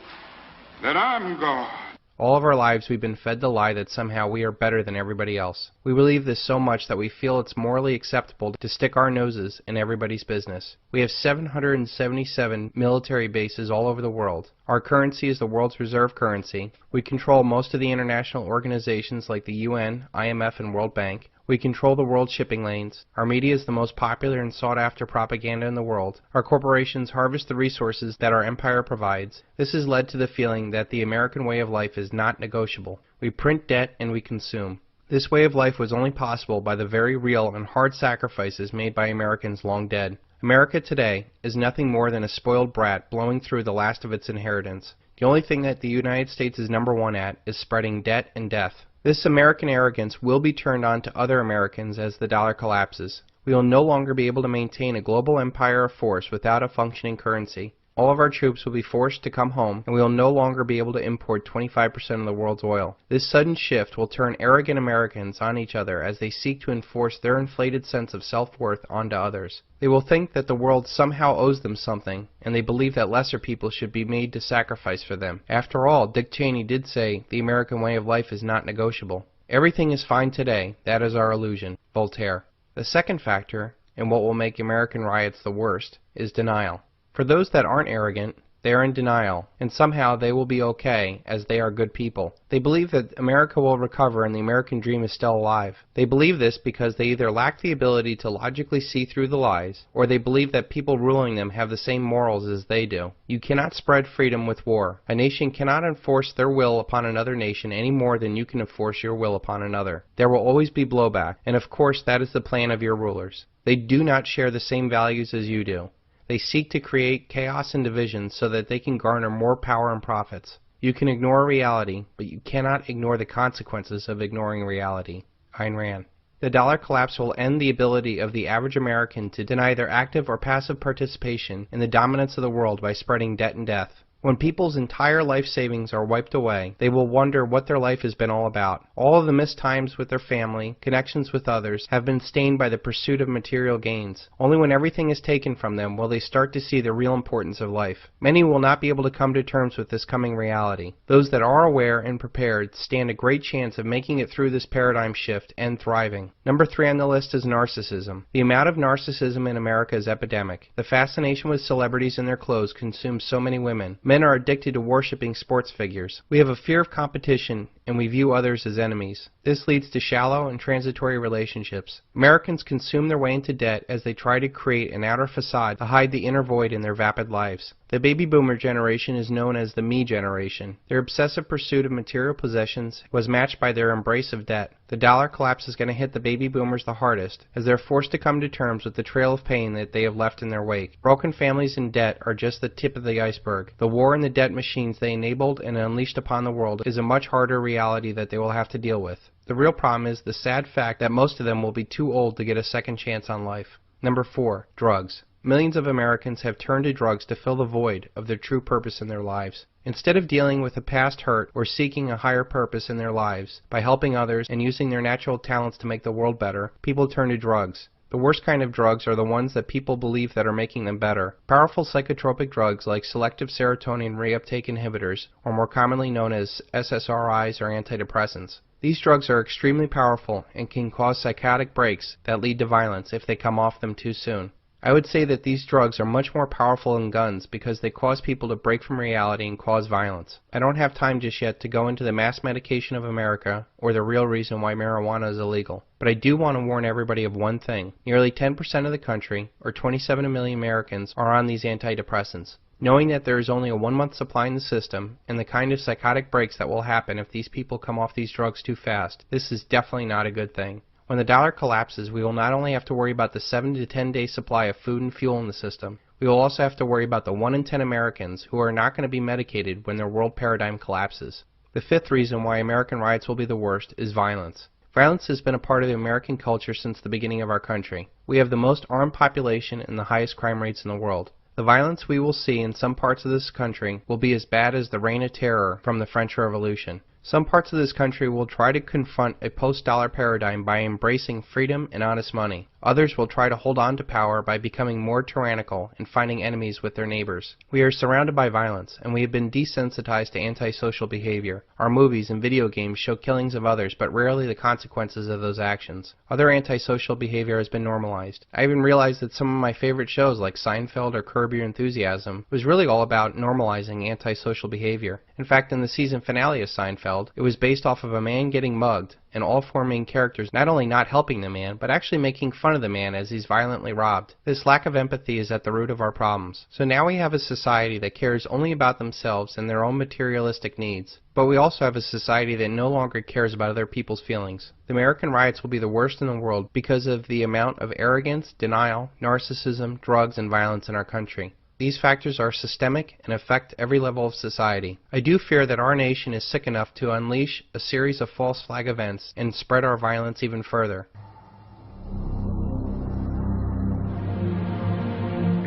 that I'm God. All of our lives we've been fed the lie that somehow we are better than everybody else. We believe this so much that we feel it's morally acceptable to stick our noses in everybody's business. We have 777 military bases all over the world. Our currency is the world's reserve currency. We control most of the international organizations like the UN, IMF, and World Bank. We control the world's shipping lanes. Our media is the most popular and sought-after propaganda in the world. Our corporations harvest the resources that our empire provides. This has led to the feeling that the American way of life is not negotiable. We print debt and we consume. This way of life was only possible by the very real and hard sacrifices made by Americans long dead. America today is nothing more than a spoiled brat blowing through the last of its inheritance. The only thing that the United States is number one at is spreading debt and death. This American arrogance will be turned on to other Americans as the dollar collapses. We will no longer be able to maintain a global empire of force without a functioning currency. All of our troops will be forced to come home, and we will no longer be able to import 25% of the world's oil. This sudden shift will turn arrogant Americans on each other as they seek to enforce their inflated sense of self-worth onto others. They will think that the world somehow owes them something, and they believe that lesser people should be made to sacrifice for them. After all, Dick Cheney did say the American way of life is not negotiable. Everything is fine today. That is our illusion. Voltaire. The second factor, and what will make American riots the worst, is denial. For those that aren't arrogant, they are in denial, and somehow they will be okay, as they are good people. They believe that America will recover and the American dream is still alive. They believe this because they either lack the ability to logically see through the lies, or they believe that people ruling them have the same morals as they do. You cannot spread freedom with war. A nation cannot enforce their will upon another nation any more than you can enforce your will upon another. There will always be blowback, and of course that is the plan of your rulers. They do not share the same values as you do. They seek to create chaos and division so that they can garner more power and profits. You can ignore reality, but you cannot ignore the consequences of ignoring reality. Ayn Rand. The dollar collapse will end the ability of the average American to deny their active or passive participation in the dominance of the world by spreading debt and death. When people's entire life savings are wiped away, they will wonder what their life has been all about. All of the missed times with their family, connections with others, have been stained by the pursuit of material gains. Only when everything is taken from them will they start to see the real importance of life. Many will not be able to come to terms with this coming reality. Those that are aware and prepared stand a great chance of making it through this paradigm shift and thriving. Number 3 on the list is narcissism. The amount of narcissism in America is epidemic. The fascination with celebrities and their clothes consumes so many women. Men are addicted to worshiping sports figures. We have a fear of competition, and we view others as enemies. This leads to shallow and transitory relationships. Americans consume their way into debt as they try to create an outer facade to hide the inner void in their vapid lives. The baby boomer generation is known as the me generation. Their obsessive pursuit of material possessions was matched by their embrace of debt. The dollar collapse is going to hit the baby boomers the hardest, as they're forced to come to terms with the trail of pain that they have left in their wake. Broken families and debt are just the tip of the iceberg. The war and the debt machines they enabled and unleashed upon the world is a much harder reality that they will have to deal with. The real problem is the sad fact that most of them will be too old to get a second chance on life. Number 4, drugs. Millions of Americans have turned to drugs to fill the void of their true purpose in their lives. Instead of dealing with a past hurt or seeking a higher purpose in their lives by helping others and using their natural talents to make the world better, people turn to drugs. The worst kind of drugs are the ones that people believe that are making them better. Powerful psychotropic drugs like selective serotonin reuptake inhibitors, or more commonly known as SSRIs or antidepressants. These drugs are extremely powerful and can cause psychotic breaks that lead to violence if they come off them too soon. I would say that these drugs are much more powerful than guns because they cause people to break from reality and cause violence. I don't have time just yet to go into the mass medication of America or the real reason why marijuana is illegal. But I do want to warn everybody of one thing. Nearly 10% of the country, or 27 million Americans, are on these antidepressants. Knowing that there is only a 1-month supply in the system, and the kind of psychotic breaks that will happen if these people come off these drugs too fast, this is definitely not a good thing. When the dollar collapses, we will not only have to worry about the 7 to 10 day supply of food and fuel in the system, we will also have to worry about the 1 in 10 Americans who are not going to be medicated when their world paradigm collapses. The 5th reason why American riots will be the worst is violence. Violence has been a part of the American culture since the beginning of our country. We have the most armed population and the highest crime rates in the world. The violence we will see in some parts of this country will be as bad as the Reign of Terror from the French Revolution. Some parts of this country will try to confront a post-dollar paradigm by embracing freedom and honest money. Others will try to hold on to power by becoming more tyrannical and finding enemies with their neighbors. We are surrounded by violence, and we have been desensitized to antisocial behavior. Our movies and video games show killings of others, but rarely the consequences of those actions. Other antisocial behavior has been normalized. I even realized that some of my favorite shows like Seinfeld or Curb Your Enthusiasm was really all about normalizing antisocial behavior. In fact, in the season finale of Seinfeld, it was based off of a man getting mugged, and all four main characters not only not helping the man, but actually making fun of the man as he's violently robbed. This lack of empathy is at the root of our problems. So now we have a society that cares only about themselves and their own materialistic needs. But we also have a society that no longer cares about other people's feelings. The American riots will be the worst in the world because of the amount of arrogance, denial, narcissism, drugs, and violence in our country. These factors are systemic and affect every level of society. I do fear that our nation is sick enough to unleash a series of false flag events and spread our violence even further.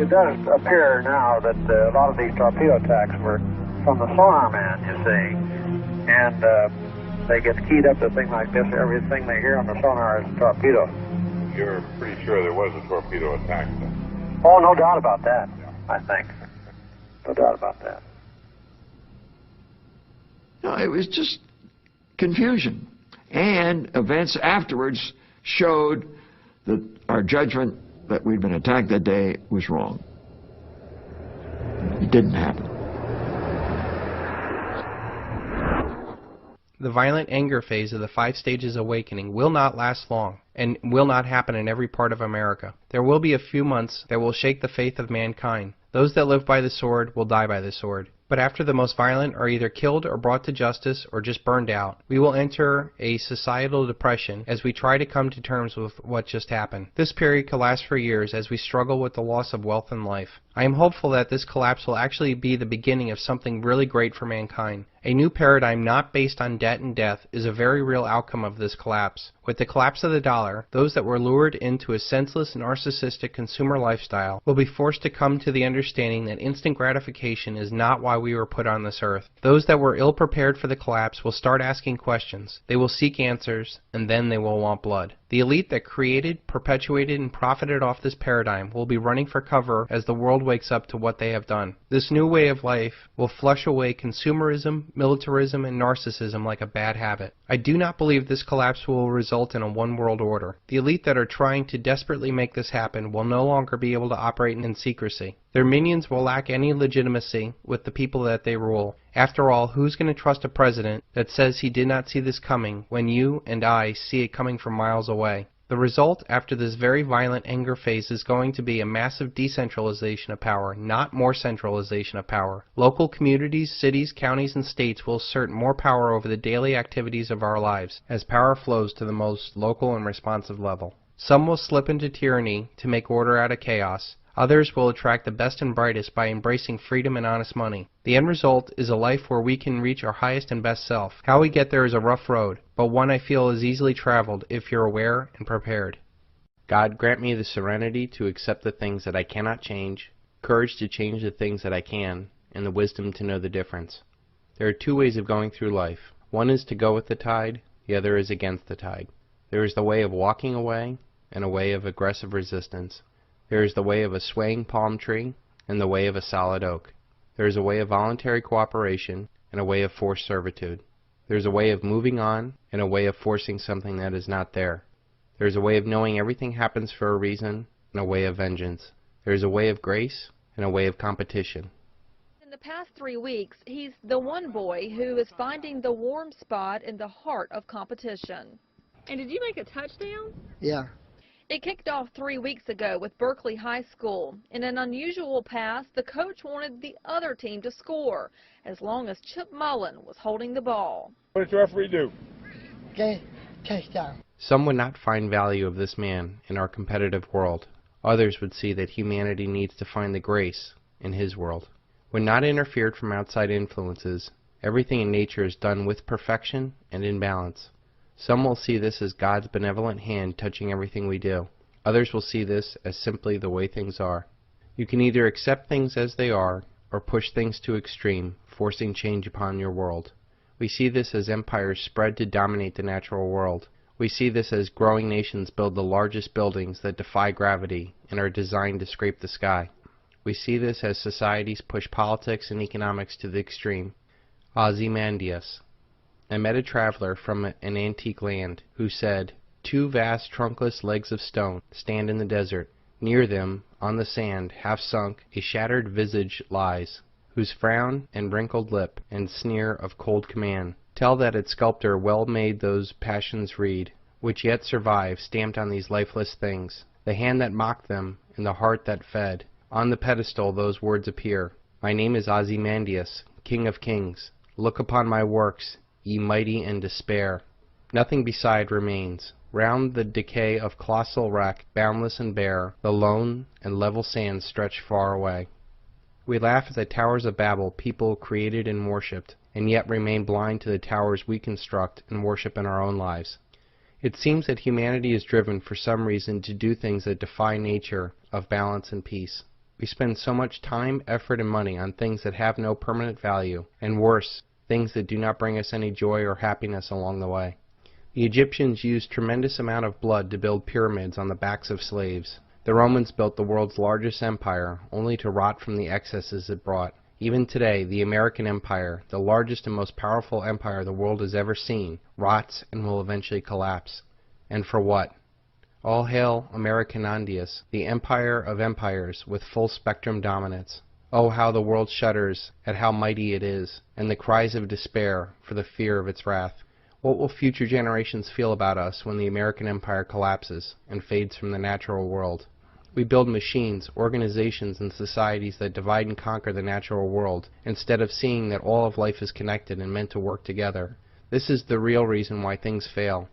It does appear now that a lot of these torpedo attacks were from the sonar man, you see, and they get keyed up to a thing like this. Everything they hear on the sonar is a torpedo. You're pretty sure there was a torpedo attack then? Oh, no doubt about that. I think. No doubt about that. No, it was just confusion. And events afterwards showed that our judgment that we'd been attacked that day was wrong. It didn't happen. The violent anger phase of the 5 stages awakening will not last long, and will not happen in every part of America. There will be a few months that will shake the faith of mankind. Those that live by the sword will die by the sword. But after the most violent are either killed or brought to justice or just burned out, we will enter a societal depression as we try to come to terms with what just happened. This period could last for years as we struggle with the loss of wealth and life. I am hopeful that this collapse will actually be the beginning of something really great for mankind. A new paradigm not based on debt and death is a very real outcome of this collapse. With the collapse of the dollar, those that were lured into a senseless, narcissistic consumer lifestyle will be forced to come to the understanding that instant gratification is not why we were put on this earth. Those that were ill-prepared for the collapse will start asking questions. They will seek answers, and then they will want blood. The elite that created, perpetuated, and profited off this paradigm will be running for cover as the world wakes up to what they have done. This new way of life will flush away consumerism, militarism, and narcissism like a bad habit. I do not believe this collapse will result in a one-world order. The elite that are trying to desperately make this happen will no longer be able to operate in secrecy. Their minions will lack any legitimacy with the people that they rule. After all, who's going to trust a president that says he did not see this coming when you and I see it coming from miles away? The result after this very violent anger phase is going to be a massive decentralization of power, not more centralization of power. Local communities, cities, counties, and states will assert more power over the daily activities of our lives as power flows to the most local and responsive level. Some will slip into tyranny to make order out of chaos. Others will attract the best and brightest by embracing freedom and honest money. The end result is a life where we can reach our highest and best self. How we get there is a rough road, but one I feel is easily traveled if you're aware and prepared. God, grant me the serenity to accept the things that I cannot change, courage to change the things that I can, and the wisdom to know the difference. There are 2 ways of going through life. One is to go with the tide, the other is against the tide. There is the way of walking away, and a way of aggressive resistance. There is the way of a swaying palm tree and the way of a solid oak. There is a way of voluntary cooperation and a way of forced servitude. There is a way of moving on and a way of forcing something that is not there. There is a way of knowing everything happens for a reason and a way of vengeance. There is a way of grace and a way of competition. In the past 3 weeks, he's the one boy who is finding the warm spot in the heart of competition. And did you make a touchdown? Yeah. It kicked off 3 weeks ago with Berkeley High School. In an unusual pass, the coach wanted the other team to score, as long as Chip Mullen was holding the ball. What did the referee do? Okay, touchdown. Some would not find value of this man in our competitive world. Others would see that humanity needs to find the grace in his world. When not interfered from outside influences, everything in nature is done with perfection and in balance. Some will see this as God's benevolent hand touching everything we do. Others will see this as simply the way things are. You can either accept things as they are, or push things to extreme, forcing change upon your world. We see this as empires spread to dominate the natural world. We see this as growing nations build the largest buildings that defy gravity and are designed to scrape the sky. We see this as societies push politics and economics to the extreme. Ozymandias. I met a traveler from an antique land who said, "Two vast trunkless legs of stone stand in the desert. Near them, on the sand, half sunk, a shattered visage lies, whose frown and wrinkled lip and sneer of cold command tell that its sculptor well made those passions read, which yet survive, stamped on these lifeless things. The hand that mocked them, and the heart that fed. On the pedestal those words appear, My name is Ozymandias, King of Kings. Look upon my works, ye mighty in despair. Nothing beside remains. Round the decay of colossal wreck, boundless and bare, the lone and level sands stretch far away." We laugh at the towers of Babel people created and worshipped, and yet remain blind to the towers we construct and worship in our own lives. It seems that humanity is driven for some reason to do things that defy nature of balance and peace. We spend so much time, effort, and money on things that have no permanent value, and worse, things that do not bring us any joy or happiness along the way. The Egyptians used tremendous amount of blood to build pyramids on the backs of slaves. The Romans built the world's largest empire, only to rot from the excesses it brought. Even today, the American empire, the largest and most powerful empire the world has ever seen, rots and will eventually collapse. And for what? All hail Americanandius, the empire of empires with full spectrum dominance. Oh, how the world shudders at how mighty it is, and the cries of despair for the fear of its wrath. What will future generations feel about us when the American empire collapses and fades from the natural world? We build machines, organizations, and societies that divide and conquer the natural world, instead of seeing that all of life is connected and meant to work together. This is the real reason why things fail.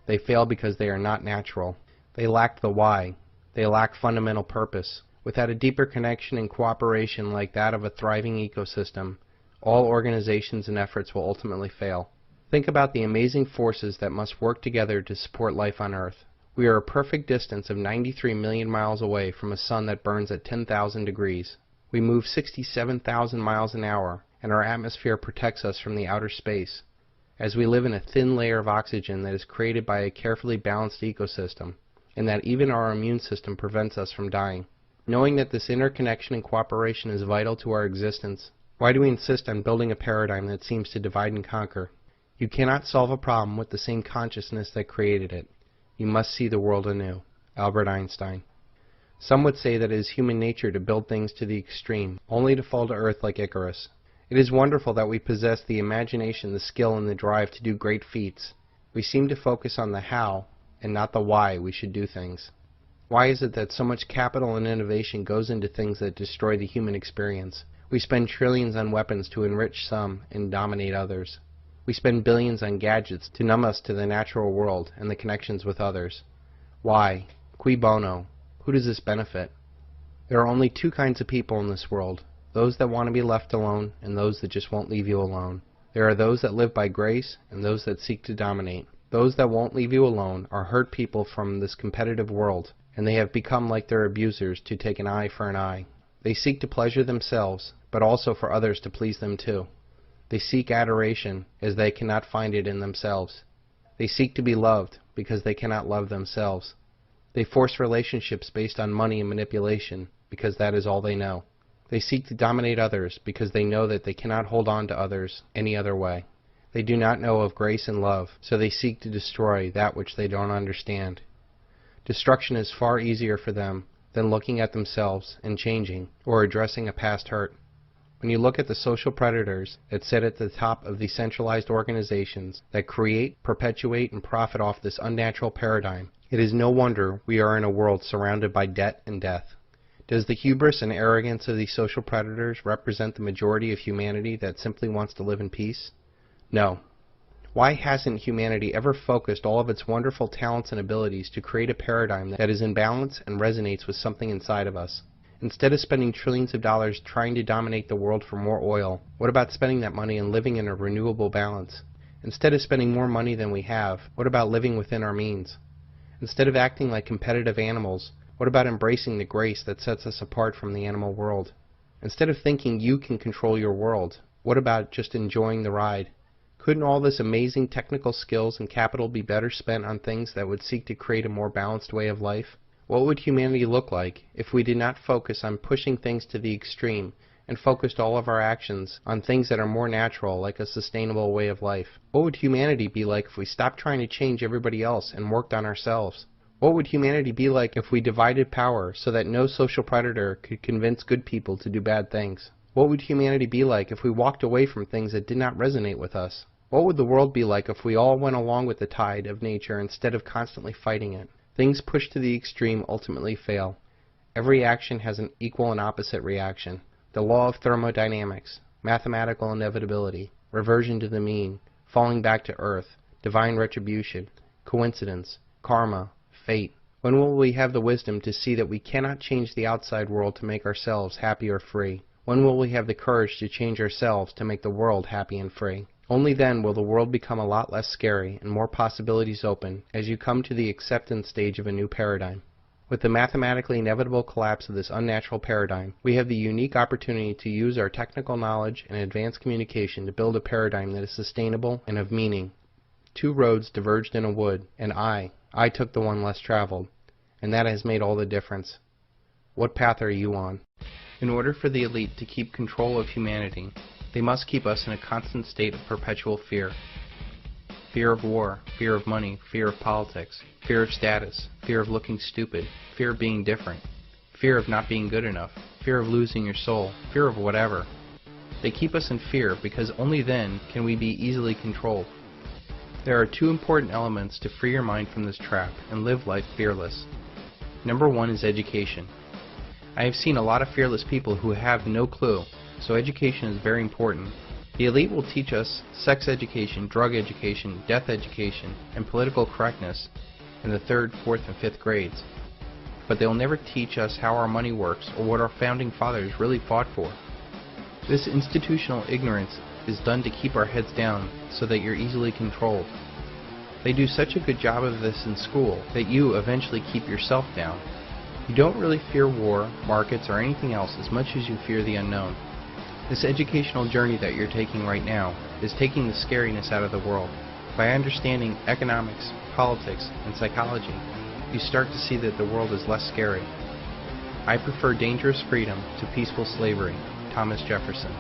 They fail because they are not natural. They lack the why. They lack fundamental purpose. Without a deeper connection and cooperation like that of a thriving ecosystem, all organizations and efforts will ultimately fail. Think about the amazing forces that must work together to support life on Earth. We are a perfect distance of 93 million miles away from a sun that burns at 10,000 degrees. We move 67,000 miles an hour, and our atmosphere protects us from the outer space, as we live in a thin layer of oxygen that is created by a carefully balanced ecosystem, and that even our immune system prevents us from dying. Knowing that this interconnection and cooperation is vital to our existence, why do we insist on building a paradigm that seems to divide and conquer? You cannot solve a problem with the same consciousness that created it. You must see the world anew. Albert Einstein. Some would say that it is human nature to build things to the extreme, only to fall to earth like Icarus. It is wonderful that we possess the imagination, the skill, and the drive to do great feats. We seem to focus on the how and not the why we should do things. Why is it that so much capital and innovation goes into things that destroy the human experience? We spend trillions on weapons to enrich some and dominate others. We spend billions on gadgets to numb us to the natural world and the connections with others. Why? Cui bono? Who does this benefit? There are only two kinds of people in this world, those that want to be left alone and those that just won't leave you alone. There are those that live by grace and those that seek to dominate. Those that won't leave you alone are hurt people from this competitive world, and they have become like their abusers to take an eye for an eye. They seek to pleasure themselves, but also for others to please them too. They seek adoration as they cannot find it in themselves. They seek to be loved because they cannot love themselves. They force relationships based on money and manipulation because that is all they know. They seek to dominate others because they know that they cannot hold on to others any other way. They do not know of grace and love, so they seek to destroy that which they don't understand. Destruction is far easier for them than looking at themselves and changing or addressing a past hurt. When you look at the social predators that sit at the top of the centralized organizations that create, perpetuate, and profit off this unnatural paradigm, it is no wonder we are in a world surrounded by debt and death. Does the hubris and arrogance of these social predators represent the majority of humanity that simply wants to live in peace? No. Why hasn't humanity ever focused all of its wonderful talents and abilities to create a paradigm that is in balance and resonates with something inside of us? Instead of spending trillions of dollars trying to dominate the world for more oil, what about spending that money and living in a renewable balance? Instead of spending more money than we have, what about living within our means? Instead of acting like competitive animals, what about embracing the grace that sets us apart from the animal world? Instead of thinking you can control your world, what about just enjoying the ride? Couldn't all this amazing technical skills and capital be better spent on things that would seek to create a more balanced way of life? What would humanity look like if we did not focus on pushing things to the extreme and focused all of our actions on things that are more natural, like a sustainable way of life? What would humanity be like if we stopped trying to change everybody else and worked on ourselves? What would humanity be like if we divided power so that no social predator could convince good people to do bad things? What would humanity be like if we walked away from things that did not resonate with us? What would the world be like if we all went along with the tide of nature instead of constantly fighting it? Things pushed to the extreme ultimately fail. Every action has an equal and opposite reaction. The law of thermodynamics, mathematical inevitability, reversion to the mean, falling back to earth, divine retribution, coincidence, karma, fate. When will we have the wisdom to see that we cannot change the outside world to make ourselves happy or free? When will we have the courage to change ourselves to make the world happy and free? Only then will the world become a lot less scary and more possibilities open as you come to the acceptance stage of a new paradigm. With the mathematically inevitable collapse of this unnatural paradigm, we have the unique opportunity to use our technical knowledge and advanced communication to build a paradigm that is sustainable and of meaning. Two roads diverged in a wood, and I took the one less traveled, and that has made all the difference. What path are you on? In order for the elite to keep control of humanity, they must keep us in a constant state of perpetual fear. Fear of war, fear of money, fear of politics, fear of status, fear of looking stupid, fear of being different, fear of not being good enough, fear of losing your soul, fear of whatever. They keep us in fear because only then can we be easily controlled. There are two important elements to free your mind from this trap and live life fearless. Number one is education. I have seen a lot of fearless people who have no clue, so education is very important. The elite will teach us sex education, drug education, death education, and political correctness in the 3rd, 4th, and 5th grades. But they will never teach us how our money works or what our founding fathers really fought for. This institutional ignorance is done to keep our heads down so that you're easily controlled. They do such a good job of this in school that you eventually keep yourself down. You don't really fear war, markets, or anything else as much as you fear the unknown. This educational journey that you're taking right now is taking the scariness out of the world. By understanding economics, politics, and psychology, you start to see that the world is less scary. I prefer dangerous freedom to peaceful slavery. Thomas Jefferson.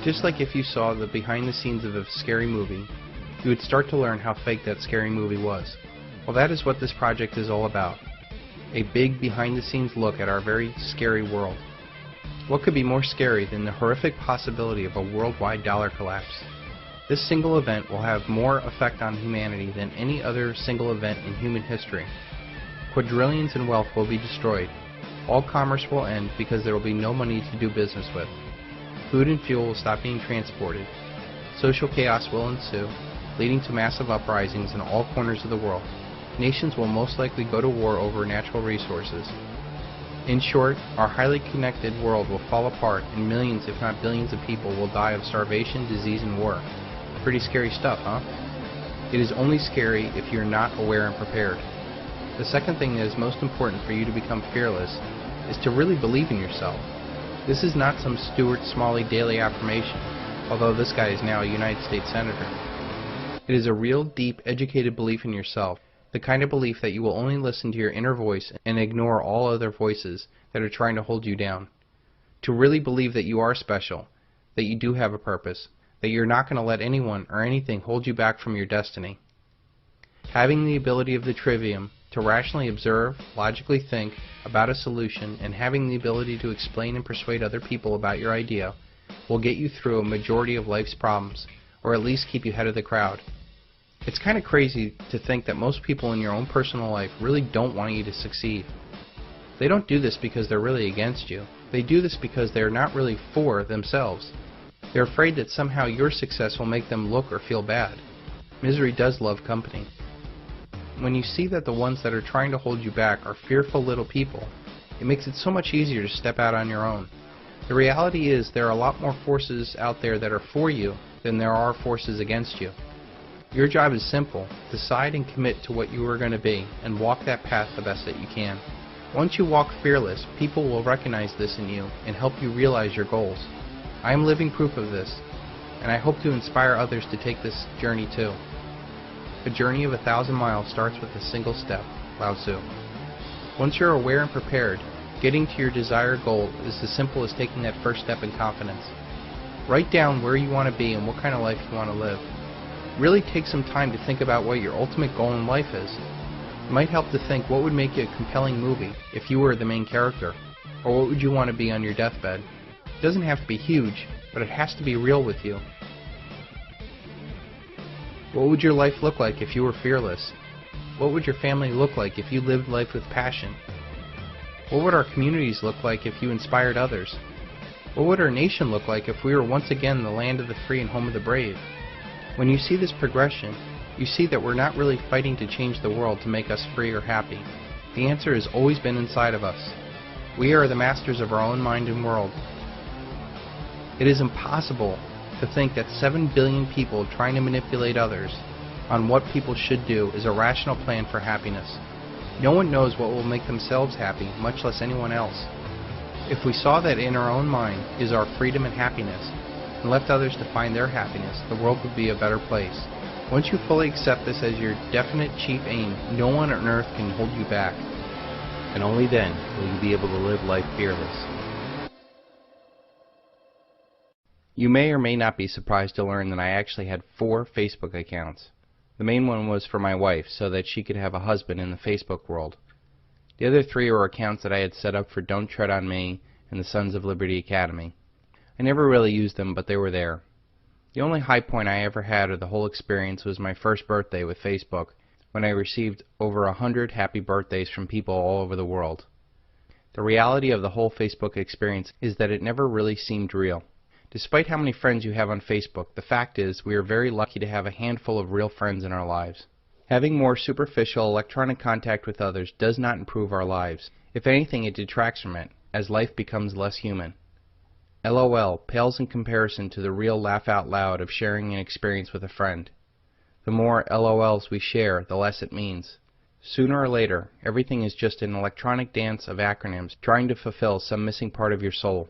Just like if you saw the behind the scenes of a scary movie, you would start to learn how fake that scary movie was. Well, that is what this project is all about. A big behind-the-scenes look at our very scary world. What could be more scary than the horrific possibility of a worldwide dollar collapse? This single event will have more effect on humanity than any other single event in human history. Quadrillions in wealth will be destroyed. All commerce will end because there will be no money to do business with. Food and fuel will stop being transported. Social chaos will ensue, leading to massive uprisings in all corners of the world. Nations will most likely go to war over natural resources. In short, our highly connected world will fall apart and millions, if not billions of people will die of starvation, disease, and war. Pretty scary stuff, huh? It is only scary if you're not aware and prepared. The second thing that is most important for you to become fearless is to really believe in yourself. This is not some Stuart Smalley daily affirmation, although this guy is now a United States Senator. It is a real, deep, educated belief in yourself. The kind of belief that you will only listen to your inner voice and ignore all other voices that are trying to hold you down. To really believe that you are special, that you do have a purpose, that you're not going to let anyone or anything hold you back from your destiny. Having the ability of the trivium to rationally observe, logically think about a solution, and having the ability to explain and persuade other people about your idea will get you through a majority of life's problems, or at least keep you ahead of the crowd. It's kind of crazy to think that most people in your own personal life really don't want you to succeed. They don't do this because they're really against you. They do this because they're not really for themselves. They're afraid that somehow your success will make them look or feel bad. Misery does love company. When you see that the ones that are trying to hold you back are fearful little people, it makes it so much easier to step out on your own. The reality is there are a lot more forces out there that are for you than there are forces against you. Your job is simple. Decide and commit to what you are going to be and walk that path the best that you can. Once you walk fearless, people will recognize this in you and help you realize your goals. I am living proof of this. and I hope to inspire others to take this journey too. A journey of 1,000 miles starts with a single step, Lao Tzu. Once you're aware and prepared, getting to your desired goal is as simple as taking that first step in confidence. Write down where you want to be and what kind of life you want to live. Really take some time to think about what your ultimate goal in life is. It might help to think what would make you a compelling movie if you were the main character, or what would you want to be on your deathbed. It doesn't have to be huge, but it has to be real with you. What would your life look like if you were fearless? What would your family look like if you lived life with passion? What would our communities look like if you inspired others? What would our nation look like if we were once again the land of the free and home of the brave? When you see this progression, you see that we're not really fighting to change the world to make us free or happy. The answer has always been inside of us. We are the masters of our own mind and world. It is impossible to think that 7 billion people trying to manipulate others on what people should do is a rational plan for happiness. No one knows what will make themselves happy, much less anyone else. If we saw that in our own mind is our freedom and happiness, and left others to find their happiness, the world would be a better place. Once you fully accept this as your definite chief aim, no one on earth can hold you back. And only then will you be able to live life fearless. You may or may not be surprised to learn that I actually had 4 Facebook accounts. The main one was for my wife, so that she could have a husband in the Facebook world. The other 3 were accounts that I had set up for Don't Tread on Me and the Sons of Liberty Academy. I never really used them, but they were there. The only high point I ever had of the whole experience was my first birthday with Facebook, when I received over 100 happy birthdays from people all over the world. The reality of the whole Facebook experience is that it never really seemed real. Despite how many friends you have on Facebook, the fact is we are very lucky to have a handful of real friends in our lives. Having more superficial electronic contact with others does not improve our lives. If anything, it detracts from it, as life becomes less human. LOL pales in comparison to the real laugh out loud of sharing an experience with a friend. The more LOLs we share, the less it means. Sooner or later, everything is just an electronic dance of acronyms trying to fulfill some missing part of your soul.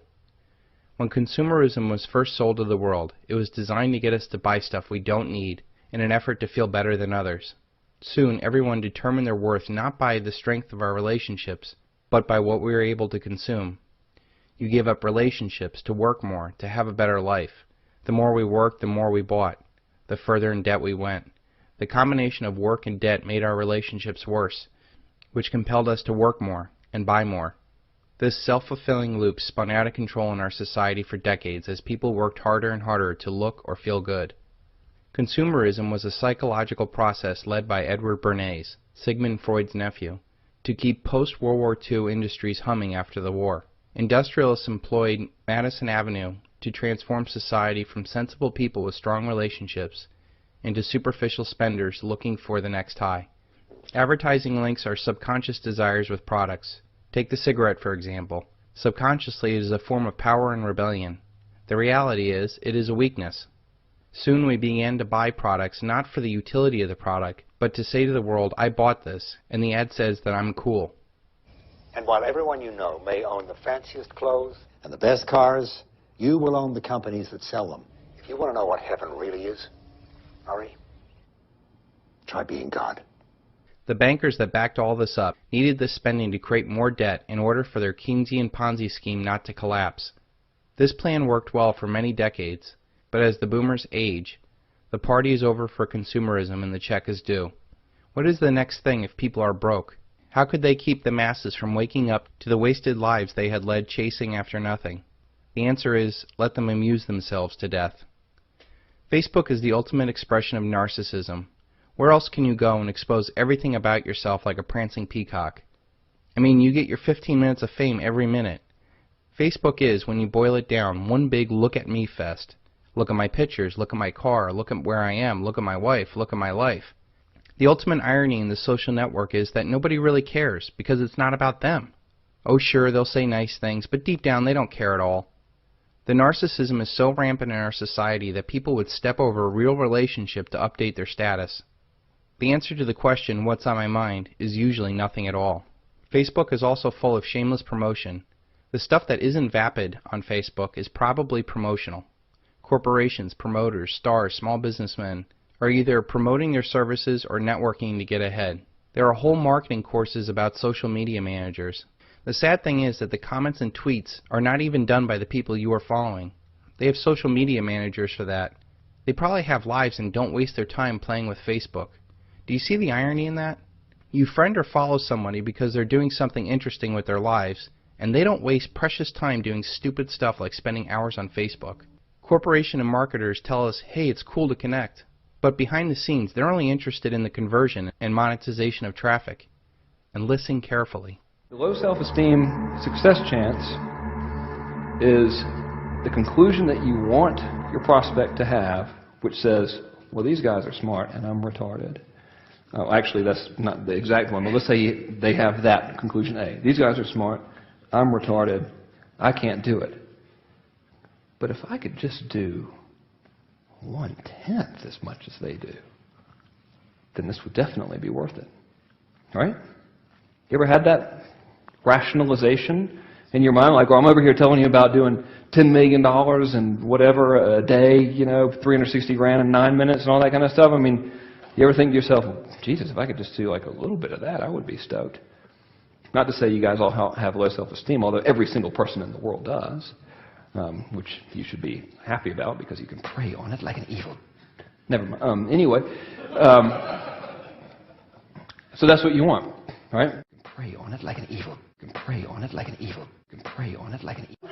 When consumerism was first sold to the world, it was designed to get us to buy stuff we don't need in an effort to feel better than others. Soon, everyone determined their worth not by the strength of our relationships, but by what we were able to consume. You give up relationships to work more, to have a better life. The more we worked, the more we bought. The further in debt we went. The combination of work and debt made our relationships worse, which compelled us to work more and buy more. This self-fulfilling loop spun out of control in our society for decades as people worked harder and harder to look or feel good. Consumerism was a psychological process led by Edward Bernays, Sigmund Freud's nephew, to keep post-World War II industries humming after the war. Industrialists employed Madison Avenue to transform society from sensible people with strong relationships into superficial spenders looking for the next high. Advertising links our subconscious desires with products. Take the cigarette, for example. Subconsciously, it is a form of power and rebellion. The reality is, it is a weakness. Soon we began to buy products not for the utility of the product, but to say to the world, I bought this, and the ad says that I'm cool. And while everyone you know may own the fanciest clothes and the best cars, you will own the companies that sell them. If you want to know what heaven really is, Murray, try being God. The bankers that backed all this up needed this spending to create more debt in order for their Keynesian Ponzi scheme not to collapse. This plan worked well for many decades, but as the boomers age, the party is over for consumerism and the check is due. What is the next thing if people are broke? How could they keep the masses from waking up to the wasted lives they had led chasing after nothing? The answer is, let them amuse themselves to death. Facebook is the ultimate expression of narcissism. Where else can you go and expose everything about yourself like a prancing peacock? I mean, you get your 15 minutes of fame every minute. Facebook is, when you boil it down, one big look-at-me fest. Look at my pictures, look at my car, look at where I am, look at my wife, look at my life. The ultimate irony in the social network is that nobody really cares, because it's not about them. Oh sure, they'll say nice things, but deep down they don't care at all. The narcissism is so rampant in our society that people would step over a real relationship to update their status. The answer to the question, what's on my mind, is usually nothing at all. Facebook is also full of shameless promotion. The stuff that isn't vapid on Facebook is probably promotional. Corporations, promoters, stars, small businessmen are either promoting their services or networking to get ahead. There are whole marketing courses about social media managers. The sad thing is that the comments and tweets are not even done by the people you are following. They have social media managers for that. They probably have lives and don't waste their time playing with Facebook. Do you see the irony in that? You friend or follow somebody because they're doing something interesting with their lives, and they don't waste precious time doing stupid stuff like spending hours on Facebook. Corporation and marketers tell us, hey, it's cool to connect. But behind the scenes, they're only interested in the conversion and monetization of traffic. And listen carefully. The low self-esteem success chance is the conclusion that you want your prospect to have, which says, well, these guys are smart and I'm retarded. Oh, actually, that's not the exact one, but let's say they have that conclusion A. These guys are smart, I'm retarded, I can't do it. But if I could just do 1/10 as much as they do, then this would definitely be worth it. Right? You ever had that rationalization in your mind? Like, well, I'm over here telling you about doing $10 million and whatever a day, you know, 360 grand in 9 minutes and all that kind of stuff. I mean, you ever think to yourself, Jesus, if I could just do like a little bit of that, I would be stoked. Not to say you guys all have low self-esteem, although every single person in the world does. Which you should be happy about because you can prey on it like an evil. Never mind. Anyway, so that's what you want, right? Prey on it like an evil. You can prey on it like an evil. You can prey on it like an evil.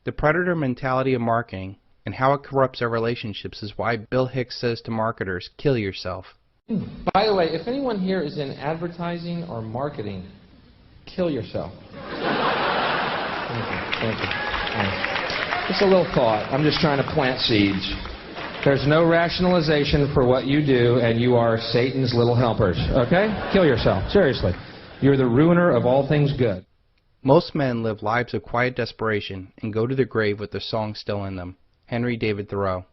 The predator mentality of marketing and how it corrupts our relationships is why Bill Hicks says to marketers, kill yourself. By the way, if anyone here is in advertising or marketing, kill yourself. Thank you. Just a little thought. I'm just trying to plant seeds. There's no rationalization for what you do, and you are Satan's little helpers. Okay? Kill yourself. Seriously. You're the ruiner of all things good. Most men live lives of quiet desperation and go to their grave with their song still in them. Henry David Thoreau.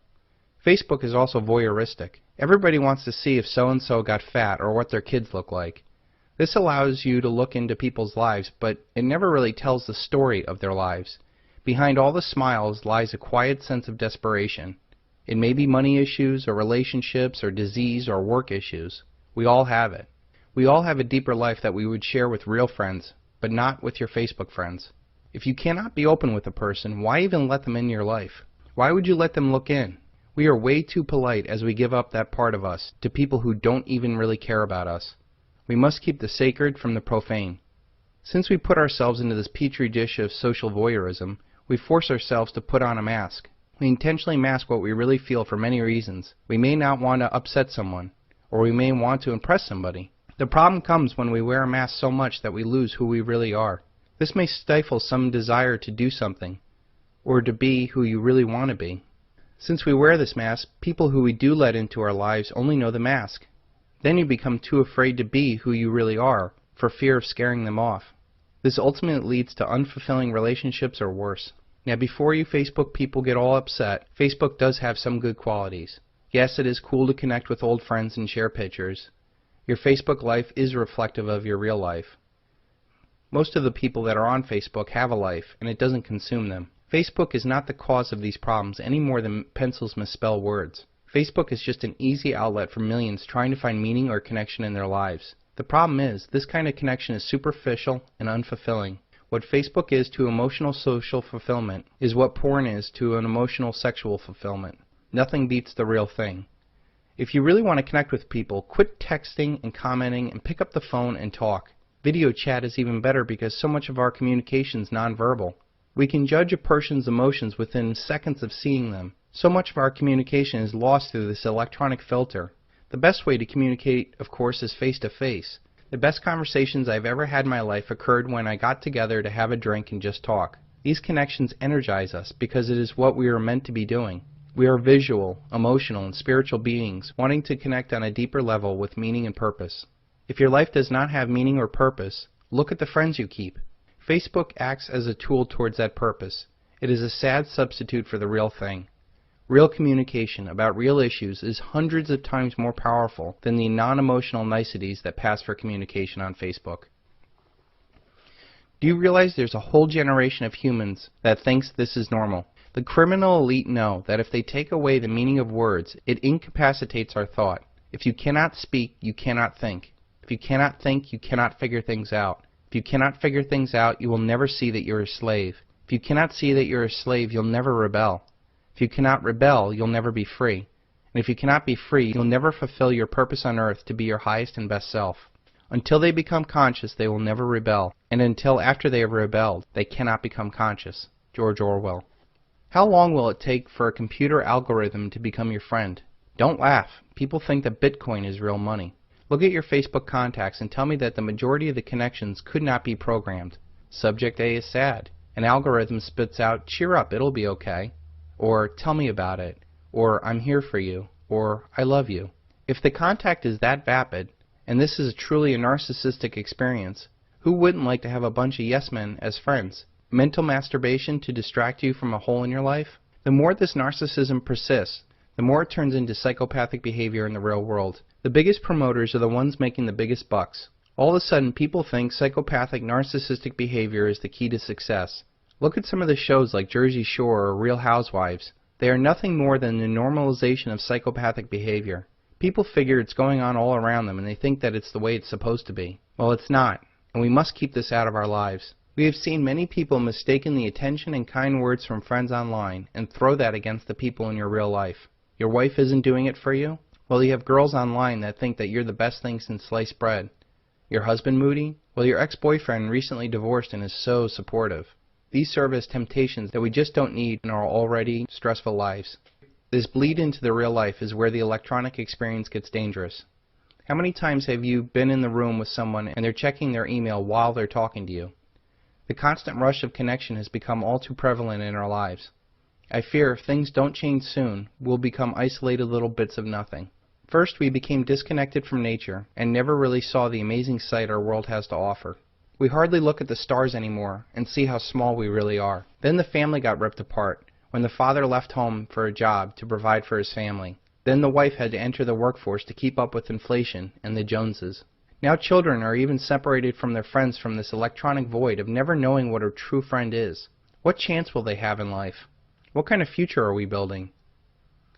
Facebook is also voyeuristic. Everybody wants to see if so-and-so got fat or what their kids look like. This allows you to look into people's lives, but it never really tells the story of their lives. Behind all the smiles lies a quiet sense of desperation. It may be money issues or relationships or disease or work issues. We all have it. We all have a deeper life that we would share with real friends, but not with your Facebook friends. If you cannot be open with a person, why even let them in your life? Why would you let them look in? We are way too polite as we give up that part of us to people who don't even really care about us. We must keep the sacred from the profane. Since we put ourselves into this petri dish of social voyeurism, we force ourselves to put on a mask. We intentionally mask what we really feel for many reasons. We may not want to upset someone, or we may want to impress somebody. The problem comes when we wear a mask so much that we lose who we really are. This may stifle some desire to do something, or to be who you really want to be. Since we wear this mask, people who we do let into our lives only know the mask. Then you become too afraid to be who you really are, for fear of scaring them off. This ultimately leads to unfulfilling relationships or worse. Now before you Facebook people get all upset, Facebook does have some good qualities. Yes, it is cool to connect with old friends and share pictures. Your Facebook life is reflective of your real life. Most of the people that are on Facebook have a life, and it doesn't consume them. Facebook is not the cause of these problems any more than pencils misspell words. Facebook is just an easy outlet for millions trying to find meaning or connection in their lives. The problem is, this kind of connection is superficial and unfulfilling. What Facebook is to emotional social fulfillment is what porn is to an emotional sexual fulfillment. Nothing beats the real thing. If you really want to connect with people, quit texting and commenting and pick up the phone and talk. Video chat is even better because so much of our communication is nonverbal. We can judge a person's emotions within seconds of seeing them. So much of our communication is lost through this electronic filter. The best way to communicate, of course, is face-to-face. The best conversations I've ever had in my life occurred when I got together to have a drink and just talk. These connections energize us because it is what we are meant to be doing. We are visual, emotional, and spiritual beings wanting to connect on a deeper level with meaning and purpose. If your life does not have meaning or purpose, look at the friends you keep. Facebook acts as a tool towards that purpose. It is a sad substitute for the real thing. Real communication about real issues is hundreds of times more powerful than the non-emotional niceties that pass for communication on Facebook. Do you realize there's a whole generation of humans that thinks this is normal? The criminal elite know that if they take away the meaning of words, it incapacitates our thought. If you cannot speak, you cannot think. If you cannot think, you cannot figure things out. If you cannot figure things out, you will never see that you're a slave. If you cannot see that you're a slave, you'll never rebel. If you cannot rebel, you'll never be free. And if you cannot be free, you'll never fulfill your purpose on earth to be your highest and best self. Until they become conscious, they will never rebel. And until after they have rebelled, they cannot become conscious. George Orwell. How long will it take for a computer algorithm to become your friend? Don't laugh. People think that Bitcoin is real money. Look at your Facebook contacts and tell me that the majority of the connections could not be programmed. Subject A is sad. An algorithm spits out, cheer up, it'll be okay. Or tell me about it. Or I'm here for you. Or I love you. If the contact is that vapid, and this is truly a narcissistic experience, who wouldn't like to have a bunch of yes men as friends? Mental masturbation to distract you from a hole in your life? The more this narcissism persists, the more it turns into psychopathic behavior in the real world. The biggest promoters are the ones making the biggest bucks. All of a sudden, people think psychopathic narcissistic behavior is the key to success. Look at some of the shows like Jersey Shore or Real Housewives. They are nothing more than the normalization of psychopathic behavior. People figure it's going on all around them and they think that it's the way it's supposed to be. Well, it's not, and we must keep this out of our lives. We have seen many people mistaken the attention and kind words from friends online and throw that against the people in your real life. Your wife isn't doing it for you? Well, you have girls online that think that you're the best thing since sliced bread. Your husband moody? Well, your ex-boyfriend recently divorced and is so supportive. These serve as temptations that we just don't need in our already stressful lives. This bleed into the real life is where the electronic experience gets dangerous. How many times have you been in the room with someone and they're checking their email while they're talking to you? The constant rush of connection has become all too prevalent in our lives. I fear if things don't change soon, we'll become isolated little bits of nothing. First, we became disconnected from nature and never really saw the amazing sight our world has to offer. We hardly look at the stars anymore and see how small we really are. Then the family got ripped apart when the father left home for a job to provide for his family. Then the wife had to enter the workforce to keep up with inflation and the Joneses. Now children are even separated from their friends from this electronic void of never knowing what a true friend is. What chance will they have in life? What kind of future are we building?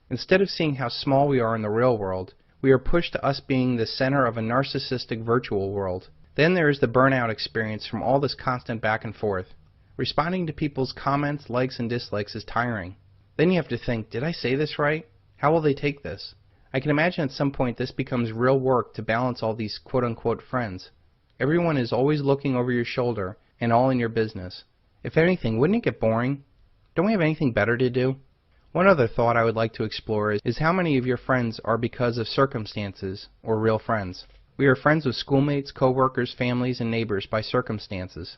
Instead of seeing how small we are in the real world, we are pushed to us being the center of a narcissistic virtual world. Then there is the burnout experience from all this constant back and forth. Responding to people's comments, likes, and dislikes is tiring. Then you have to think, did I say this right? How will they take this? I can imagine at some point this becomes real work to balance all these quote-unquote friends. Everyone is always looking over your shoulder and all in your business. If anything, wouldn't it get boring? Don't we have anything better to do? One other thought I would like to explore is how many of your friends are because of circumstances or real friends. We are friends with schoolmates, co-workers, families, and neighbors by circumstances.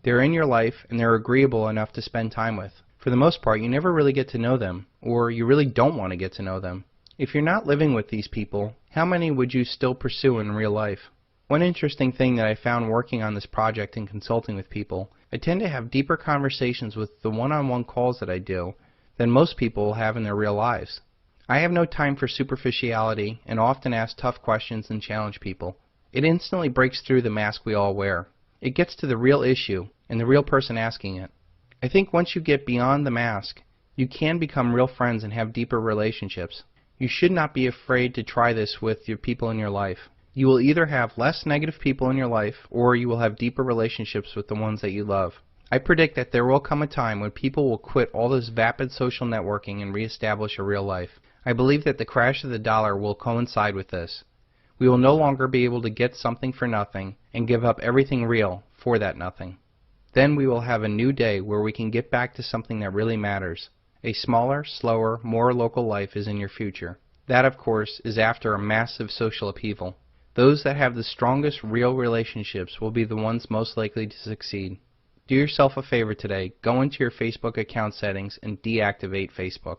They're in your life and they're agreeable enough to spend time with. For the most part, you never really get to know them, or you really don't want to get to know them. If you're not living with these people, how many would you still pursue in real life? One interesting thing that I found working on this project and consulting with people, I tend to have deeper conversations with the one-on-one calls that I do than most people have in their real lives. I have no time for superficiality and often ask tough questions and challenge people. It instantly breaks through the mask we all wear. It gets to the real issue and the real person asking it. I think once you get beyond the mask, you can become real friends and have deeper relationships. You should not be afraid to try this with your people in your life. You will either have less negative people in your life, or you will have deeper relationships with the ones that you love. I predict that there will come a time when people will quit all this vapid social networking and reestablish a real life. I believe that the crash of the dollar will coincide with this. We will no longer be able to get something for nothing and give up everything real for that nothing. Then we will have a new day where we can get back to something that really matters. A smaller, slower, more local life is in your future. That, of course, is after a massive social upheaval. Those that have the strongest real relationships will be the ones most likely to succeed. Do yourself a favor today. Go into your Facebook account settings and deactivate Facebook.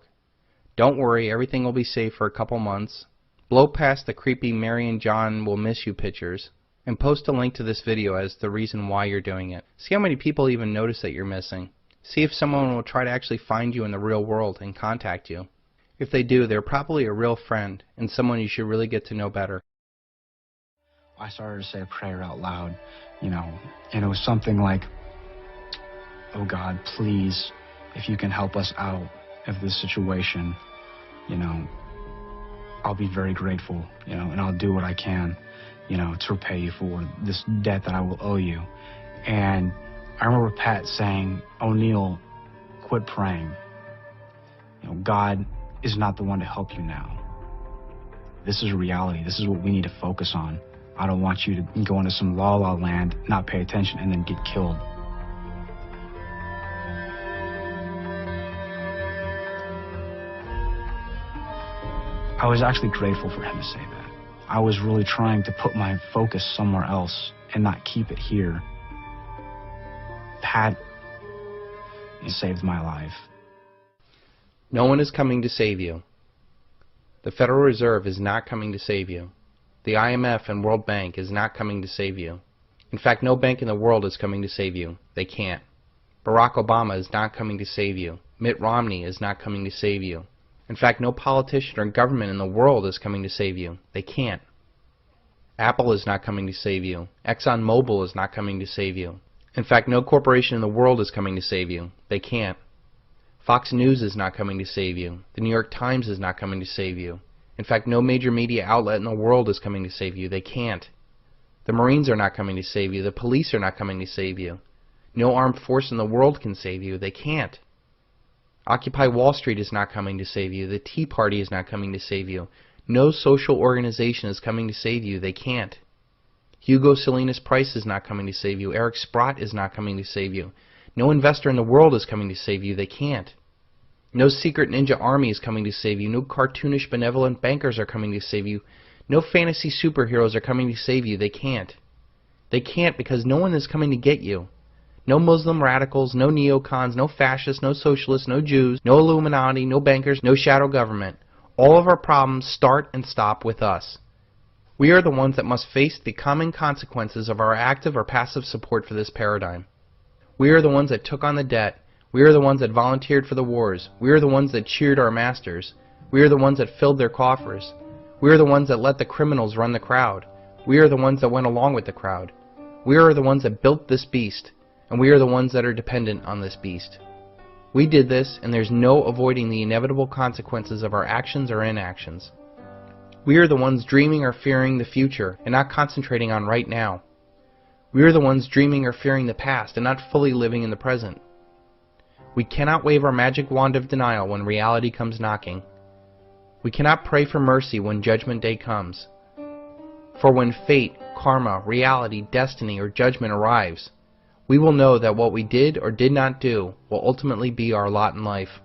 Don't worry, everything will be safe for a couple months. Blow past the creepy Mary and John will miss you pictures, and post a link to this video as the reason why you're doing it. See how many people even notice that you're missing. See if someone will try to actually find you in the real world and contact you. If they do, they're probably a real friend and someone you should really get to know better. I started to say a prayer out loud, and it was something like, oh God, please, if you can help us out of this situation, you know, I'll be very grateful, you know, and I'll do what I can, you know, to repay you for this debt that I will owe you. And I remember Pat saying, O'Neill, quit praying. You know, God is not the one to help you now. This is reality. This is what we need to focus on. I don't want you to go into some la-la land, not pay attention, and then get killed. I was actually grateful for him to say that. I was really trying to put my focus somewhere else and not keep it here. Pat saved my life. No one is coming to save you. The Federal Reserve is not coming to save you. The IMF and World Bank is not coming to save you. In fact, no bank in the world is coming to save you. They can't. Barack Obama is not coming to save you. Mitt Romney is not coming to save you. In fact, no politician or government in the world is coming to save you. They can't. Apple is not coming to save you. ExxonMobil is not coming to save you. In fact, no corporation in the world is coming to save you. They can't. Fox News is not coming to save you. The New York Times is not coming to save you. In fact, no major media outlet in the world is coming to save you. They can't. The Marines are not coming to save you. The police are not coming to save you. No armed force in the world can save you. They can't. Occupy Wall Street is not coming to save you. The Tea Party is not coming to save you. No social organization is coming to save you. They can't. Hugo Salinas Price is not coming to save you. Eric Sprott is not coming to save you. No investor in the world is coming to save you. They can't. No secret ninja army is coming to save you. No cartoonish benevolent bankers are coming to save you. No fantasy superheroes are coming to save you. They can't. They can't because no one is coming to get you. No Muslim radicals, no neocons, no fascists, no socialists, no Jews, no Illuminati, no bankers, no shadow government. All of our problems start and stop with us. We are the ones that must face the common consequences of our active or passive support for this paradigm. We are the ones that took on the debt. We are the ones that volunteered for the wars. We are the ones that cheered our masters. We are the ones that filled their coffers. We are the ones that let the criminals run the crowd. We are the ones that went along with the crowd. We are the ones that built this beast, and we are the ones that are dependent on this beast. We did this, and there's no avoiding the inevitable consequences of our actions or inactions. We are the ones dreaming or fearing the future and not concentrating on right now. We are the ones dreaming or fearing the past and not fully living in the present. We cannot wave our magic wand of denial when reality comes knocking. We cannot pray for mercy when judgment day comes. For when fate, karma, reality, destiny, or judgment arrives, we will know that what we did or did not do will ultimately be our lot in life.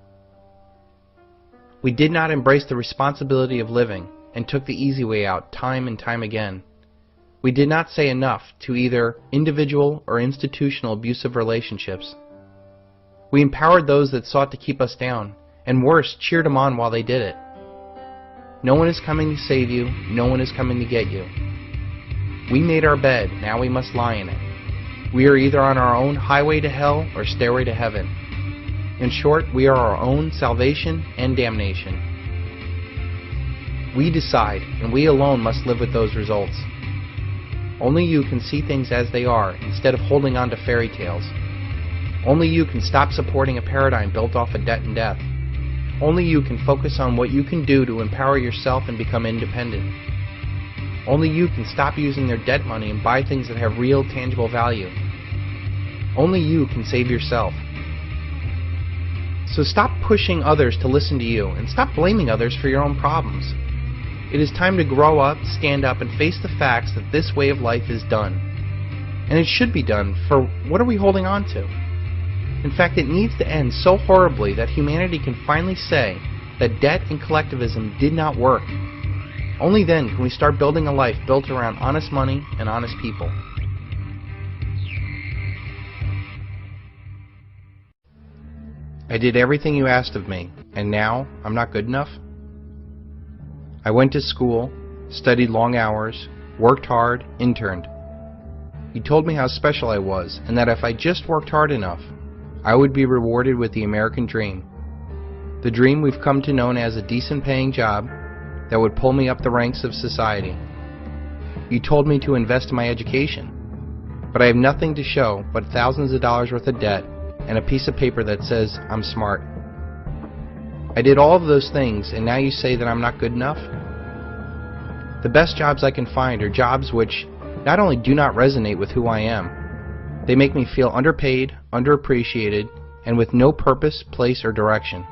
We did not embrace the responsibility of living and took the easy way out time and time again. We did not say enough to either individual or institutional abusive relationships. We empowered those that sought to keep us down, and worse, cheered them on while they did it. No one is coming to save you, no one is coming to get you. We made our bed, now we must lie in it. We are either on our own highway to hell or stairway to heaven. In short, we are our own salvation and damnation. We decide, and we alone must live with those results. Only you can see things as they are instead of holding on to fairy tales. Only you can stop supporting a paradigm built off of debt and death. Only you can focus on what you can do to empower yourself and become independent. Only you can stop using their debt money and buy things that have real, tangible value. Only you can save yourself. So stop pushing others to listen to you, and stop blaming others for your own problems. It is time to grow up, stand up, and face the facts that this way of life is done. And it should be done, for what are we holding on to? In fact, it needs to end so horribly that humanity can finally say that debt and collectivism did not work. Only then can we start building a life built around honest money and honest people. I did everything you asked of me, and now I'm not good enough? I went to school, studied long hours, worked hard, interned. You told me how special I was, and that if I just worked hard enough, I would be rewarded with the American dream. The dream we've come to know as a decent paying job that would pull me up the ranks of society. You told me to invest in my education, but I have nothing to show but thousands of dollars worth of debt and a piece of paper that says I'm smart. I did all of those things, and now you say that I'm not good enough? The best jobs I can find are jobs which not only do not resonate with who I am, they make me feel underpaid, underappreciated, and with no purpose, place, or direction.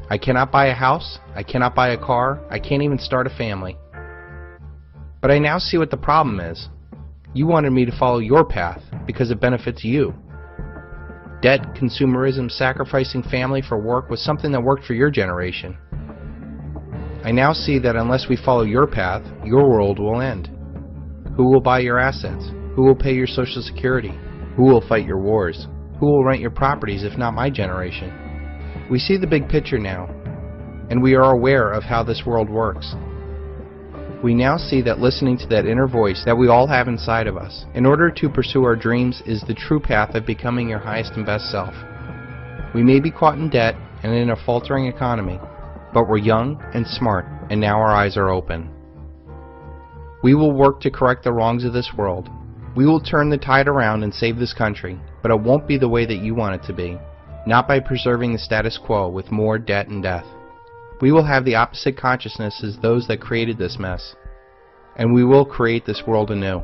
I cannot buy a house, I cannot buy a car, I can't even start a family. But I now see what the problem is. You wanted me to follow your path because it benefits you. Debt, consumerism, sacrificing family for work was something that worked for your generation. I now see that unless we follow your path, your world will end. Who will buy your assets? Who will pay your Social Security? Who will fight your wars? Who will rent your properties if not my generation? We see the big picture now, and we are aware of how this world works. We now see that listening to that inner voice that we all have inside of us, in order to pursue our dreams, is the true path of becoming your highest and best self. We may be caught in debt and in a faltering economy, but we're young and smart, and now our eyes are open. We will work to correct the wrongs of this world. We will turn the tide around and save this country, but it won't be the way that you want it to be, not by preserving the status quo with more debt and death. We will have the opposite consciousness as those that created this mess, and we will create this world anew.